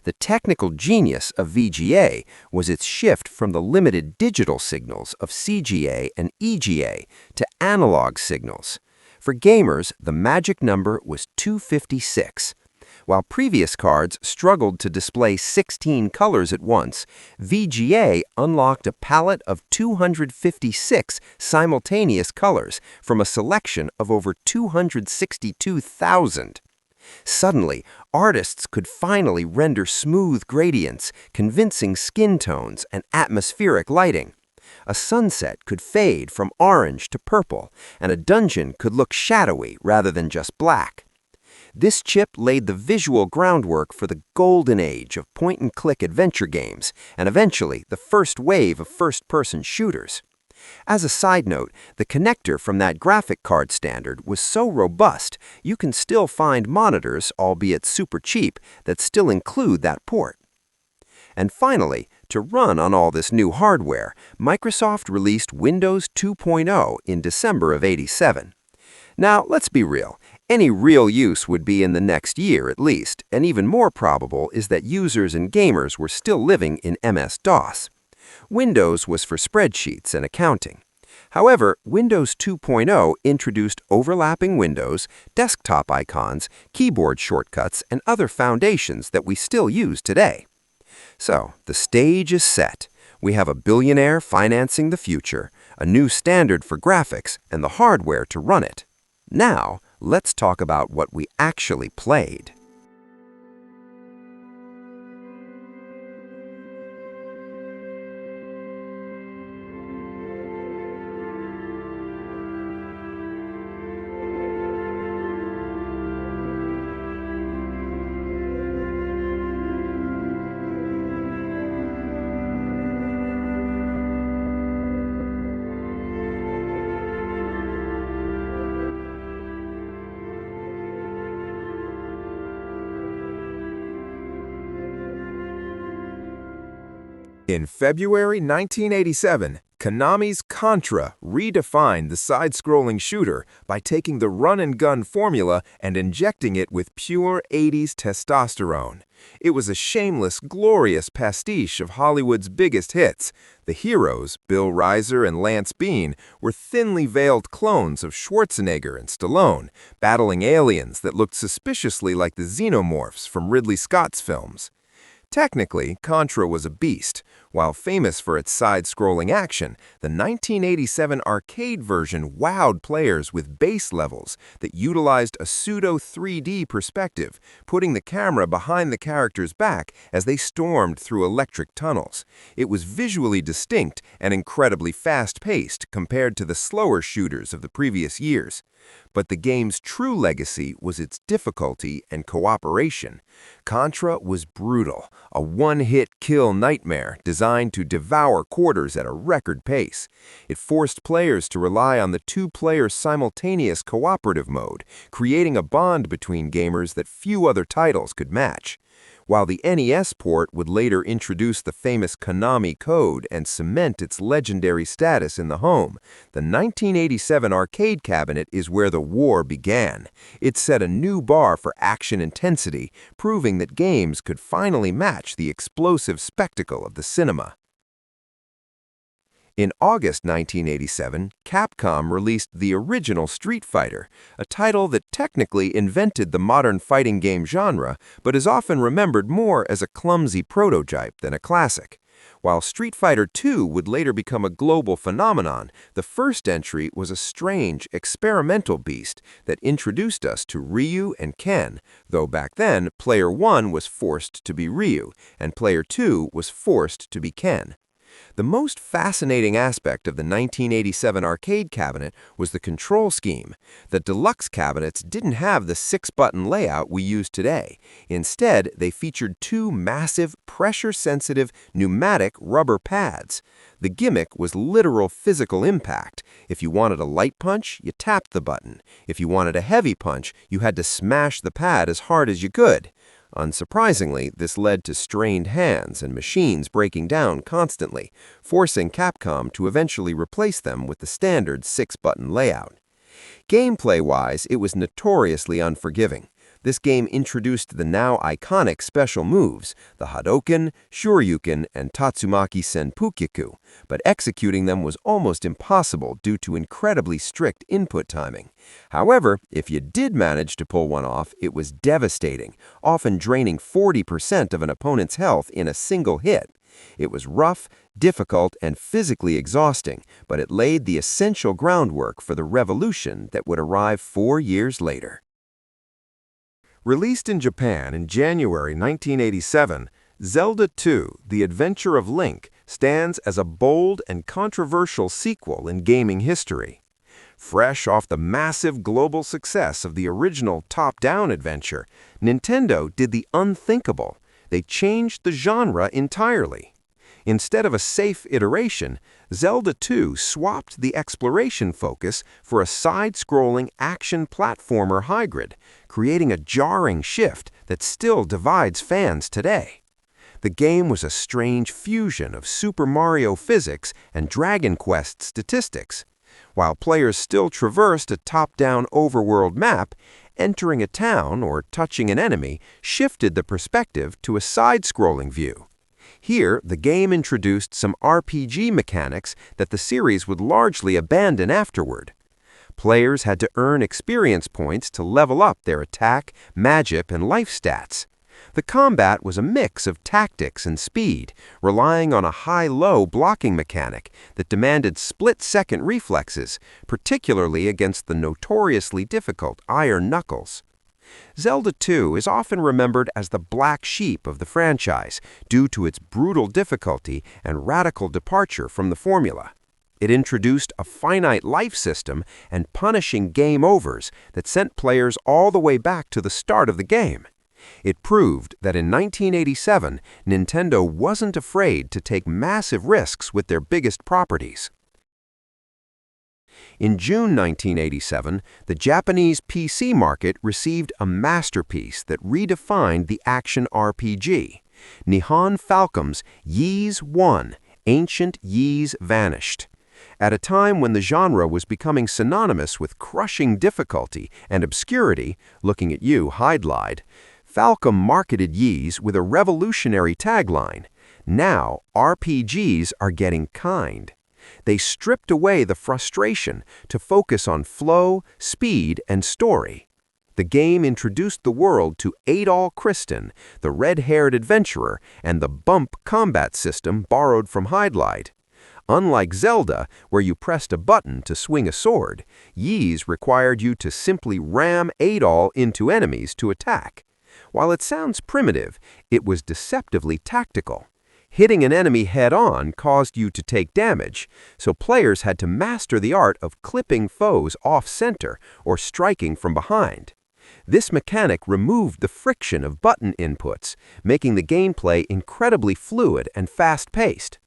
The technical genius of VGA was its shift from the limited digital signals of CGA and EGA to analog signals. For gamers, the magic number was 256. While previous cards struggled to display 16 colors at once, VGA unlocked a palette of 256 simultaneous colors from a selection of over 262,000. Suddenly, artists could finally render smooth gradients, convincing skin tones, and atmospheric lighting. A sunset could fade from orange to purple, and a dungeon could look shadowy rather than just black. This chip laid the visual groundwork for the golden age of point-and-click adventure games, and eventually the first wave of first-person shooters. As a side note, the connector from that graphic card standard was so robust, you can still find monitors, albeit super cheap, that still include that port. And finally, to run on all this new hardware, Microsoft released Windows 2.0 in December of '87. Now, let's be real. Any real use would be in the next year at least, and even more probable is that users and gamers were still living in MS-DOS. Windows was for spreadsheets and accounting. However, Windows 2.0 introduced overlapping windows, desktop icons, keyboard shortcuts, and other foundations that we still use today. So, the stage is set. We have a billionaire financing the future, a new standard for graphics, and the hardware to run it. Now, let's talk about what we actually played. In February 1987, Konami's Contra redefined the side-scrolling shooter by taking the run-and-gun formula and injecting it with pure 80s testosterone. It was a shameless, glorious pastiche of Hollywood's biggest hits. The heroes, Bill Reiser and Lance Bean, were thinly veiled clones of Schwarzenegger and Stallone, battling aliens that looked suspiciously like the xenomorphs from Ridley Scott's films. Technically, Contra was a beast. While famous for its side-scrolling action, the 1987 arcade version wowed players with base levels that utilized a pseudo-3D perspective, putting the camera behind the character's back as they stormed through electric tunnels. It was visually distinct and incredibly fast-paced compared to the slower shooters of the previous years. But the game's true legacy was its difficulty and cooperation. Contra was brutal, a one-hit kill nightmare designed to devour quarters at a record pace. It forced players to rely on the two-player simultaneous cooperative mode, creating a bond between gamers that few other titles could match. While the NES port would later introduce the famous Konami code and cement its legendary status in the home, the 1987 arcade cabinet is where the war began. It set a new bar for action intensity, proving that games could finally match the explosive spectacle of the cinema. In August 1987, Capcom released the original Street Fighter, a title that technically invented the modern fighting game genre, but is often remembered more as a clumsy prototype than a classic. While Street Fighter II would later become a global phenomenon, the first entry was a strange, experimental beast that introduced us to Ryu and Ken, though back then, Player 1 was forced to be Ryu, and Player 2 was forced to be Ken. The most fascinating aspect of the 1987 arcade cabinet was the control scheme. The deluxe cabinets didn't have the 6-button layout we use today. Instead, they featured two massive, pressure-sensitive, pneumatic rubber pads. The gimmick was literal physical impact. If you wanted a light punch, you tapped the button. If you wanted a heavy punch, you had to smash the pad as hard as you could. Unsurprisingly, this led to strained hands and machines breaking down constantly, forcing Capcom to eventually replace them with the standard 6-button layout. Gameplay-wise, it was notoriously unforgiving. This game introduced the now iconic special moves, the Hadoken, Shoryuken, and Tatsumaki Senpukyaku, but executing them was almost impossible due to incredibly strict input timing. However, if you did manage to pull one off, it was devastating, often draining 40% of an opponent's health in a single hit. It was rough, difficult, and physically exhausting, but it laid the essential groundwork for the revolution that would arrive 4 years later. Released in Japan in January 1987, Zelda 2: The Adventure of Link stands as a bold and controversial sequel in gaming history. Fresh off the massive global success of the original top-down adventure, Nintendo did the unthinkable. They changed the genre entirely. Instead of a safe iteration, Zelda 2 swapped the exploration focus for a side-scrolling action platformer hybrid, creating a jarring shift that still divides fans today. The game was a strange fusion of Super Mario physics and Dragon Quest statistics. While players still traversed a top-down overworld map, entering a town or touching an enemy shifted the perspective to a side-scrolling view. Here, the game introduced some RPG mechanics that the series would largely abandon afterward. Players had to earn experience points to level up their attack, magic, and life stats. The combat was a mix of tactics and speed, relying on a high-low blocking mechanic that demanded split-second reflexes, particularly against the notoriously difficult Iron Knuckles. Zelda 2 is often remembered as the black sheep of the franchise due to its brutal difficulty and radical departure from the formula. It introduced a finite life system and punishing game overs that sent players all the way back to the start of the game. It proved that in 1987, Nintendo wasn't afraid to take massive risks with their biggest properties. In June 1987, the Japanese PC market received a masterpiece that redefined the action RPG. Nihon Falcom's Ys 1, Ancient Ys Vanished. At a time when the genre was becoming synonymous with crushing difficulty and obscurity, looking at you, Hydlide, Falcom marketed Ys with a revolutionary tagline: "Now, RPGs are getting kind." They stripped away the frustration to focus on flow, speed, and story. The game introduced the world to Adol Christin, the red-haired adventurer, and the bump combat system borrowed from Hydlide. Unlike Zelda, where you pressed a button to swing a sword, Ys required you to simply ram Adol into enemies to attack. While it sounds primitive, it was deceptively tactical. Hitting an enemy head-on caused you to take damage, so players had to master the art of clipping foes off-center or striking from behind. This mechanic removed the friction of button inputs, making the gameplay incredibly fluid and fast-paced.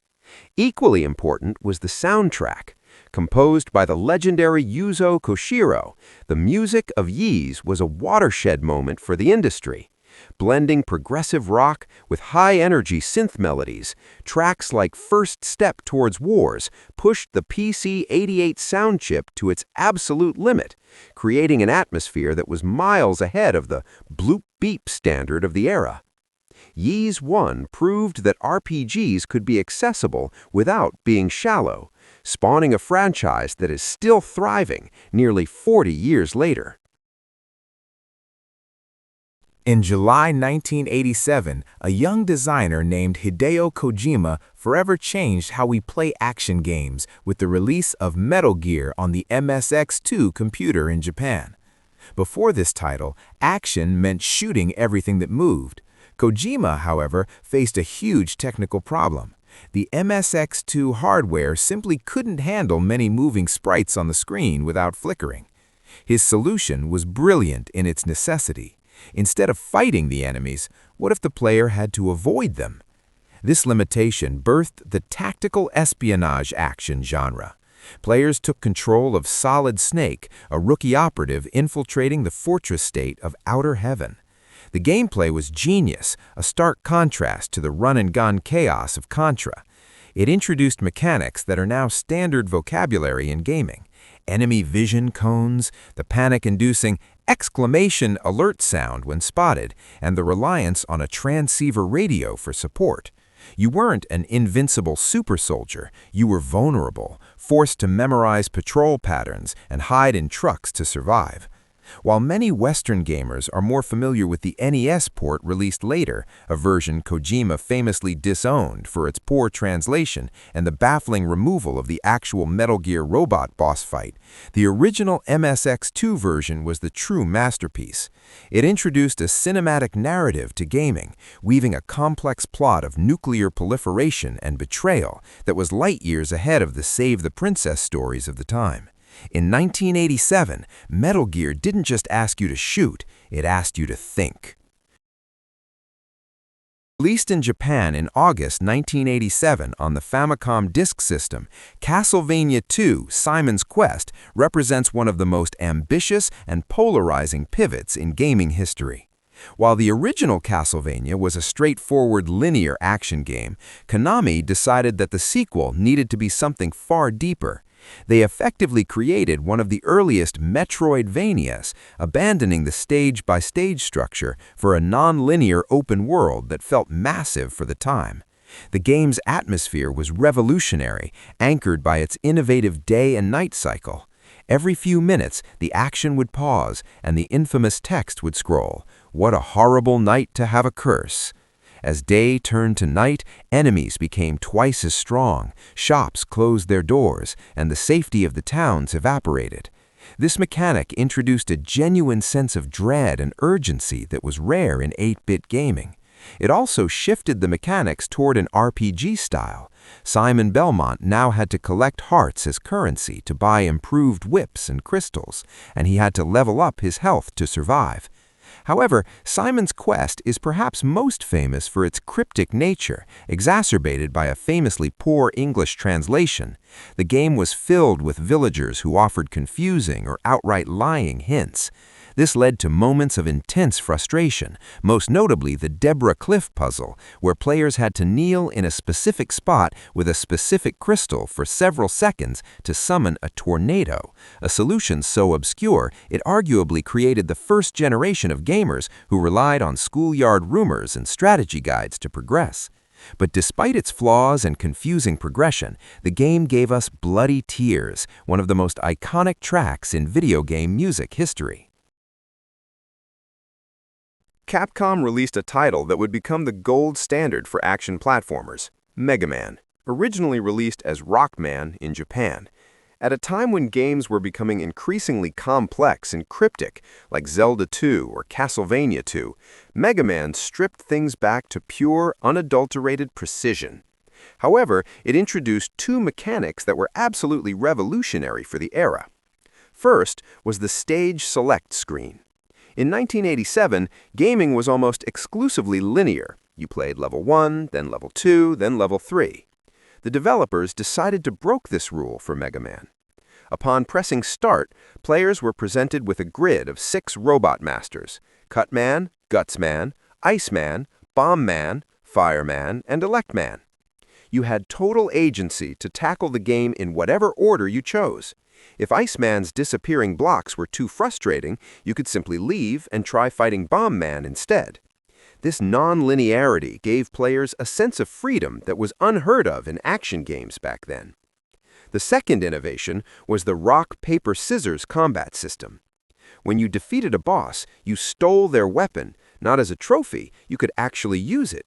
Equally important was the soundtrack. Composed by the legendary Yuzo Koshiro, the music of Ys was a watershed moment for the industry. Blending progressive rock with high-energy synth melodies, tracks like First Step Towards Wars pushed the PC-88 sound chip to its absolute limit, creating an atmosphere that was miles ahead of the bloop-beep standard of the era. Ys 1 proved that RPGs could be accessible without being shallow, spawning a franchise that is still thriving nearly 40 years later. In July 1987, a young designer named Hideo Kojima forever changed how we play action games with the release of Metal Gear on the MSX2 computer in Japan. Before this title, action meant shooting everything that moved. Kojima, however, faced a huge technical problem. The MSX2 hardware simply couldn't handle many moving sprites on the screen without flickering. His solution was brilliant in its necessity. Instead of fighting the enemies, what if the player had to avoid them? This limitation birthed the tactical espionage action genre. Players took control of Solid Snake, a rookie operative infiltrating the fortress state of Outer Heaven. The gameplay was genius, a stark contrast to the run-and-gun chaos of Contra. It introduced mechanics that are now standard vocabulary in gaming. Enemy vision cones, the panic-inducing exclamation alert sound when spotted, and the reliance on a transceiver radio for support. You weren't an invincible super soldier, you were vulnerable, forced to memorize patrol patterns and hide in trucks to survive. While many Western gamers are more familiar with the NES port released later, a version Kojima famously disowned for its poor translation and the baffling removal of the actual Metal Gear robot boss fight, the original MSX2 version was the true masterpiece. It introduced a cinematic narrative to gaming, weaving a complex plot of nuclear proliferation and betrayal that was light years ahead of the Save the Princess stories of the time. In 1987, Metal Gear didn't just ask you to shoot, it asked you to think. Released in Japan in August 1987 on the Famicom Disk System, Castlevania II: Simon's Quest represents one of the most ambitious and polarizing pivots in gaming history. While the original Castlevania was a straightforward linear action game, Konami decided that the sequel needed to be something far deeper. They effectively created one of the earliest Metroidvanias, abandoning the stage-by-stage structure for a non-linear open world that felt massive for the time. The game's atmosphere was revolutionary, anchored by its innovative day and night cycle. Every few minutes, the action would pause, and the infamous text would scroll, "What a horrible night to have a curse." As day turned to night, enemies became twice as strong, shops closed their doors, and the safety of the towns evaporated. This mechanic introduced a genuine sense of dread and urgency that was rare in 8-bit gaming. It also shifted the mechanics toward an RPG style. Simon Belmont now had to collect hearts as currency to buy improved whips and crystals, and he had to level up his health to survive. However, Simon's Quest is perhaps most famous for its cryptic nature, exacerbated by a famously poor English translation. The game was filled with villagers who offered confusing or outright lying hints. This led to moments of intense frustration, most notably the Deborah Cliff puzzle, where players had to kneel in a specific spot with a specific crystal for several seconds to summon a tornado, a solution so obscure it arguably created the first generation of gamers who relied on schoolyard rumors and strategy guides to progress. But despite its flaws and confusing progression, the game gave us Bloody Tears, one of the most iconic tracks in video game music history. Capcom released a title that would become the gold standard for action platformers, Mega Man, originally released as Rockman in Japan. At a time when games were becoming increasingly complex and cryptic, like Zelda 2 or Castlevania 2, Mega Man stripped things back to pure, unadulterated precision. However, it introduced two mechanics that were absolutely revolutionary for the era. First was the stage select screen. In 1987, gaming was almost exclusively linear. You played level 1, then level 2, then level 3. The developers decided to break this rule for Mega Man. Upon pressing Start, players were presented with a grid of 6 robot masters: Cutman, Gutsman, Iceman, Bombman, Fireman, and Electman. You had total agency to tackle the game in whatever order you chose. If Iceman's disappearing blocks were too frustrating, you could simply leave and try fighting Bombman instead. This non-linearity gave players a sense of freedom that was unheard of in action games back then. The second innovation was the rock, paper, scissors combat system. When you defeated a boss, you stole their weapon. Not as a trophy, you could actually use it.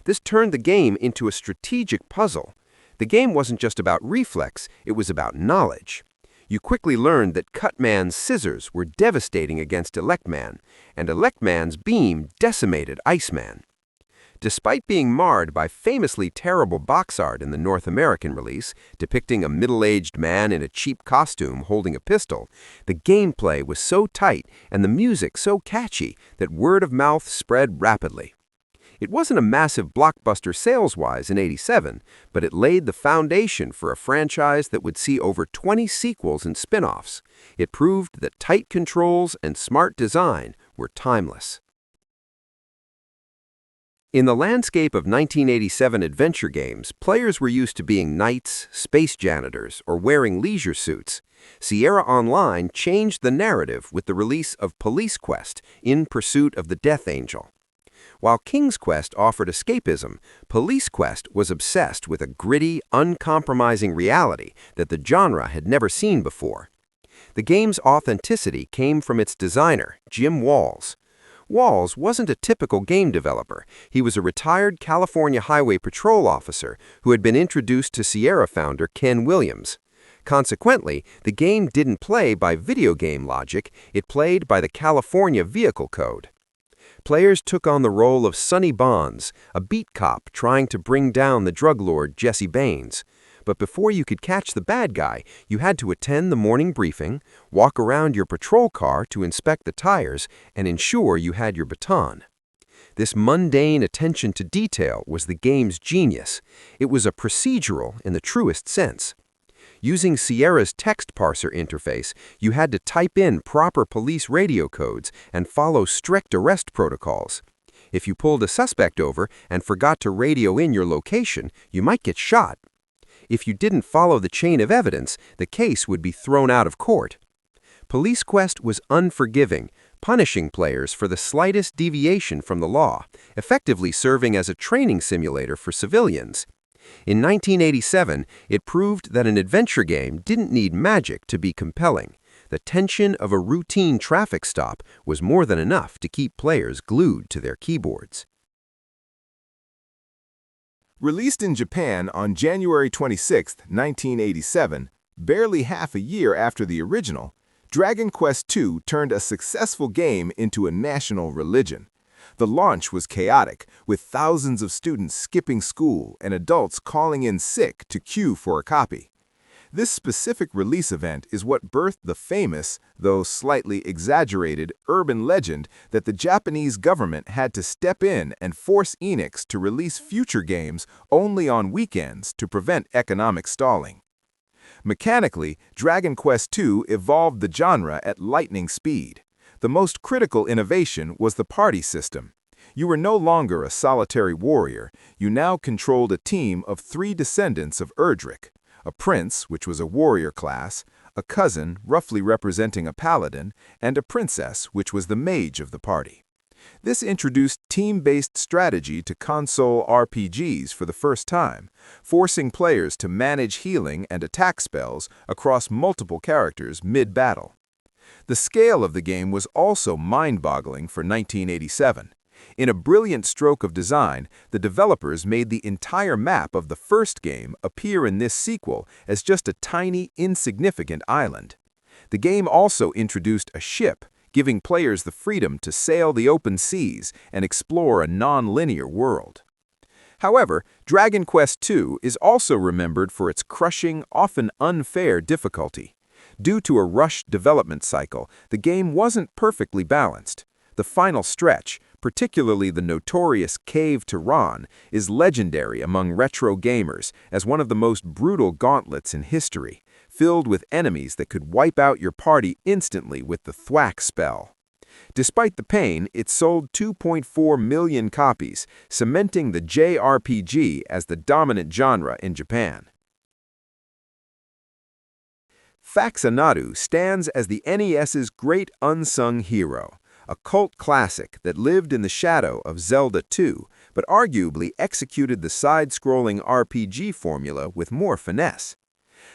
This turned the game into a strategic puzzle. The game wasn't just about reflex, it was about knowledge. You quickly learned that Cutman's scissors were devastating against Electman, and Electman's beam decimated Iceman. Despite being marred by famously terrible box art in the North American release, depicting a middle-aged man in a cheap costume holding a pistol, the gameplay was so tight and the music so catchy that word of mouth spread rapidly. It wasn't a massive blockbuster sales-wise in '87, but it laid the foundation for a franchise that would see over 20 sequels and spin-offs. It proved that tight controls and smart design were timeless. In the landscape of 1987 adventure games, players were used to being knights, space janitors, or wearing leisure suits. Sierra Online changed the narrative with the release of Police Quest: In Pursuit of the Death Angel. While King's Quest offered escapism, Police Quest was obsessed with a gritty, uncompromising reality that the genre had never seen before. The game's authenticity came from its designer, Jim Walls. Walls wasn't a typical game developer. He was a retired California Highway Patrol officer who had been introduced to Sierra founder Ken Williams. Consequently, the game didn't play by video game logic, it played by the California Vehicle Code. Players took on the role of Sonny Bonds, a beat cop trying to bring down the drug lord Jesse Baines. But before you could catch the bad guy, you had to attend the morning briefing, walk around your patrol car to inspect the tires, and ensure you had your baton. This mundane attention to detail was the game's genius. It was a procedural in the truest sense. Using Sierra's text parser interface, you had to type in proper police radio codes and follow strict arrest protocols. If you pulled a suspect over and forgot to radio in your location, you might get shot. If you didn't follow the chain of evidence, the case would be thrown out of court. Police Quest was unforgiving, punishing players for the slightest deviation from the law, effectively serving as a training simulator for civilians. In 1987, it proved that an adventure game didn't need magic to be compelling. The tension of a routine traffic stop was more than enough to keep players glued to their keyboards. Released in Japan on January 26, 1987, barely half a year after the original, Dragon Quest II turned a successful game into a national religion. The launch was chaotic, with thousands of students skipping school and adults calling in sick to queue for a copy. This specific release event is what birthed the famous, though slightly exaggerated, urban legend that the Japanese government had to step in and force Enix to release future games only on weekends to prevent economic stalling. Mechanically, Dragon Quest II evolved the genre at lightning speed. The most critical innovation was the party system. You were no longer a solitary warrior. You now controlled a team of 3 descendants of Erdrick: a prince, which was a warrior class, a cousin, roughly representing a paladin, and a princess, which was the mage of the party. This introduced team-based strategy to console RPGs for the first time, forcing players to manage healing and attack spells across multiple characters mid-battle. The scale of the game was also mind-boggling for 1987. In a brilliant stroke of design, the developers made the entire map of the first game appear in this sequel as just a tiny, insignificant island. The game also introduced a ship, giving players the freedom to sail the open seas and explore a non-linear world. However, Dragon Quest II is also remembered for its crushing, often unfair difficulty. Due to a rushed development cycle, the game wasn't perfectly balanced. The final stretch, particularly the notorious Cave to Ron, is legendary among retro gamers as one of the most brutal gauntlets in history, filled with enemies that could wipe out your party instantly with the thwack spell. Despite the pain, it sold 2.4 million copies, cementing the JRPG as the dominant genre in Japan. Faxanadu stands as the NES's great unsung hero, a cult classic that lived in the shadow of Zelda 2, but arguably executed the side-scrolling RPG formula with more finesse.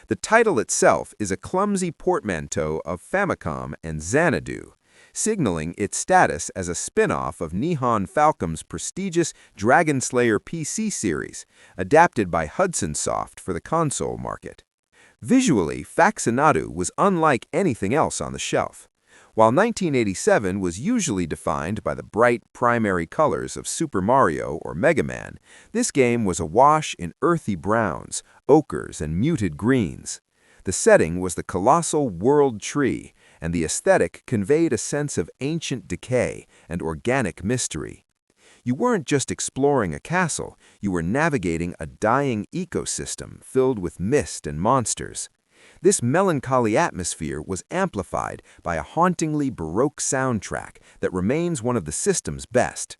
The title itself is a clumsy portmanteau of Famicom and Xanadu, signaling its status as a spin-off of Nihon Falcom's prestigious Dragon Slayer PC series, adapted by Hudson Soft for the console market. Visually, Faxanadu was unlike anything else on the shelf. While 1987 was usually defined by the bright primary colors of Super Mario or Mega Man, this game was awash in earthy browns, ochres, and muted greens. The setting was the colossal world tree, and the aesthetic conveyed a sense of ancient decay and organic mystery. You weren't just exploring a castle, you were navigating a dying ecosystem filled with mist and monsters. This melancholy atmosphere was amplified by a hauntingly Baroque soundtrack that remains one of the system's best.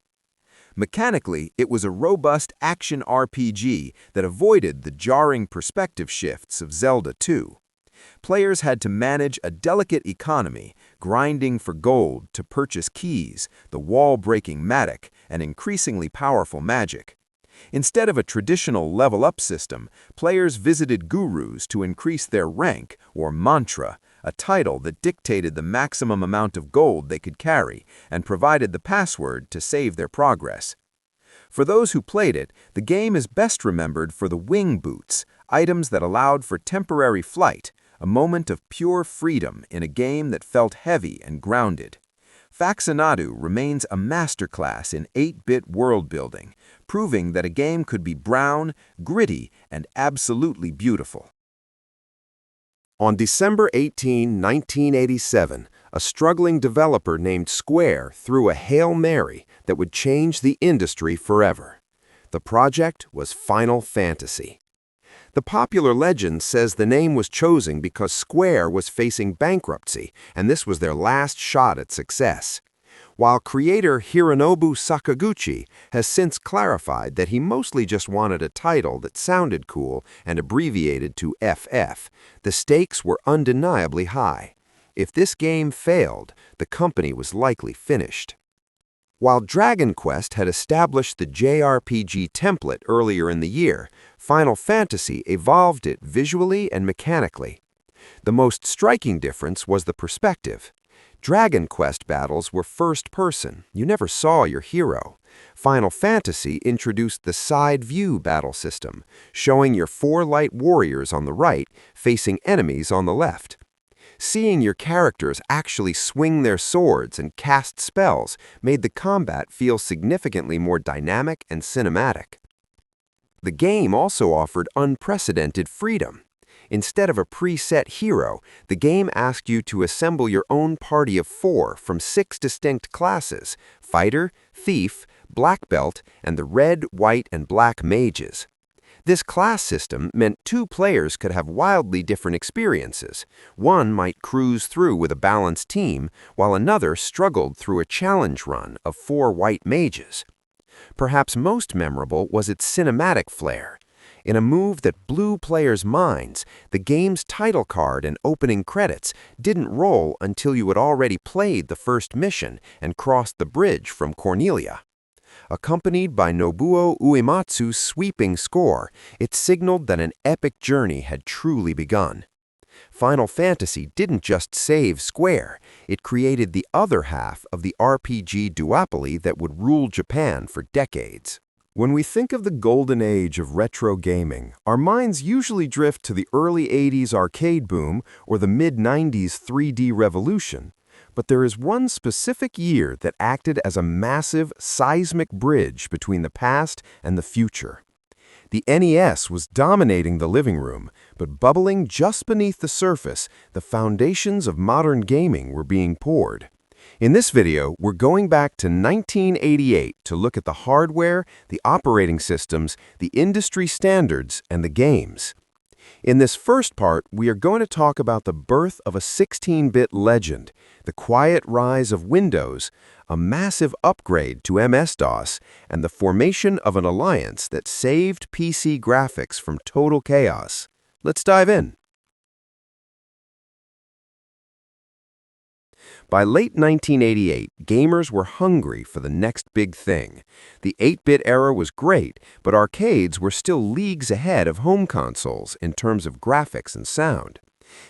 Mechanically, it was a robust action RPG that avoided the jarring perspective shifts of Zelda 2. Players had to manage a delicate economy, grinding for gold to purchase keys, the wall-breaking mattock, and increasingly powerful magic. Instead of a traditional level-up system, players visited gurus to increase their rank, or mantra, a title that dictated the maximum amount of gold they could carry and provided the password to save their progress. For those who played it, the game is best remembered for the wing boots, items that allowed for temporary flight, a moment of pure freedom in a game that felt heavy and grounded. Faxinadu remains a masterclass in 8-bit world-building, proving that a game could be brown, gritty, and absolutely beautiful. On December 18, 1987, a struggling developer named Square threw a Hail Mary that would change the industry forever. The project was Final Fantasy. The popular legend says the name was chosen because Square was facing bankruptcy, and this was their last shot at success. While creator Hironobu Sakaguchi has since clarified that he mostly just wanted a title that sounded cool and abbreviated to FF, the stakes were undeniably high. If this game failed, the company was likely finished. While Dragon Quest had established the JRPG template earlier in the year, Final Fantasy evolved it visually and mechanically. The most striking difference was the perspective. Dragon Quest battles were first-person. You never saw your hero. Final Fantasy introduced the side-view battle system, showing your 4 light warriors on the right facing enemies on the left. Seeing your characters actually swing their swords and cast spells made the combat feel significantly more dynamic and cinematic. The game also offered unprecedented freedom. Instead of a preset hero, the game asked you to assemble your own party of 4 from 6 distinct classes: Fighter, Thief, Black Belt, and the Red, White, and Black Mages. This class system meant 2 players could have wildly different experiences. One might cruise through with a balanced team, while another struggled through a challenge run of 4 white mages. Perhaps most memorable was its cinematic flair. In a move that blew players' minds, the game's title card and opening credits didn't roll until you had already played the first mission and crossed the bridge from Cornelia. Accompanied by Nobuo Uematsu's sweeping score, it signaled that an epic journey had truly begun. Final Fantasy didn't just save Square, it created the other half of the RPG duopoly that would rule Japan for decades. When we think of the golden age of retro gaming, our minds usually drift to the early 80s arcade boom or the mid-90s 3D revolution. But there is one specific year that acted as a massive, seismic bridge between the past and the future. The NES was dominating the living room, but bubbling just beneath the surface, the foundations of modern gaming were being poured. In this video, we're going back to 1988 to look at the hardware, the operating systems, the industry standards, and the games. In this first part, we are going to talk about the birth of a 16-bit legend, the quiet rise of Windows, a massive upgrade to MS-DOS, and the formation of an alliance that saved PC graphics from total chaos. Let's dive in. By late 1988, gamers were hungry for the next big thing. The 8-bit era was great, but arcades were still leagues ahead of home consoles in terms of graphics and sound.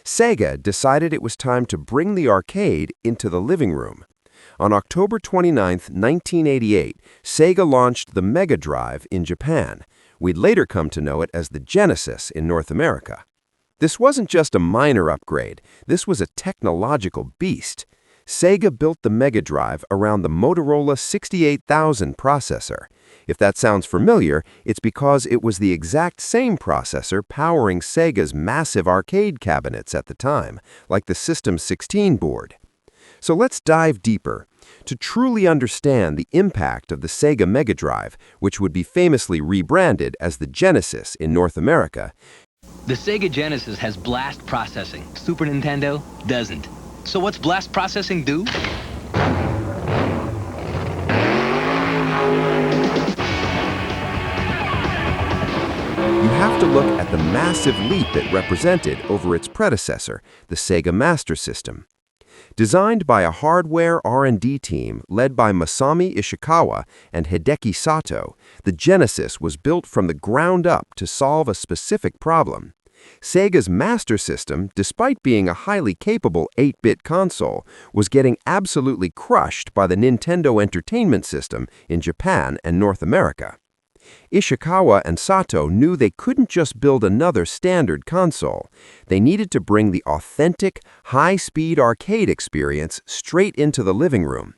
Sega decided it was time to bring the arcade into the living room. On October 29, 1988, Sega launched the Mega Drive in Japan. We'd later come to know it as the Genesis in North America. This wasn't just a minor upgrade. This was a technological beast. Sega built the Mega Drive around the Motorola 68000 processor. If that sounds familiar, it's because it was the exact same processor powering Sega's massive arcade cabinets at the time, like the System 16 board. So let's dive deeper. To truly understand the impact of the Sega Mega Drive, which would be famously rebranded as the Genesis in North America, the Sega Genesis has blast processing. Super Nintendo doesn't. So what's blast processing do? You have to look at the massive leap it represented over its predecessor, the Sega Master System. Designed by a hardware R&D team led by Masami Ishikawa and Hideki Sato, the Genesis was built from the ground up to solve a specific problem. Sega's Master System, despite being a highly capable 8-bit console, was getting absolutely crushed by the Nintendo Entertainment System in Japan and North America. Ishikawa and Sato knew they couldn't just build another standard console. They needed to bring the authentic, high-speed arcade experience straight into the living room.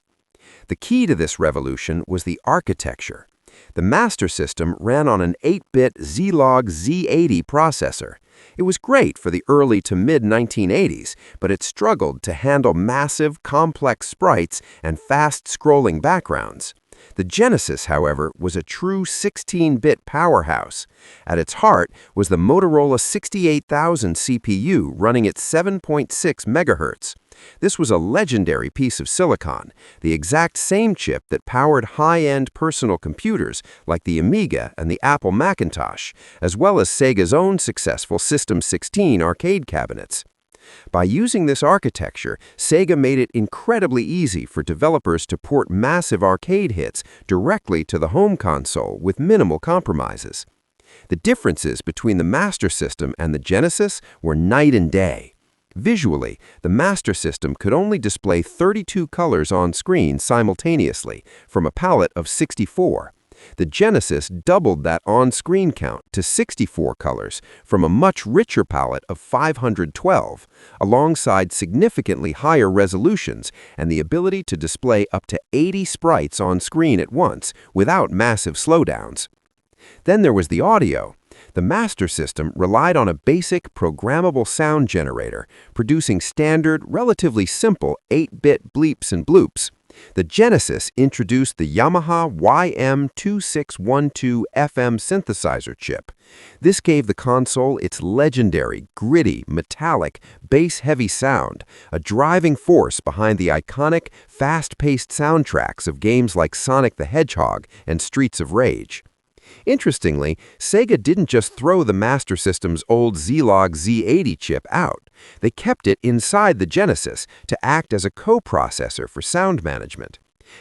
The key to this revolution was the architecture. The Master System ran on an 8-bit Zilog Z80 processor. It was great for the early to mid-1980s, but it struggled to handle massive, complex sprites and fast-scrolling backgrounds. The Genesis, however, was a true 16-bit powerhouse. At its heart was the Motorola 68000 CPU running at 7.6 MHz. This was a legendary piece of silicon, the exact same chip that powered high-end personal computers like the Amiga and the Apple Macintosh, as well as Sega's own successful System 16 arcade cabinets. By using this architecture, Sega made it incredibly easy for developers to port massive arcade hits directly to the home console with minimal compromises. The differences between the Master System and the Genesis were night and day. Visually, the Master System could only display 32 colors on screen simultaneously, from a palette of 64. The Genesis doubled that on-screen count to 64 colors from a much richer palette of 512, alongside significantly higher resolutions and the ability to display up to 80 sprites on screen at once without massive slowdowns. Then there was the audio. The Master System relied on a basic programmable sound generator, producing standard, relatively simple 8-bit bleeps and bloops. The Genesis introduced the Yamaha YM2612 FM synthesizer chip. This gave the console its legendary, gritty, metallic, bass-heavy sound, a driving force behind the iconic, fast-paced soundtracks of games like Sonic the Hedgehog and Streets of Rage. Interestingly, Sega didn't just throw the Master System's old Zilog Z80 chip out. They kept it inside the Genesis to act as a coprocessor for sound management.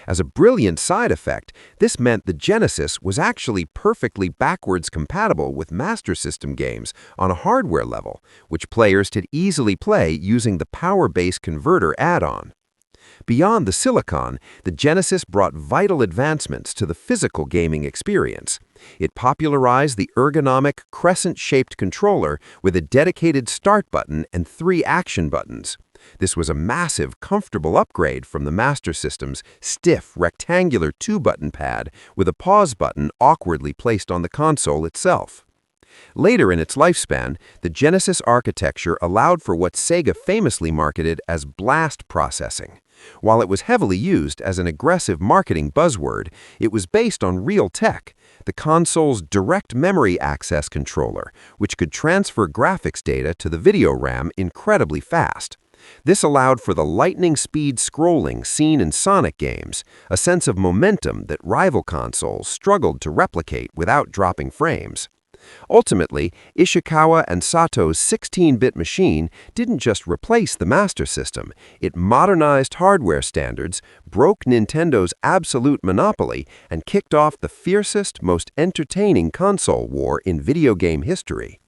As a brilliant side effect, this meant the Genesis was actually perfectly backwards compatible with Master System games on a hardware level, which players could easily play using the Power-Base Converter add-on. Beyond the silicon, the Genesis brought vital advancements to the physical gaming experience. It popularized the ergonomic, crescent-shaped controller with a dedicated start button and 3 action buttons. This was a massive, comfortable upgrade from the Master System's stiff, rectangular 2-button pad with a pause button awkwardly placed on the console itself. Later in its lifespan, the Genesis architecture allowed for what Sega famously marketed as blast processing. While it was heavily used as an aggressive marketing buzzword, it was based on real tech, the console's direct memory access controller, which could transfer graphics data to the video RAM incredibly fast. This allowed for the lightning-speed scrolling seen in Sonic games, a sense of momentum that rival consoles struggled to replicate without dropping frames. Ultimately, Ishikawa and Sato's 16-bit machine didn't just replace the Master System, it modernized hardware standards, broke Nintendo's absolute monopoly, and kicked off the fiercest, most entertaining console war in video game history.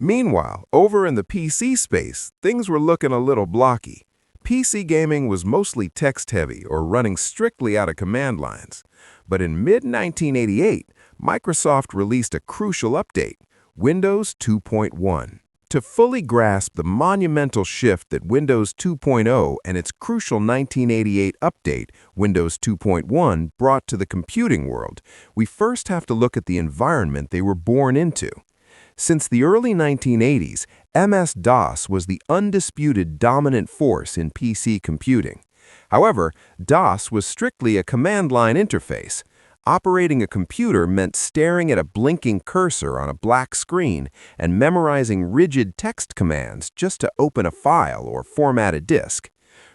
Meanwhile, over in the PC space, things were looking a little blocky. PC gaming was mostly text-heavy or running strictly out of command lines. But in mid-1988, Microsoft released a crucial update, Windows 2.1. To fully grasp the monumental shift that Windows 2.0 and its crucial 1988 update, Windows 2.1, brought to the computing world, we first have to look at the environment they were born into. Since the early 1980s, MS-DOS was the undisputed dominant force in PC computing. However, DOS was strictly a command-line interface. Operating a computer meant staring at a blinking cursor on a black screen and memorizing rigid text commands just to open a file or format a disk.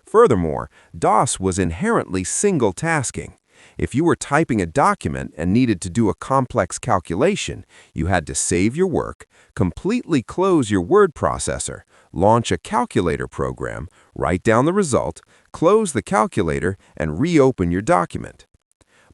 Furthermore, DOS was inherently single-tasking. If you were typing a document and needed to do a complex calculation, you had to save your work, completely close your word processor, launch a calculator program, write down the result, close the calculator, and reopen your document.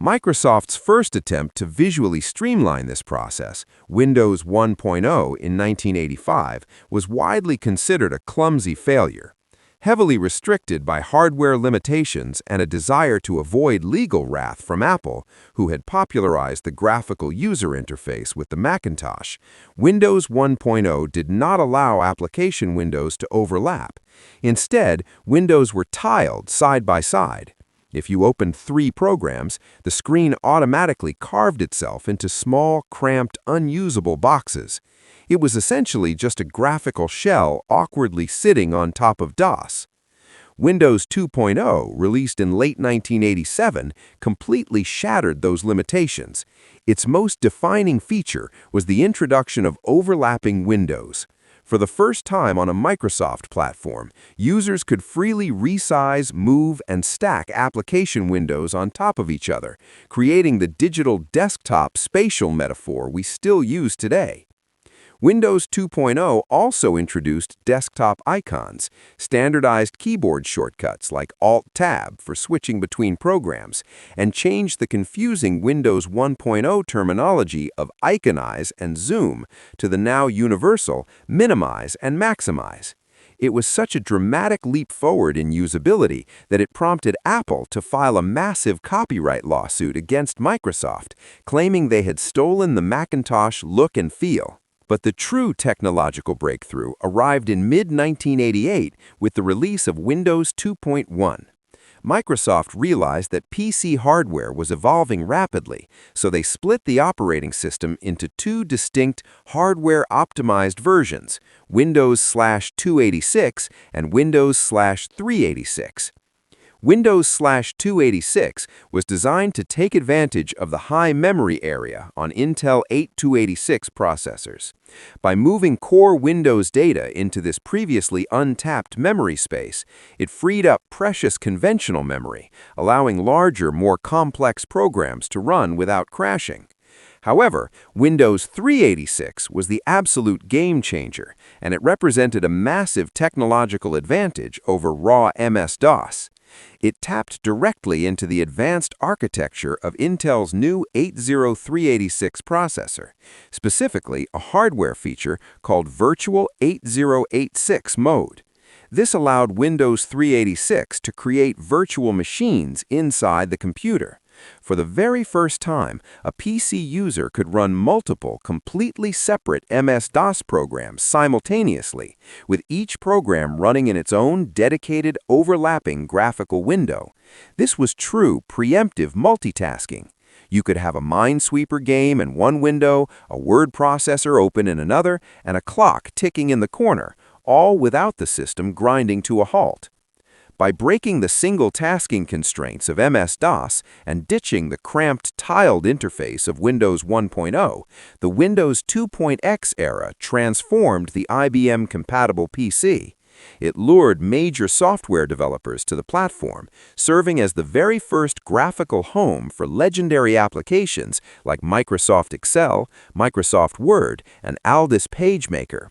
Microsoft's first attempt to visually streamline this process, Windows 1.0 in 1985, was widely considered a clumsy failure. Heavily restricted by hardware limitations and a desire to avoid legal wrath from Apple, who had popularized the graphical user interface with the Macintosh, Windows 1.0 did not allow application windows to overlap. Instead, windows were tiled side by side. If you opened 3 programs, the screen automatically carved itself into small, cramped, unusable boxes. It was essentially just a graphical shell awkwardly sitting on top of DOS. Windows 2.0, released in late 1987, completely shattered those limitations. Its most defining feature was the introduction of overlapping windows. For the first time on a Microsoft platform, users could freely resize, move, and stack application windows on top of each other, creating the digital desktop spatial metaphor we still use today. Windows 2.0 also introduced desktop icons, standardized keyboard shortcuts like Alt-Tab for switching between programs, and changed the confusing Windows 1.0 terminology of iconize and zoom to the now universal minimize and maximize. It was such a dramatic leap forward in usability that it prompted Apple to file a massive copyright lawsuit against Microsoft, claiming they had stolen the Macintosh look and feel. But the true technological breakthrough arrived in mid-1988 with the release of Windows 2.1. Microsoft realized that PC hardware was evolving rapidly, so they split the operating system into 2 distinct hardware-optimized versions, Windows/286 and Windows/386. Windows/286 was designed to take advantage of the high memory area on Intel 8286 processors. By moving core Windows data into this previously untapped memory space, it freed up precious conventional memory, allowing larger, more complex programs to run without crashing. However, Windows 386 was the absolute game changer, and it represented a massive technological advantage over raw MS-DOS. It tapped directly into the advanced architecture of Intel's new 80386 processor, specifically a hardware feature called Virtual 8086 mode. This allowed Windows 386 to create virtual machines inside the computer. For the very first time, a PC user could run multiple completely separate MS-DOS programs simultaneously, with each program running in its own dedicated overlapping graphical window. This was true preemptive multitasking. You could have a Minesweeper game in one window, a word processor open in another, and a clock ticking in the corner, all without the system grinding to a halt. By breaking the single tasking constraints of MS-DOS and ditching the cramped tiled interface of Windows 1.0, the Windows 2.x era transformed the IBM-compatible PC. It lured major software developers to the platform, serving as the very first graphical home for legendary applications like Microsoft Excel, Microsoft Word, and Aldus PageMaker.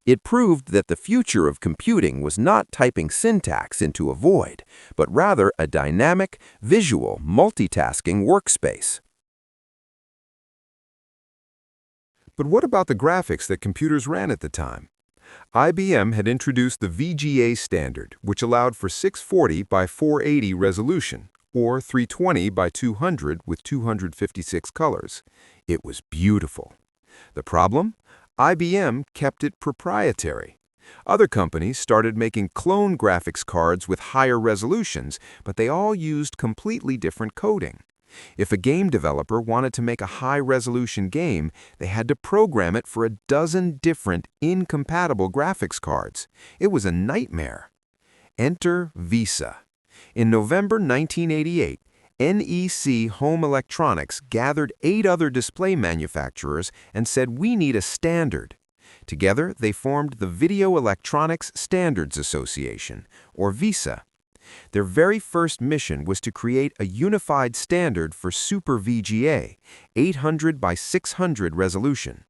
It proved that the future of computing was not typing syntax into a void, but rather a dynamic, visual, multitasking workspace. But what about the graphics that computers ran at the time? IBM had introduced the VGA standard, which allowed for 640 by 480 resolution, or 320 by 200 with 256 colors. It was beautiful. The problem? IBM kept it proprietary. Other companies started making clone graphics cards with higher resolutions, but they all used completely different coding. If a game developer wanted to make a high-resolution game, they had to program it for a dozen different incompatible graphics cards. It was a nightmare. Enter VISA. In November 1988, NEC Home Electronics gathered 8 other display manufacturers and said, "We need a standard." Together, they formed the Video Electronics Standards Association, or VISA. Their very first mission was to create a unified standard for Super VGA, 800 by 600 resolution.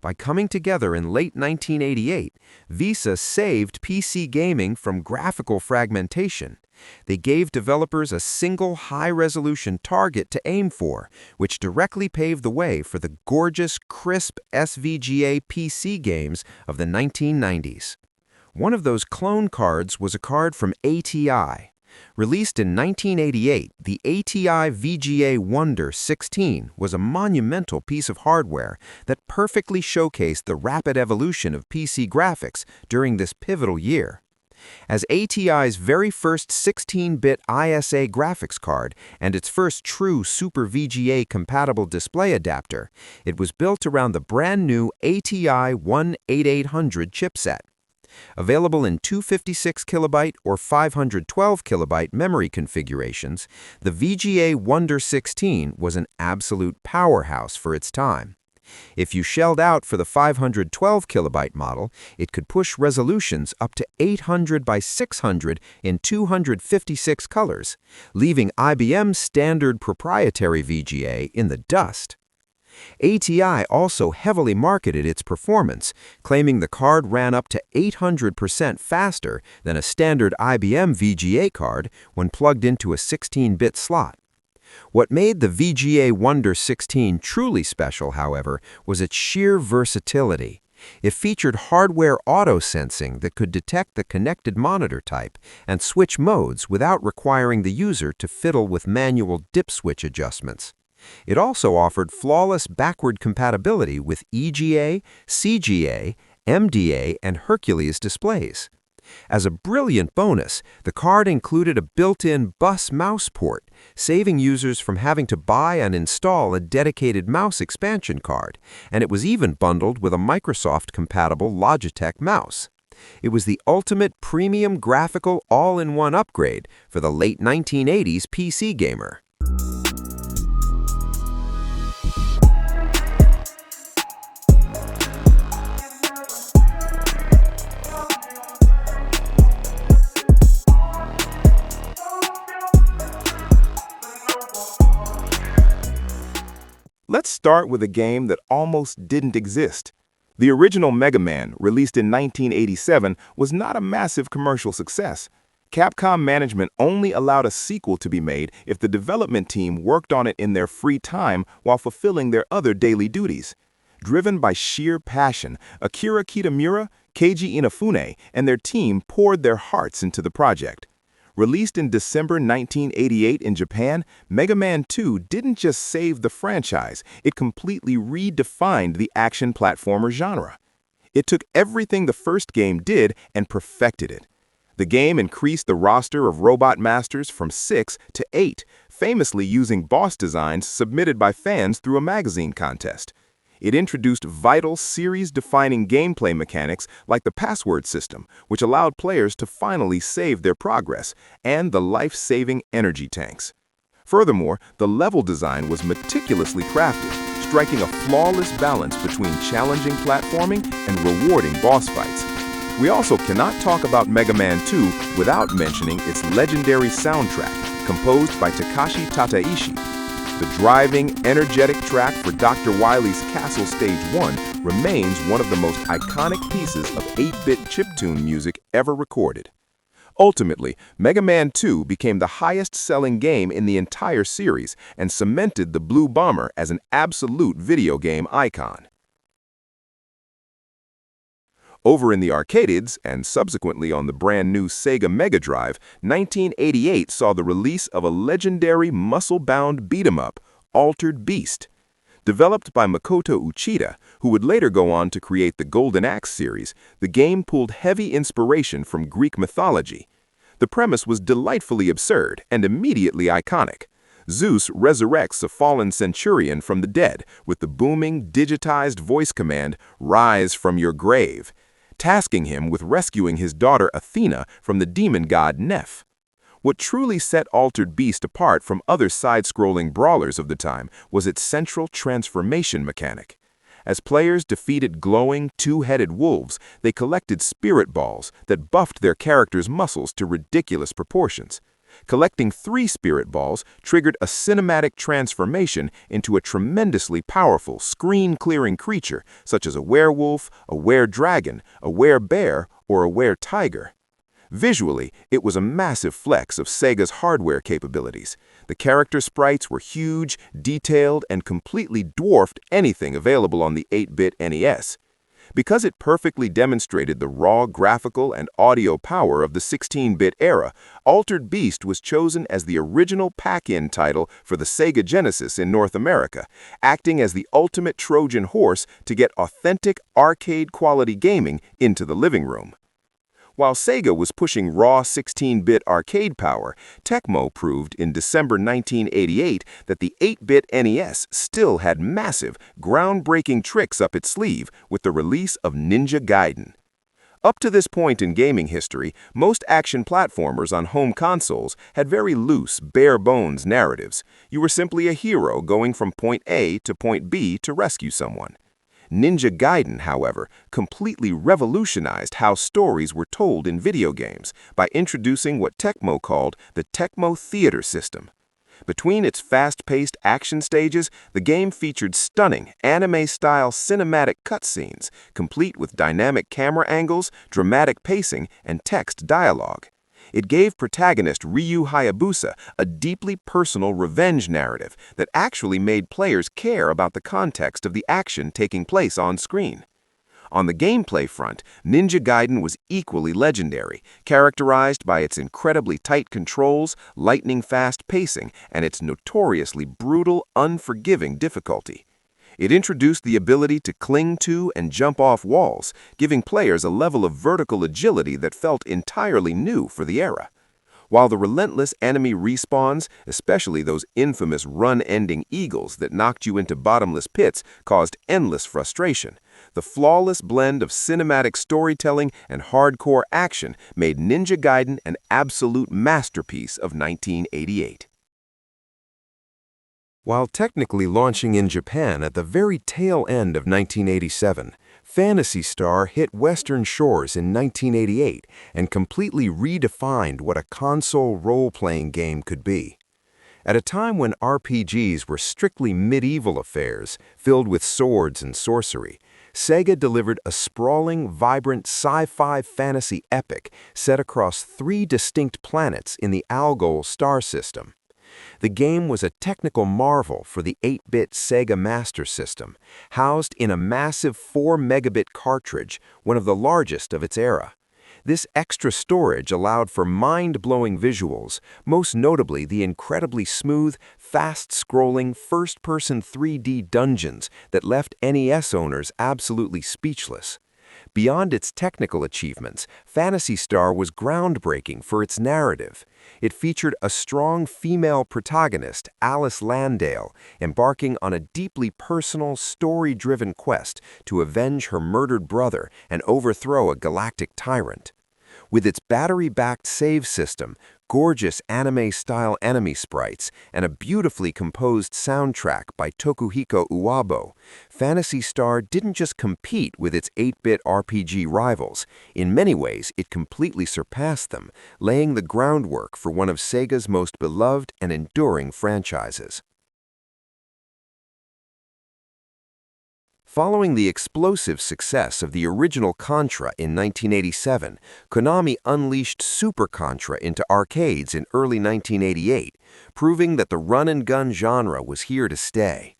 By coming together in late 1988, VISA saved PC gaming from graphical fragmentation. They gave developers a single high-resolution target to aim for, which directly paved the way for the gorgeous, crisp SVGA PC games of the 1990s. One of those clone cards was a card from ATI. Released in 1988, the ATI VGA Wonder 16 was a monumental piece of hardware that perfectly showcased the rapid evolution of PC graphics during this pivotal year. As ATI's very first 16-bit ISA graphics card and its first true Super VGA-compatible display adapter, it was built around the brand-new ATI 18800 chipset. Available in 256KB or 512KB memory configurations, the VGA Wonder 16 was an absolute powerhouse for its time. If you shelled out for the 512KB model, it could push resolutions up to 800 by 600 in 256 colors, leaving IBM's standard proprietary VGA in the dust. ATI also heavily marketed its performance, claiming the card ran up to 800% faster than a standard IBM VGA card when plugged into a 16-bit slot. What made the VGA Wonder 16 truly special, however, was its sheer versatility. It featured hardware auto-sensing that could detect the connected monitor type and switch modes without requiring the user to fiddle with manual dip switch adjustments. It also offered flawless backward compatibility with EGA, CGA, MDA, and Hercules displays. As a brilliant bonus, the card included a built-in bus mouse port, saving users from having to buy and install a dedicated mouse expansion card, and it was even bundled with a Microsoft-compatible Logitech mouse. It was the ultimate premium graphical all-in-one upgrade for the late 1980s PC gamer. Let's start with a game that almost didn't exist. The original Mega Man, released in 1987, was not a massive commercial success. Capcom management only allowed a sequel to be made if the development team worked on it in their free time while fulfilling their other daily duties. Driven by sheer passion, Akira Kitamura, Keiji Inafune, and their team poured their hearts into the project. Released in December 1988 in Japan, Mega Man 2 didn't just save the franchise, it completely redefined the action platformer genre. It took everything the first game did and perfected it. The game increased the roster of Robot Masters from 6 to 8, famously using boss designs submitted by fans through a magazine contest. It introduced vital series-defining gameplay mechanics like the password system, which allowed players to finally save their progress, and the life-saving energy tanks. Furthermore, the level design was meticulously crafted, striking a flawless balance between challenging platforming and rewarding boss fights. We also cannot talk about Mega Man 2 without mentioning its legendary soundtrack, composed by Takashi Tateishi. The driving, energetic track for Dr. Wily's Castle Stage 1 remains one of the most iconic pieces of 8-bit chiptune music ever recorded. Ultimately, Mega Man 2 became the highest-selling game in the entire series and cemented the Blue Bomber as an absolute video game icon. Over in the arcades, and subsequently on the brand-new Sega Mega Drive, 1988 saw the release of a legendary muscle-bound beat-em-up, Altered Beast. Developed by Makoto Uchida, who would later go on to create the Golden Axe series, the game pulled heavy inspiration from Greek mythology. The premise was delightfully absurd and immediately iconic. Zeus resurrects a fallen centurion from the dead with the booming, digitized voice command, "Rise from your grave," tasking him with rescuing his daughter Athena from the demon god Neph. What truly set Altered Beast apart from other side-scrolling brawlers of the time was its central transformation mechanic. As players defeated glowing, two-headed wolves, they collected spirit balls that buffed their characters' muscles to ridiculous proportions. Collecting 3 spirit balls triggered a cinematic transformation into a tremendously powerful, screen-clearing creature such as a werewolf, a were-dragon, a were-bear, or a were-tiger. Visually, it was a massive flex of Sega's hardware capabilities. The character sprites were huge, detailed, and completely dwarfed anything available on the 8-bit NES. Because it perfectly demonstrated the raw graphical and audio power of the 16-bit era, Altered Beast was chosen as the original pack-in title for the Sega Genesis in North America, acting as the ultimate Trojan horse to get authentic arcade-quality gaming into the living room. While Sega was pushing raw 16-bit arcade power, Tecmo proved in December 1988 that the 8-bit NES still had massive, groundbreaking tricks up its sleeve with the release of Ninja Gaiden. Up to this point in gaming history, most action platformers on home consoles had very loose, bare-bones narratives. You were simply a hero going from point A to point B to rescue someone. Ninja Gaiden, however, completely revolutionized how stories were told in video games by introducing what Tecmo called the Tecmo Theater system. Between its fast-paced action stages, the game featured stunning, anime-style cinematic cutscenes, complete with dynamic camera angles, dramatic pacing, and text dialogue. It gave protagonist Ryu Hayabusa a deeply personal revenge narrative that actually made players care about the context of the action taking place on screen. On the gameplay front, Ninja Gaiden was equally legendary, characterized by its incredibly tight controls, lightning-fast pacing, and its notoriously brutal, unforgiving difficulty. It introduced the ability to cling to and jump off walls, giving players a level of vertical agility that felt entirely new for the era. While the relentless enemy respawns, especially those infamous run-ending eagles that knocked you into bottomless pits, caused endless frustration, the flawless blend of cinematic storytelling and hardcore action made Ninja Gaiden an absolute masterpiece of 1988. While technically launching in Japan at the very tail end of 1987, Phantasy Star hit Western shores in 1988 and completely redefined what a console role-playing game could be. At a time when RPGs were strictly medieval affairs, filled with swords and sorcery, Sega delivered a sprawling, vibrant sci-fi fantasy epic set across 3 distinct planets in the Algol star system. The game was a technical marvel for the 8-bit Sega Master System, housed in a massive 4-megabit cartridge, one of the largest of its era. This extra storage allowed for mind-blowing visuals, most notably the incredibly smooth, fast-scrolling, first-person 3D dungeons that left NES owners absolutely speechless. Beyond its technical achievements, Phantasy Star was groundbreaking for its narrative. It featured a strong female protagonist, Alice Landale, embarking on a deeply personal, story-driven quest to avenge her murdered brother and overthrow a galactic tyrant. With its battery-backed save system, gorgeous anime-style enemy sprites, and a beautifully composed soundtrack by Tokuhiko Uwabo, Phantasy Star didn't just compete with its 8-bit RPG rivals. In many ways, it completely surpassed them, laying the groundwork for one of Sega's most beloved and enduring franchises. Following the explosive success of the original Contra in 1987, Konami unleashed Super Contra into arcades in early 1988, proving that the run-and-gun genre was here to stay.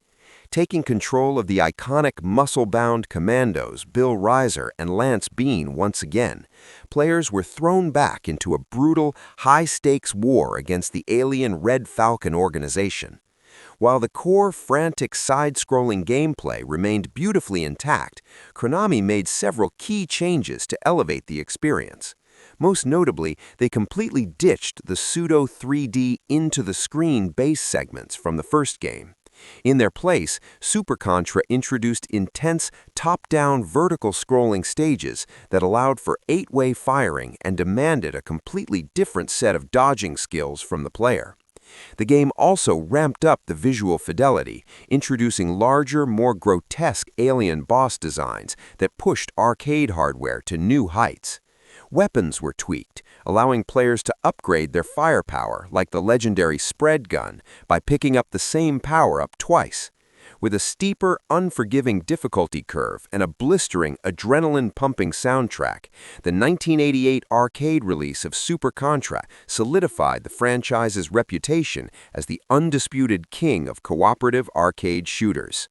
Taking control of the iconic muscle-bound commandos Bill Rizer and Lance Bean once again, players were thrown back into a brutal, high-stakes war against the alien Red Falcon organization. While the core, frantic, side-scrolling gameplay remained beautifully intact, Konami made several key changes to elevate the experience. Most notably, they completely ditched the pseudo-3D into-the-screen base segments from the first game. In their place, Super Contra introduced intense, top-down vertical scrolling stages that allowed for 8-way firing and demanded a completely different set of dodging skills from the player. The game also ramped up the visual fidelity, introducing larger, more grotesque alien boss designs that pushed arcade hardware to new heights. Weapons were tweaked, allowing players to upgrade their firepower, like the legendary spread gun, by picking up the same power-up twice. With a steeper, unforgiving difficulty curve and a blistering, adrenaline-pumping soundtrack, the 1988 arcade release of Super Contra solidified the franchise's reputation as the undisputed king of cooperative arcade shooters.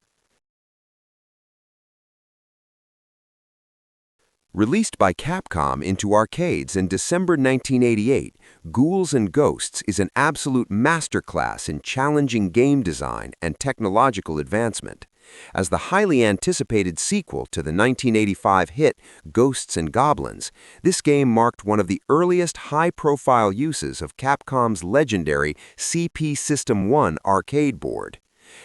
Released by Capcom into arcades in December 1988, Ghouls and Ghosts is an absolute masterclass in challenging game design and technological advancement. As the highly anticipated sequel to the 1985 hit Ghosts and Goblins, this game marked one of the earliest high-profile uses of Capcom's legendary CP System 1 arcade board.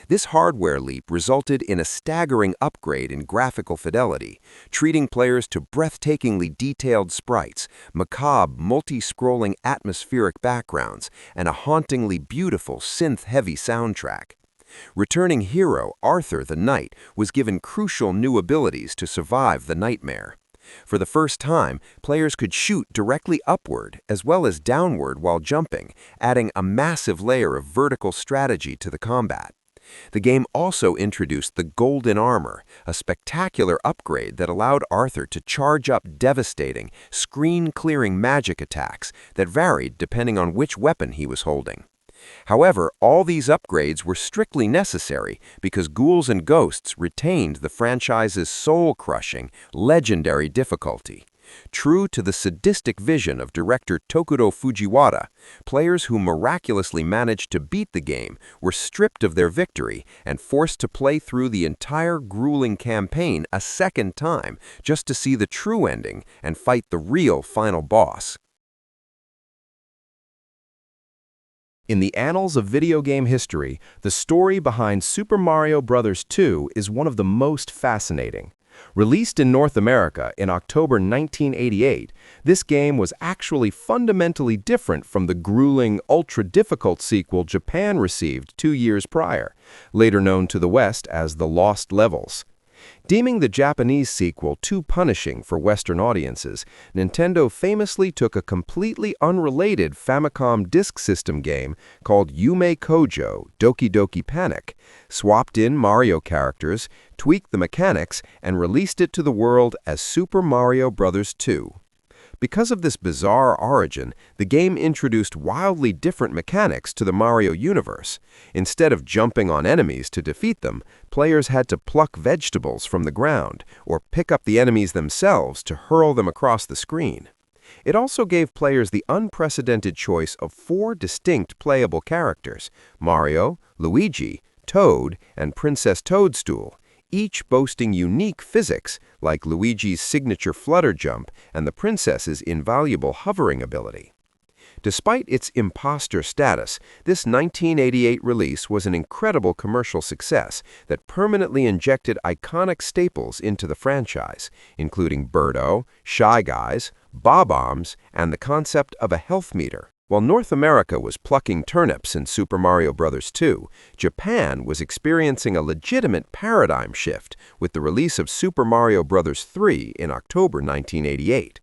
This hardware leap resulted in a staggering upgrade in graphical fidelity, treating players to breathtakingly detailed sprites, macabre multi-scrolling atmospheric backgrounds, and a hauntingly beautiful synth-heavy soundtrack. Returning hero Arthur the Knight was given crucial new abilities to survive the nightmare. For the first time, players could shoot directly upward as well as downward while jumping, adding a massive layer of vertical strategy to the combat. The game also introduced the Golden Armor, a spectacular upgrade that allowed Arthur to charge up devastating, screen-clearing magic attacks that varied depending on which weapon he was holding. However, all these upgrades were strictly necessary because Ghouls and Ghosts retained the franchise's soul-crushing, legendary difficulty. True to the sadistic vision of director Tokuro Fujiwara, players who miraculously managed to beat the game were stripped of their victory and forced to play through the entire grueling campaign a second time just to see the true ending and fight the real final boss. In the annals of video game history, the story behind Super Mario Bros. 2 is one of the most fascinating. Released in North America in October 1988, this game was actually fundamentally different from the grueling, ultra-difficult sequel Japan received 2 years prior, later known to the West as The Lost Levels. Deeming the Japanese sequel too punishing for Western audiences, Nintendo famously took a completely unrelated Famicom Disk System game called Yume Kojo Doki Doki Panic, swapped in Mario characters, tweaked the mechanics, and released it to the world as Super Mario Bros. 2. Because of this bizarre origin, the game introduced wildly different mechanics to the Mario universe. Instead of jumping on enemies to defeat them, players had to pluck vegetables from the ground or pick up the enemies themselves to hurl them across the screen. It also gave players the unprecedented choice of 4 distinct playable characters: Mario, Luigi, Toad, and Princess Toadstool, each boasting unique physics like Luigi's signature flutter jump and the princess's invaluable hovering ability. Despite its imposter status, this 1988 release was an incredible commercial success that permanently injected iconic staples into the franchise, including Birdo, Shy Guys, Bob-ombs, and the concept of a health meter. While North America was plucking turnips in Super Mario Bros. 2, Japan was experiencing a legitimate paradigm shift with the release of Super Mario Bros. 3 in October 1988.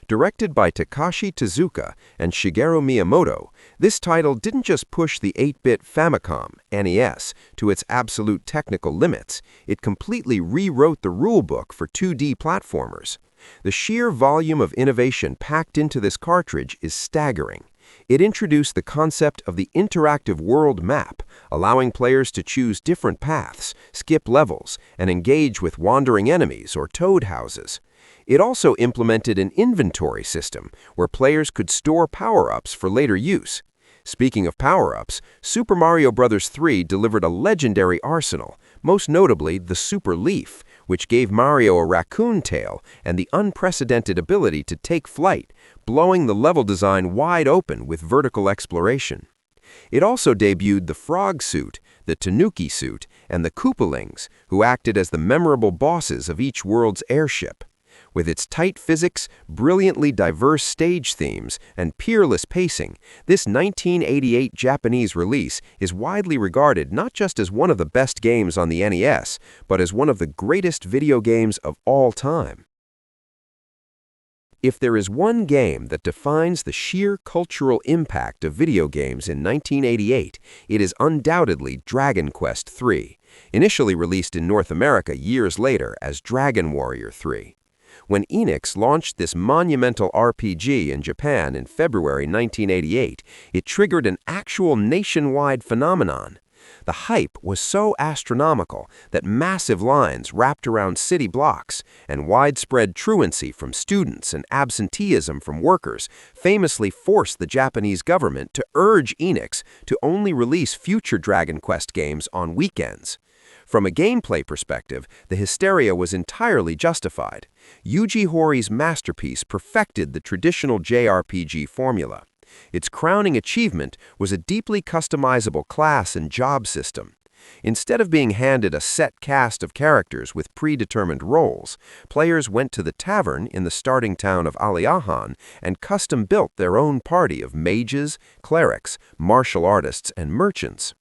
Directed by Takashi Tezuka and Shigeru Miyamoto, this title didn't just push the 8-bit Famicom (NES) to its absolute technical limits, it completely rewrote the rulebook for 2D platformers. The sheer volume of innovation packed into this cartridge is staggering. It introduced the concept of the interactive world map, allowing players to choose different paths, skip levels, and engage with wandering enemies or toad houses. It also implemented an inventory system where players could store power-ups for later use. Speaking of power-ups, Super Mario Bros. 3 delivered a legendary arsenal, most notably the Super Leaf, which gave Mario a raccoon tail and the unprecedented ability to take flight, blowing the level design wide open with vertical exploration. It also debuted the Frog Suit, the Tanuki Suit, and the Koopalings, who acted as the memorable bosses of each world's airship. With its tight physics, brilliantly diverse stage themes, and peerless pacing, this 1988 Japanese release is widely regarded not just as one of the best games on the NES, but as one of the greatest video games of all time. If there is one game that defines the sheer cultural impact of video games in 1988, it is undoubtedly Dragon Quest III, initially released in North America years later as Dragon Warrior 3. When Enix launched this monumental RPG in Japan in February 1988, it triggered an actual nationwide phenomenon. The hype was so astronomical that massive lines wrapped around city blocks and widespread truancy from students and absenteeism from workers famously forced the Japanese government to urge Enix to only release future Dragon Quest games on weekends. From a gameplay perspective, the hysteria was entirely justified. Yuji Horí's masterpiece perfected the traditional JRPG formula. Its crowning achievement was a deeply customizable class and job system. Instead of being handed a set cast of characters with predetermined roles, players went to the tavern in the starting town of Aliahan and custom-built their own party of mages, clerics, martial artists, and merchants.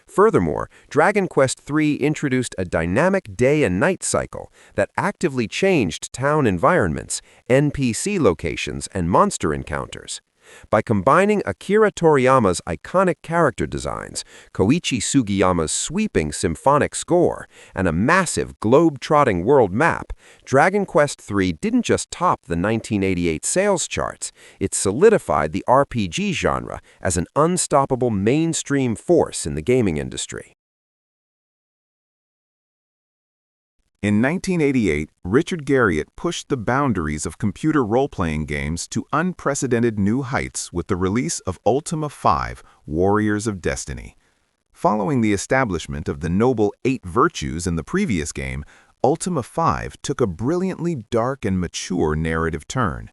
Furthermore, Dragon Quest III introduced a dynamic day and night cycle that actively changed town environments, NPC locations, and monster encounters. By combining Akira Toriyama's iconic character designs, Koichi Sugiyama's sweeping symphonic score, and a massive globe-trotting world map, Dragon Quest III didn't just top the 1988 sales charts, it solidified the RPG genre as an unstoppable mainstream force in the gaming industry. In 1988, Richard Garriott pushed the boundaries of computer role-playing games to unprecedented new heights with the release of Ultima V: Warriors of Destiny. Following the establishment of the noble 8 virtues in the previous game, Ultima V took a brilliantly dark and mature narrative turn.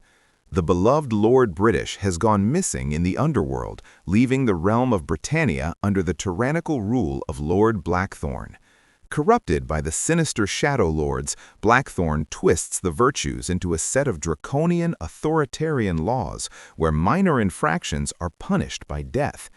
The beloved Lord British has gone missing in the underworld, leaving the realm of Britannia under the tyrannical rule of Lord Blackthorn. Corrupted by the sinister Shadow Lords, Blackthorn twists the virtues into a set of draconian authoritarian laws where minor infractions are punished by death.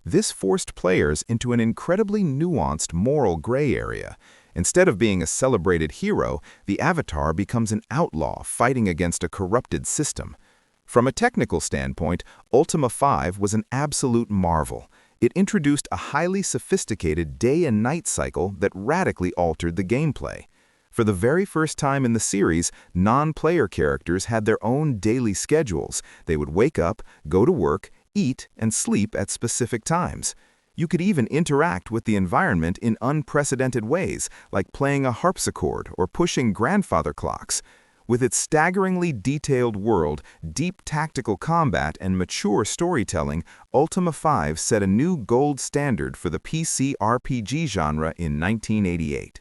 This forced players into an incredibly nuanced moral gray area. Instead of being a celebrated hero, the avatar becomes an outlaw fighting against a corrupted system. From a technical standpoint, Ultima V was an absolute marvel. It introduced a highly sophisticated day and night cycle that radically altered the gameplay. For the very first time in the series, non-player characters had their own daily schedules. They would wake up, go to work, eat, and sleep at specific times. You could even interact with the environment in unprecedented ways, like playing a harpsichord or pushing grandfather clocks. With its staggeringly detailed world, deep tactical combat, and mature storytelling, Ultima V set a new gold standard for the PC RPG genre in 1988.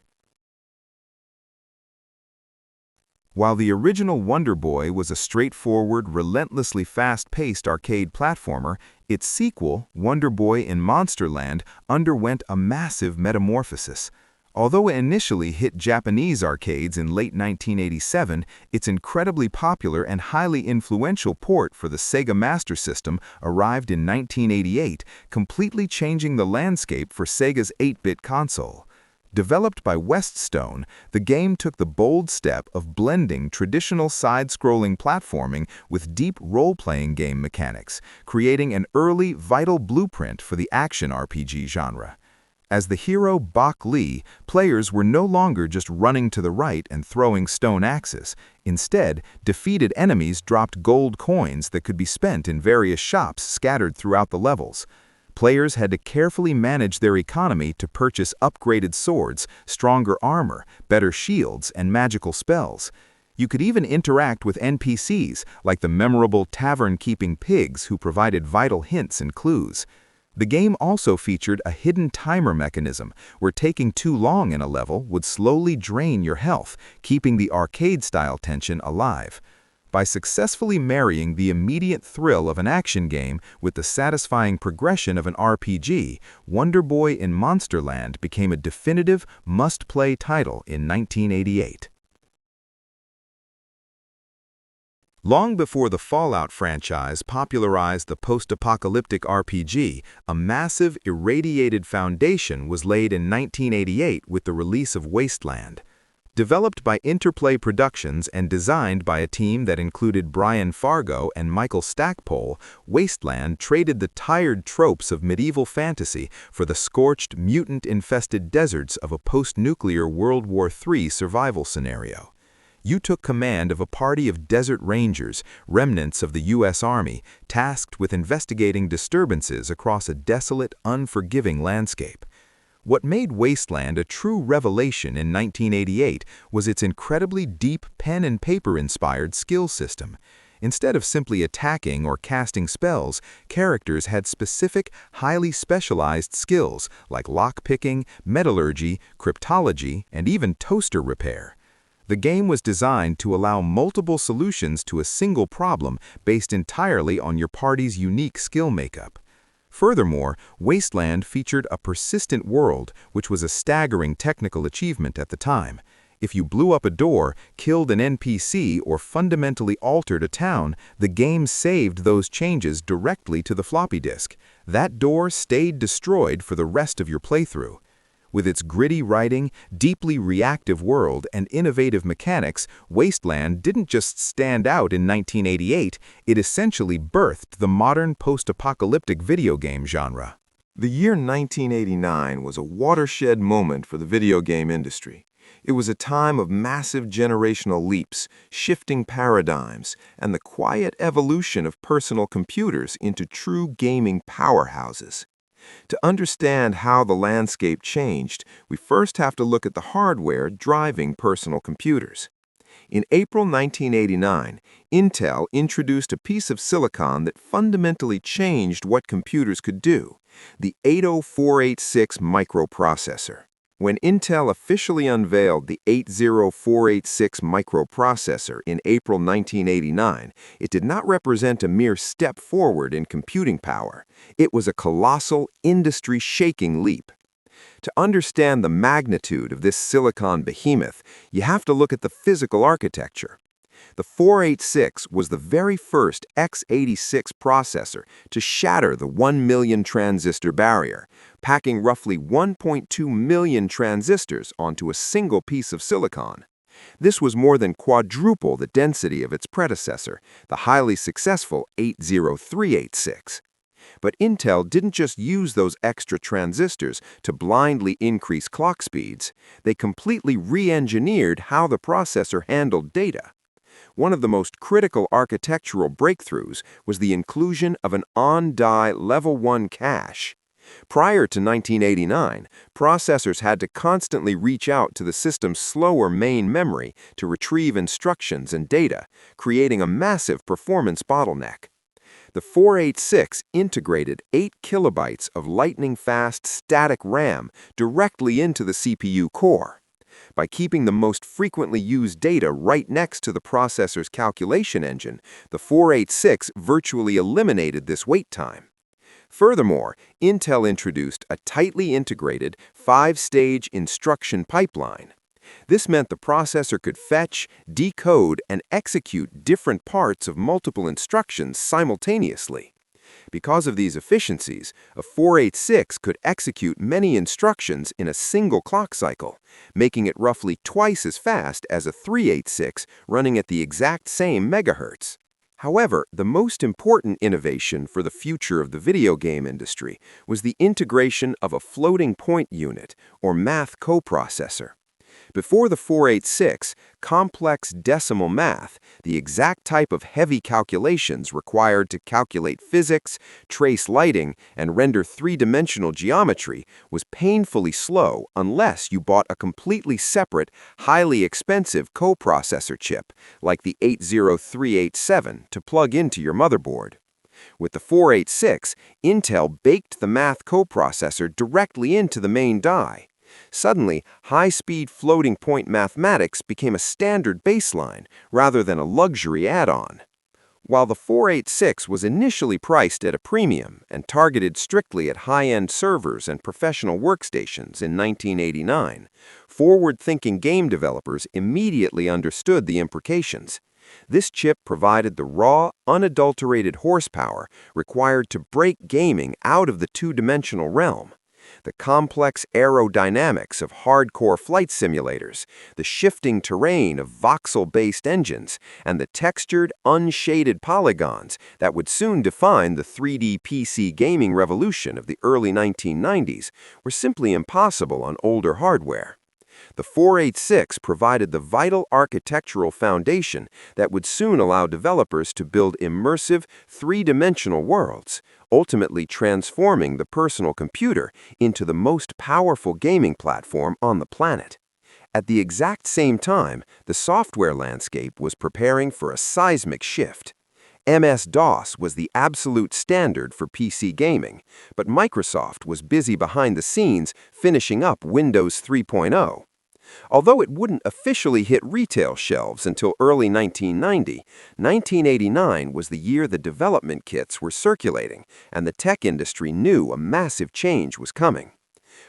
While the original Wonder Boy was a straightforward, relentlessly fast-paced arcade platformer, its sequel, Wonder Boy in Monsterland, underwent a massive metamorphosis. Although it initially hit Japanese arcades in late 1987, its incredibly popular and highly influential port for the Sega Master System arrived in 1988, completely changing the landscape for Sega's 8-bit console. Developed by Weststone, the game took the bold step of blending traditional side-scrolling platforming with deep role-playing game mechanics, creating an early, vital blueprint for the action RPG genre. As the hero Bok Lee, players were no longer just running to the right and throwing stone axes. Instead, defeated enemies dropped gold coins that could be spent in various shops scattered throughout the levels. Players had to carefully manage their economy to purchase upgraded swords, stronger armor, better shields, and magical spells. You could even interact with NPCs, like the memorable tavern-keeping pigs who provided vital hints and clues. The game also featured a hidden timer mechanism, where taking too long in a level would slowly drain your health, keeping the arcade-style tension alive. By successfully marrying the immediate thrill of an action game with the satisfying progression of an RPG, Wonder Boy in Monsterland became a definitive, must-play title in 1988. Long before the Fallout franchise popularized the post-apocalyptic RPG, a massive, irradiated foundation was laid in 1988 with the release of Wasteland. Developed by Interplay Productions and designed by a team that included Brian Fargo and Michael Stackpole, Wasteland traded the tired tropes of medieval fantasy for the scorched, mutant-infested deserts of a post-nuclear World War III survival scenario. You took command of a party of desert rangers, remnants of the U.S. Army, tasked with investigating disturbances across a desolate, unforgiving landscape. What made Wasteland a true revelation in 1988 was its incredibly deep pen and paper-inspired skill system. Instead of simply attacking or casting spells, characters had specific, highly specialized skills like lockpicking, metallurgy, cryptology, and even toaster repair. The game was designed to allow multiple solutions to a single problem based entirely on your party's unique skill makeup. Furthermore, Wasteland featured a persistent world, which was a staggering technical achievement at the time. If you blew up a door, killed an NPC, or fundamentally altered a town, the game saved those changes directly to the floppy disk. That door stayed destroyed for the rest of your playthrough. With its gritty writing, deeply reactive world, and innovative mechanics, Wasteland didn't just stand out in 1988, it essentially birthed the modern post-apocalyptic video game genre. The year 1989 was a watershed moment for the video game industry. It was a time of massive generational leaps, shifting paradigms, and the quiet evolution of personal computers into true gaming powerhouses. To understand how the landscape changed, we first have to look at the hardware driving personal computers. In April 1989, Intel introduced a piece of silicon that fundamentally changed what computers could do, the 80486 microprocessor. When Intel officially unveiled the 80486 microprocessor in April 1989, it did not represent a mere step forward in computing power. It was a colossal, industry-shaking leap. To understand the magnitude of this silicon behemoth, you have to look at the physical architecture. The 486 was the very first x86 processor to shatter the 1 million transistor barrier, packing roughly 1.2 million transistors onto a single piece of silicon. This was more than quadruple the density of its predecessor, the highly successful 80386. But Intel didn't just use those extra transistors to blindly increase clock speeds. They completely re-engineered how the processor handled data. One of the most critical architectural breakthroughs was the inclusion of an on-die Level 1 cache. Prior to 1989, processors had to constantly reach out to the system's slower main memory to retrieve instructions and data, creating a massive performance bottleneck. The 486 integrated 8 kilobytes of lightning-fast static RAM directly into the CPU core. By keeping the most frequently used data right next to the processor's calculation engine, the 486 virtually eliminated this wait time. Furthermore, Intel introduced a tightly integrated 5-stage instruction pipeline. This meant the processor could fetch, decode, and execute different parts of multiple instructions simultaneously. Because of these efficiencies, a 486 could execute many instructions in a single clock cycle, making it roughly twice as fast as a 386 running at the exact same megahertz. However, the most important innovation for the future of the video game industry was the integration of a floating point unit, or math coprocessor. Before the 486, complex decimal math, the exact type of heavy calculations required to calculate physics, trace lighting, and render three-dimensional geometry, was painfully slow unless you bought a completely separate, highly expensive coprocessor chip, like the 80387, to plug into your motherboard. With the 486, Intel baked the math coprocessor directly into the main die. Suddenly, high-speed floating-point mathematics became a standard baseline rather than a luxury add-on. While the 486 was initially priced at a premium and targeted strictly at high-end servers and professional workstations in 1989, forward-thinking game developers immediately understood the implications. This chip provided the raw, unadulterated horsepower required to break gaming out of the two-dimensional realm. The complex aerodynamics of hardcore flight simulators, the shifting terrain of voxel-based engines, and the textured, unshaded polygons that would soon define the 3D PC gaming revolution of the early 1990s were simply impossible on older hardware. The 486 provided the vital architectural foundation that would soon allow developers to build immersive, three-dimensional worlds, ultimately transforming the personal computer into the most powerful gaming platform on the planet. At the exact same time, the software landscape was preparing for a seismic shift. MS-DOS was the absolute standard for PC gaming, but Microsoft was busy behind the scenes finishing up Windows 3.0. Although it wouldn't officially hit retail shelves until early 1990, 1989 was the year the development kits were circulating, and the tech industry knew a massive change was coming.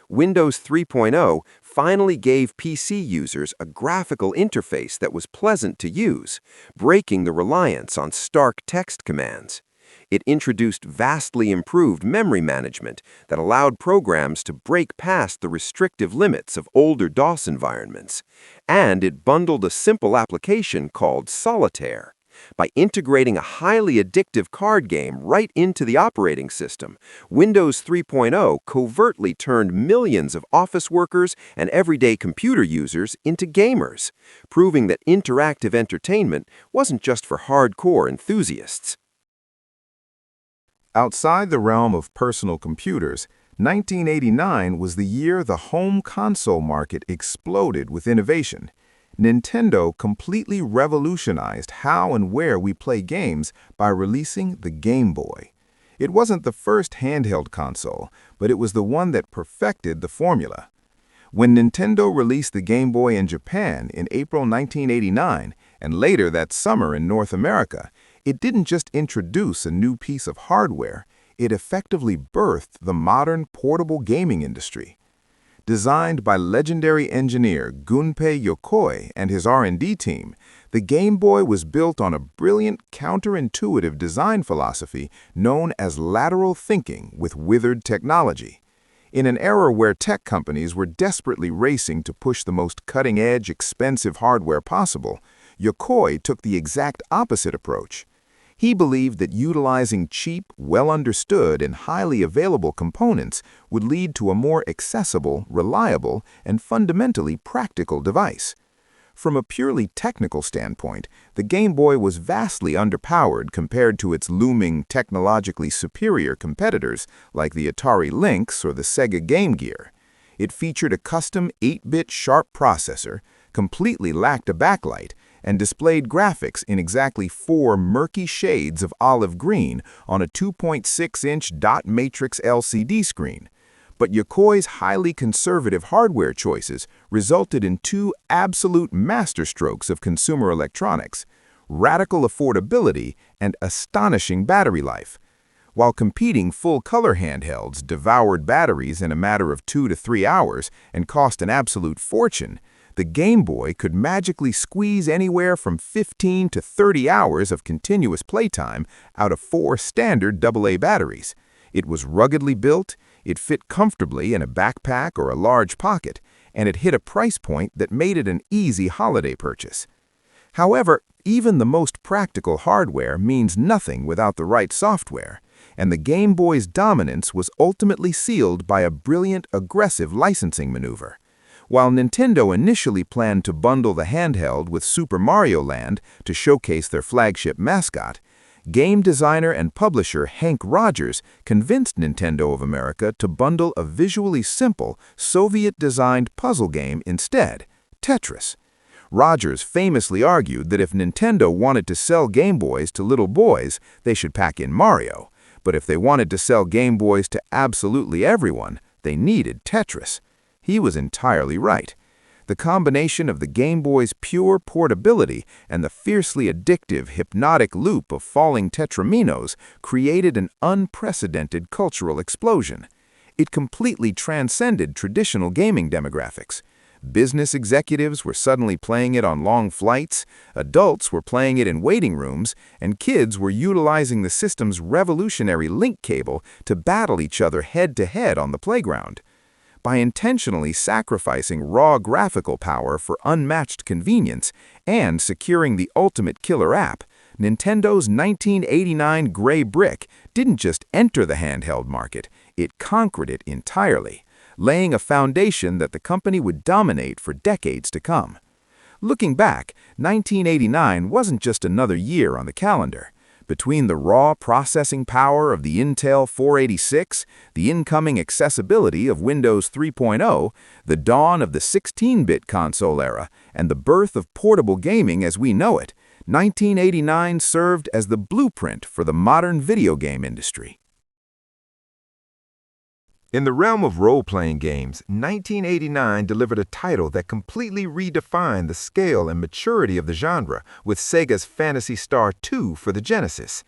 Windows 3.0 finally gave PC users a graphical interface that was pleasant to use, breaking the reliance on stark text commands. It introduced vastly improved memory management that allowed programs to break past the restrictive limits of older DOS environments. And it bundled a simple application called Solitaire. By integrating a highly addictive card game right into the operating system, Windows 3.0 covertly turned millions of office workers and everyday computer users into gamers, proving that interactive entertainment wasn't just for hardcore enthusiasts. Outside the realm of personal computers, 1989 was the year the home console market exploded with innovation. Nintendo completely revolutionized how and where we play games by releasing the Game Boy. It wasn't the first handheld console, but it was the one that perfected the formula. When Nintendo released the Game Boy in Japan in April 1989, and later that summer in North America, it didn't just introduce a new piece of hardware, it effectively birthed the modern portable gaming industry. Designed by legendary engineer Gunpei Yokoi and his R&D team, the Game Boy was built on a brilliant counterintuitive design philosophy known as lateral thinking with withered technology. In an era where tech companies were desperately racing to push the most cutting-edge, expensive hardware possible, Yokoi took the exact opposite approach. He believed that utilizing cheap, well-understood, and highly available components would lead to a more accessible, reliable, and fundamentally practical device. From a purely technical standpoint, the Game Boy was vastly underpowered compared to its looming, technologically superior competitors like the Atari Lynx or the Sega Game Gear. It featured a custom 8-bit sharp processor, completely lacked a backlight, and displayed graphics in exactly 4 murky shades of olive green on a 2.6-inch dot matrix LCD screen. But Yokoi's highly conservative hardware choices resulted in 2 absolute masterstrokes of consumer electronics: radical affordability and astonishing battery life. While competing full-color handhelds devoured batteries in a matter of 2 to 3 hours and cost an absolute fortune, the Game Boy could magically squeeze anywhere from 15 to 30 hours of continuous playtime out of 4 standard AA batteries. It was ruggedly built, it fit comfortably in a backpack or a large pocket, and it hit a price point that made it an easy holiday purchase. However, even the most practical hardware means nothing without the right software, and the Game Boy's dominance was ultimately sealed by a brilliant, aggressive licensing maneuver. While Nintendo initially planned to bundle the handheld with Super Mario Land to showcase their flagship mascot, game designer and publisher Hank Rogers convinced Nintendo of America to bundle a visually simple, Soviet-designed puzzle game instead, Tetris. Rogers famously argued that if Nintendo wanted to sell Game Boys to little boys, they should pack in Mario, but if they wanted to sell Game Boys to absolutely everyone, they needed Tetris. He was entirely right. The combination of the Game Boy's pure portability and the fiercely addictive, hypnotic loop of falling tetraminos created an unprecedented cultural explosion. It completely transcended traditional gaming demographics. Business executives were suddenly playing it on long flights, adults were playing it in waiting rooms, and kids were utilizing the system's revolutionary link cable to battle each other head-to-head on the playground. By intentionally sacrificing raw graphical power for unmatched convenience and securing the ultimate killer app, Nintendo's 1989 Gray Brick didn't just enter the handheld market, it conquered it entirely. laying a foundation that the company would dominate for decades to come. Looking back, 1989 wasn't just another year on the calendar. Between the raw processing power of the Intel 486, the incoming accessibility of Windows 3.0, the dawn of the 16-bit console era, and the birth of portable gaming as we know it, 1989 served as the blueprint for the modern video game industry. In the realm of role-playing games, 1989 delivered a title that completely redefined the scale and maturity of the genre with Sega's Phantasy Star 2 for the Genesis.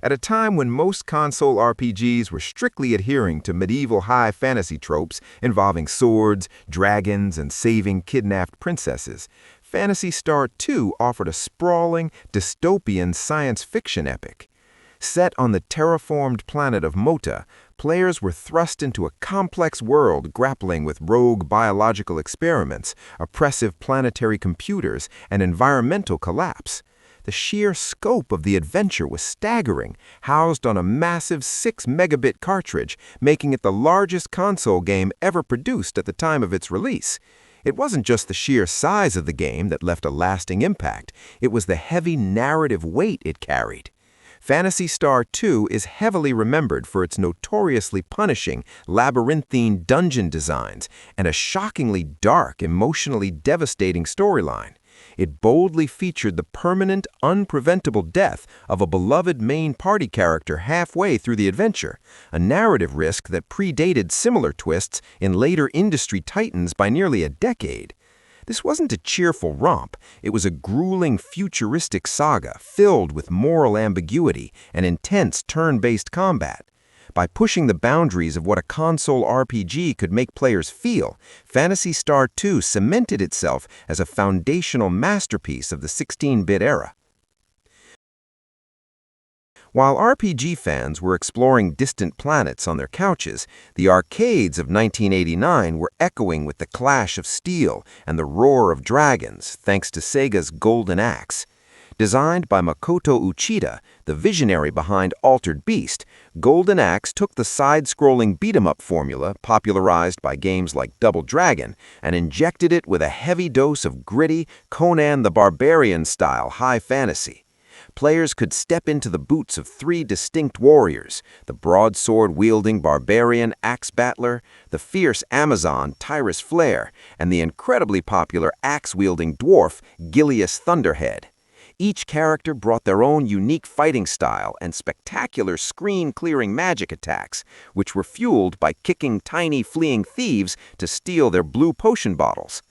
At a time when most console RPGs were strictly adhering to medieval high fantasy tropes involving swords, dragons, and saving kidnapped princesses, Phantasy Star 2 offered a sprawling, dystopian science fiction epic. Set on the terraformed planet of Mota, players were thrust into a complex world grappling with rogue biological experiments, oppressive planetary computers, and environmental collapse. The sheer scope of the adventure was staggering, housed on a massive 6-megabit cartridge, making it the largest console game ever produced at the time of its release. It wasn't just the sheer size of the game that left a lasting impact, it was the heavy narrative weight it carried. Phantasy Star 2 is heavily remembered for its notoriously punishing, labyrinthine dungeon designs and a shockingly dark, emotionally devastating storyline. It boldly featured the permanent, unpreventable death of a beloved main party character halfway through the adventure, a narrative risk that predated similar twists in later industry titans by nearly a decade. This wasn't a cheerful romp, it was a grueling futuristic saga filled with moral ambiguity and intense turn-based combat. By pushing the boundaries of what a console RPG could make players feel, Phantasy Star 2 cemented itself as a foundational masterpiece of the 16-bit era. While RPG fans were exploring distant planets on their couches, the arcades of 1989 were echoing with the clash of steel and the roar of dragons thanks to Sega's Golden Axe. Designed by Makoto Uchida, the visionary behind Altered Beast, Golden Axe took the side-scrolling beat-em-up formula popularized by games like Double Dragon and injected it with a heavy dose of gritty, Conan the Barbarian-style high fantasy. Players could step into the boots of 3 distinct warriors, the broadsword-wielding barbarian Axe Battler, the fierce Amazon Tyrus Flare, and the incredibly popular axe-wielding dwarf Gilius Thunderhead. Each character brought their own unique fighting style and spectacular screen-clearing magic attacks, which were fueled by kicking tiny fleeing thieves to steal their blue potion bottles.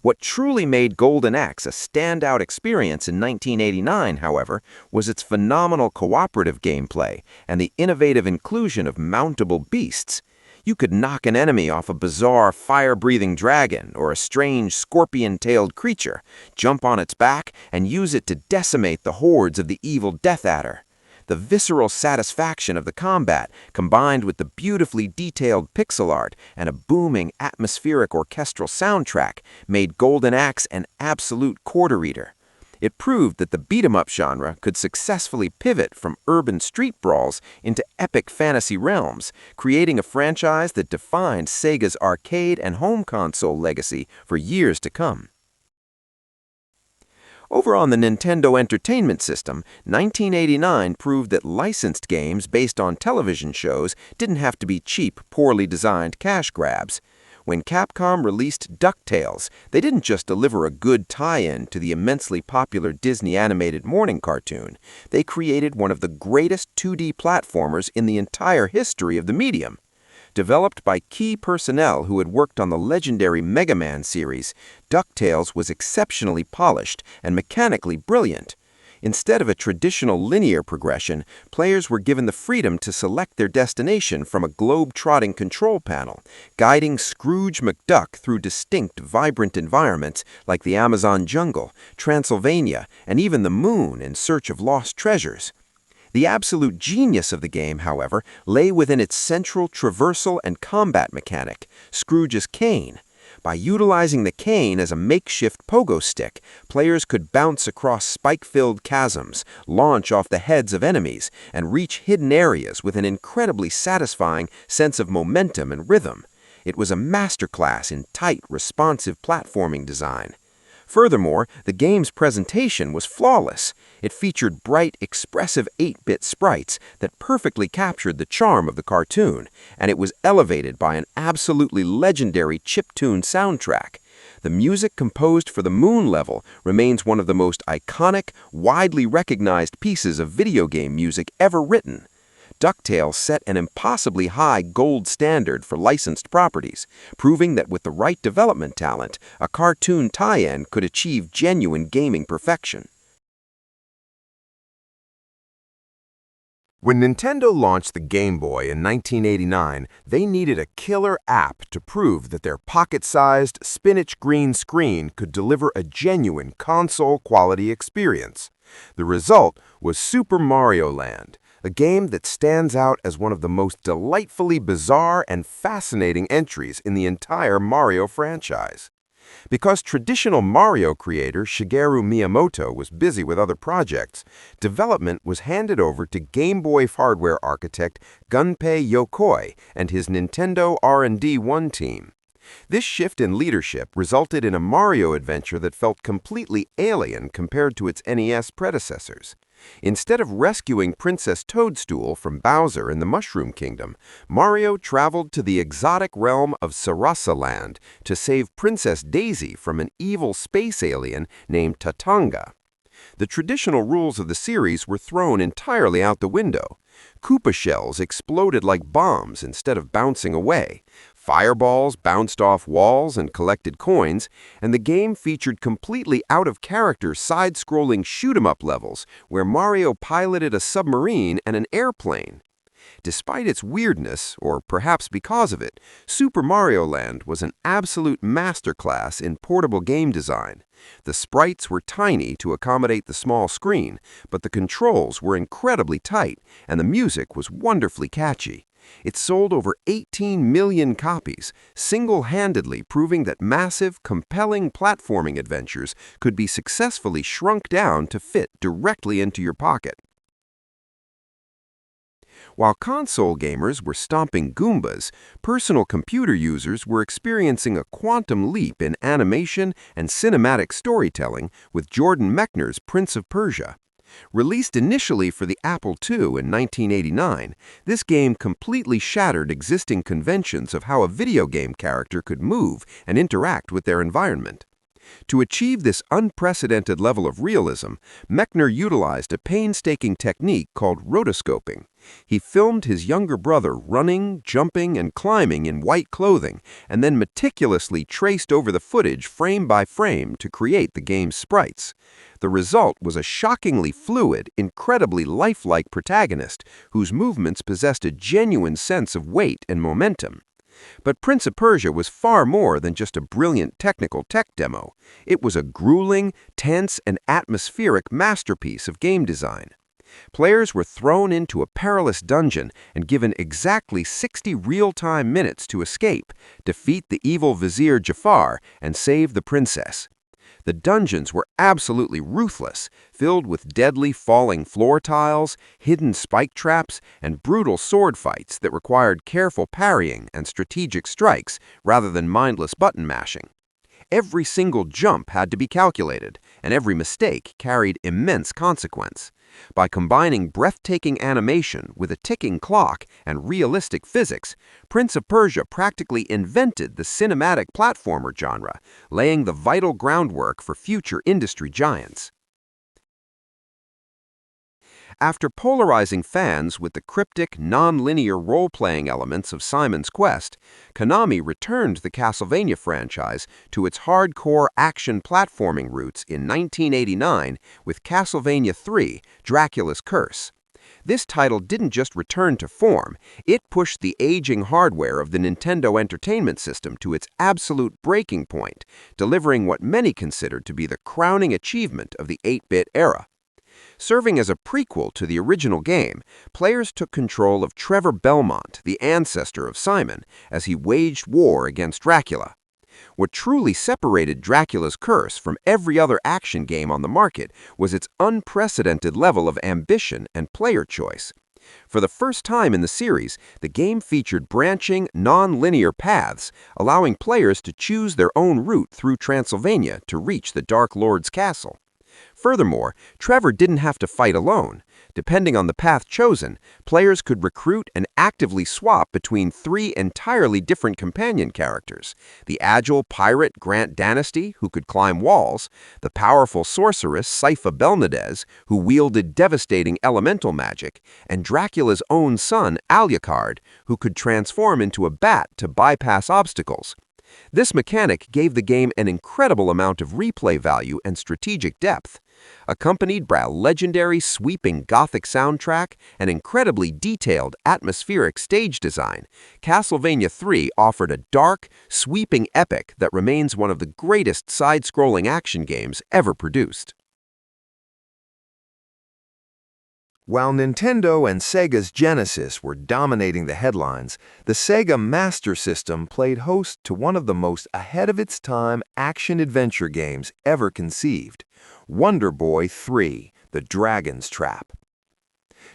What truly made Golden Axe a standout experience in 1989, however, was its phenomenal cooperative gameplay and the innovative inclusion of mountable beasts. You could knock an enemy off a bizarre fire-breathing dragon or a strange scorpion-tailed creature, jump on its back, and use it to decimate the hordes of the evil Death Adder. The visceral satisfaction of the combat, combined with the beautifully detailed pixel art and a booming atmospheric orchestral soundtrack, made Golden Axe an absolute quarter-eater. It proved that the beat-em-up genre could successfully pivot from urban street brawls into epic fantasy realms, creating a franchise that defined Sega's arcade and home console legacy for years to come. Over on the Nintendo Entertainment System, 1989 proved that licensed games based on television shows didn't have to be cheap, poorly designed cash grabs. When Capcom released DuckTales, they didn't just deliver a good tie-in to the immensely popular Disney animated morning cartoon. They created one of the greatest 2D platformers in the entire history of the medium. Developed by key personnel who had worked on the legendary Mega Man series, DuckTales was exceptionally polished and mechanically brilliant. Instead of a traditional linear progression, players were given the freedom to select their destination from a globe-trotting control panel, guiding Scrooge McDuck through distinct, vibrant environments like the Amazon jungle, Transylvania, and even the moon in search of lost treasures. The absolute genius of the game, however, lay within its central traversal and combat mechanic, Scrooge's cane. By utilizing the cane as a makeshift pogo stick, players could bounce across spike-filled chasms, launch off the heads of enemies, and reach hidden areas with an incredibly satisfying sense of momentum and rhythm. It was a masterclass in tight, responsive platforming design. Furthermore, the game's presentation was flawless. It featured bright, expressive 8-bit sprites that perfectly captured the charm of the cartoon, and it was elevated by an absolutely legendary chiptune soundtrack. The music composed for the Moon level remains one of the most iconic, widely recognized pieces of video game music ever written. DuckTales set an impossibly high gold standard for licensed properties, proving that with the right development talent, a cartoon tie-in could achieve genuine gaming perfection. When Nintendo launched the Game Boy in 1989, they needed a killer app to prove that their pocket-sized, spinach-green screen could deliver a genuine console-quality experience. The result was Super Mario Land, a game that stands out as one of the most delightfully bizarre and fascinating entries in the entire Mario franchise. Because traditional Mario creator Shigeru Miyamoto was busy with other projects, development was handed over to Game Boy hardware architect Gunpei Yokoi and his Nintendo R&D1 team. This shift in leadership resulted in a Mario adventure that felt completely alien compared to its NES predecessors. Instead of rescuing Princess Toadstool from Bowser in the Mushroom Kingdom, Mario traveled to the exotic realm of Sarasa Land to save Princess Daisy from an evil space alien named Tatanga. The traditional rules of the series were thrown entirely out the window. Koopa shells exploded like bombs instead of bouncing away. Fireballs bounced off walls and collected coins, and the game featured completely out-of-character side-scrolling shoot-'em-up levels where Mario piloted a submarine and an airplane. Despite its weirdness, or perhaps because of it, Super Mario Land was an absolute masterclass in portable game design. The sprites were tiny to accommodate the small screen, but the controls were incredibly tight, and the music was wonderfully catchy. It sold over 18 million copies, single-handedly proving that massive, compelling platforming adventures could be successfully shrunk down to fit directly into your pocket. While console gamers were stomping Goombas, personal computer users were experiencing a quantum leap in animation and cinematic storytelling with Jordan Mechner's Prince of Persia. Released initially for the Apple II in 1989, this game completely shattered existing conventions of how a video game character could move and interact with their environment. To achieve this unprecedented level of realism, Mechner utilized a painstaking technique called rotoscoping. He filmed his younger brother running, jumping, and climbing in white clothing, and then meticulously traced over the footage frame by frame to create the game's sprites. The result was a shockingly fluid, incredibly lifelike protagonist whose movements possessed a genuine sense of weight and momentum. But Prince of Persia was far more than just a brilliant technical tech demo. It was a grueling, tense, and atmospheric masterpiece of game design. Players were thrown into a perilous dungeon and given exactly 60 real-time minutes to escape, defeat the evil Vizier Jafar, and save the princess. The dungeons were absolutely ruthless, filled with deadly falling floor tiles, hidden spike traps, and brutal sword fights that required careful parrying and strategic strikes rather than mindless button mashing. Every single jump had to be calculated, and every mistake carried immense consequence. By combining breathtaking animation with a ticking clock and realistic physics, Prince of Persia practically invented the cinematic platformer genre, laying the vital groundwork for future industry giants. After polarizing fans with the cryptic, non-linear role-playing elements of Simon's Quest, Konami returned the Castlevania franchise to its hardcore action platforming roots in 1989 with Castlevania III: Dracula's Curse. This title didn't just return to form, it pushed the aging hardware of the Nintendo Entertainment System to its absolute breaking point, delivering what many considered to be the crowning achievement of the 8-bit era. Serving as a prequel to the original game, players took control of Trevor Belmont, the ancestor of Simon, as he waged war against Dracula. What truly separated Dracula's Curse from every other action game on the market was its unprecedented level of ambition and player choice. For the first time in the series, the game featured branching, non-linear paths, allowing players to choose their own route through Transylvania to reach the Dark Lord's castle. Furthermore, Trevor didn't have to fight alone. Depending on the path chosen, players could recruit and actively swap between 3 entirely different companion characters: the agile pirate Grant Dynasty, who could climb walls; the powerful sorceress Sypha Belnadez, who wielded devastating elemental magic; and Dracula's own son Alucard, who could transform into a bat to bypass obstacles. This mechanic gave the game an incredible amount of replay value and strategic depth. Accompanied by a legendary sweeping Gothic soundtrack and incredibly detailed atmospheric stage design, Castlevania III offered a dark, sweeping epic that remains one of the greatest side-scrolling action games ever produced. While Nintendo and Sega's Genesis were dominating the headlines, the Sega Master System played host to one of the most ahead-of-its-time action-adventure games ever conceived, Wonder Boy 3: The Dragon's Trap.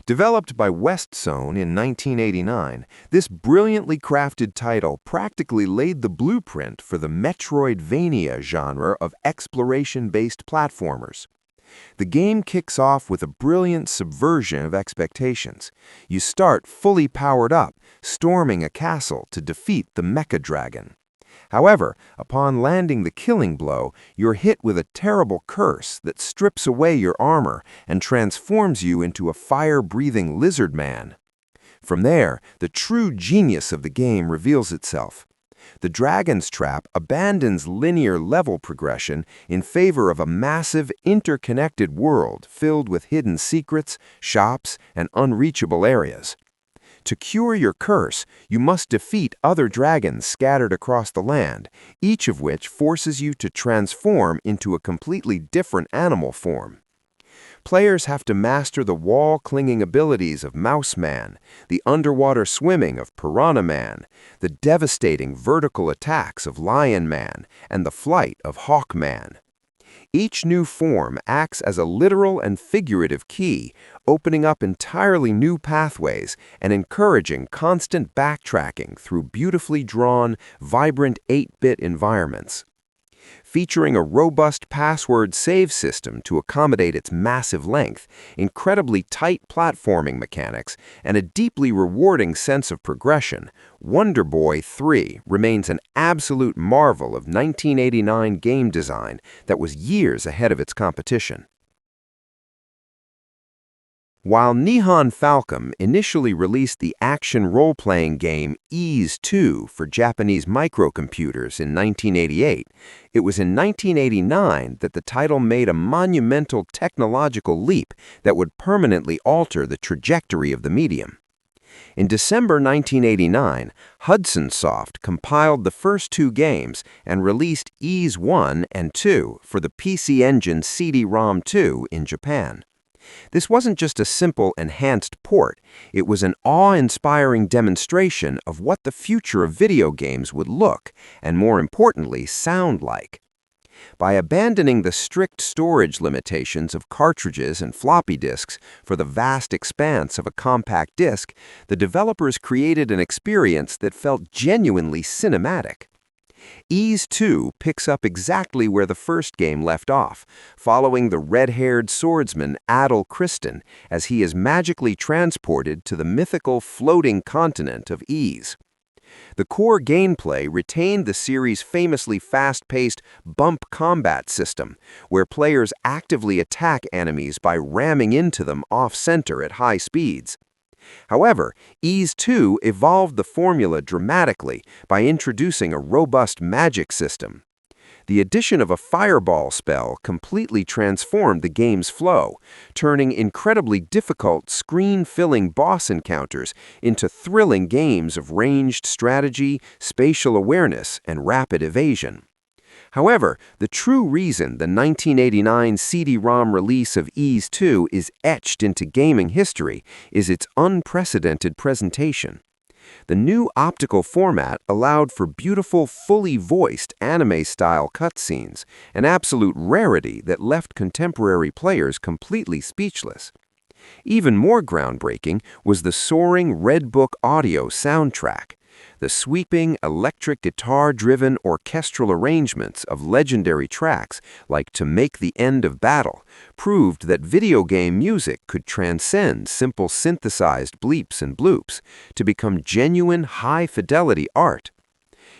Developed by Westzone in 1989, this brilliantly crafted title practically laid the blueprint for the Metroidvania genre of exploration-based platformers. The game kicks off with a brilliant subversion of expectations. You start fully powered up, storming a castle to defeat the Mecha Dragon. However, upon landing the killing blow, you're hit with a terrible curse that strips away your armor and transforms you into a fire-breathing lizard man. From there, the true genius of the game reveals itself. The Dragon's Trap abandons linear level progression in favor of a massive, interconnected world filled with hidden secrets, shops, and unreachable areas. To cure your curse, you must defeat other dragons scattered across the land, each of which forces you to transform into a completely different animal form. Players have to master the wall-clinging abilities of Mouse Man, the underwater swimming of Piranha Man, the devastating vertical attacks of Lion Man, and the flight of Hawk Man. Each new form acts as a literal and figurative key, opening up entirely new pathways and encouraging constant backtracking through beautifully drawn, vibrant 8-bit environments. Featuring a robust password save system to accommodate its massive length, incredibly tight platforming mechanics, and a deeply rewarding sense of progression, Wonder Boy 3 remains an absolute marvel of 1989 game design that was years ahead of its competition. While Nihon Falcom initially released the action role-playing game Ys 2 for Japanese microcomputers in 1988, it was in 1989 that the title made a monumental technological leap that would permanently alter the trajectory of the medium. In December 1989, Hudson Soft compiled the first 2 games and released Ys 1 and 2 for the PC Engine CD-ROM 2 in Japan. This wasn't just a simple enhanced port, it was an awe-inspiring demonstration of what the future of video games would look, and more importantly, sound like. By abandoning the strict storage limitations of cartridges and floppy disks for the vast expanse of a compact disc, the developers created an experience that felt genuinely cinematic. Ys 2 picks up exactly where the first game left off, following the red-haired swordsman Adol Christin as he is magically transported to the mythical floating continent of Ys. The core gameplay retained the series' famously fast-paced bump combat system, where players actively attack enemies by ramming into them off-center at high speeds. However, Ys 2 evolved the formula dramatically by introducing a robust magic system. The addition of a fireball spell completely transformed the game's flow, turning incredibly difficult screen-filling boss encounters into thrilling games of ranged strategy, spatial awareness, and rapid evasion. However, the true reason the 1989 CD-ROM release of Ys 2 is etched into gaming history is its unprecedented presentation. The new optical format allowed for beautiful, fully voiced anime-style cutscenes, an absolute rarity that left contemporary players completely speechless. Even more groundbreaking was the soaring Red Book audio soundtrack. The sweeping, electric guitar-driven orchestral arrangements of legendary tracks like To Make the End of Battle proved that video game music could transcend simple synthesized bleeps and bloops to become genuine high-fidelity art.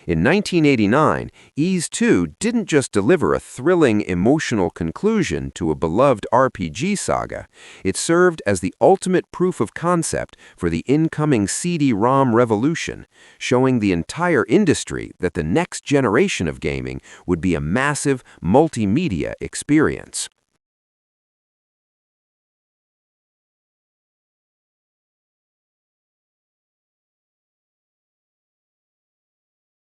In 1989, Ys 2 didn't just deliver a thrilling, emotional conclusion to a beloved RPG saga, it served as the ultimate proof of concept for the incoming CD-ROM revolution, showing the entire industry that the next generation of gaming would be a massive multimedia experience.